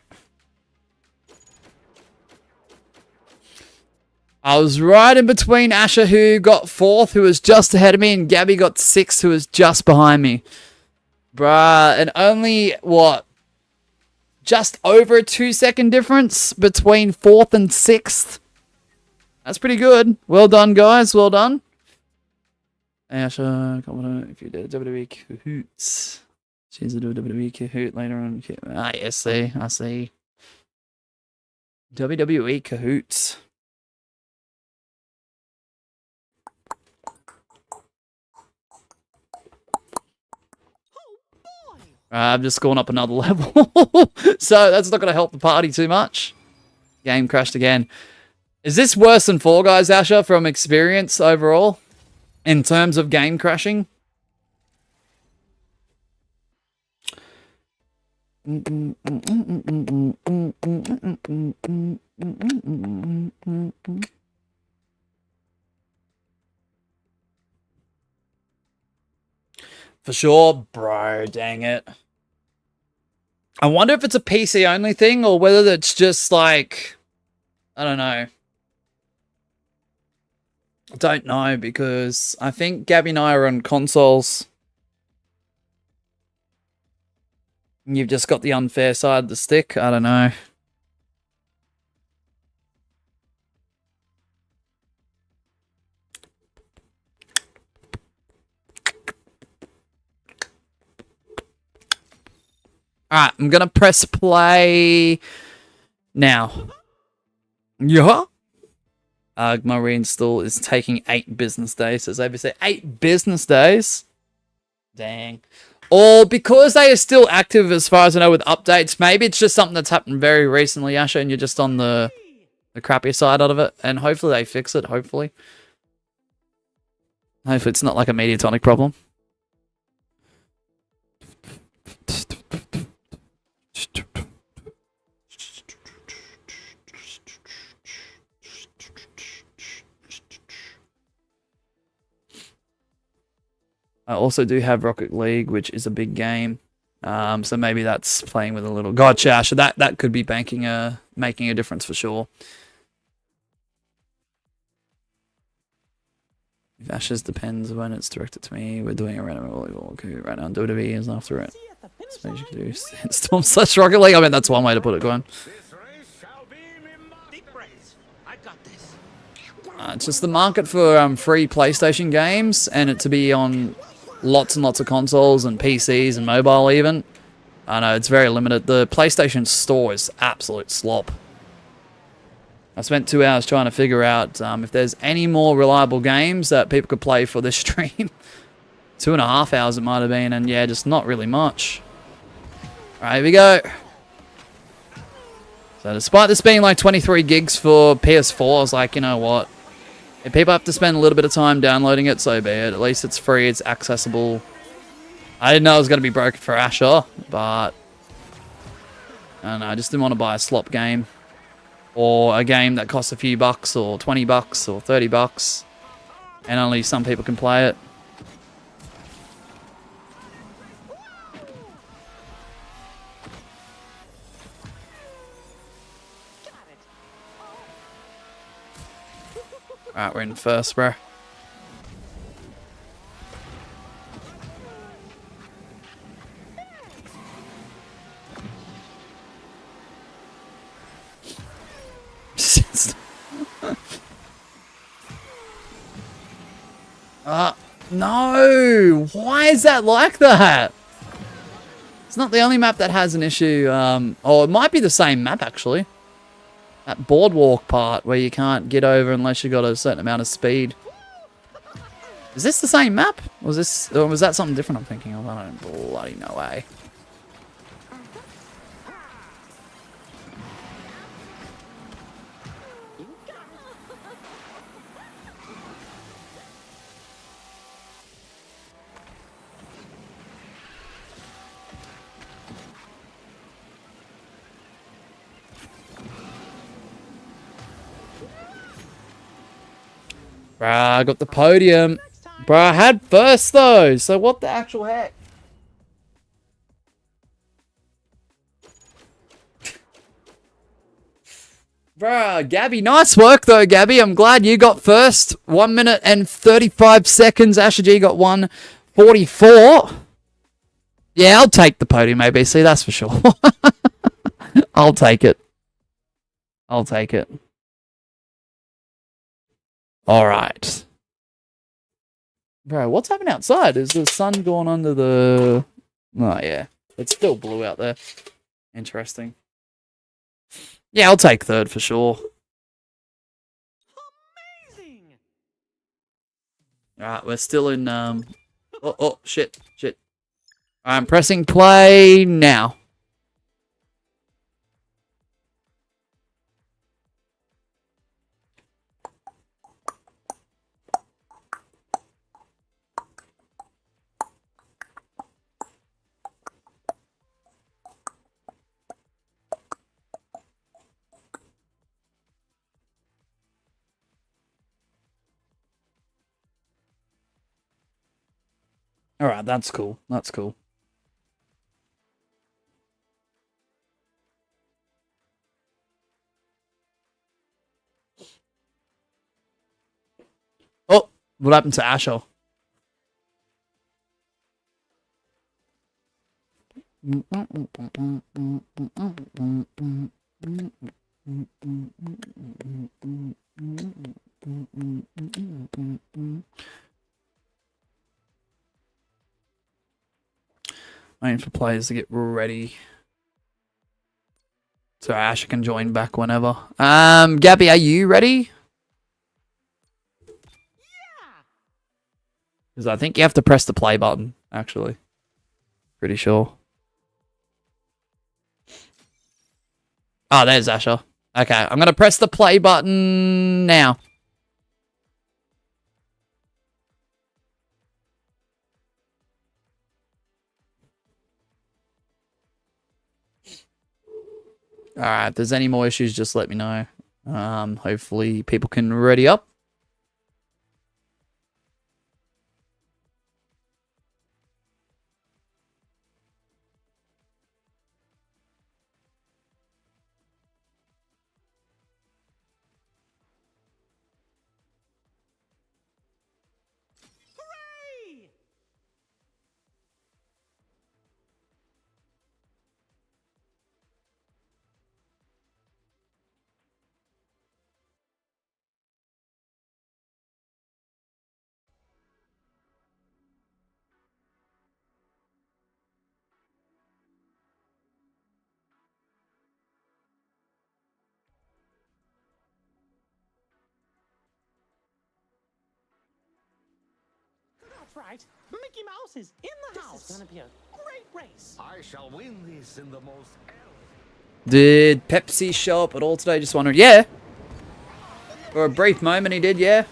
I was right in between Asher, who got 4th, who was just ahead of me, and Gabby got 6th, who was just behind me. Bruh, and only, what? Just over a 2-second difference between 4th and 6th. That's pretty good. Well done, guys. Well done. Asher, comment if you did a WWE Cahoots. She's a WWE Kahoot later on. I see. I see. WWE Cahoots. I'm just going up another level. So that's not going to help the party too much. Game crashed again. Is this worse than Fall Guys, Asher, from experience overall? In terms of game crashing? For sure, bro. Dang it. I wonder if it's a PC only thing or whether it's just like, I don't know. I don't know because I think Gabby and I are on consoles. You've just got the unfair side of the stick. I don't know. Alright, I'm gonna press play now. Yeah. My reinstall is taking 8 business days, says ABC. 8 business days? Dang. Or because they are still active as far as I know with updates, maybe it's just something that's happened very recently, Asha, and you're just on the crappier side out of it. And hopefully they fix it, hopefully. Hopefully it's not like a Mediatonic problem. I also do have Rocket League, which is a big game. So maybe that's playing with a little... Gotcha, Ash. That could be making a difference for sure. If Ashes depends when it's directed to me. We're doing a random volleyball right now. WWE is after it. Suppose you could do Storm / Rocket League. I mean, that's one way to put it, Gwen. It's just the market for free PlayStation games and it to be on lots and lots of consoles and PCs and mobile even. I know, it's very limited. The PlayStation Store is absolute slop. I spent 2 hours trying to figure out if there's any more reliable games that people could play for this stream. 2.5 hours it might have been, and yeah, just not really much. Alright, here we go. So despite this being like 23 gigs for PS4, I was like, you know what? If people have to spend a little bit of time downloading it, so be it. At least it's free, it's accessible. I didn't know it was going to be broken for Asher, but I don't know, I just didn't want to buy a slop game. Or a game that costs a few bucks, or 20 bucks, or 30 bucks. And only some people can play it. Alright, we're in first, bro. No! Why is that like that? It's not the only map that has an issue. Oh, it might be the same map, actually. That boardwalk part where you can't get over unless you got a certain amount of speed. Is this the same map? Or was that something different I'm thinking of? I don't bloody know way. Bruh, I got the podium. Bruh, I had first though, so what the actual heck? Bruh, Gabby, nice work though, Gabby. I'm glad you got first. 1 minute and 35 seconds. Asher G got 1:44. Yeah, I'll take the podium, ABC, that's for sure. I'll take it. I'll take it. Alright. Bro, what's happening outside? Is the sun going under the... Oh, yeah. It's still blue out there. Interesting. Yeah, I'll take third for sure. Amazing! Alright, we're still in... Oh, shit. I'm pressing play now. Alright, that's cool. That's cool. Oh, what happened to Asher? Waiting for players to get ready. So Asher can join back whenever. Gabby, are you ready? Because I think you have to press the play button, actually. Pretty sure. Oh, there's Asher. Okay, I'm going to press the play button now. Alright, if there's any more issues, just let me know. Hopefully people can ready up. Hooray! That's right. Mickey Mouse is in the house. This is gonna be a great race. I shall win this in the most Did Pepsi show up at all today? Just wondering. Yeah. For a brief moment he did, yeah.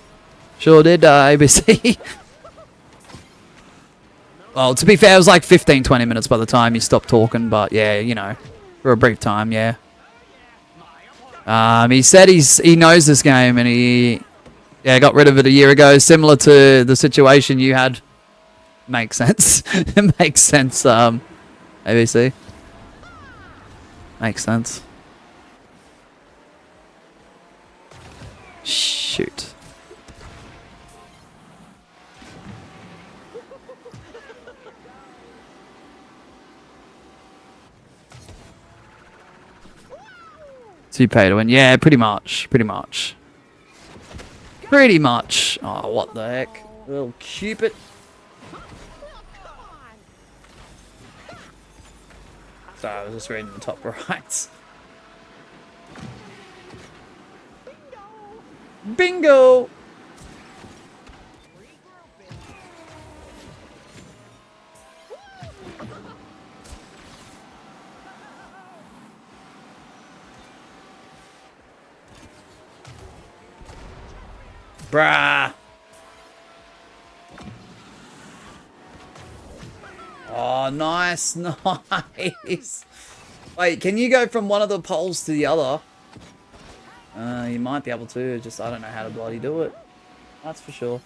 Sure did, ABC. Well, to be fair, it was like 15, 20 minutes by the time he stopped talking, but yeah, you know, for a brief time, yeah. He said he knows this game and he got rid of it a year ago, similar to the situation you had. Makes sense. It makes sense, ABC. Makes sense. Shoot. So you pay to win. Yeah, pretty much. Pretty much. Pretty much. Oh, what the heck. Little Cupid. Sorry, I was just reading the top right. Bingo! Bruh. Oh, nice, nice. Wait, can you go from one of the poles to the other? You might be able to, just I don't know how to bloody do it. That's for sure.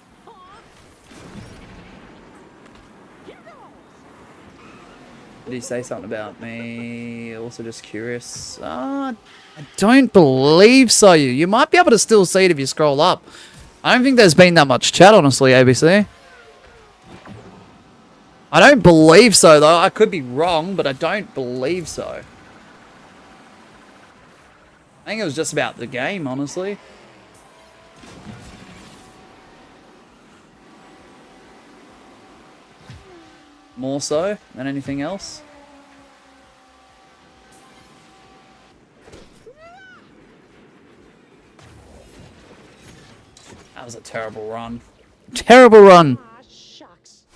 Did he say something about me? Also just curious. I don't believe so. You might be able to still see it if you scroll up. I don't think there's been that much chat, honestly, ABC. I don't believe so, though. I could be wrong, but I don't believe so. I think it was just about the game, honestly. More so than anything else. That was a terrible run. Terrible run! Ah, shucks.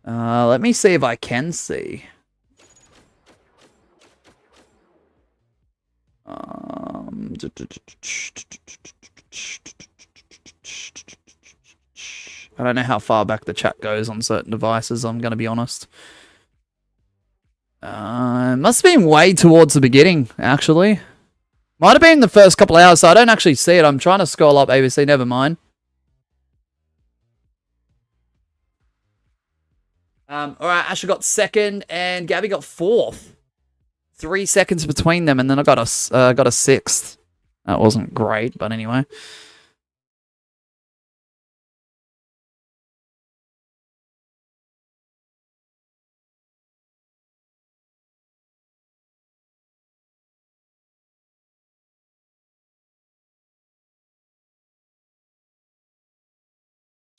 Let me see if I can see. I don't know how far back the chat goes on certain devices, I'm going to be honest. It must have been way towards the beginning, actually. Might have been the first couple of hours, so I don't actually see it. I'm trying to scroll up ABC, never mind. Alright, Asher got second, and Gabby got fourth. 3 seconds between them, and then I got a sixth. That wasn't great, but anyway.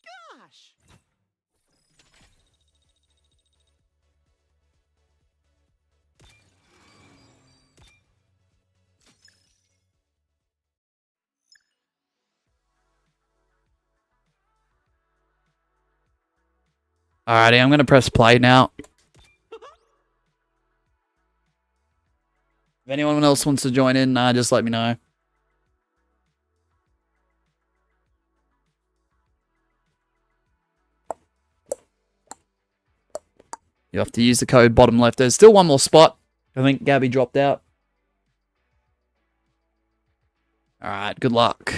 Gosh. Alrighty, I'm going to press play now. If anyone else wants to join in, just let me know. You have to use the code bottom left. There's still one more spot. I think Gabby dropped out. Alright, good luck.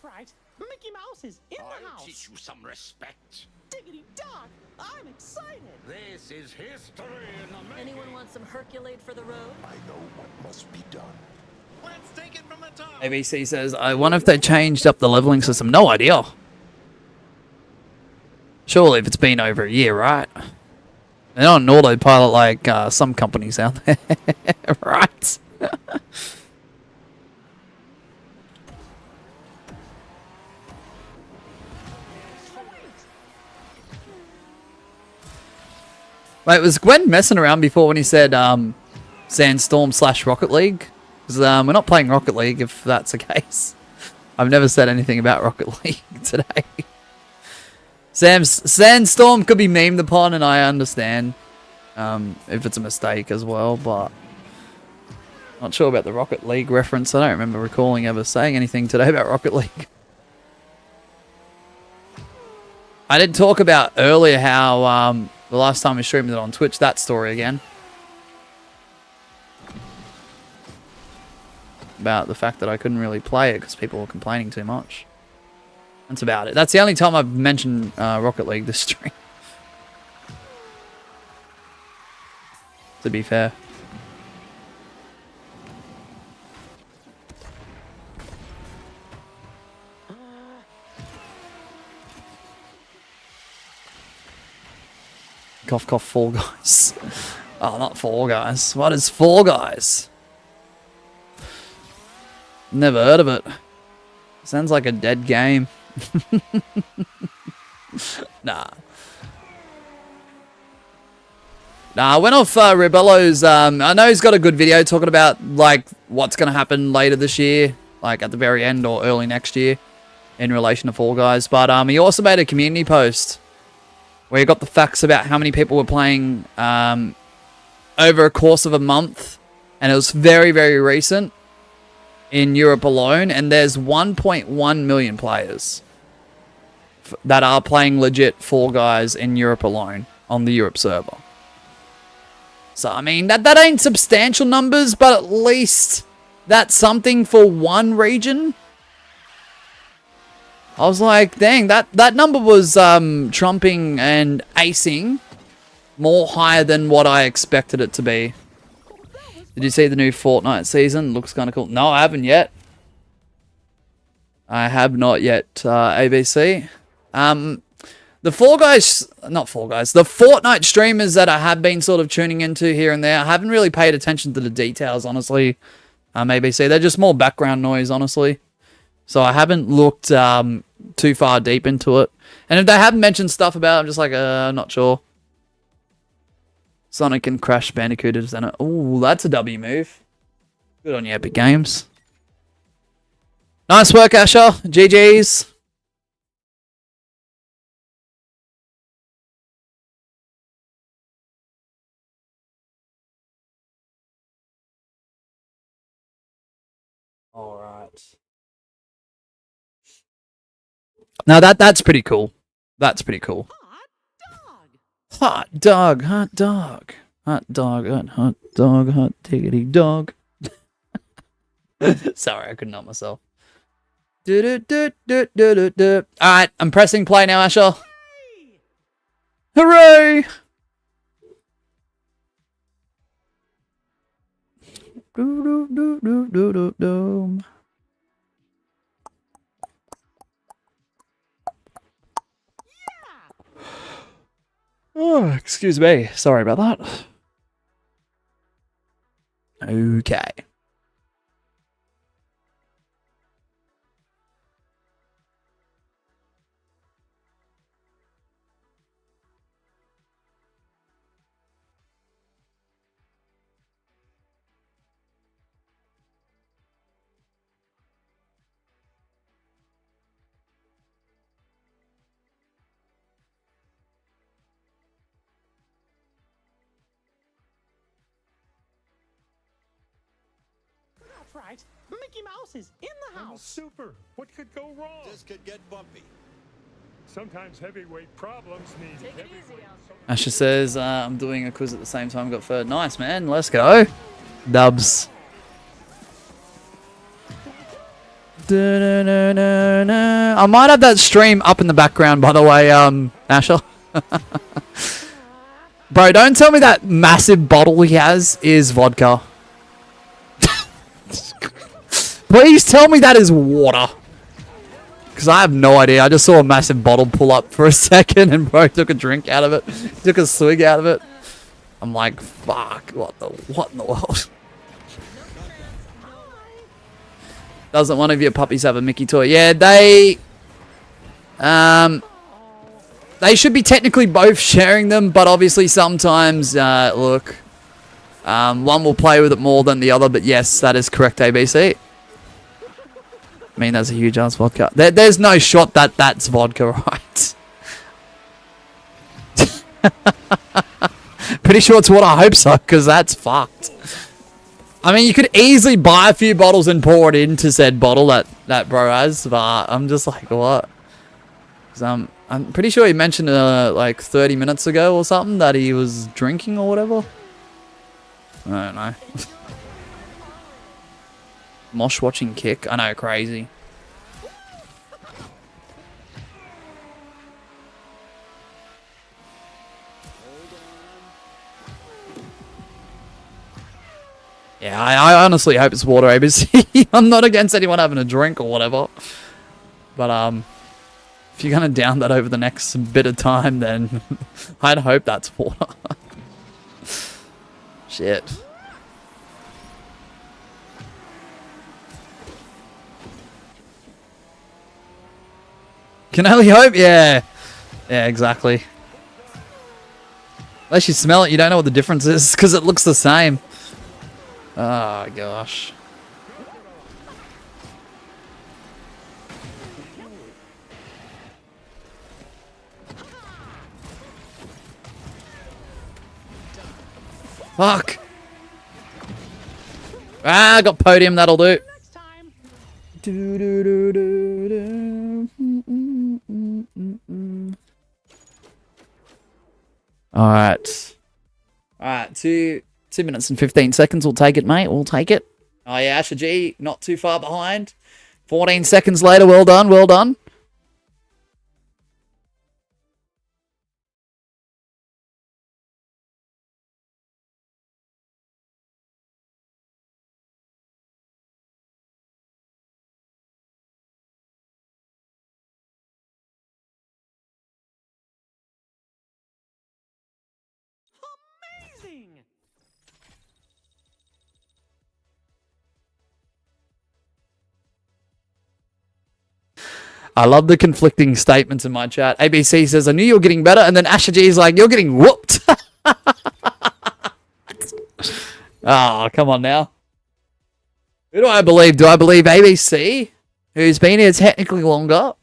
That's right. Mickey Mouse is in the I'll house. teach you some respect. Diggity dog. I'm excited. This is history in the making. Anyone want some Herculade for the road? I know what must be done. Let's take it from the top. ABC says, I wonder if they changed up the leveling system. No idea. Surely if it's been over a year, right? They're not an autopilot like some companies out there, right? Wait, was Gwen messing around before when he said Sandstorm / Rocket League? Because we're not playing Rocket League if that's the case. I've never said anything about Rocket League today. Sandstorm could be memed upon, and I understand if it's a mistake as well, but not sure about the Rocket League reference. I don't remember recalling ever saying anything today about Rocket League. I did talk about earlier how the last time we streamed it on Twitch, that story again. About the fact that I couldn't really play it because people were complaining too much. That's about it. That's the only time I've mentioned Rocket League this stream. To be fair. Cough, cough, Fall Guys. Oh, not Fall Guys. What is Fall Guys? Never heard of it. Sounds like a dead game. Nah. Nah, I went off Rebello's. I know he's got a good video talking about like what's going to happen later this year, like at the very end or early next year in relation to Fall Guys. But he also made a community post where he got the facts about how many people were playing over a course of a month. And it was very, very recent in Europe alone. And there's 1.1 million players that are playing legit Fall Guys in Europe alone on the Europe server. So, I mean, that ain't substantial numbers, but at least that's something for one region. I was like, dang, that number was trumping and acing more higher than what I expected it to be. Did you see the new Fortnite season? Looks kind of cool. No, I haven't yet. I have not yet, ABC. The Fall Guys, not Fall Guys, the Fortnite streamers that I have been sort of tuning into here and there, I haven't really paid attention to the details, honestly. ABC, they're just more background noise, honestly. So I haven't looked too far deep into it. And if they haven't mentioned stuff about it, I'm just like, I'm not sure. Sonic and Crash Bandicoot is in it. Ooh, that's a W move. Good on you, Epic Games. Nice work, Asher. GG's. All right. Now that's pretty cool. That's pretty cool. Hot dog, hot dog, hot dog, hot dog, hot diggity dog. Sorry, I couldn't help myself. All right, I'm pressing play now, Asher. Hooray! Oh, excuse me. Sorry about that. Okay. That's right. Mickey Mouse is in the house. Super. What could go wrong? This could get bumpy. Sometimes heavyweight problems need Take it easy, heavyweight Asher says, I'm doing a quiz at the same time. Got third. Nice, man. Let's go. Dubs. I might have that stream up in the background, by the way, Asher. Bro, don't tell me that massive bottle he has is vodka. Please tell me that is water. Because I have no idea. I just saw a massive bottle pull up for a second and bro took a drink out of it. Took a swig out of it. I'm like, fuck, what in the world? Doesn't one of your puppies have a Mickey toy? Yeah, they should be technically both sharing them, but obviously sometimes, look, one will play with it more than the other, but yes, that is correct, ABC. I mean, that's a huge ass vodka. There's no shot that that's vodka, right? Pretty sure it's what I hope so, because that's fucked. I mean, you could easily buy a few bottles and pour it into said bottle that bro has, but I'm just like, what? 'Cause, I'm pretty sure he mentioned like 30 minutes ago or something that he was drinking or whatever. I don't know. Mosh watching kick. I know, crazy. Yeah, I honestly hope it's water, ABC. I'm not against anyone having a drink or whatever. But, if you're going to down that over the next bit of time, then I'd hope that's water. Shit. Can only hope. Yeah. Yeah, exactly. Unless you smell it, you don't know what the difference is because it looks the same. Oh, gosh. Fuck. Ah, I got podium. That'll do. Next time. All right. All right. 2 minutes and 15 seconds. We'll take it, mate. We'll take it. Oh, yeah. Asher G, not too far behind. 14 seconds later. Well done. Well done. Amazing. I love the conflicting statements in my chat. ABC says, I knew you were getting better. And then Asher G is like, you're getting whooped. Oh, come on now. Who do I believe? Do I believe ABC, who's been here technically longer?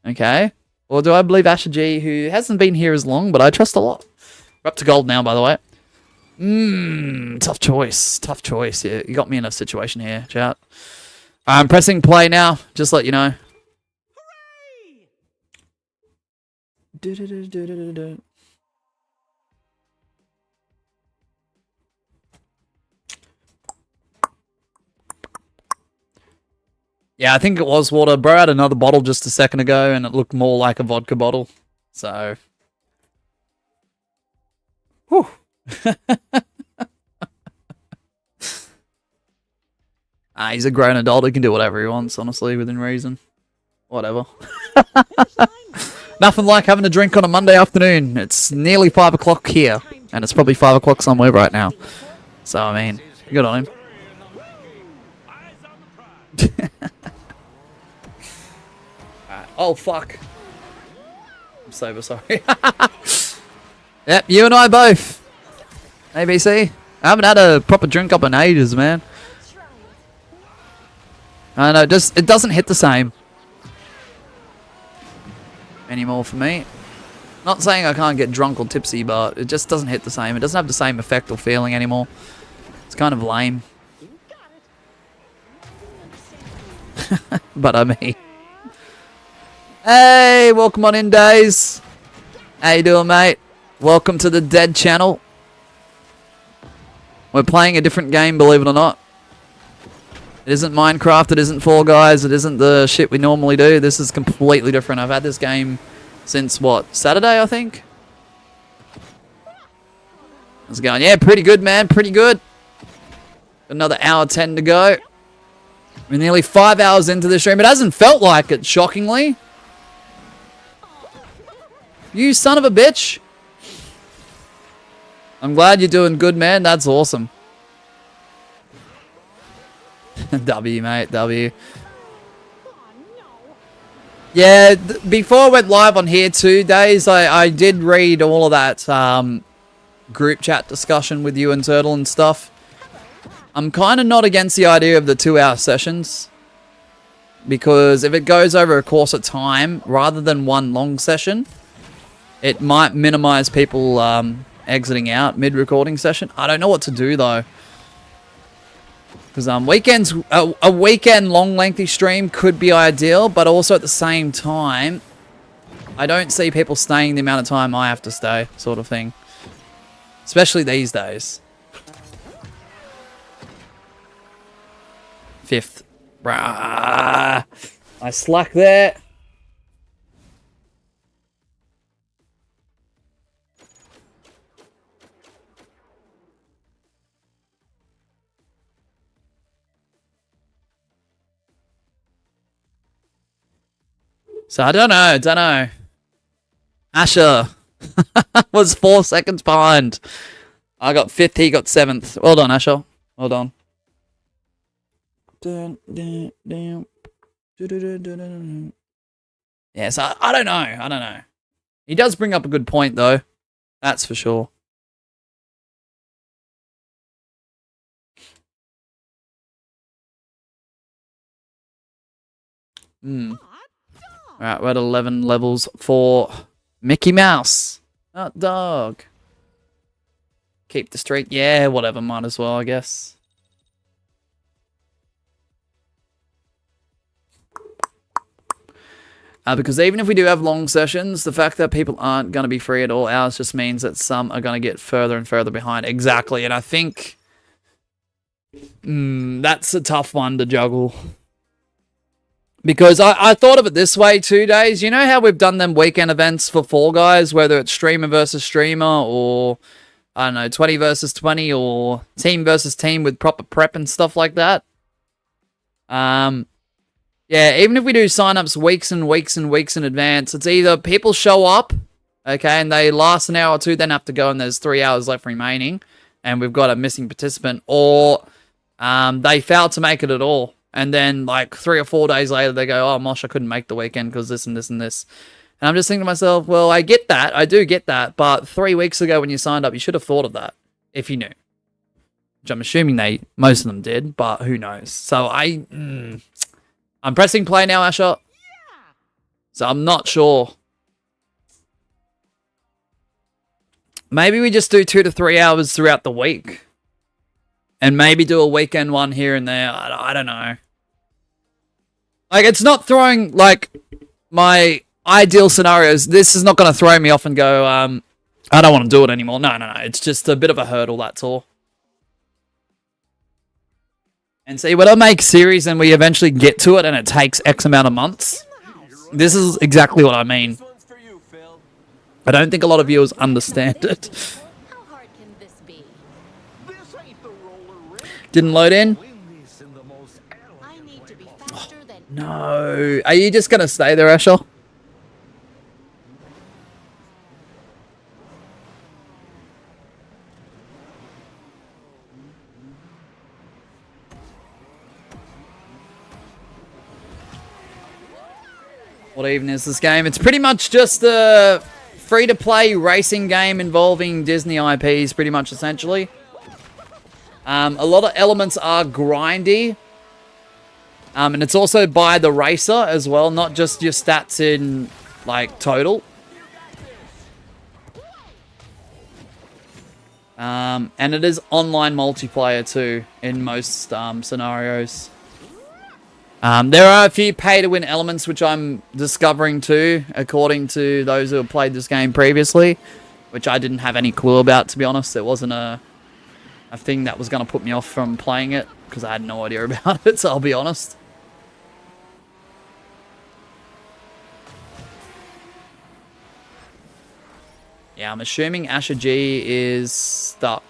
Okay. Or do I believe Asher G, who hasn't been here as long, but I trust a lot? We're up to gold now, by the way. Tough choice. Tough choice. Yeah, you got me in a situation here, chat. I'm pressing play now, just to let you know. Yeah, I think it was water. Bro had another bottle just a second ago, and it looked more like a vodka bottle. So, whew. He's a grown adult. He can do whatever he wants, honestly, within reason. Whatever. Nothing like having a drink on a Monday afternoon. It's nearly 5 o'clock here, and it's probably 5 o'clock somewhere right now. So, I mean, good on him. Oh, fuck. I'm so sorry. Yep, you and I both. ABC. I haven't had a proper drink up in ages, man. I know, it doesn't hit the same anymore for me. Not saying I can't get drunk or tipsy, but it just doesn't hit the same. It doesn't have the same effect or feeling anymore. It's kind of lame. But I mean... Hey, welcome on in, Days. How you doing, mate? Welcome to the Dead channel. We're playing a different game, believe it or not. It isn't Minecraft, it isn't Fall Guys, it isn't the shit we normally do. This is completely different. I've had this game since, what, Saturday, I think? How's it going? Yeah, pretty good, man, pretty good. Another hour 10 to go. We're nearly 5 hours into the stream. It hasn't felt like it, shockingly. You son of a bitch. I'm glad you're doing good, man. That's awesome. W, mate. W. Yeah, before I went live on here 2 days, I did read all of that group chat discussion with you and Turtle and stuff. I'm kind of not against the idea of the 2-hour sessions. Because if it goes over a course of time, rather than one long session, it might minimize people exiting out mid-recording session. I don't know what to do, though. Because weekends, a weekend long lengthy stream could be ideal, but also at the same time, I don't see people staying the amount of time I have to stay, sort of thing. Especially these days. 5th. Brah. I slack there. So I don't know. Asher was 4 seconds behind. I got 5th, he got 7th. Well done, Asher. Well done. Yeah, so I don't know. I don't know. He does bring up a good point, though. That's for sure. Hmm. Alright, we're at 11 levels for Mickey Mouse. Hot dog. Keep the streak. Yeah, whatever. Might as well, I guess. Because even if we do have long sessions, the fact that people aren't going to be free at all hours just means that some are going to get further and further behind. Exactly. And I think that's a tough one to juggle. Because I thought of it this way 2 days. You know how we've done them weekend events for Fall Guys, whether it's streamer versus streamer or, I don't know, 20 versus 20 or team versus team with proper prep and stuff like that? Yeah, even if we do sign-ups weeks and weeks and weeks in advance, it's either people show up, okay, and they last an hour or two, then have to go and there's 3 hours left remaining, and we've got a missing participant, or they fail to make it at all. And then, like, 3 or 4 days later, they go, oh, Mosh, I couldn't make the weekend because this and this and this. And I'm just thinking to myself, well, I get that. I do get that. But 3 weeks ago when you signed up, you should have thought of that if you knew. Which I'm assuming most of them did, but who knows. So I'm pressing play now, Asher. So I'm not sure. Maybe we just do 2 to 3 hours throughout the week. And maybe do a weekend one here and there. I don't know. Like, it's not throwing, like, my ideal scenarios. This is not going to throw me off and go, I don't want to do it anymore. No. It's just a bit of a hurdle, that's all. And see, when I make series and we eventually get to it and it takes X amount of months, this is exactly what I mean. I don't think a lot of viewers understand it. How hard can this be? Didn't load in? I need to be faster than No. Are you just going to stay there, Asher? What even is this game? It's pretty much just a free-to-play racing game involving Disney IPs, pretty much, essentially. A lot of elements are grindy. And it's also by the racer as well, not just your stats in, like, total. And it is online multiplayer, too, in most scenarios. There are a few pay-to-win elements which I'm discovering too, according to those who have played this game previously, which I didn't have any clue about, to be honest. It wasn't a thing that was going to put me off from playing it, because I had no idea about it, so I'll be honest. Yeah, I'm assuming Asher G is stuck.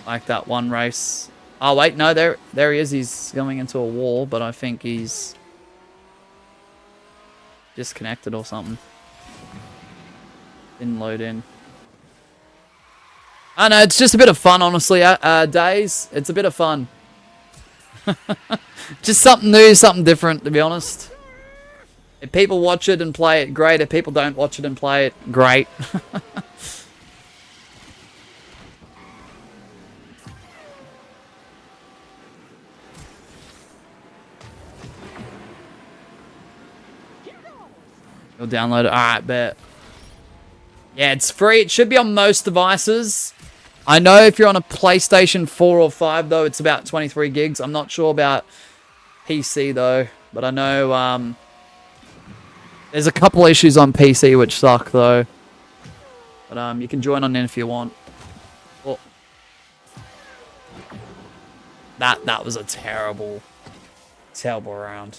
Like that one race. Oh, wait, no, there he is. He's going into a wall, but I think he's disconnected or something. Didn't load in. I know, it's just a bit of fun, honestly, Days. It's a bit of fun. Just something new, something different, to be honest. If people watch it and play it, great. If people don't watch it and play it, great. You'll download it. Alright, bet. Yeah, it's free. It should be on most devices. I know if you're on a PlayStation 4 or 5, though, it's about 23 gigs. I'm not sure about PC, though. But I know there's a couple issues on PC which suck, though. But you can join on in if you want. Oh. That was a terrible round.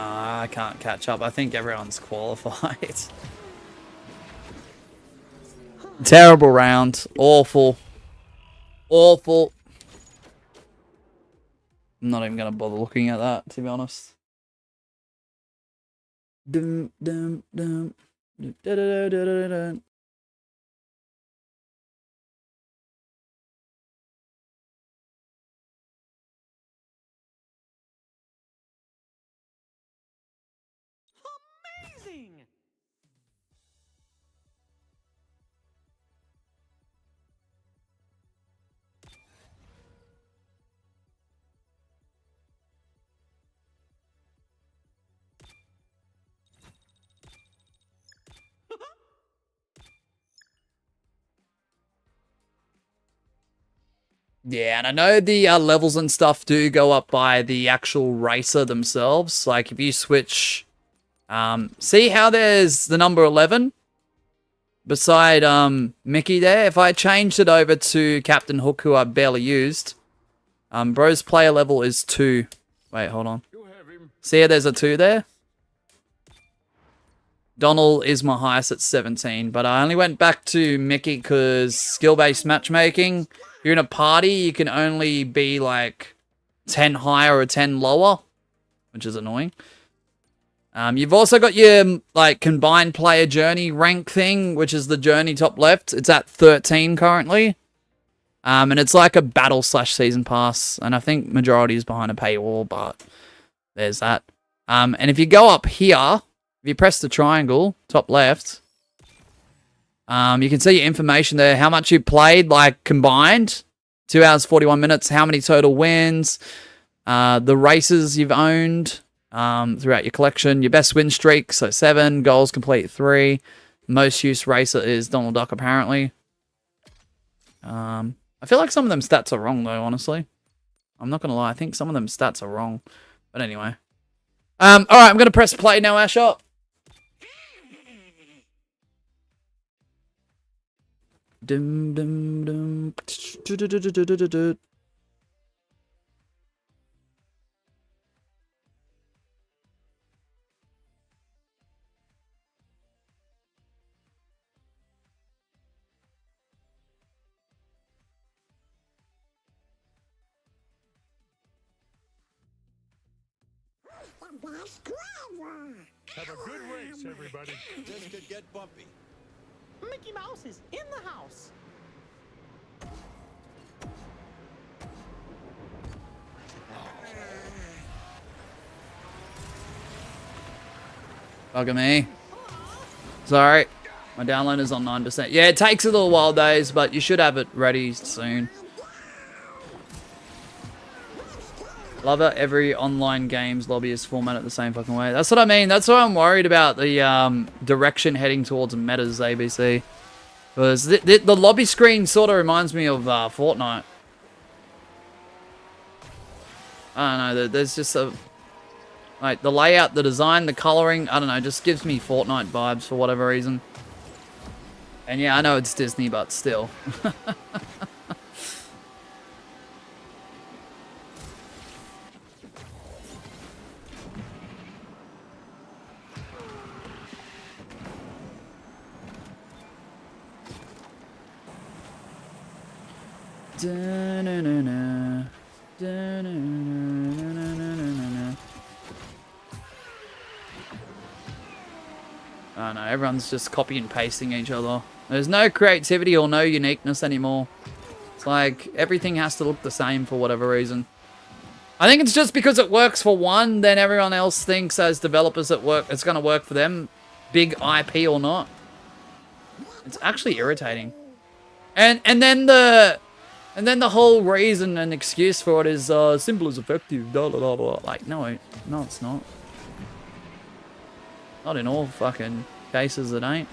I can't catch up. I think everyone's qualified. Terrible round. Awful. Awful. I'm not even going to bother looking at that, to be honest. Dum dum dum. Da, da, da, da, da, da. Amazing! Yeah, and I know the levels and stuff do go up by the actual racer themselves. Like if you switch, see how there's the number 11 beside Mickey there? If I changed it over to Captain Hook, who I barely used, bro's player level is 2. Wait, hold on. See how there's a 2 there? Donald is my highest at 17, but I only went back to Mickey because skill-based matchmaking. If you're in a party, you can only be like 10 higher or 10 lower, which is annoying. You've also got your like combined player journey rank thing, which is the journey top left. It's at 13 currently. And it's like a battle / season pass, and I think majority is behind a paywall, but there's that. And if you go up here, if you press the triangle, top left, you can see your information there, how much you played, like, combined. 2 hours, 41 minutes, how many total wins, the races you've owned throughout your collection, your best win streak, so 7, goals complete 3. Most used racer is Donald Duck, apparently. I feel like some of them stats are wrong, though, honestly. I'm not going to lie, I think some of them stats are wrong. But anyway. Alright, I'm going to press play now, Asher. Dum dum dum. Have a good race, everybody. This could get bumpy. Mickey Mouse is in the house. Bugger me. Sorry. My download is on 9%. Yeah, it takes a little while, days, but you should have it ready soon. Love it. Every online games lobby is formatted the same fucking way. That's what I mean. That's why I'm worried about the direction heading towards metas, ABC. Because the lobby screen sort of reminds me of Fortnite. I don't know. There's just a... Like, the layout, the design, the coloring, I don't know, just gives me Fortnite vibes for whatever reason. And yeah, I know it's Disney, but still. Da-na-na-na. Da-na-na-na-na-na-na-na. I don't know, everyone's just copy and pasting each other. There's no creativity or no uniqueness anymore. It's like everything has to look the same for whatever reason. I think it's just because it works for one, then everyone else thinks as developers it's going to work for them, big IP or not. It's actually irritating. And then the whole reason and excuse for it is simple is effective. Blah, blah, blah, blah. Like no, it's not. Not in all fucking cases it ain't.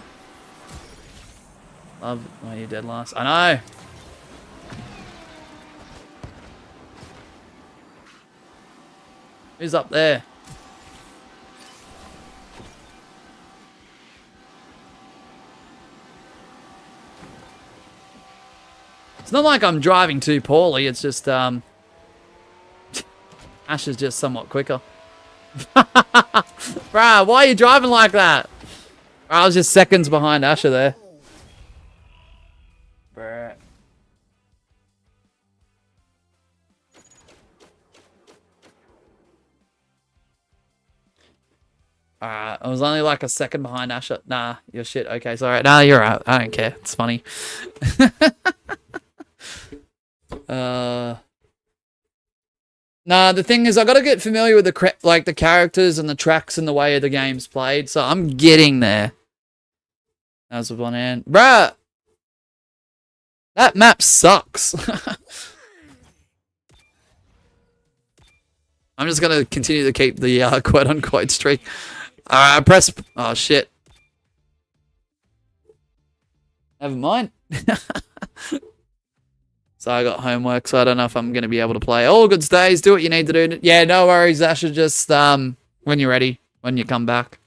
Love, oh, you're dead last. I know. Who's up there? It's not like I'm driving too poorly, it's just, Ash is just somewhat quicker. Bruh, why are you driving like that? I was just seconds behind Asher there. Bruh. Alright, I was only like a second behind Asher. Nah, you're shit. Okay, sorry. Nah, you're right. I don't care. It's funny. Nah, the thing is, I gotta get familiar with the characters and the tracks and the way the game's played. So I'm getting there. As with one hand, bruh. That map sucks. I'm just gonna continue to keep the quote unquote streak. Alright, press. Oh shit. Never mind. So I got homework, so I don't know if I'm going to be able to play. All good stays. Do what you need to do. Yeah, no worries, Asher. Just when you're ready, when you come back.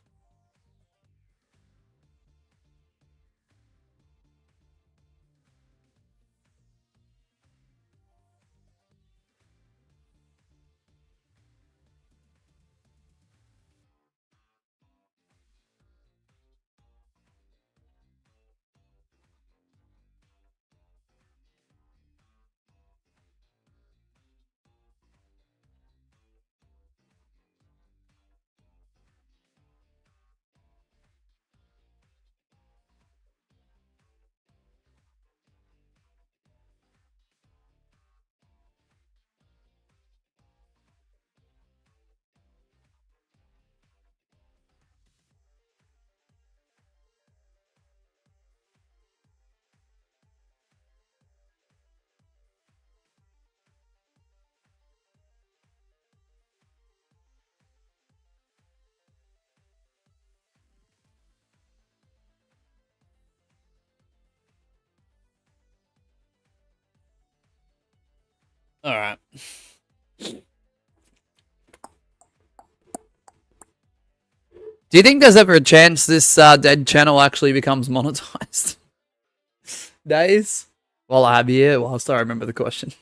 All right. Do you think there's ever a chance this dead channel actually becomes monetized? Days? While I have you, whilst I remember the question.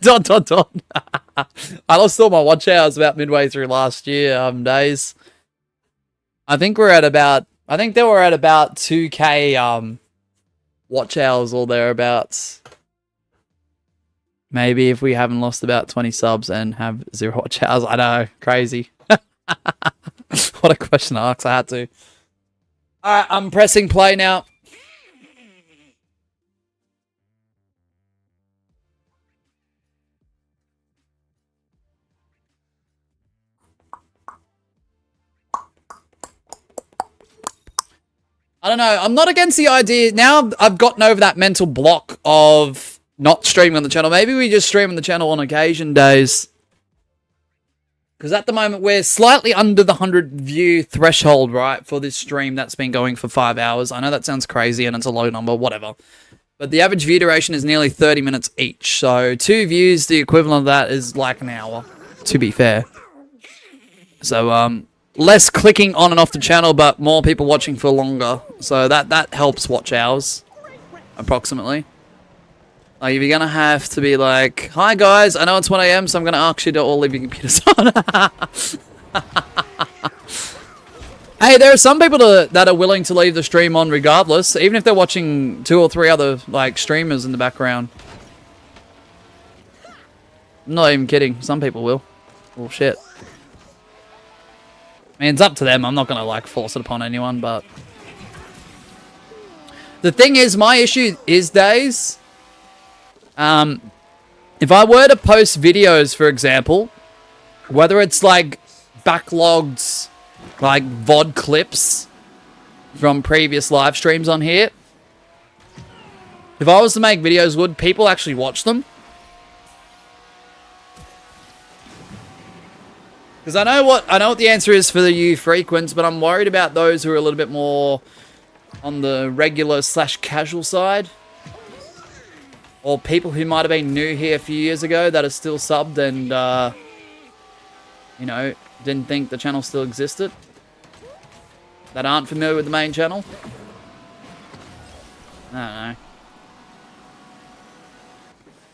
Dot dot dot. I lost all my watch hours about midway through last year. Days. I think we're at about. I think they were at about 2K watch hours or thereabouts. Maybe if we haven't lost about 20 subs and have 0 watch hours. I know, crazy. What a question to ask. I had to. All right, I'm pressing play now. I don't know. I'm not against the idea. Now I've gotten over that mental block of not streaming on the channel. Maybe we just stream on the channel on occasion days. Because at the moment, we're slightly under the 100 view threshold, right, for this stream that's been going for 5 hours. I know that sounds crazy and it's a low number, whatever. But the average view duration is nearly 30 minutes each. So 2 views, the equivalent of that is like an hour, to be fair. So, less clicking on and off the channel, but more people watching for longer. So that helps watch hours, approximately. Like, if you're going to have to be like, hi guys, I know it's 1 AM, so I'm going to ask you to all leave your computers on. Hey, there are some people that are willing to leave the stream on regardless, even if they're watching 2 or 3 other, like, streamers in the background. I'm not even kidding. Some people will. Oh, shit. I mean, it's up to them. I'm not going to, like, force it upon anyone, but... The thing is, my issue is, Days... if I were to post videos, for example, whether it's, like, backlogged, like, VOD clips from previous live streams on here... If I was to make videos, would people actually watch them? Because I know what the answer is for the you frequents, but I'm worried about those who are a little bit more on the regular / casual side. Or people who might have been new here a few years ago that are still subbed and, you know, didn't think the channel still existed. That aren't familiar with the main channel. I don't know.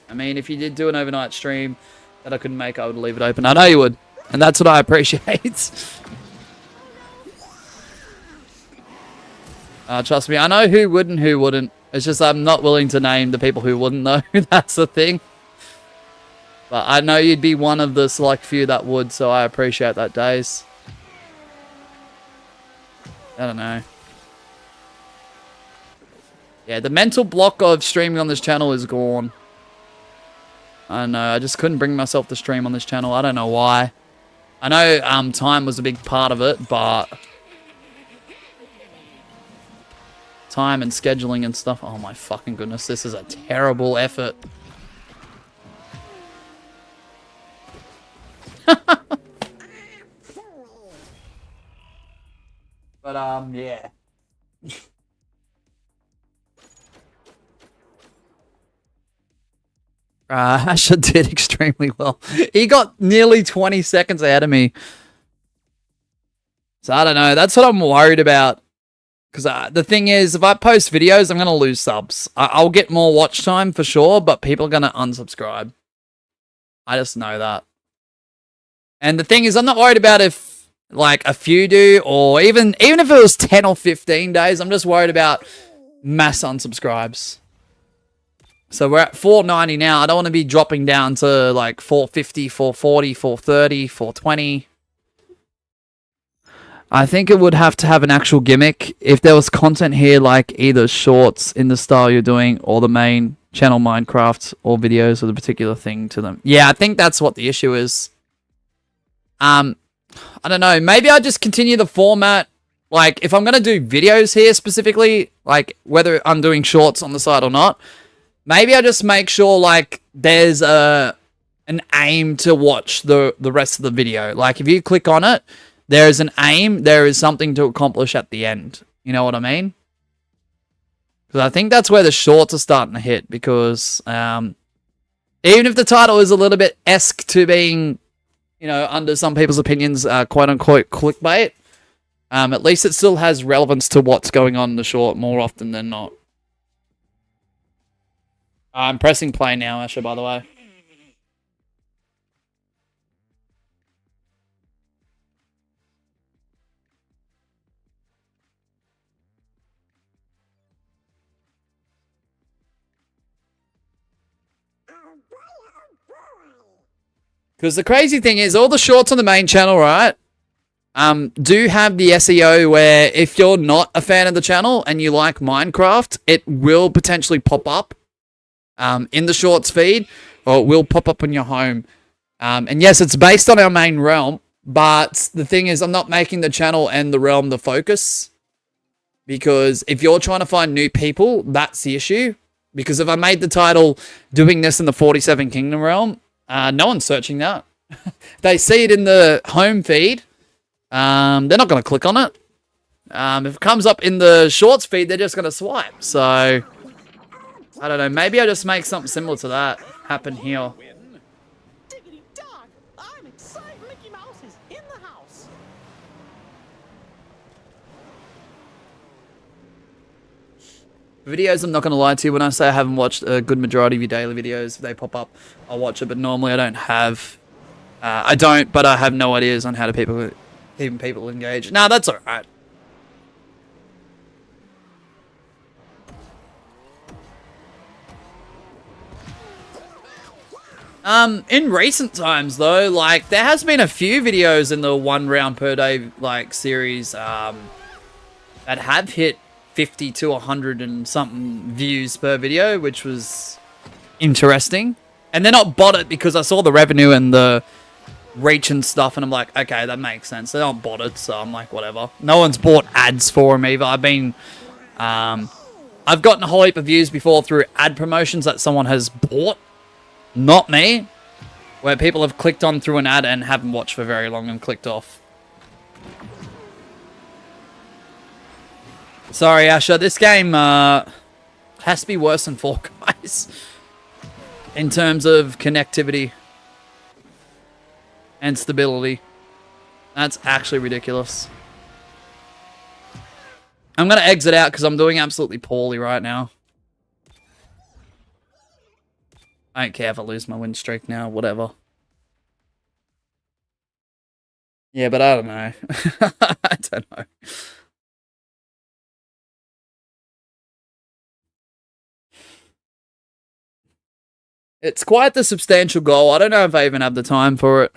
I mean, if you did do an overnight stream, that I couldn't make, I would leave it open. I know you would. And that's what I appreciate. Trust me, I know who would and who wouldn't. It's just I'm not willing to name the people who wouldn't know. That's the thing. But I know you'd be one of the select few that would, so I appreciate that, Days. I don't know. Yeah, the mental block of streaming on this channel is gone. I don't know, I just couldn't bring myself to stream on this channel. I don't know why. I know time was a big part of it, but... time and scheduling and stuff. Oh my fucking goodness, this is a terrible effort. But yeah. Asher did extremely well. He got nearly 20 seconds ahead of me. So I don't know. That's what I'm worried about. Because the thing is, if I post videos, I'm going to lose subs. I'll get more watch time for sure, but people are going to unsubscribe. I just know that. And the thing is, I'm not worried about if, like, a few do, or even if it was 10 or 15 days, I'm just worried about mass unsubscribes. So we're at 490 now. I don't want to be dropping down to, like, 450, 440, 430, 420. I think it would have to have an actual gimmick. If there was content here, like either shorts in the style you're doing, or the main channel Minecraft, or videos with a particular thing to them. Yeah, I think that's what the issue is. I don't know. Maybe I'll just continue the format. Like, if I'm going to do videos here specifically, like whether I'm doing shorts on the side or not, maybe I just make sure, like, there's an aim to watch the rest of the video. Like, if you click on it, there is an aim, there is something to accomplish at the end. You know what I mean? Because I think that's where the shorts are starting to hit. Because even if the title is a little bit esque to being, you know, under some people's opinions, quote-unquote clickbait, at least it still has relevance to what's going on in the short more often than not. I'm pressing play now, Asher, by the way. Because the crazy thing is, all the shorts on the main channel, right, do have the SEO where if you're not a fan of the channel and you like Minecraft, it will potentially pop up in the shorts feed, or it will pop up on your home. And yes, it's based on our main realm, but the thing is, I'm not making the channel and the realm the focus. Because if you're trying to find new people, that's the issue. Because if I made the title doing this in the 47 Kingdom realm, no one's searching that. They see it in the home feed. They're not going to click on it. If it comes up in the shorts feed, they're just going to swipe. So, I don't know. Maybe I'll just make something similar to that happen here. Diggity dog! I'm excited. Mickey Mouse is in the house. Videos, I'm not going to lie to you. When I say I haven't watched a good majority of your daily videos, if they pop up, I'll watch it. But normally I don't have... but I have no ideas on how to keep people engaged. Nah, that's alright. In recent times, though, like, there has been a few videos in the 1 round per day, like, series, that have hit 50 to 100 and something views per video, which was interesting. And they're not botted because I saw the revenue and the reach and stuff, and I'm like, okay, that makes sense. They're not botted, so I'm like, whatever. No one's bought ads for them either. I've gotten a whole heap of views before through ad promotions that someone has bought, not me, where people have clicked on through an ad and haven't watched for very long and clicked off. Sorry, Asher. This game has to be worse than Fall Guys in terms of connectivity and stability. That's actually ridiculous. I'm going to exit out because I'm doing absolutely poorly right now. I don't care if I lose my win streak now. Whatever. Yeah, but I don't know. I don't know. It's quite the substantial goal. I don't know if I even have the time for it.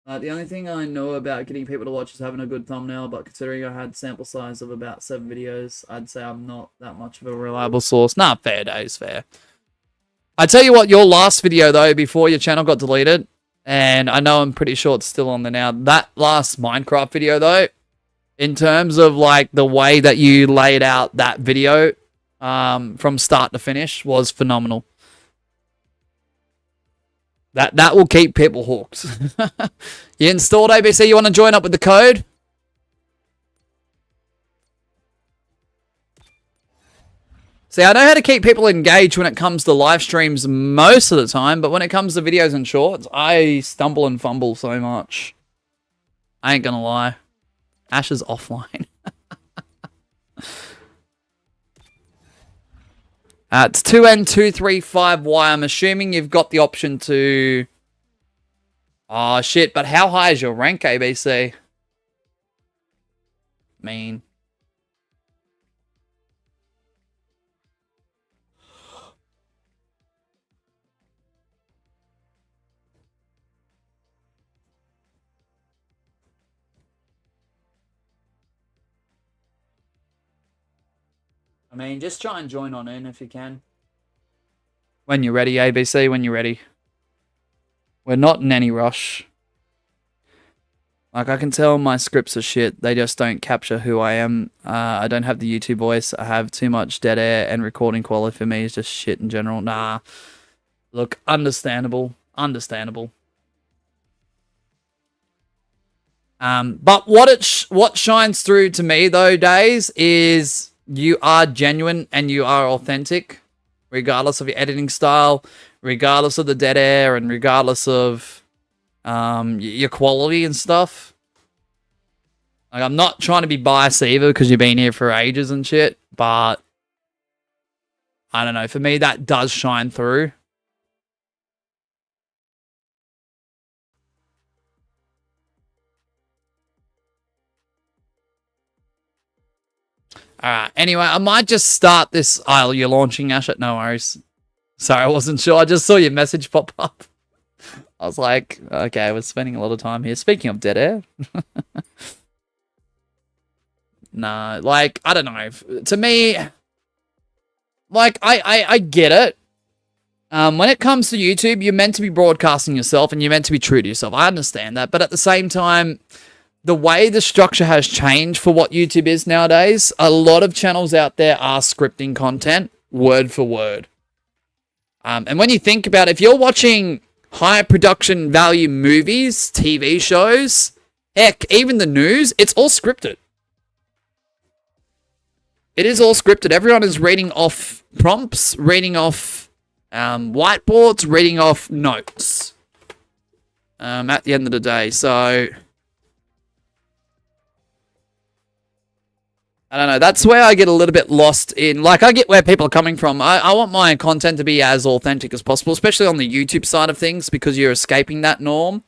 The only thing I know about getting people to watch is having a good thumbnail, but considering I had sample size of about 7 videos, I'd say I'm not that much of a reliable source. Nah, fair days, fair. I tell you what, your last video, though, before your channel got deleted, and I know I'm pretty sure it's still on there now, that last Minecraft video, though, in terms of, like, the way that you laid out that video from start to finish was phenomenal. That will keep people hooked. You installed ABC, you want to join up with the code? See, I know how to keep people engaged when it comes to live streams most of the time, but when it comes to videos and shorts, I stumble and fumble so much. I ain't gonna lie. Ash is offline. It's 2N235Y. I'm assuming you've got the option to... Oh, shit. But how high is your rank, ABC? Mean. I mean, just try and join on in if you can. When you're ready, ABC, when you're ready. We're not in any rush. Like, I can tell my scripts are shit. They just don't capture who I am. I don't have the YouTube voice. I have too much dead air, and recording quality for me is just shit in general. Nah. Look, understandable. Understandable. But what shines through to me, though, Days, is you are genuine and you are authentic, regardless of your editing style, regardless of the dead air, and regardless of your quality and stuff. Like, I'm not trying to be biased either because you've been here for ages and shit, but I don't know. For me, that does shine through. Alright, anyway, I might just start this. Oh, you're launching, Ash? No worries. Sorry, I wasn't sure. I just saw your message pop up. I was like, okay, we're spending a lot of time here. Speaking of dead air. Nah, like, I don't know. To me, like, I get it. When it comes to YouTube, you're meant to be broadcasting yourself and you're meant to be true to yourself. I understand that. But at the same time, the way the structure has changed for what YouTube is nowadays, a lot of channels out there are scripting content word for word. And when you think about it, if you're watching high production value movies, TV shows, heck, even the news, it's all scripted. It is all scripted. Everyone is reading off prompts, reading off whiteboards, reading off notes at the end of the day. So, I don't know. That's where I get a little bit lost in. Like, I get where people are coming from. I want my content to be as authentic as possible, especially on the YouTube side of things, because you're escaping that norm.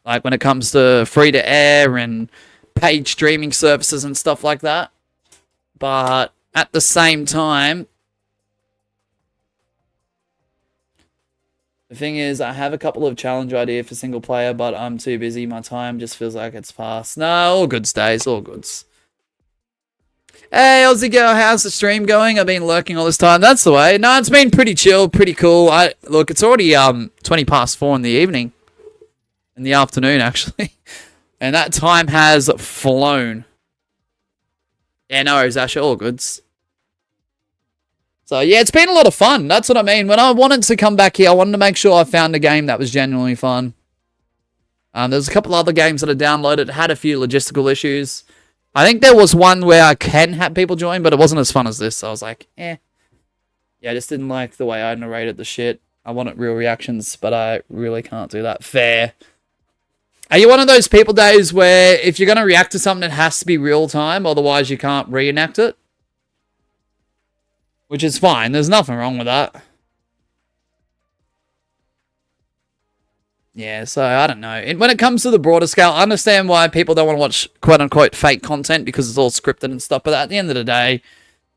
Like, when it comes to free-to-air and paid streaming services and stuff like that. But at the same time, the thing is, I have a couple of challenge ideas for single player, but I'm too busy. My time just feels like it's past. No, all good stays, all goods. Hey, how's it going? How's the stream going? I've been lurking all this time. That's the way. No, it's been pretty chill, pretty cool. Look, it's already 20 past 4 in the evening. In the afternoon, actually. And that time has flown. Yeah, no worries, Asher. All goods. So, yeah, it's been a lot of fun. That's what I mean. When I wanted to come back here, I wanted to make sure I found a game that was genuinely fun. There's a couple other games that I downloaded. Had a few logistical issues. I think there was one where I can have people join, but it wasn't as fun as this. So I was like, eh. Yeah, I just didn't like the way I narrated the shit. I wanted real reactions, but I really can't do that. Fair. Are you one of those people, Days, where if you're going to react to something, it has to be real time, otherwise you can't reenact it? Which is fine. There's nothing wrong with that. Yeah, so I don't know. And when it comes to the broader scale, I understand why people don't want to watch quote-unquote fake content because it's all scripted and stuff. But at the end of the day,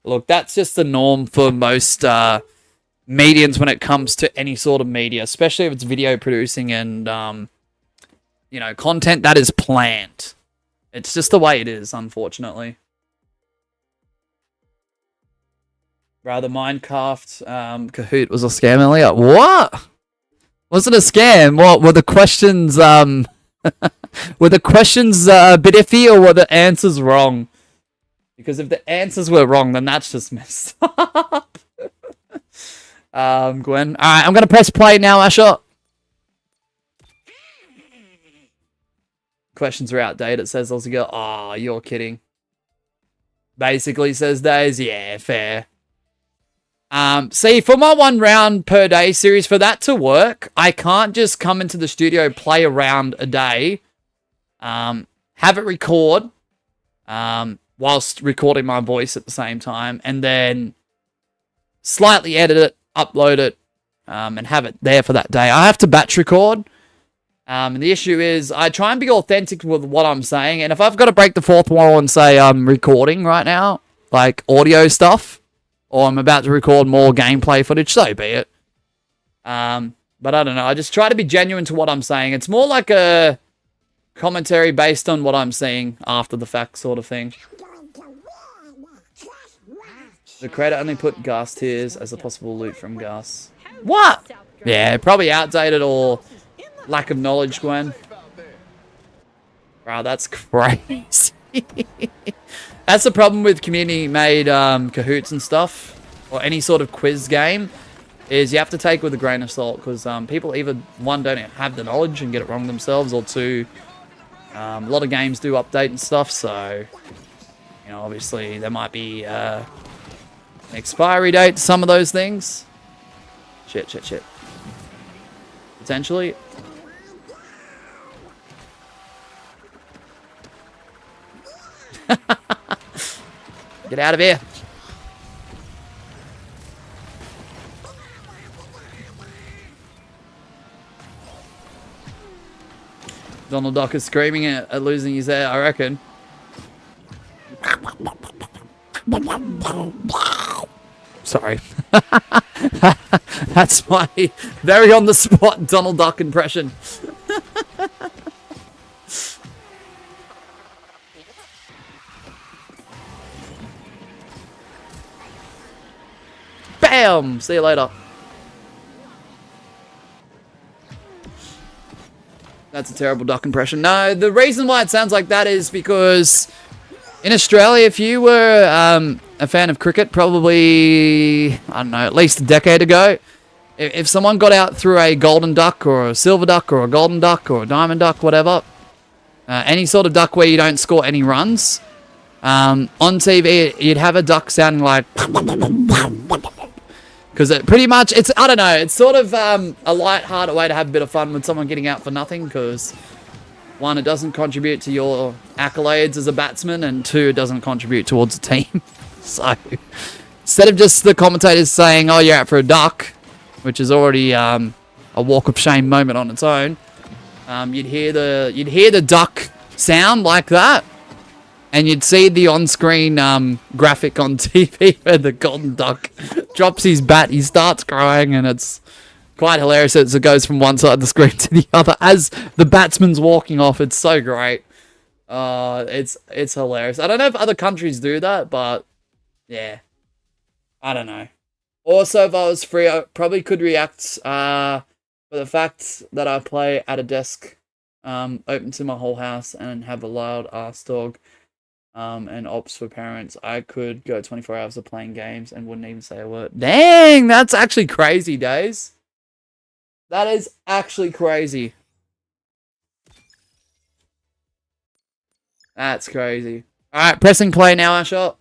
look, that's just the norm for most mediums when it comes to any sort of media, especially if it's video producing and, you know, content that is planned. It's just the way it is, unfortunately. Rather, Minecraft Kahoot was a scam earlier. What? Was it a scam? What were the questions? Were the questions a bit iffy, or were the answers wrong? Because if the answers were wrong, then that's just messed up. Gwen. All right, I'm gonna press play now, Asher. Questions are outdated. It says Aussie girl. Oh, you're kidding. Basically says Days. Yeah, fair. See, for my 1 round per day series, for that to work, I can't just come into the studio, play a round a day, have it record, whilst recording my voice at the same time, and then slightly edit it, upload it, and have it there for that day. I have to batch record, and the issue is I try and be authentic with what I'm saying, and if I've got to break the fourth wall and say I'm recording right now, like audio stuff, or I'm about to record more gameplay footage, so be it. But I don't know. I just try to be genuine to what I'm saying. It's more like a commentary based on what I'm seeing after the fact sort of thing. The creator only put gas tiers as a possible loot from gas. What? Yeah, probably outdated or lack of knowledge, Gwen. Wow, that's crazy. That's the problem with community-made Kahoots and stuff, or any sort of quiz game, is you have to take it with a grain of salt, because people either, one, don't have the knowledge and get it wrong themselves, or two, a lot of games do update and stuff, so, you know, obviously there might be an expiry date to some of those things. Shit. Potentially. Get out of here. Donald Duck is screaming at losing his hair, I reckon. Sorry. That's my very on the spot Donald Duck impression. Bam! See you later. That's a terrible duck impression. No, the reason why it sounds like that is because in Australia, if you were a fan of cricket, probably, I don't know, at least a decade ago, if someone got out through a golden duck or a silver duck or a golden duck or a diamond duck, whatever, any sort of duck where you don't score any runs, on TV, you'd have a duck sounding like... Because it pretty much, it's, I don't know, it's sort of a light-hearted way to have a bit of fun with someone getting out for nothing, because one, it doesn't contribute to your accolades as a batsman, and two, it doesn't contribute towards the team. So, instead of just the commentators saying, oh, you're out for a duck, which is already a walk of shame moment on its own, you'd hear the duck sound like that, and you'd see the on-screen graphic on TV where the golden duck drops his bat, he starts crying, and it's quite hilarious as it goes from one side of the screen to the other as the batsman's walking off. It's so great. It's hilarious. I don't know if other countries do that, but yeah. I don't know. Also, if I was free, I probably could react for the fact that I play at a desk open to my whole house and have a loud ass dog. And ops for parents, I could go 24 hours of playing games and wouldn't even say a word. Dang, that's actually crazy, Days. That is actually crazy. That's crazy. Alright, pressing play now, Asher.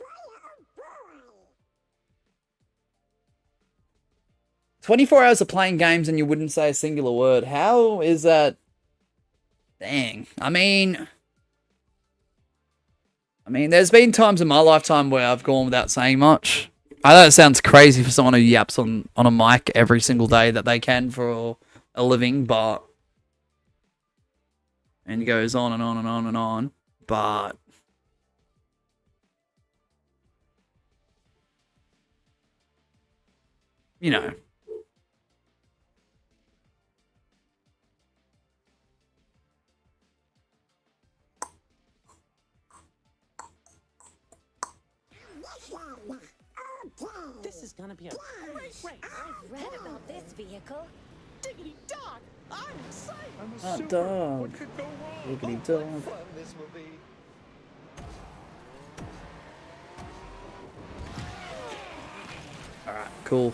24 hours of playing games and you wouldn't say a singular word. How is that? Dang. I mean, there's been times in my lifetime where I've gone without saying much. I know it sounds crazy for someone who yaps on a mic every single day that they can for a living, but And it goes on and on and on and on. But you know. This is gonna be a great race. I've read about this vehicle. Diggity dog, I'm excited. I'm a Hot super. dog. What could go wrong? Wiggity dog. Fun this will be. Alright, cool.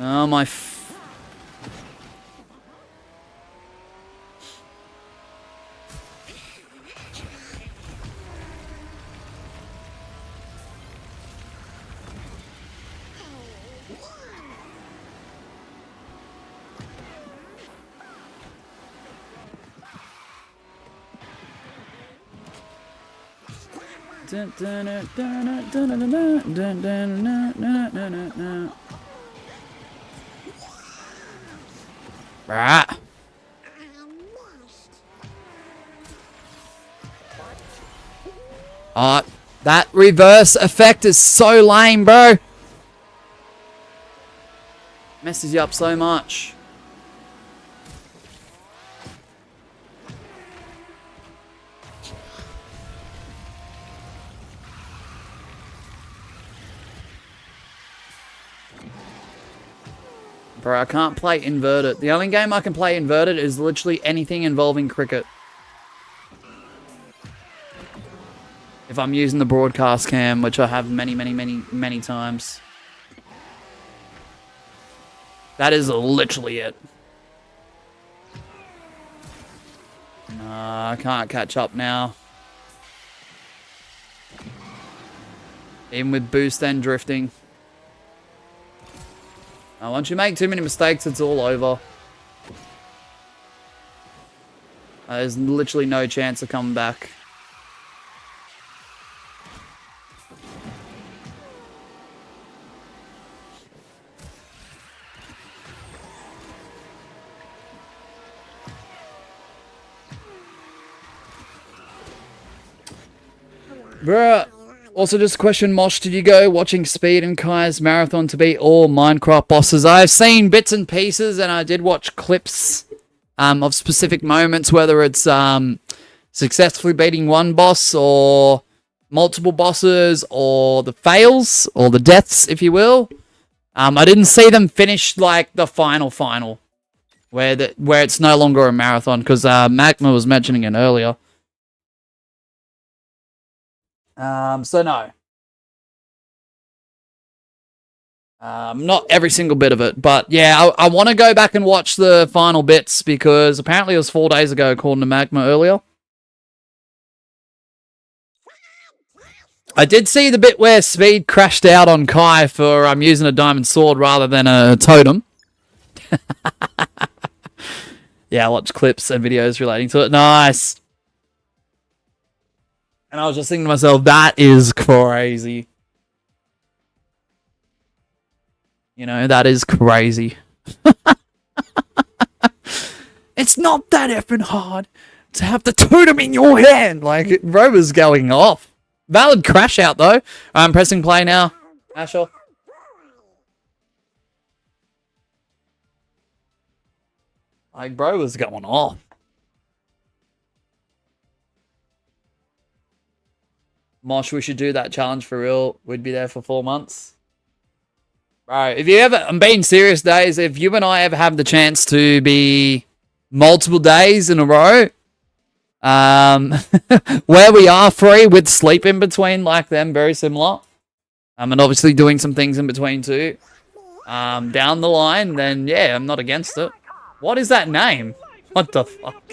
Oh my Right. That reverse effect is so lame, bro. Messes you up so much. Bro, I can't play inverted. The only game I can play inverted is literally anything involving cricket. If I'm using the broadcast cam, which I have many times. That is literally it. Nah, I can't catch up now. Even with boost and drifting. Once you make too many mistakes, it's all over. There's literally no chance of coming back. Bruh. Also, just a question, Mosh, did you go watching Speed and Kai's marathon to beat all Minecraft bosses? I've seen bits and pieces, and I did watch clips of specific moments, whether it's successfully beating one boss, or multiple bosses, or the fails, or the deaths, if you will. I didn't see them finish, like, the final, where it's no longer a marathon, because Magma was mentioning it earlier. So no. Not every single bit of it, but yeah, I want to go back and watch the final bits because apparently it was 4 days ago, according to Magma earlier. I did see the bit where Speed crashed out on Kai for using a diamond sword rather than a totem. Yeah, I watched clips and videos relating to it. Nice. And I was just thinking to myself, that is crazy. You know, that is crazy. It's not that effing hard to have the totem in your hand. Like, Rover's going off. Valid crash out, though. I'm pressing play now. Asher. Like, bro was going off. Mosh, we should do that challenge for real. We'd be there for 4 months. Bro, if you ever, I'm being serious, days, if you and I ever have the chance to be multiple days in a row, where we are free with sleep in between, like them, very similar, and obviously doing some things in between too, down the line, then yeah, I'm not against it. What is that name? What the fuck?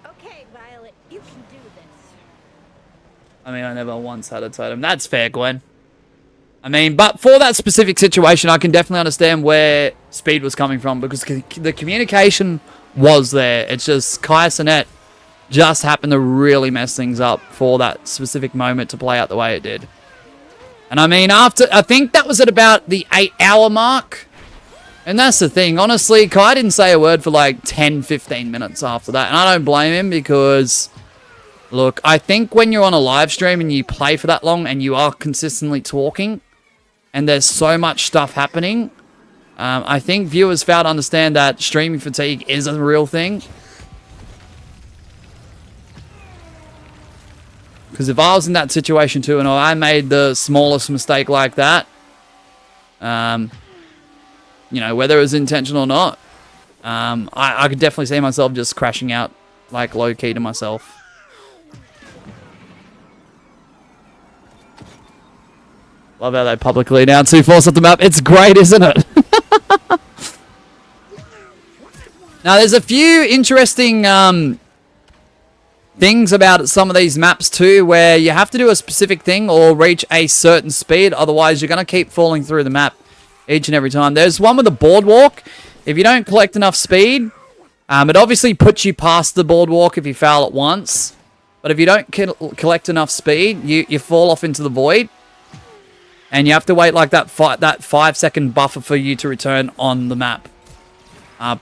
Okay, Violet, you can do this. I mean, I never once had a totem. That's fair, Gwen. I mean, but for that specific situation, I can definitely understand where Speed was coming from because the communication was there. It's just Kai Sinet just happened to really mess things up for that specific moment to play out the way it did. And I mean, after, I think that was at about the 8-hour mark. And that's the thing. Honestly, Kai didn't say a word for like 10, 15 minutes after that. And I don't blame him because, look, I think when you're on a live stream and you play for that long and you are consistently talking and there's so much stuff happening, I think viewers fail to understand that streaming fatigue is a real thing. Because if I was in that situation too and I made the smallest mistake like that, you know, whether it was intentional or not, I could definitely see myself just crashing out, like, low-key to myself. Love how they publicly announced who forced up the map. It's great, isn't it? Now, there's a few interesting things about some of these maps too, where you have to do a specific thing or reach a certain speed. Otherwise, you're going to keep falling through the map each and every time. There's one with the boardwalk. If you don't collect enough speed, it obviously puts you past the boardwalk if you fail it once. But if you don't collect enough speed, you fall off into the void. And you have to wait like that 5-second buffer for you to return on the map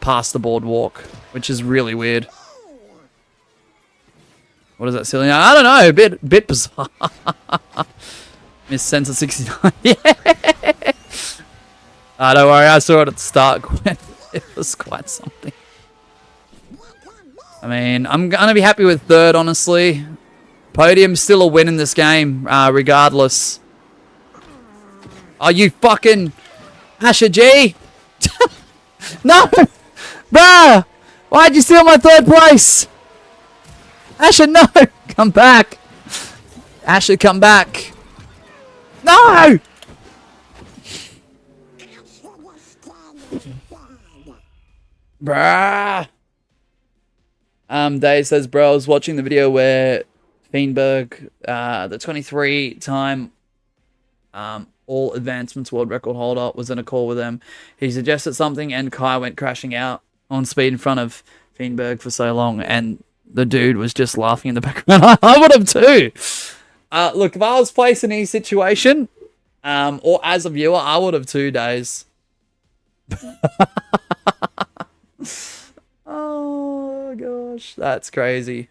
past the boardwalk, which is really weird. What is that, silly? I don't know. A bit bizarre. Miss Sensor 69. Yeah. Don't worry. I saw it at the start. It was quite something. I mean, I'm going to be happy with third, honestly. Podium's still a win in this game, regardless. Oh, you fucking... Asher G! No! Bruh! Why'd you steal my third place? Asher, no! Come back! Asher, come back! No! Bruh! Dave says, bro, I was watching the video where Feinberg, the 23-time all advancements world record holder, was in a call with them. He suggested something and Kai went crashing out on speed in front of Feinberg for so long, and the dude was just laughing in the background. I would have too. Look, if I was placed in any situation, or as a viewer, I would have too, Days. Oh gosh, that's crazy.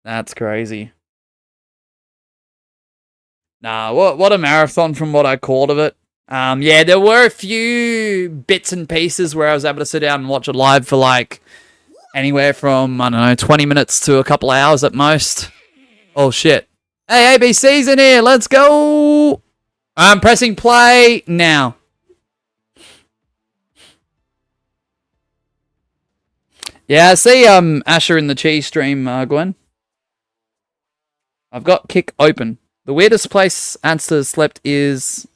That's crazy. Nah, what a marathon from what I called of it. Yeah, there were a few bits and pieces where I was able to sit down and watch it live for like anywhere from, I don't know, 20 minutes to a couple hours at most. Oh shit. Hey, ABC's in here, let's go! I'm pressing play now. Yeah, I see Asher in the cheese stream, Gwen. I've got kick open. The weirdest place Anster slept is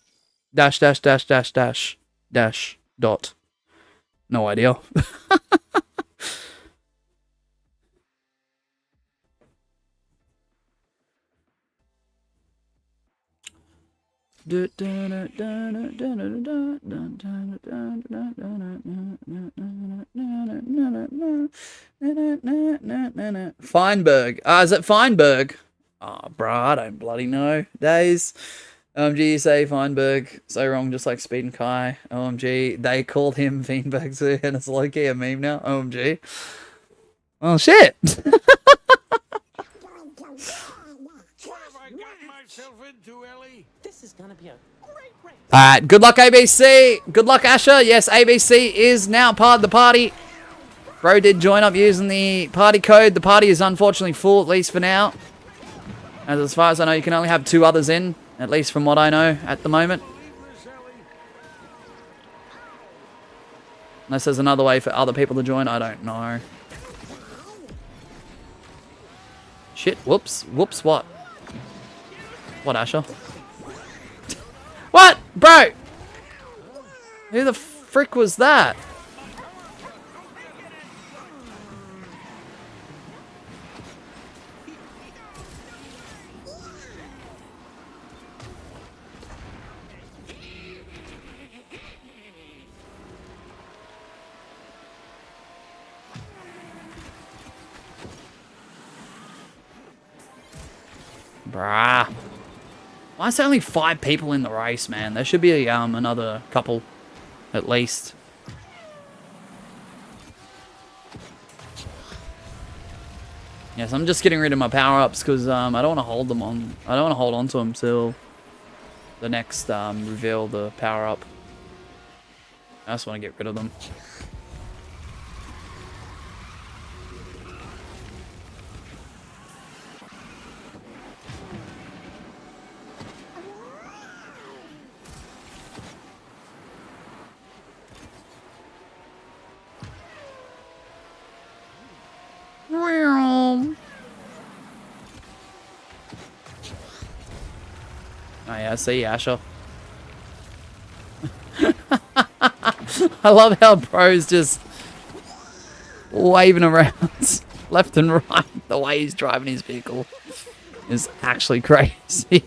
dash dot. No idea. Feinberg. Is it Feinberg? Oh, bruh, I don't bloody know. Days. OMG, you say Feinberg. So wrong, just like Speed and Kai. OMG, they called him Feinberg too, and it's low-key a meme now. OMG. Oh, shit. What have I got myself into, Ellie? This is gonna be a great race. Alright, good luck, ABC. Good luck, Asher. Yes, ABC is now part of the party. Bro did join up using the party code. The party is unfortunately full, at least for now. As far as I know, you can only have 2 others in, at least from what I know at the moment. Unless there's another way for other people to join, I don't know. Shit, whoops, whoops, what? What, Asher? What? Bro! Who the frick was that? Bruh. Why is there only 5 people in the race, man? There should be another couple, at least. Yes, I'm just getting rid of my power-ups because I don't want to hold them on. I don't want to hold on to them till the next reveal the power-up. I just want to get rid of them. Oh yeah, see Asher. I love how bro's just waving around left and right. The way he's driving his vehicle is actually crazy.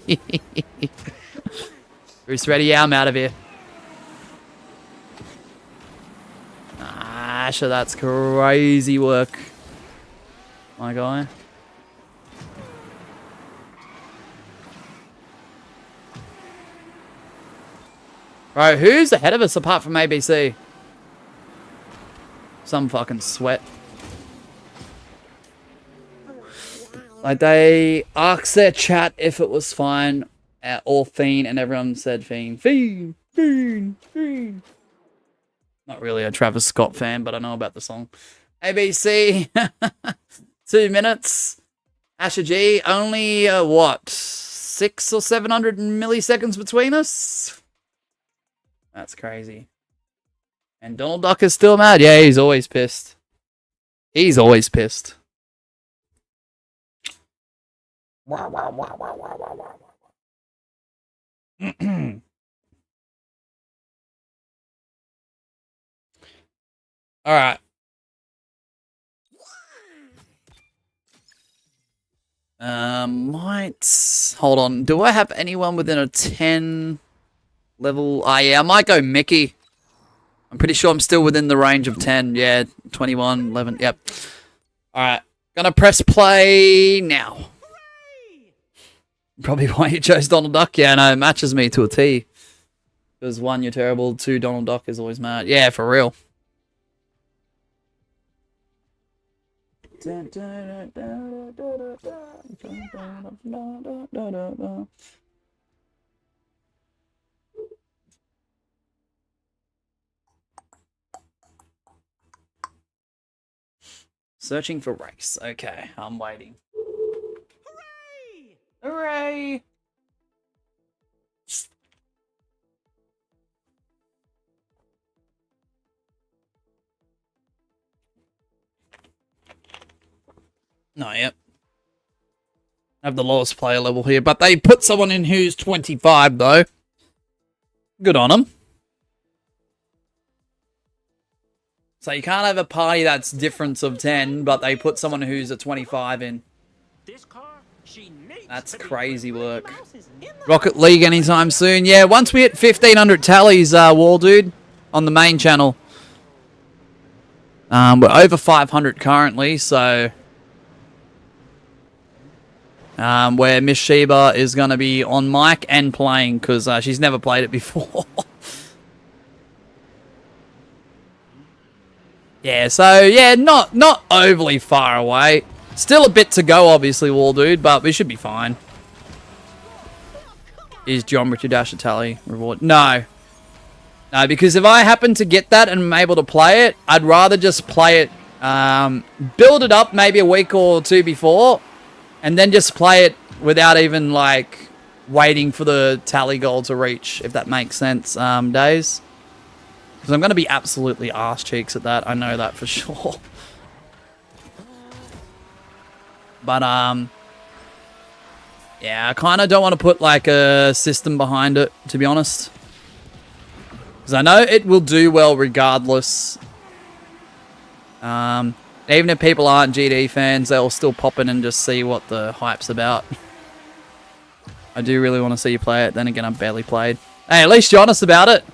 Bruce, ready? Yeah, I'm out of here. Asher, that's crazy work, my guy. Bro, who's ahead of us apart from ABC? Some fucking sweat. Like, they asked their chat if it was fine or Fiend, and everyone said Fiend. Fiend! Fiend! Fiend! Not really a Travis Scott fan, but I know about the song. ABC, 2 minutes. Asher G, only, what? 600 or 700 milliseconds between us? That's crazy. And Donald Duck is still mad. Yeah, he's always pissed. He's always pissed. Alright. Might... Hold on. Do I have anyone within a 10... level? Ah, yeah, I might go Mickey. I'm pretty sure I'm still within the range of 10. Yeah, 21, 11. Yep. Alright. Gonna press play now. Probably why you chose Donald Duck. Yeah, no, it matches me to a T. Because 1, you're terrible. 2, Donald Duck is always mad. Yeah, for real. Searching for race. Okay, I'm waiting. Hooray! Hooray! Not yet. I have the lowest player level here, but they put someone in who's 25 though. Good on them. So you can't have a party that's difference of 10, but they put someone who's a 25 in. This car, she needs That's to be crazy work. Mickey Mouse is in the Rocket League anytime soon. Yeah, once we hit 1,500 tallies, Wall Dude, on the main channel. We're over 500 currently, so... where Miss Sheba is going to be on mic and playing, because she's never played it before. Yeah, so, yeah, not overly far away. Still a bit to go, obviously, Wall Dude, but we should be fine. Is Geometry Dash a tally reward? No. No, because if I happen to get that and I'm able to play it, I'd rather just play it, build it up maybe a week or 2 before, and then just play it without even, like, waiting for the tally goal to reach, if that makes sense, Days. Because I'm going to be absolutely arse cheeks at that. I know that for sure. But, yeah, I kind of don't want to put, like, a system behind it, to be honest. Because I know it will do well regardless. Even if people aren't GD fans, they'll still pop in and just see what the hype's about. I do really want to see you play it. Then again, I've barely played. Hey, at least you're honest about it.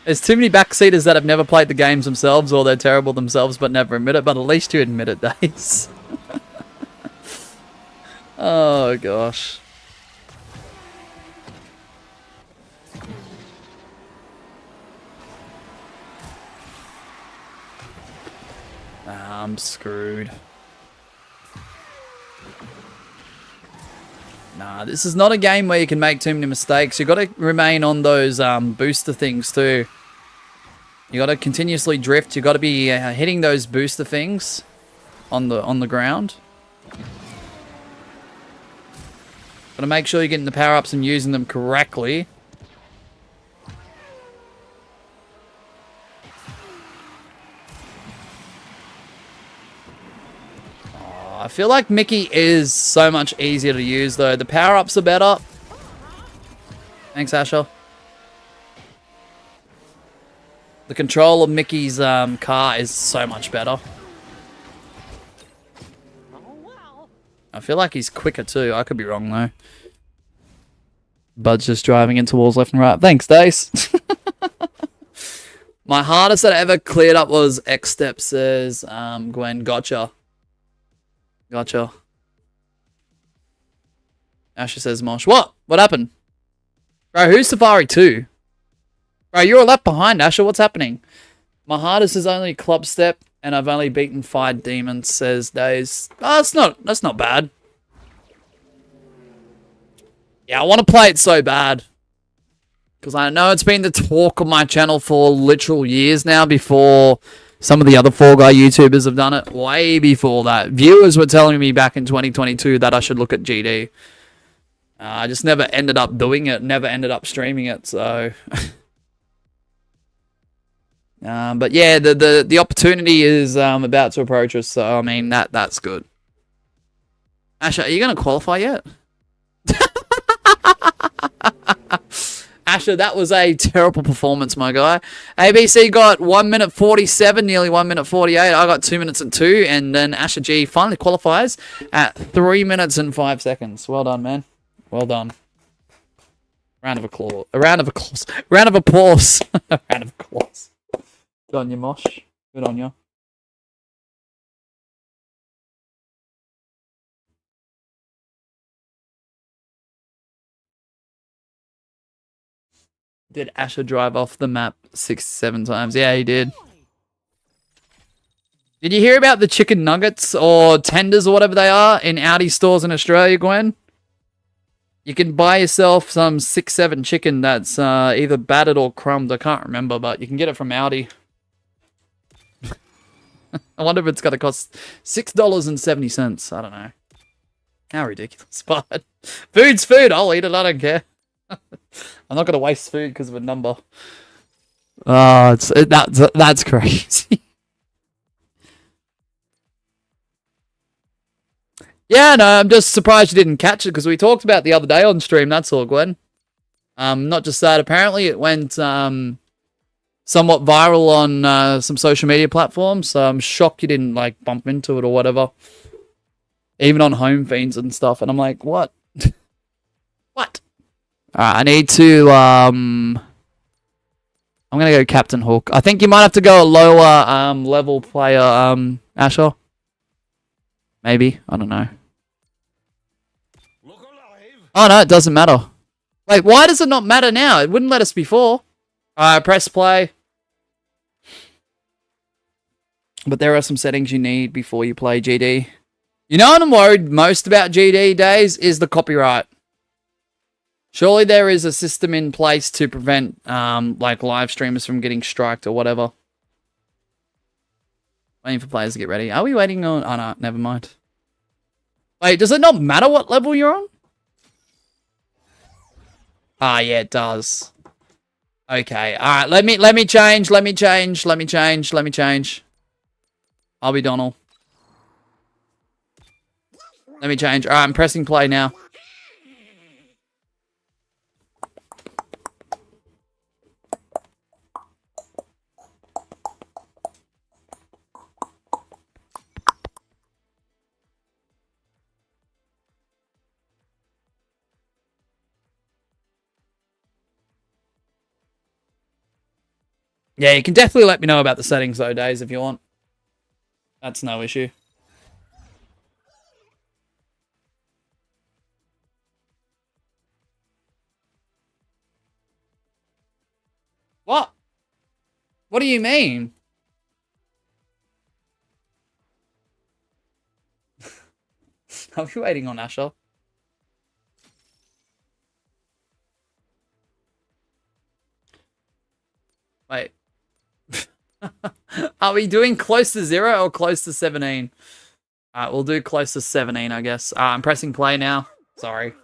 There's too many backseaters that have never played the games themselves, or they're terrible themselves but never admit it, but at least you admit it, Days. Oh gosh. I'm screwed. Nah, this is not a game where you can make too many mistakes. You got to remain on those booster things too. You got to continuously drift. You got to be hitting those booster things on the ground. Got to make sure you're getting the power ups and using them correctly. I feel like Mickey is so much easier to use though. The power-ups are better. Thanks, Asher. The control of Mickey's car is so much better. I feel like he's quicker too. I could be wrong though. Bud's just driving into walls left and right. Thanks, Dace. My hardest that I ever cleared up was X Step, says Gwen. Gotcha. Gotcha. Asher says Mosh. What? What happened? Bro, who's Safari 2? Bro, you're a lap behind, Asher. What's happening? My hardest is only Club Step, and I've only beaten 5 demons, says Days. Oh, that's not bad. Yeah, I want to play it so bad. Because I know it's been the talk of my channel for literal years now before some of the other Fall Guy YouTubers have done it. Way before that. Viewers were telling me back in 2022 that I should look at GD. I just never ended up doing it. Never ended up streaming it, so... but yeah, the opportunity is about to approach us, so I mean, that's good. Asher, are you going to qualify yet? Asher, that was a terrible performance, my guy. ABC got 1 minute 47, nearly 1 minute 48. I got 2 minutes and 2, and then Asher G finally qualifies at 3 minutes and 5 seconds. Well done, man. Well done. Round of applause. A round of applause. Round of applause. A round of applause. Good on you, Mosh. Good on you. Did Asher drive off the map 6-7 times? Yeah, he did. Did you hear about the chicken nuggets or tenders or whatever they are in Audi stores in Australia, Gwen? You can buy yourself some 6-7 chicken that's either battered or crumbed. I can't remember, but you can get it from Audi. I wonder if it's going to cost $6.70. I don't know. How ridiculous. But food's food. I'll eat it. I don't care. I'm not going to waste food because of a number. Oh, that's crazy. Yeah, no, I'm just surprised you didn't catch it because we talked about it the other day on stream. That's all, Gwen. Not just that. Apparently, it went somewhat viral on some social media platforms. So I'm shocked you didn't like bump into it or whatever. Even on home feeds and stuff. And I'm like, what? What? Alright, I need to, I'm gonna go Captain Hook. I think you might have to go a lower, level player, Asher. Maybe. I don't know. Look alive. Oh, no, it doesn't matter. Wait, why does it not matter now? It wouldn't let us before. Alright, press play. But there are some settings you need before you play GD. You know what I'm worried most about GD days is the copyright. Surely there is a system in place to prevent, like, live streamers from getting striked or whatever. Waiting for players to get ready. Are we waiting on... Oh, no, never mind. Wait, does it not matter what level you're on? Ah, yeah, it does. Okay, alright, let me change. I'll be Donald. Let me change. Alright, I'm pressing play now. Yeah, you can definitely let me know about the settings though, Days, if you want. That's no issue. What? What do you mean? Are we waiting on Asher? Wait. Are we doing close to 0 or close to 17? Alright, we'll do close to 17, I guess. I'm pressing play now. Sorry.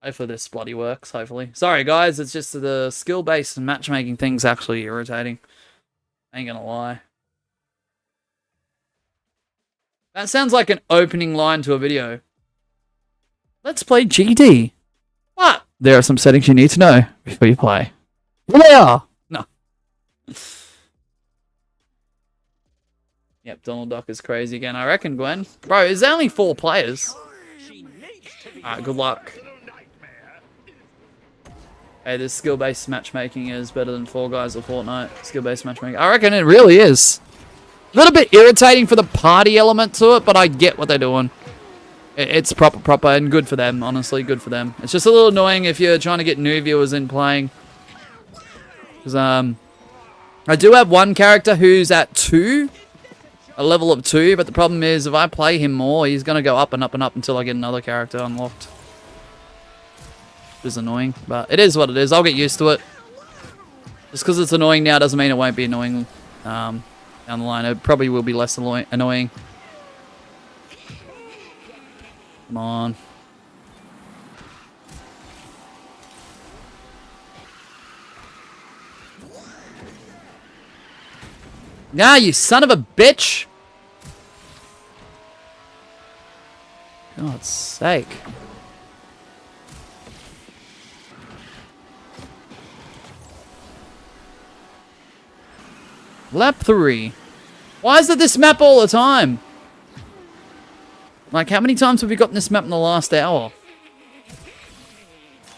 Hopefully this bloody works, hopefully. Sorry, guys. It's just the skill-based matchmaking thing's actually irritating. Ain't gonna lie. That sounds like an opening line to a video. Let's play GD. What? There are some settings you need to know before you play. Here they are! No. Yep, Donald Duck is crazy again. I reckon, Gwen. Bro, is there only 4 players? Alright, good luck. Hey, this skill-based matchmaking is better than Fall Guys or Fortnite. Skill-based matchmaking. I reckon it really is. A little bit irritating for the party element to it, but I get what they're doing. It's proper, and good for them, honestly. Good for them. It's just a little annoying if you're trying to get new viewers in playing. Because, I do have one character who's at 2. A level of 2, but the problem is if I play him more, he's going to go up and up and up until I get another character unlocked. Which is annoying, but it is what it is. I'll get used to it. Just because it's annoying now doesn't mean it won't be annoying down the line. It probably will be less annoying. Come on. Nah, you son of a bitch! God's sake. Lap 3. Why is it this map all the time? Like, how many times have we gotten this map in the last hour?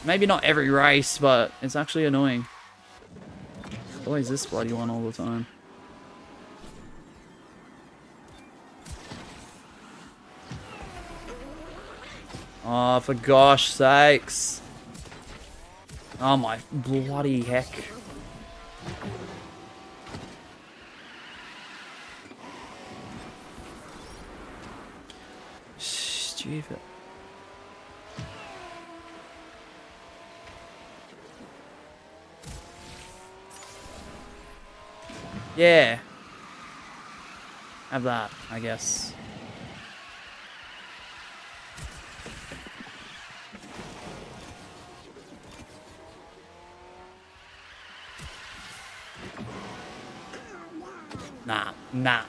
Maybe not every race, but it's actually annoying. It's always this bloody one all the time. Oh, for gosh sakes. Oh my bloody heck. Stupid. Yeah. Have that, I guess. Nah.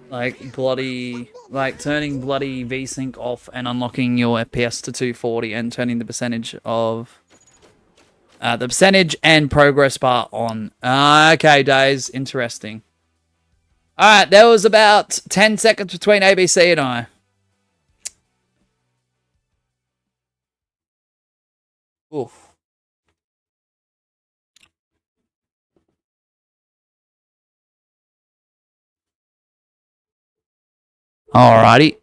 Like bloody, like turning bloody VSync off and unlocking your FPS to 240 and turning the percentage of the percentage and progress bar on. Okay, Days, interesting. All right, there was about 10 seconds between ABC and I. Oof. Alrighty.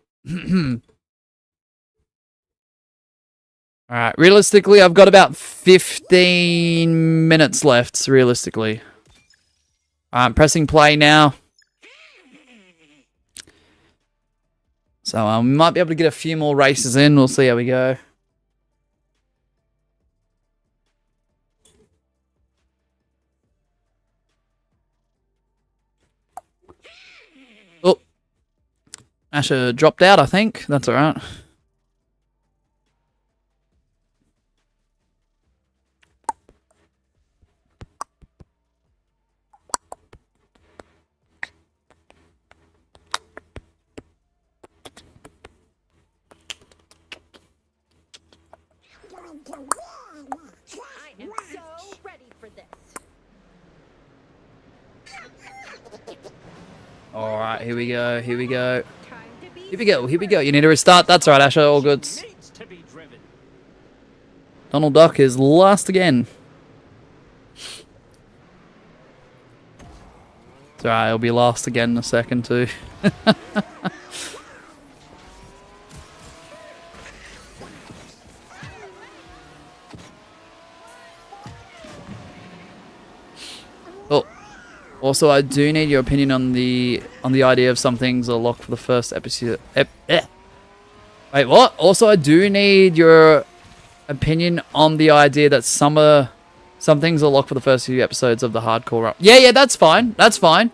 Alright, realistically, I've got about 15 minutes left, realistically. I'm pressing play now. So we might be able to get a few more races in. We'll see how we go. Asher dropped out, I think. That's alright. I am so ready for this. Alright, here we go. Here we go. Here we go. Here we go. You need to restart. That's alright, Asher. All good. Donald Duck is last again. It's alright. He'll be last again in a second too. Also, I do need your opinion on the idea of some things are locked for the first episode. Wait, what? Also, I do need your opinion on the idea that some things are locked for the first few episodes of the hardcore run. Yeah, that's fine. That's fine.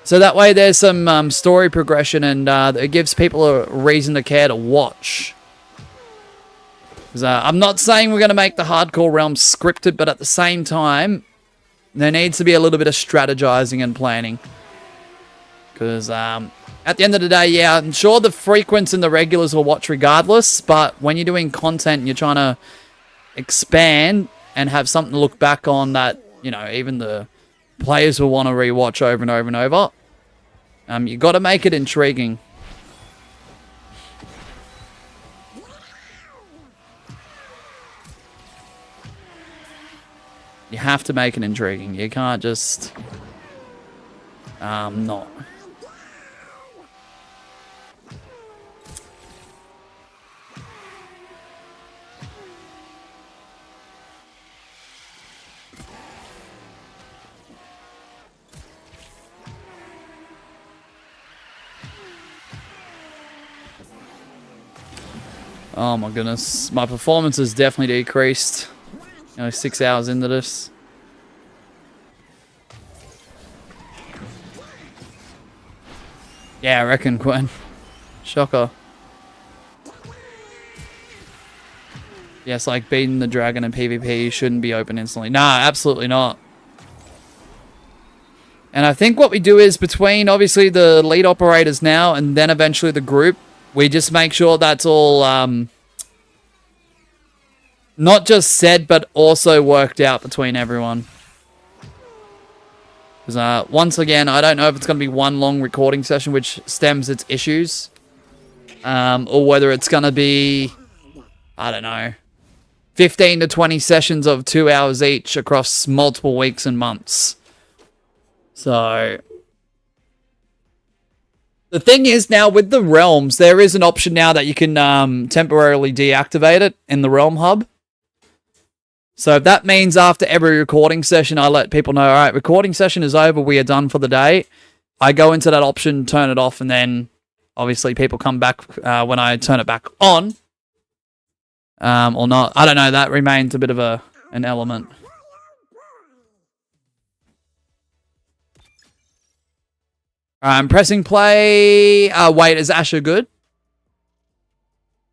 So that way there's some story progression and it gives people a reason to care to watch. Because I'm not saying we're going to make the hardcore realm scripted, but at the same time, there needs to be a little bit of strategizing and planning. Because at the end of the day, yeah, I'm sure the frequents and the regulars will watch regardless, but when you're doing content and you're trying to expand and have something to look back on that, you know, even the players will want to rewatch over and over and over, you got to make it intriguing. You have to make it intriguing. You can't just not. Oh my goodness. My performance has definitely decreased. 6 hours into this. Yeah, I reckon, Quinn. Shocker. Yes, like beating the dragon in PvP shouldn't be open instantly. Nah, absolutely not. And I think what we do is between, obviously, the lead operators now and then eventually the group, we just make sure that's all not just said, but also worked out between everyone. Because once again, I don't know if it's going to be one long recording session which stems its issues. Or whether it's going to be, I don't know, 15 to 20 sessions of 2 hours each across multiple weeks and months. So the thing is now with the realms, there is an option now that you can temporarily deactivate it in the realm hub. So if that means after every recording session, I let people know, all right, recording session is over, we are done for the day. I go into that option, turn it off, and then obviously people come back when I turn it back on. Or not. I don't know, that remains a bit of an element. I'm pressing play. Wait, is Asher good?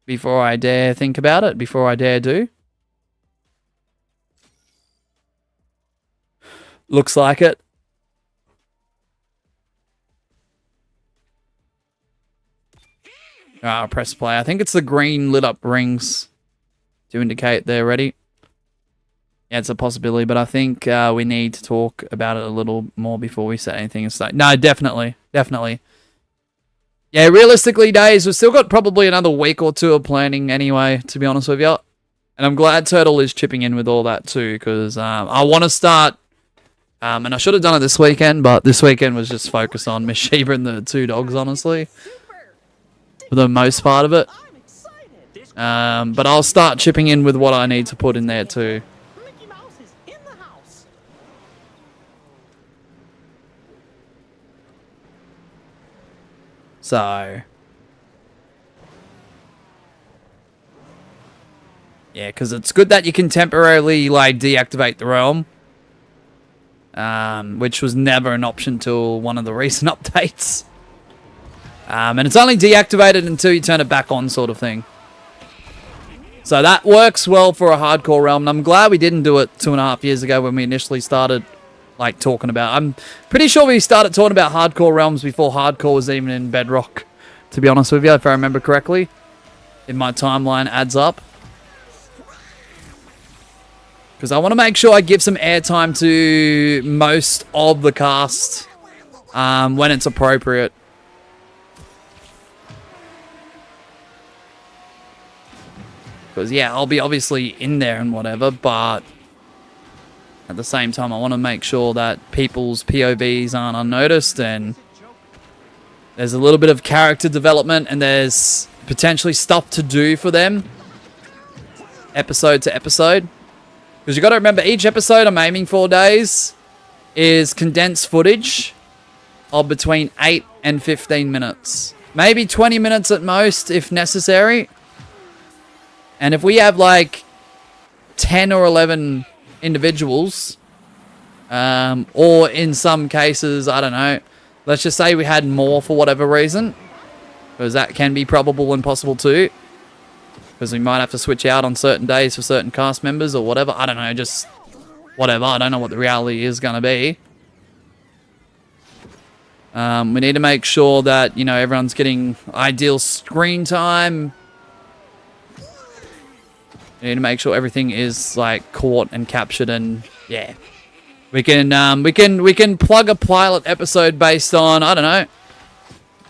Before I dare think about it, before I dare do. Looks like it. I'll press play. I think it's the green lit up rings to indicate they're ready. Yeah, it's a possibility, but I think we need to talk about it a little more before we say anything and say. No, definitely. Definitely. Yeah, realistically, days, we've still got probably another week or two of planning anyway, to be honest with you. And I'm glad Turtle is chipping in with all that too, because I want to start. And I should have done it this weekend, but this weekend was just focused on Miss Sheba and the 2 dogs, honestly. For the most part of it. But I'll start chipping in with what I need to put in there too. Mickey Mouse is in the house. So. Yeah, because it's good that you can temporarily, like, deactivate the realm. Which was never an option till one of the recent updates. And it's only deactivated until you turn it back on, sort of thing. So that works well for a hardcore realm, and I'm glad we didn't do it 2.5 years ago when we initially started, like, talking about. I'm pretty sure we started talking about hardcore realms before hardcore was even in Bedrock, to be honest with you, if I remember correctly. If my timeline adds up. Because I want to make sure I give some airtime to most of the cast when it's appropriate. Because, yeah, I'll be obviously in there and whatever, but at the same time, I want to make sure that people's POVs aren't unnoticed and there's a little bit of character development and there's potentially stuff to do for them episode to episode. Because you got to remember, each episode I'm aiming 4 days. is condensed footage of between 8 and 15 minutes. Maybe 20 minutes at most if necessary. And if we have like 10 or 11 individuals, or in some cases, I don't know, let's just say we had more for whatever reason, because that can be probable and possible too, because we might have to switch out on certain days for certain cast members or whatever. I don't know, just whatever. I don't know what the reality is going to be. We need to make sure that, you know, everyone's getting ideal screen time. We need to make sure everything is like caught and captured, and yeah, we can plug a pilot episode based on, I don't know.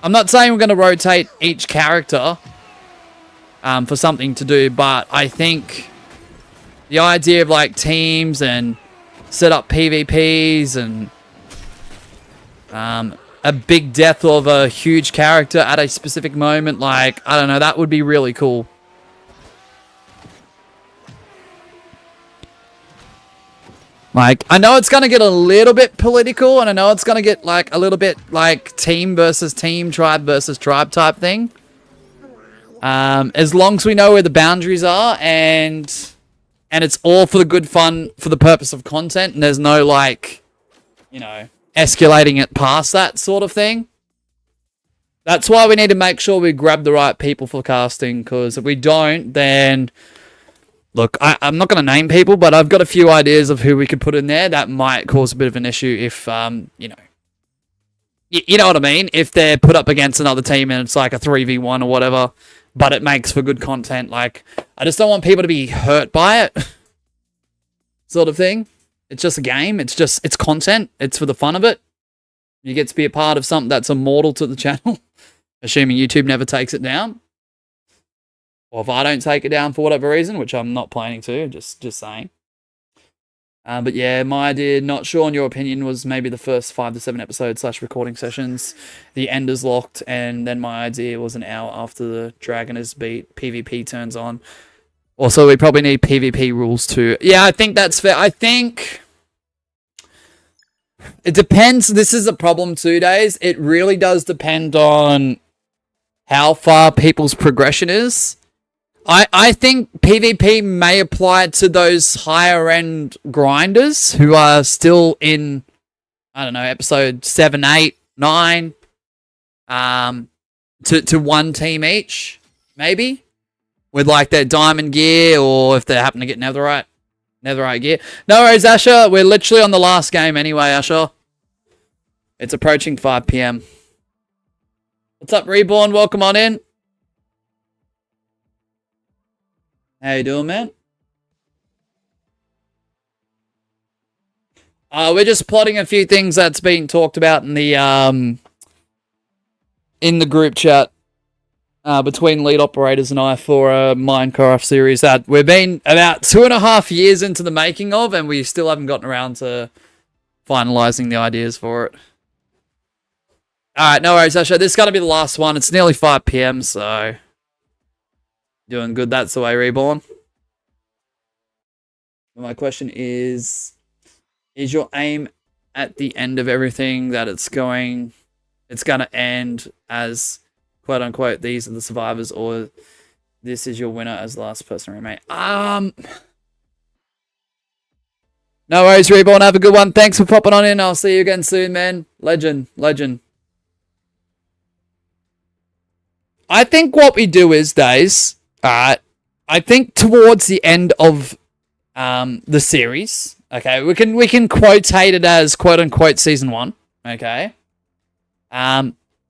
I'm not saying we're going to rotate each character for something to do, but I think the idea of like teams and set up PvPs and a big death of a huge character at a specific moment, like, I don't know, that would be really cool. Like, I know it's going to get a little bit political, and I know it's going to get, like, a little bit, like, team versus team, tribe versus tribe type thing. As long as we know where the boundaries are, and it's all for the good fun, for the purpose of content, and there's no, like, you know, escalating it past that sort of thing. That's why we need to make sure we grab the right people for casting, because if we don't, then... Look, I'm not going to name people, but I've got a few ideas of who we could put in there that might cause a bit of an issue if, you know... You know what I mean? If they're put up against another team and it's like a 3v1 or whatever, but it makes for good content. Like, I just don't want people to be hurt by it. Sort of thing. It's just a game. It's content. It's for the fun of it. You get to be a part of something that's immortal to the channel. Assuming YouTube never takes it down. Or if I don't take it down for whatever reason, which I'm not planning to, just saying. But yeah, my idea, not sure on your opinion, was maybe the first 5 to 7 episodes / recording sessions. The end is locked, and then my idea was an hour after the dragon is beat, PvP turns on. Also, we probably need PvP rules too. Yeah, I think that's fair. I think... It depends. This is a problem too, Days. It really does depend on how far people's progression is. I think PvP may apply to those higher end grinders who are still in, I don't know, episode 7, 8, 9, to one team each, maybe, with like their diamond gear, or if they happen to get netherite gear. No worries, Asher. We're literally on the last game anyway, Asher. It's approaching 5 PM. What's up, Reborn? Welcome on in. How you doing, man? We're just plotting a few things that's being talked about in the group chat between lead operators and I for a Minecraft series that we've been about 2.5 years into the making of, and we still haven't gotten around to finalizing the ideas for it. Alright, no worries, Asha. This is going to be the last one. It's nearly 5 PM, so... Doing good, that's the way, Reborn. My question is your aim at the end of everything that it's going to end as, quote unquote, these are the survivors, or this is your winner as the last person remain? No worries, Reborn. Have a good one. Thanks for popping on in. I'll see you again soon, man. Legend. I think what we do is, Days... I think towards the end of the series, okay, we can quotate it as quote unquote season 1, okay.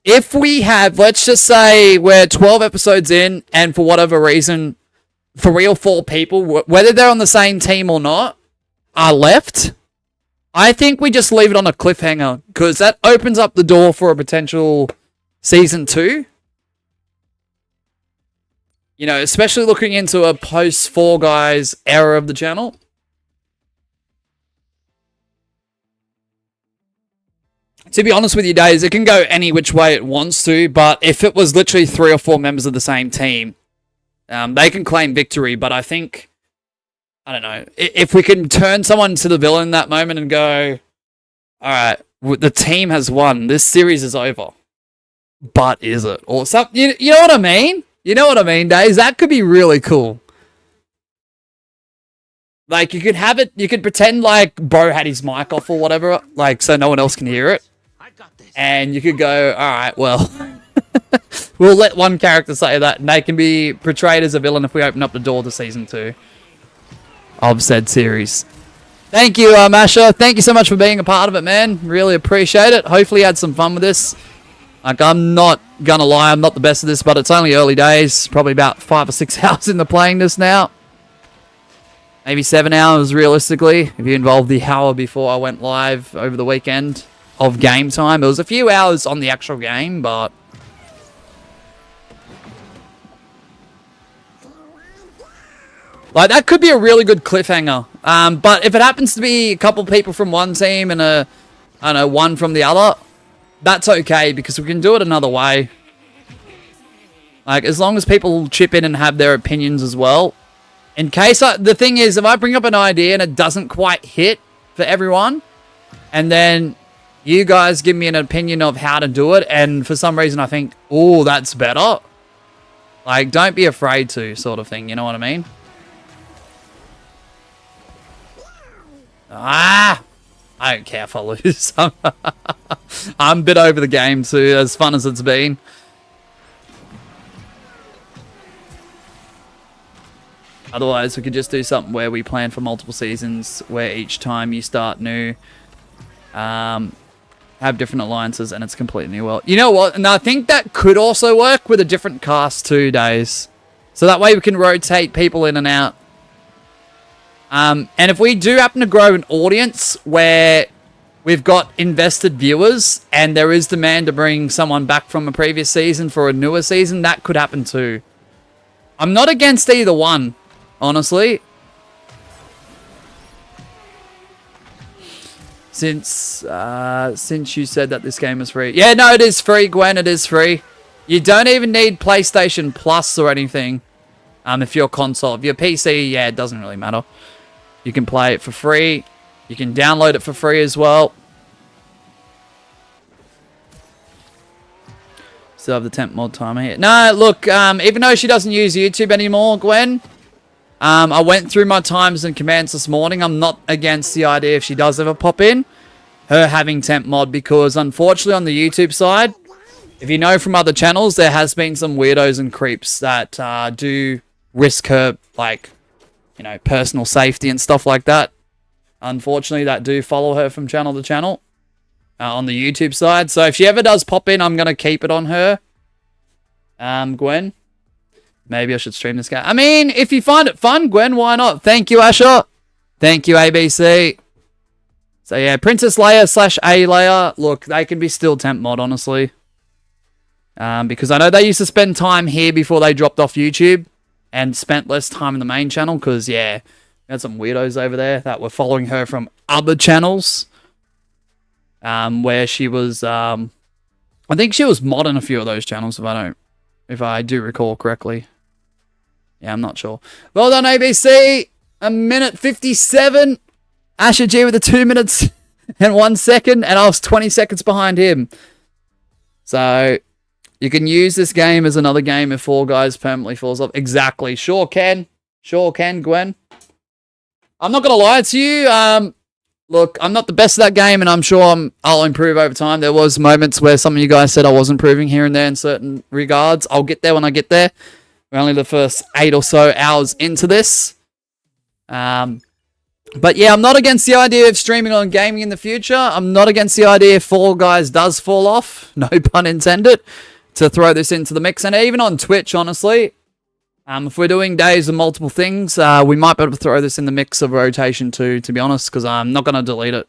If we have, let's just say we're 12 episodes in, and for whatever reason, 3 or 4 people, whether they're on the same team or not, are left, I think we just leave it on a cliffhanger, because that opens up the door for a potential season 2. You know, especially looking into a post-Fall Guys era of the channel. To be honest with you, Days, it can go any which way it wants to, but if it was literally 3 or 4 members of the same team, they can claim victory, but I think, I don't know, if we can turn someone to the villain in that moment and go, all right, the team has won. This series is over. But is it? Or something? You know what I mean? You know what I mean, Days? That could be really cool. Like, you could have it, you could pretend like Bro had his mic off or whatever, like, so no one else can hear it. And you could go, alright, well, we'll let one character say that, and they can be portrayed as a villain if we open up the door to Season 2 of said series. Thank you, Masha. Thank you so much for being a part of it, man. Really appreciate it. Hopefully you had some fun with this. Like, I'm not gonna lie, I'm not the best at this, but it's only early days. Probably about 5 or 6 hours into playing this now. Maybe 7 hours, realistically, if you involve the hour before I went live over the weekend of game time. It was a few hours on the actual game, but... like, that could be a really good cliffhanger. But if it happens to be a couple people from one team and I don't know, one from the other, that's okay, because we can do it another way. Like, as long as people chip in and have their opinions as well. In case the thing is, if I bring up an idea and it doesn't quite hit for everyone, and then you guys give me an opinion of how to do it, and for some reason I think, oh, that's better. Like, don't be afraid to, sort of thing, you know what I mean? Ah! I don't care if I lose. I'm a bit over the game too, as fun as it's been. Otherwise, we could just do something where we plan for multiple seasons, where each time you start new, have different alliances, and it's a completely new world. You know what? And I think that could also work with a different cast too, Days. So that way we can rotate people in and out. And if we do happen to grow an audience where we've got invested viewers, and there is demand to bring someone back from a previous season for a newer season, that could happen too. I'm not against either one. Honestly, since you said that this game is free. Yeah, no, it is free, Gwen. It is free. You don't even need PlayStation Plus or anything. If you're console, if you're PC, yeah, it doesn't really matter. You can play it for free. You can download it for free as well. Still have the temp mod timer here. No, look, even though she doesn't use YouTube anymore, Gwen. I went through my times and commands this morning. I'm not against the idea, if she does ever pop in, her having temp mod, because unfortunately on the YouTube side, if you know from other channels, there has been some weirdos and creeps that do risk her, like, you know, personal safety and stuff like that. Unfortunately, that do follow her from channel to channel on the YouTube side. So if she ever does pop in, I'm going to keep it on her. Gwen. Maybe I should stream this game. I mean, if you find it fun, Gwen, why not? Thank you, Asher. Thank you, ABC. So yeah, Princess Leia / A Leia. Look, they can be still temp mod, honestly. Because I know they used to spend time here before they dropped off YouTube. And spent less time in the main channel. Because, yeah, we had some weirdos over there that were following her from other channels. Where she was... I think she was modding a few of those channels, if I do recall correctly. Yeah, I'm not sure. Well done, ABC. 1:57. Asher G with the 2 minutes and 1 second. And I was 20 seconds behind him. So, you can use this game as another game if Fall Guys permanently falls off. Exactly. Sure can. Sure can, Gwen. I'm not going to lie to you. Look, I'm not the best at that game, and I'm sure I'll improve over time. There was moments where some of you guys said I was improving here and there in certain regards. I'll get there when I get there. We're only the first 8 or so hours into this. But yeah, I'm not against the idea of streaming on gaming in the future. I'm not against the idea if Fall Guys does fall off, no pun intended, to throw this into the mix. And even on Twitch, honestly, if we're doing days of multiple things, we might be able to throw this in the mix of rotation too, to be honest, because I'm not going to delete it.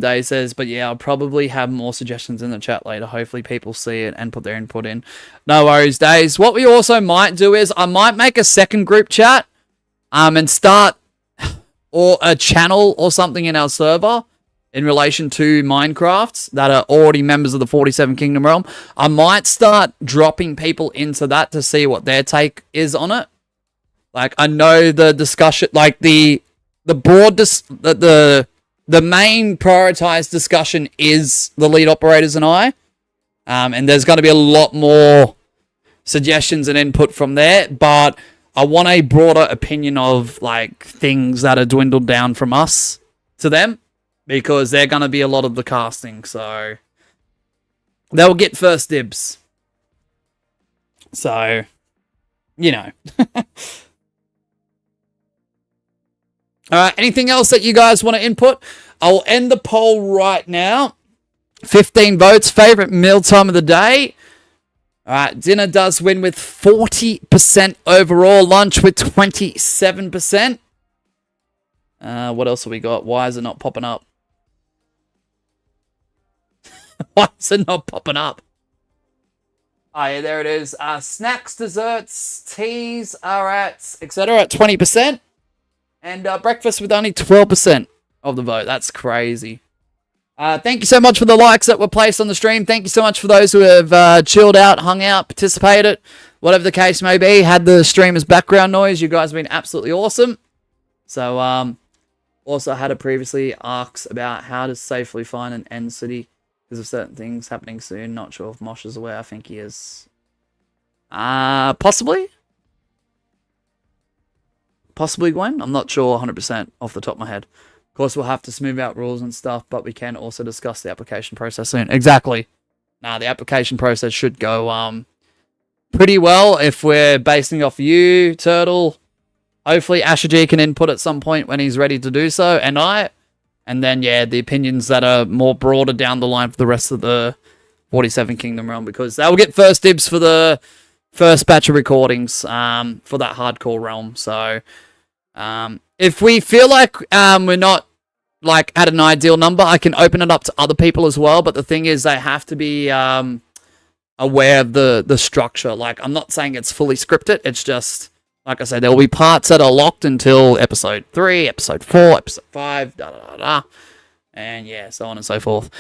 Day says, but yeah, I'll probably have more suggestions in the chat later. Hopefully people see it and put their input in. No worries, Days. What we also might do is I might make a second group chat and start or a channel or something in our server in relation to Minecraft that are already members of the 47 Kingdom Realm. I might start dropping people into that to see what their take is on it. Like, I know the discussion, like the broad, the the main prioritized discussion is the lead operators and I. And there's going to be a lot more suggestions and input from there. But I want a broader opinion of like things that are dwindled down from us to them, because they're going to be a lot of the casting. So they'll get first dibs. So, you know. Alright, anything else that you guys want to input? I'll end the poll right now. 15 votes. Favorite mealtime of the day. Alright, dinner does win with 40% overall. Lunch with 27%. What else have we got? Why is it not popping up? Why is it not popping up? Oh, yeah, there it is. Snacks, desserts, teas are at, etc. at 20%. And breakfast with only 12% of the vote. That's crazy. Thank you so much for the likes that were placed on the stream. Thank you so much for those who have chilled out, hung out, participated, whatever the case may be. Had the stream as background noise. You guys have been absolutely awesome. So, also had it previously asks about how to safely find an end city because of certain things happening soon. Not sure if Mosh is aware. I think he is. Possibly. Possibly Gwen. I'm not sure 100% off the top of my head. Of course, we'll have to smooth out rules and stuff, but we can also discuss the application process soon. Exactly. Nah, the application process should go pretty well if we're basing off you, Turtle. Hopefully, Asher G can input at some point when he's ready to do so, and I. And then, yeah, the opinions that are more broader down the line for the rest of the 47 Kingdom realm, because they'll get first dibs for the first batch of recordings for that hardcore realm. So, if we feel like we're not like at an ideal number, I can open it up to other people as well. But the thing is, they have to be aware of the structure. Like, I'm not saying it's fully scripted. It's just, like I said, there will be parts that are locked until episode 3, episode 4, episode 5, and yeah, so on and so forth.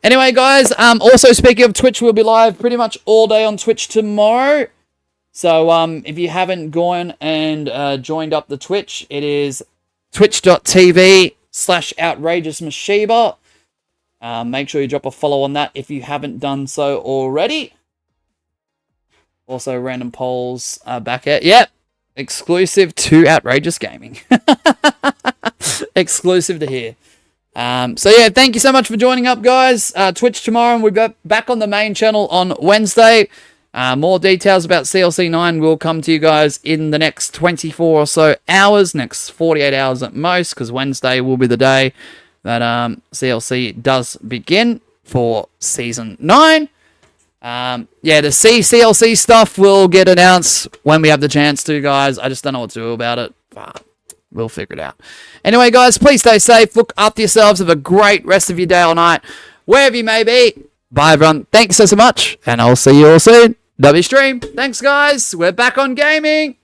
Anyway, guys, also speaking of Twitch, we'll be live pretty much all day on Twitch tomorrow. So, if you haven't gone and joined up the Twitch, it is twitch.tv/outrageousmashiba. Make sure you drop a follow on that if you haven't done so already. Also, random polls back at... Yep, exclusive to Outrageous Gaming. Exclusive to here. So, yeah, thank you so much for joining up, guys. Twitch tomorrow, and we'll be back on the main channel on Wednesday. More details about CLC 9 will come to you guys in the next 24 or so hours, next 48 hours at most, because Wednesday will be the day that CLC does begin for Season 9. Yeah, the CLC stuff will get announced when we have the chance to, guys. I just don't know what to do about it, but we'll figure it out. Anyway, guys, please stay safe. Look after yourselves. Have a great rest of your day or night, wherever you may be. Bye, everyone. Thanks so much, and I'll see you all soon. W stream. Thanks, guys. We're back on gaming.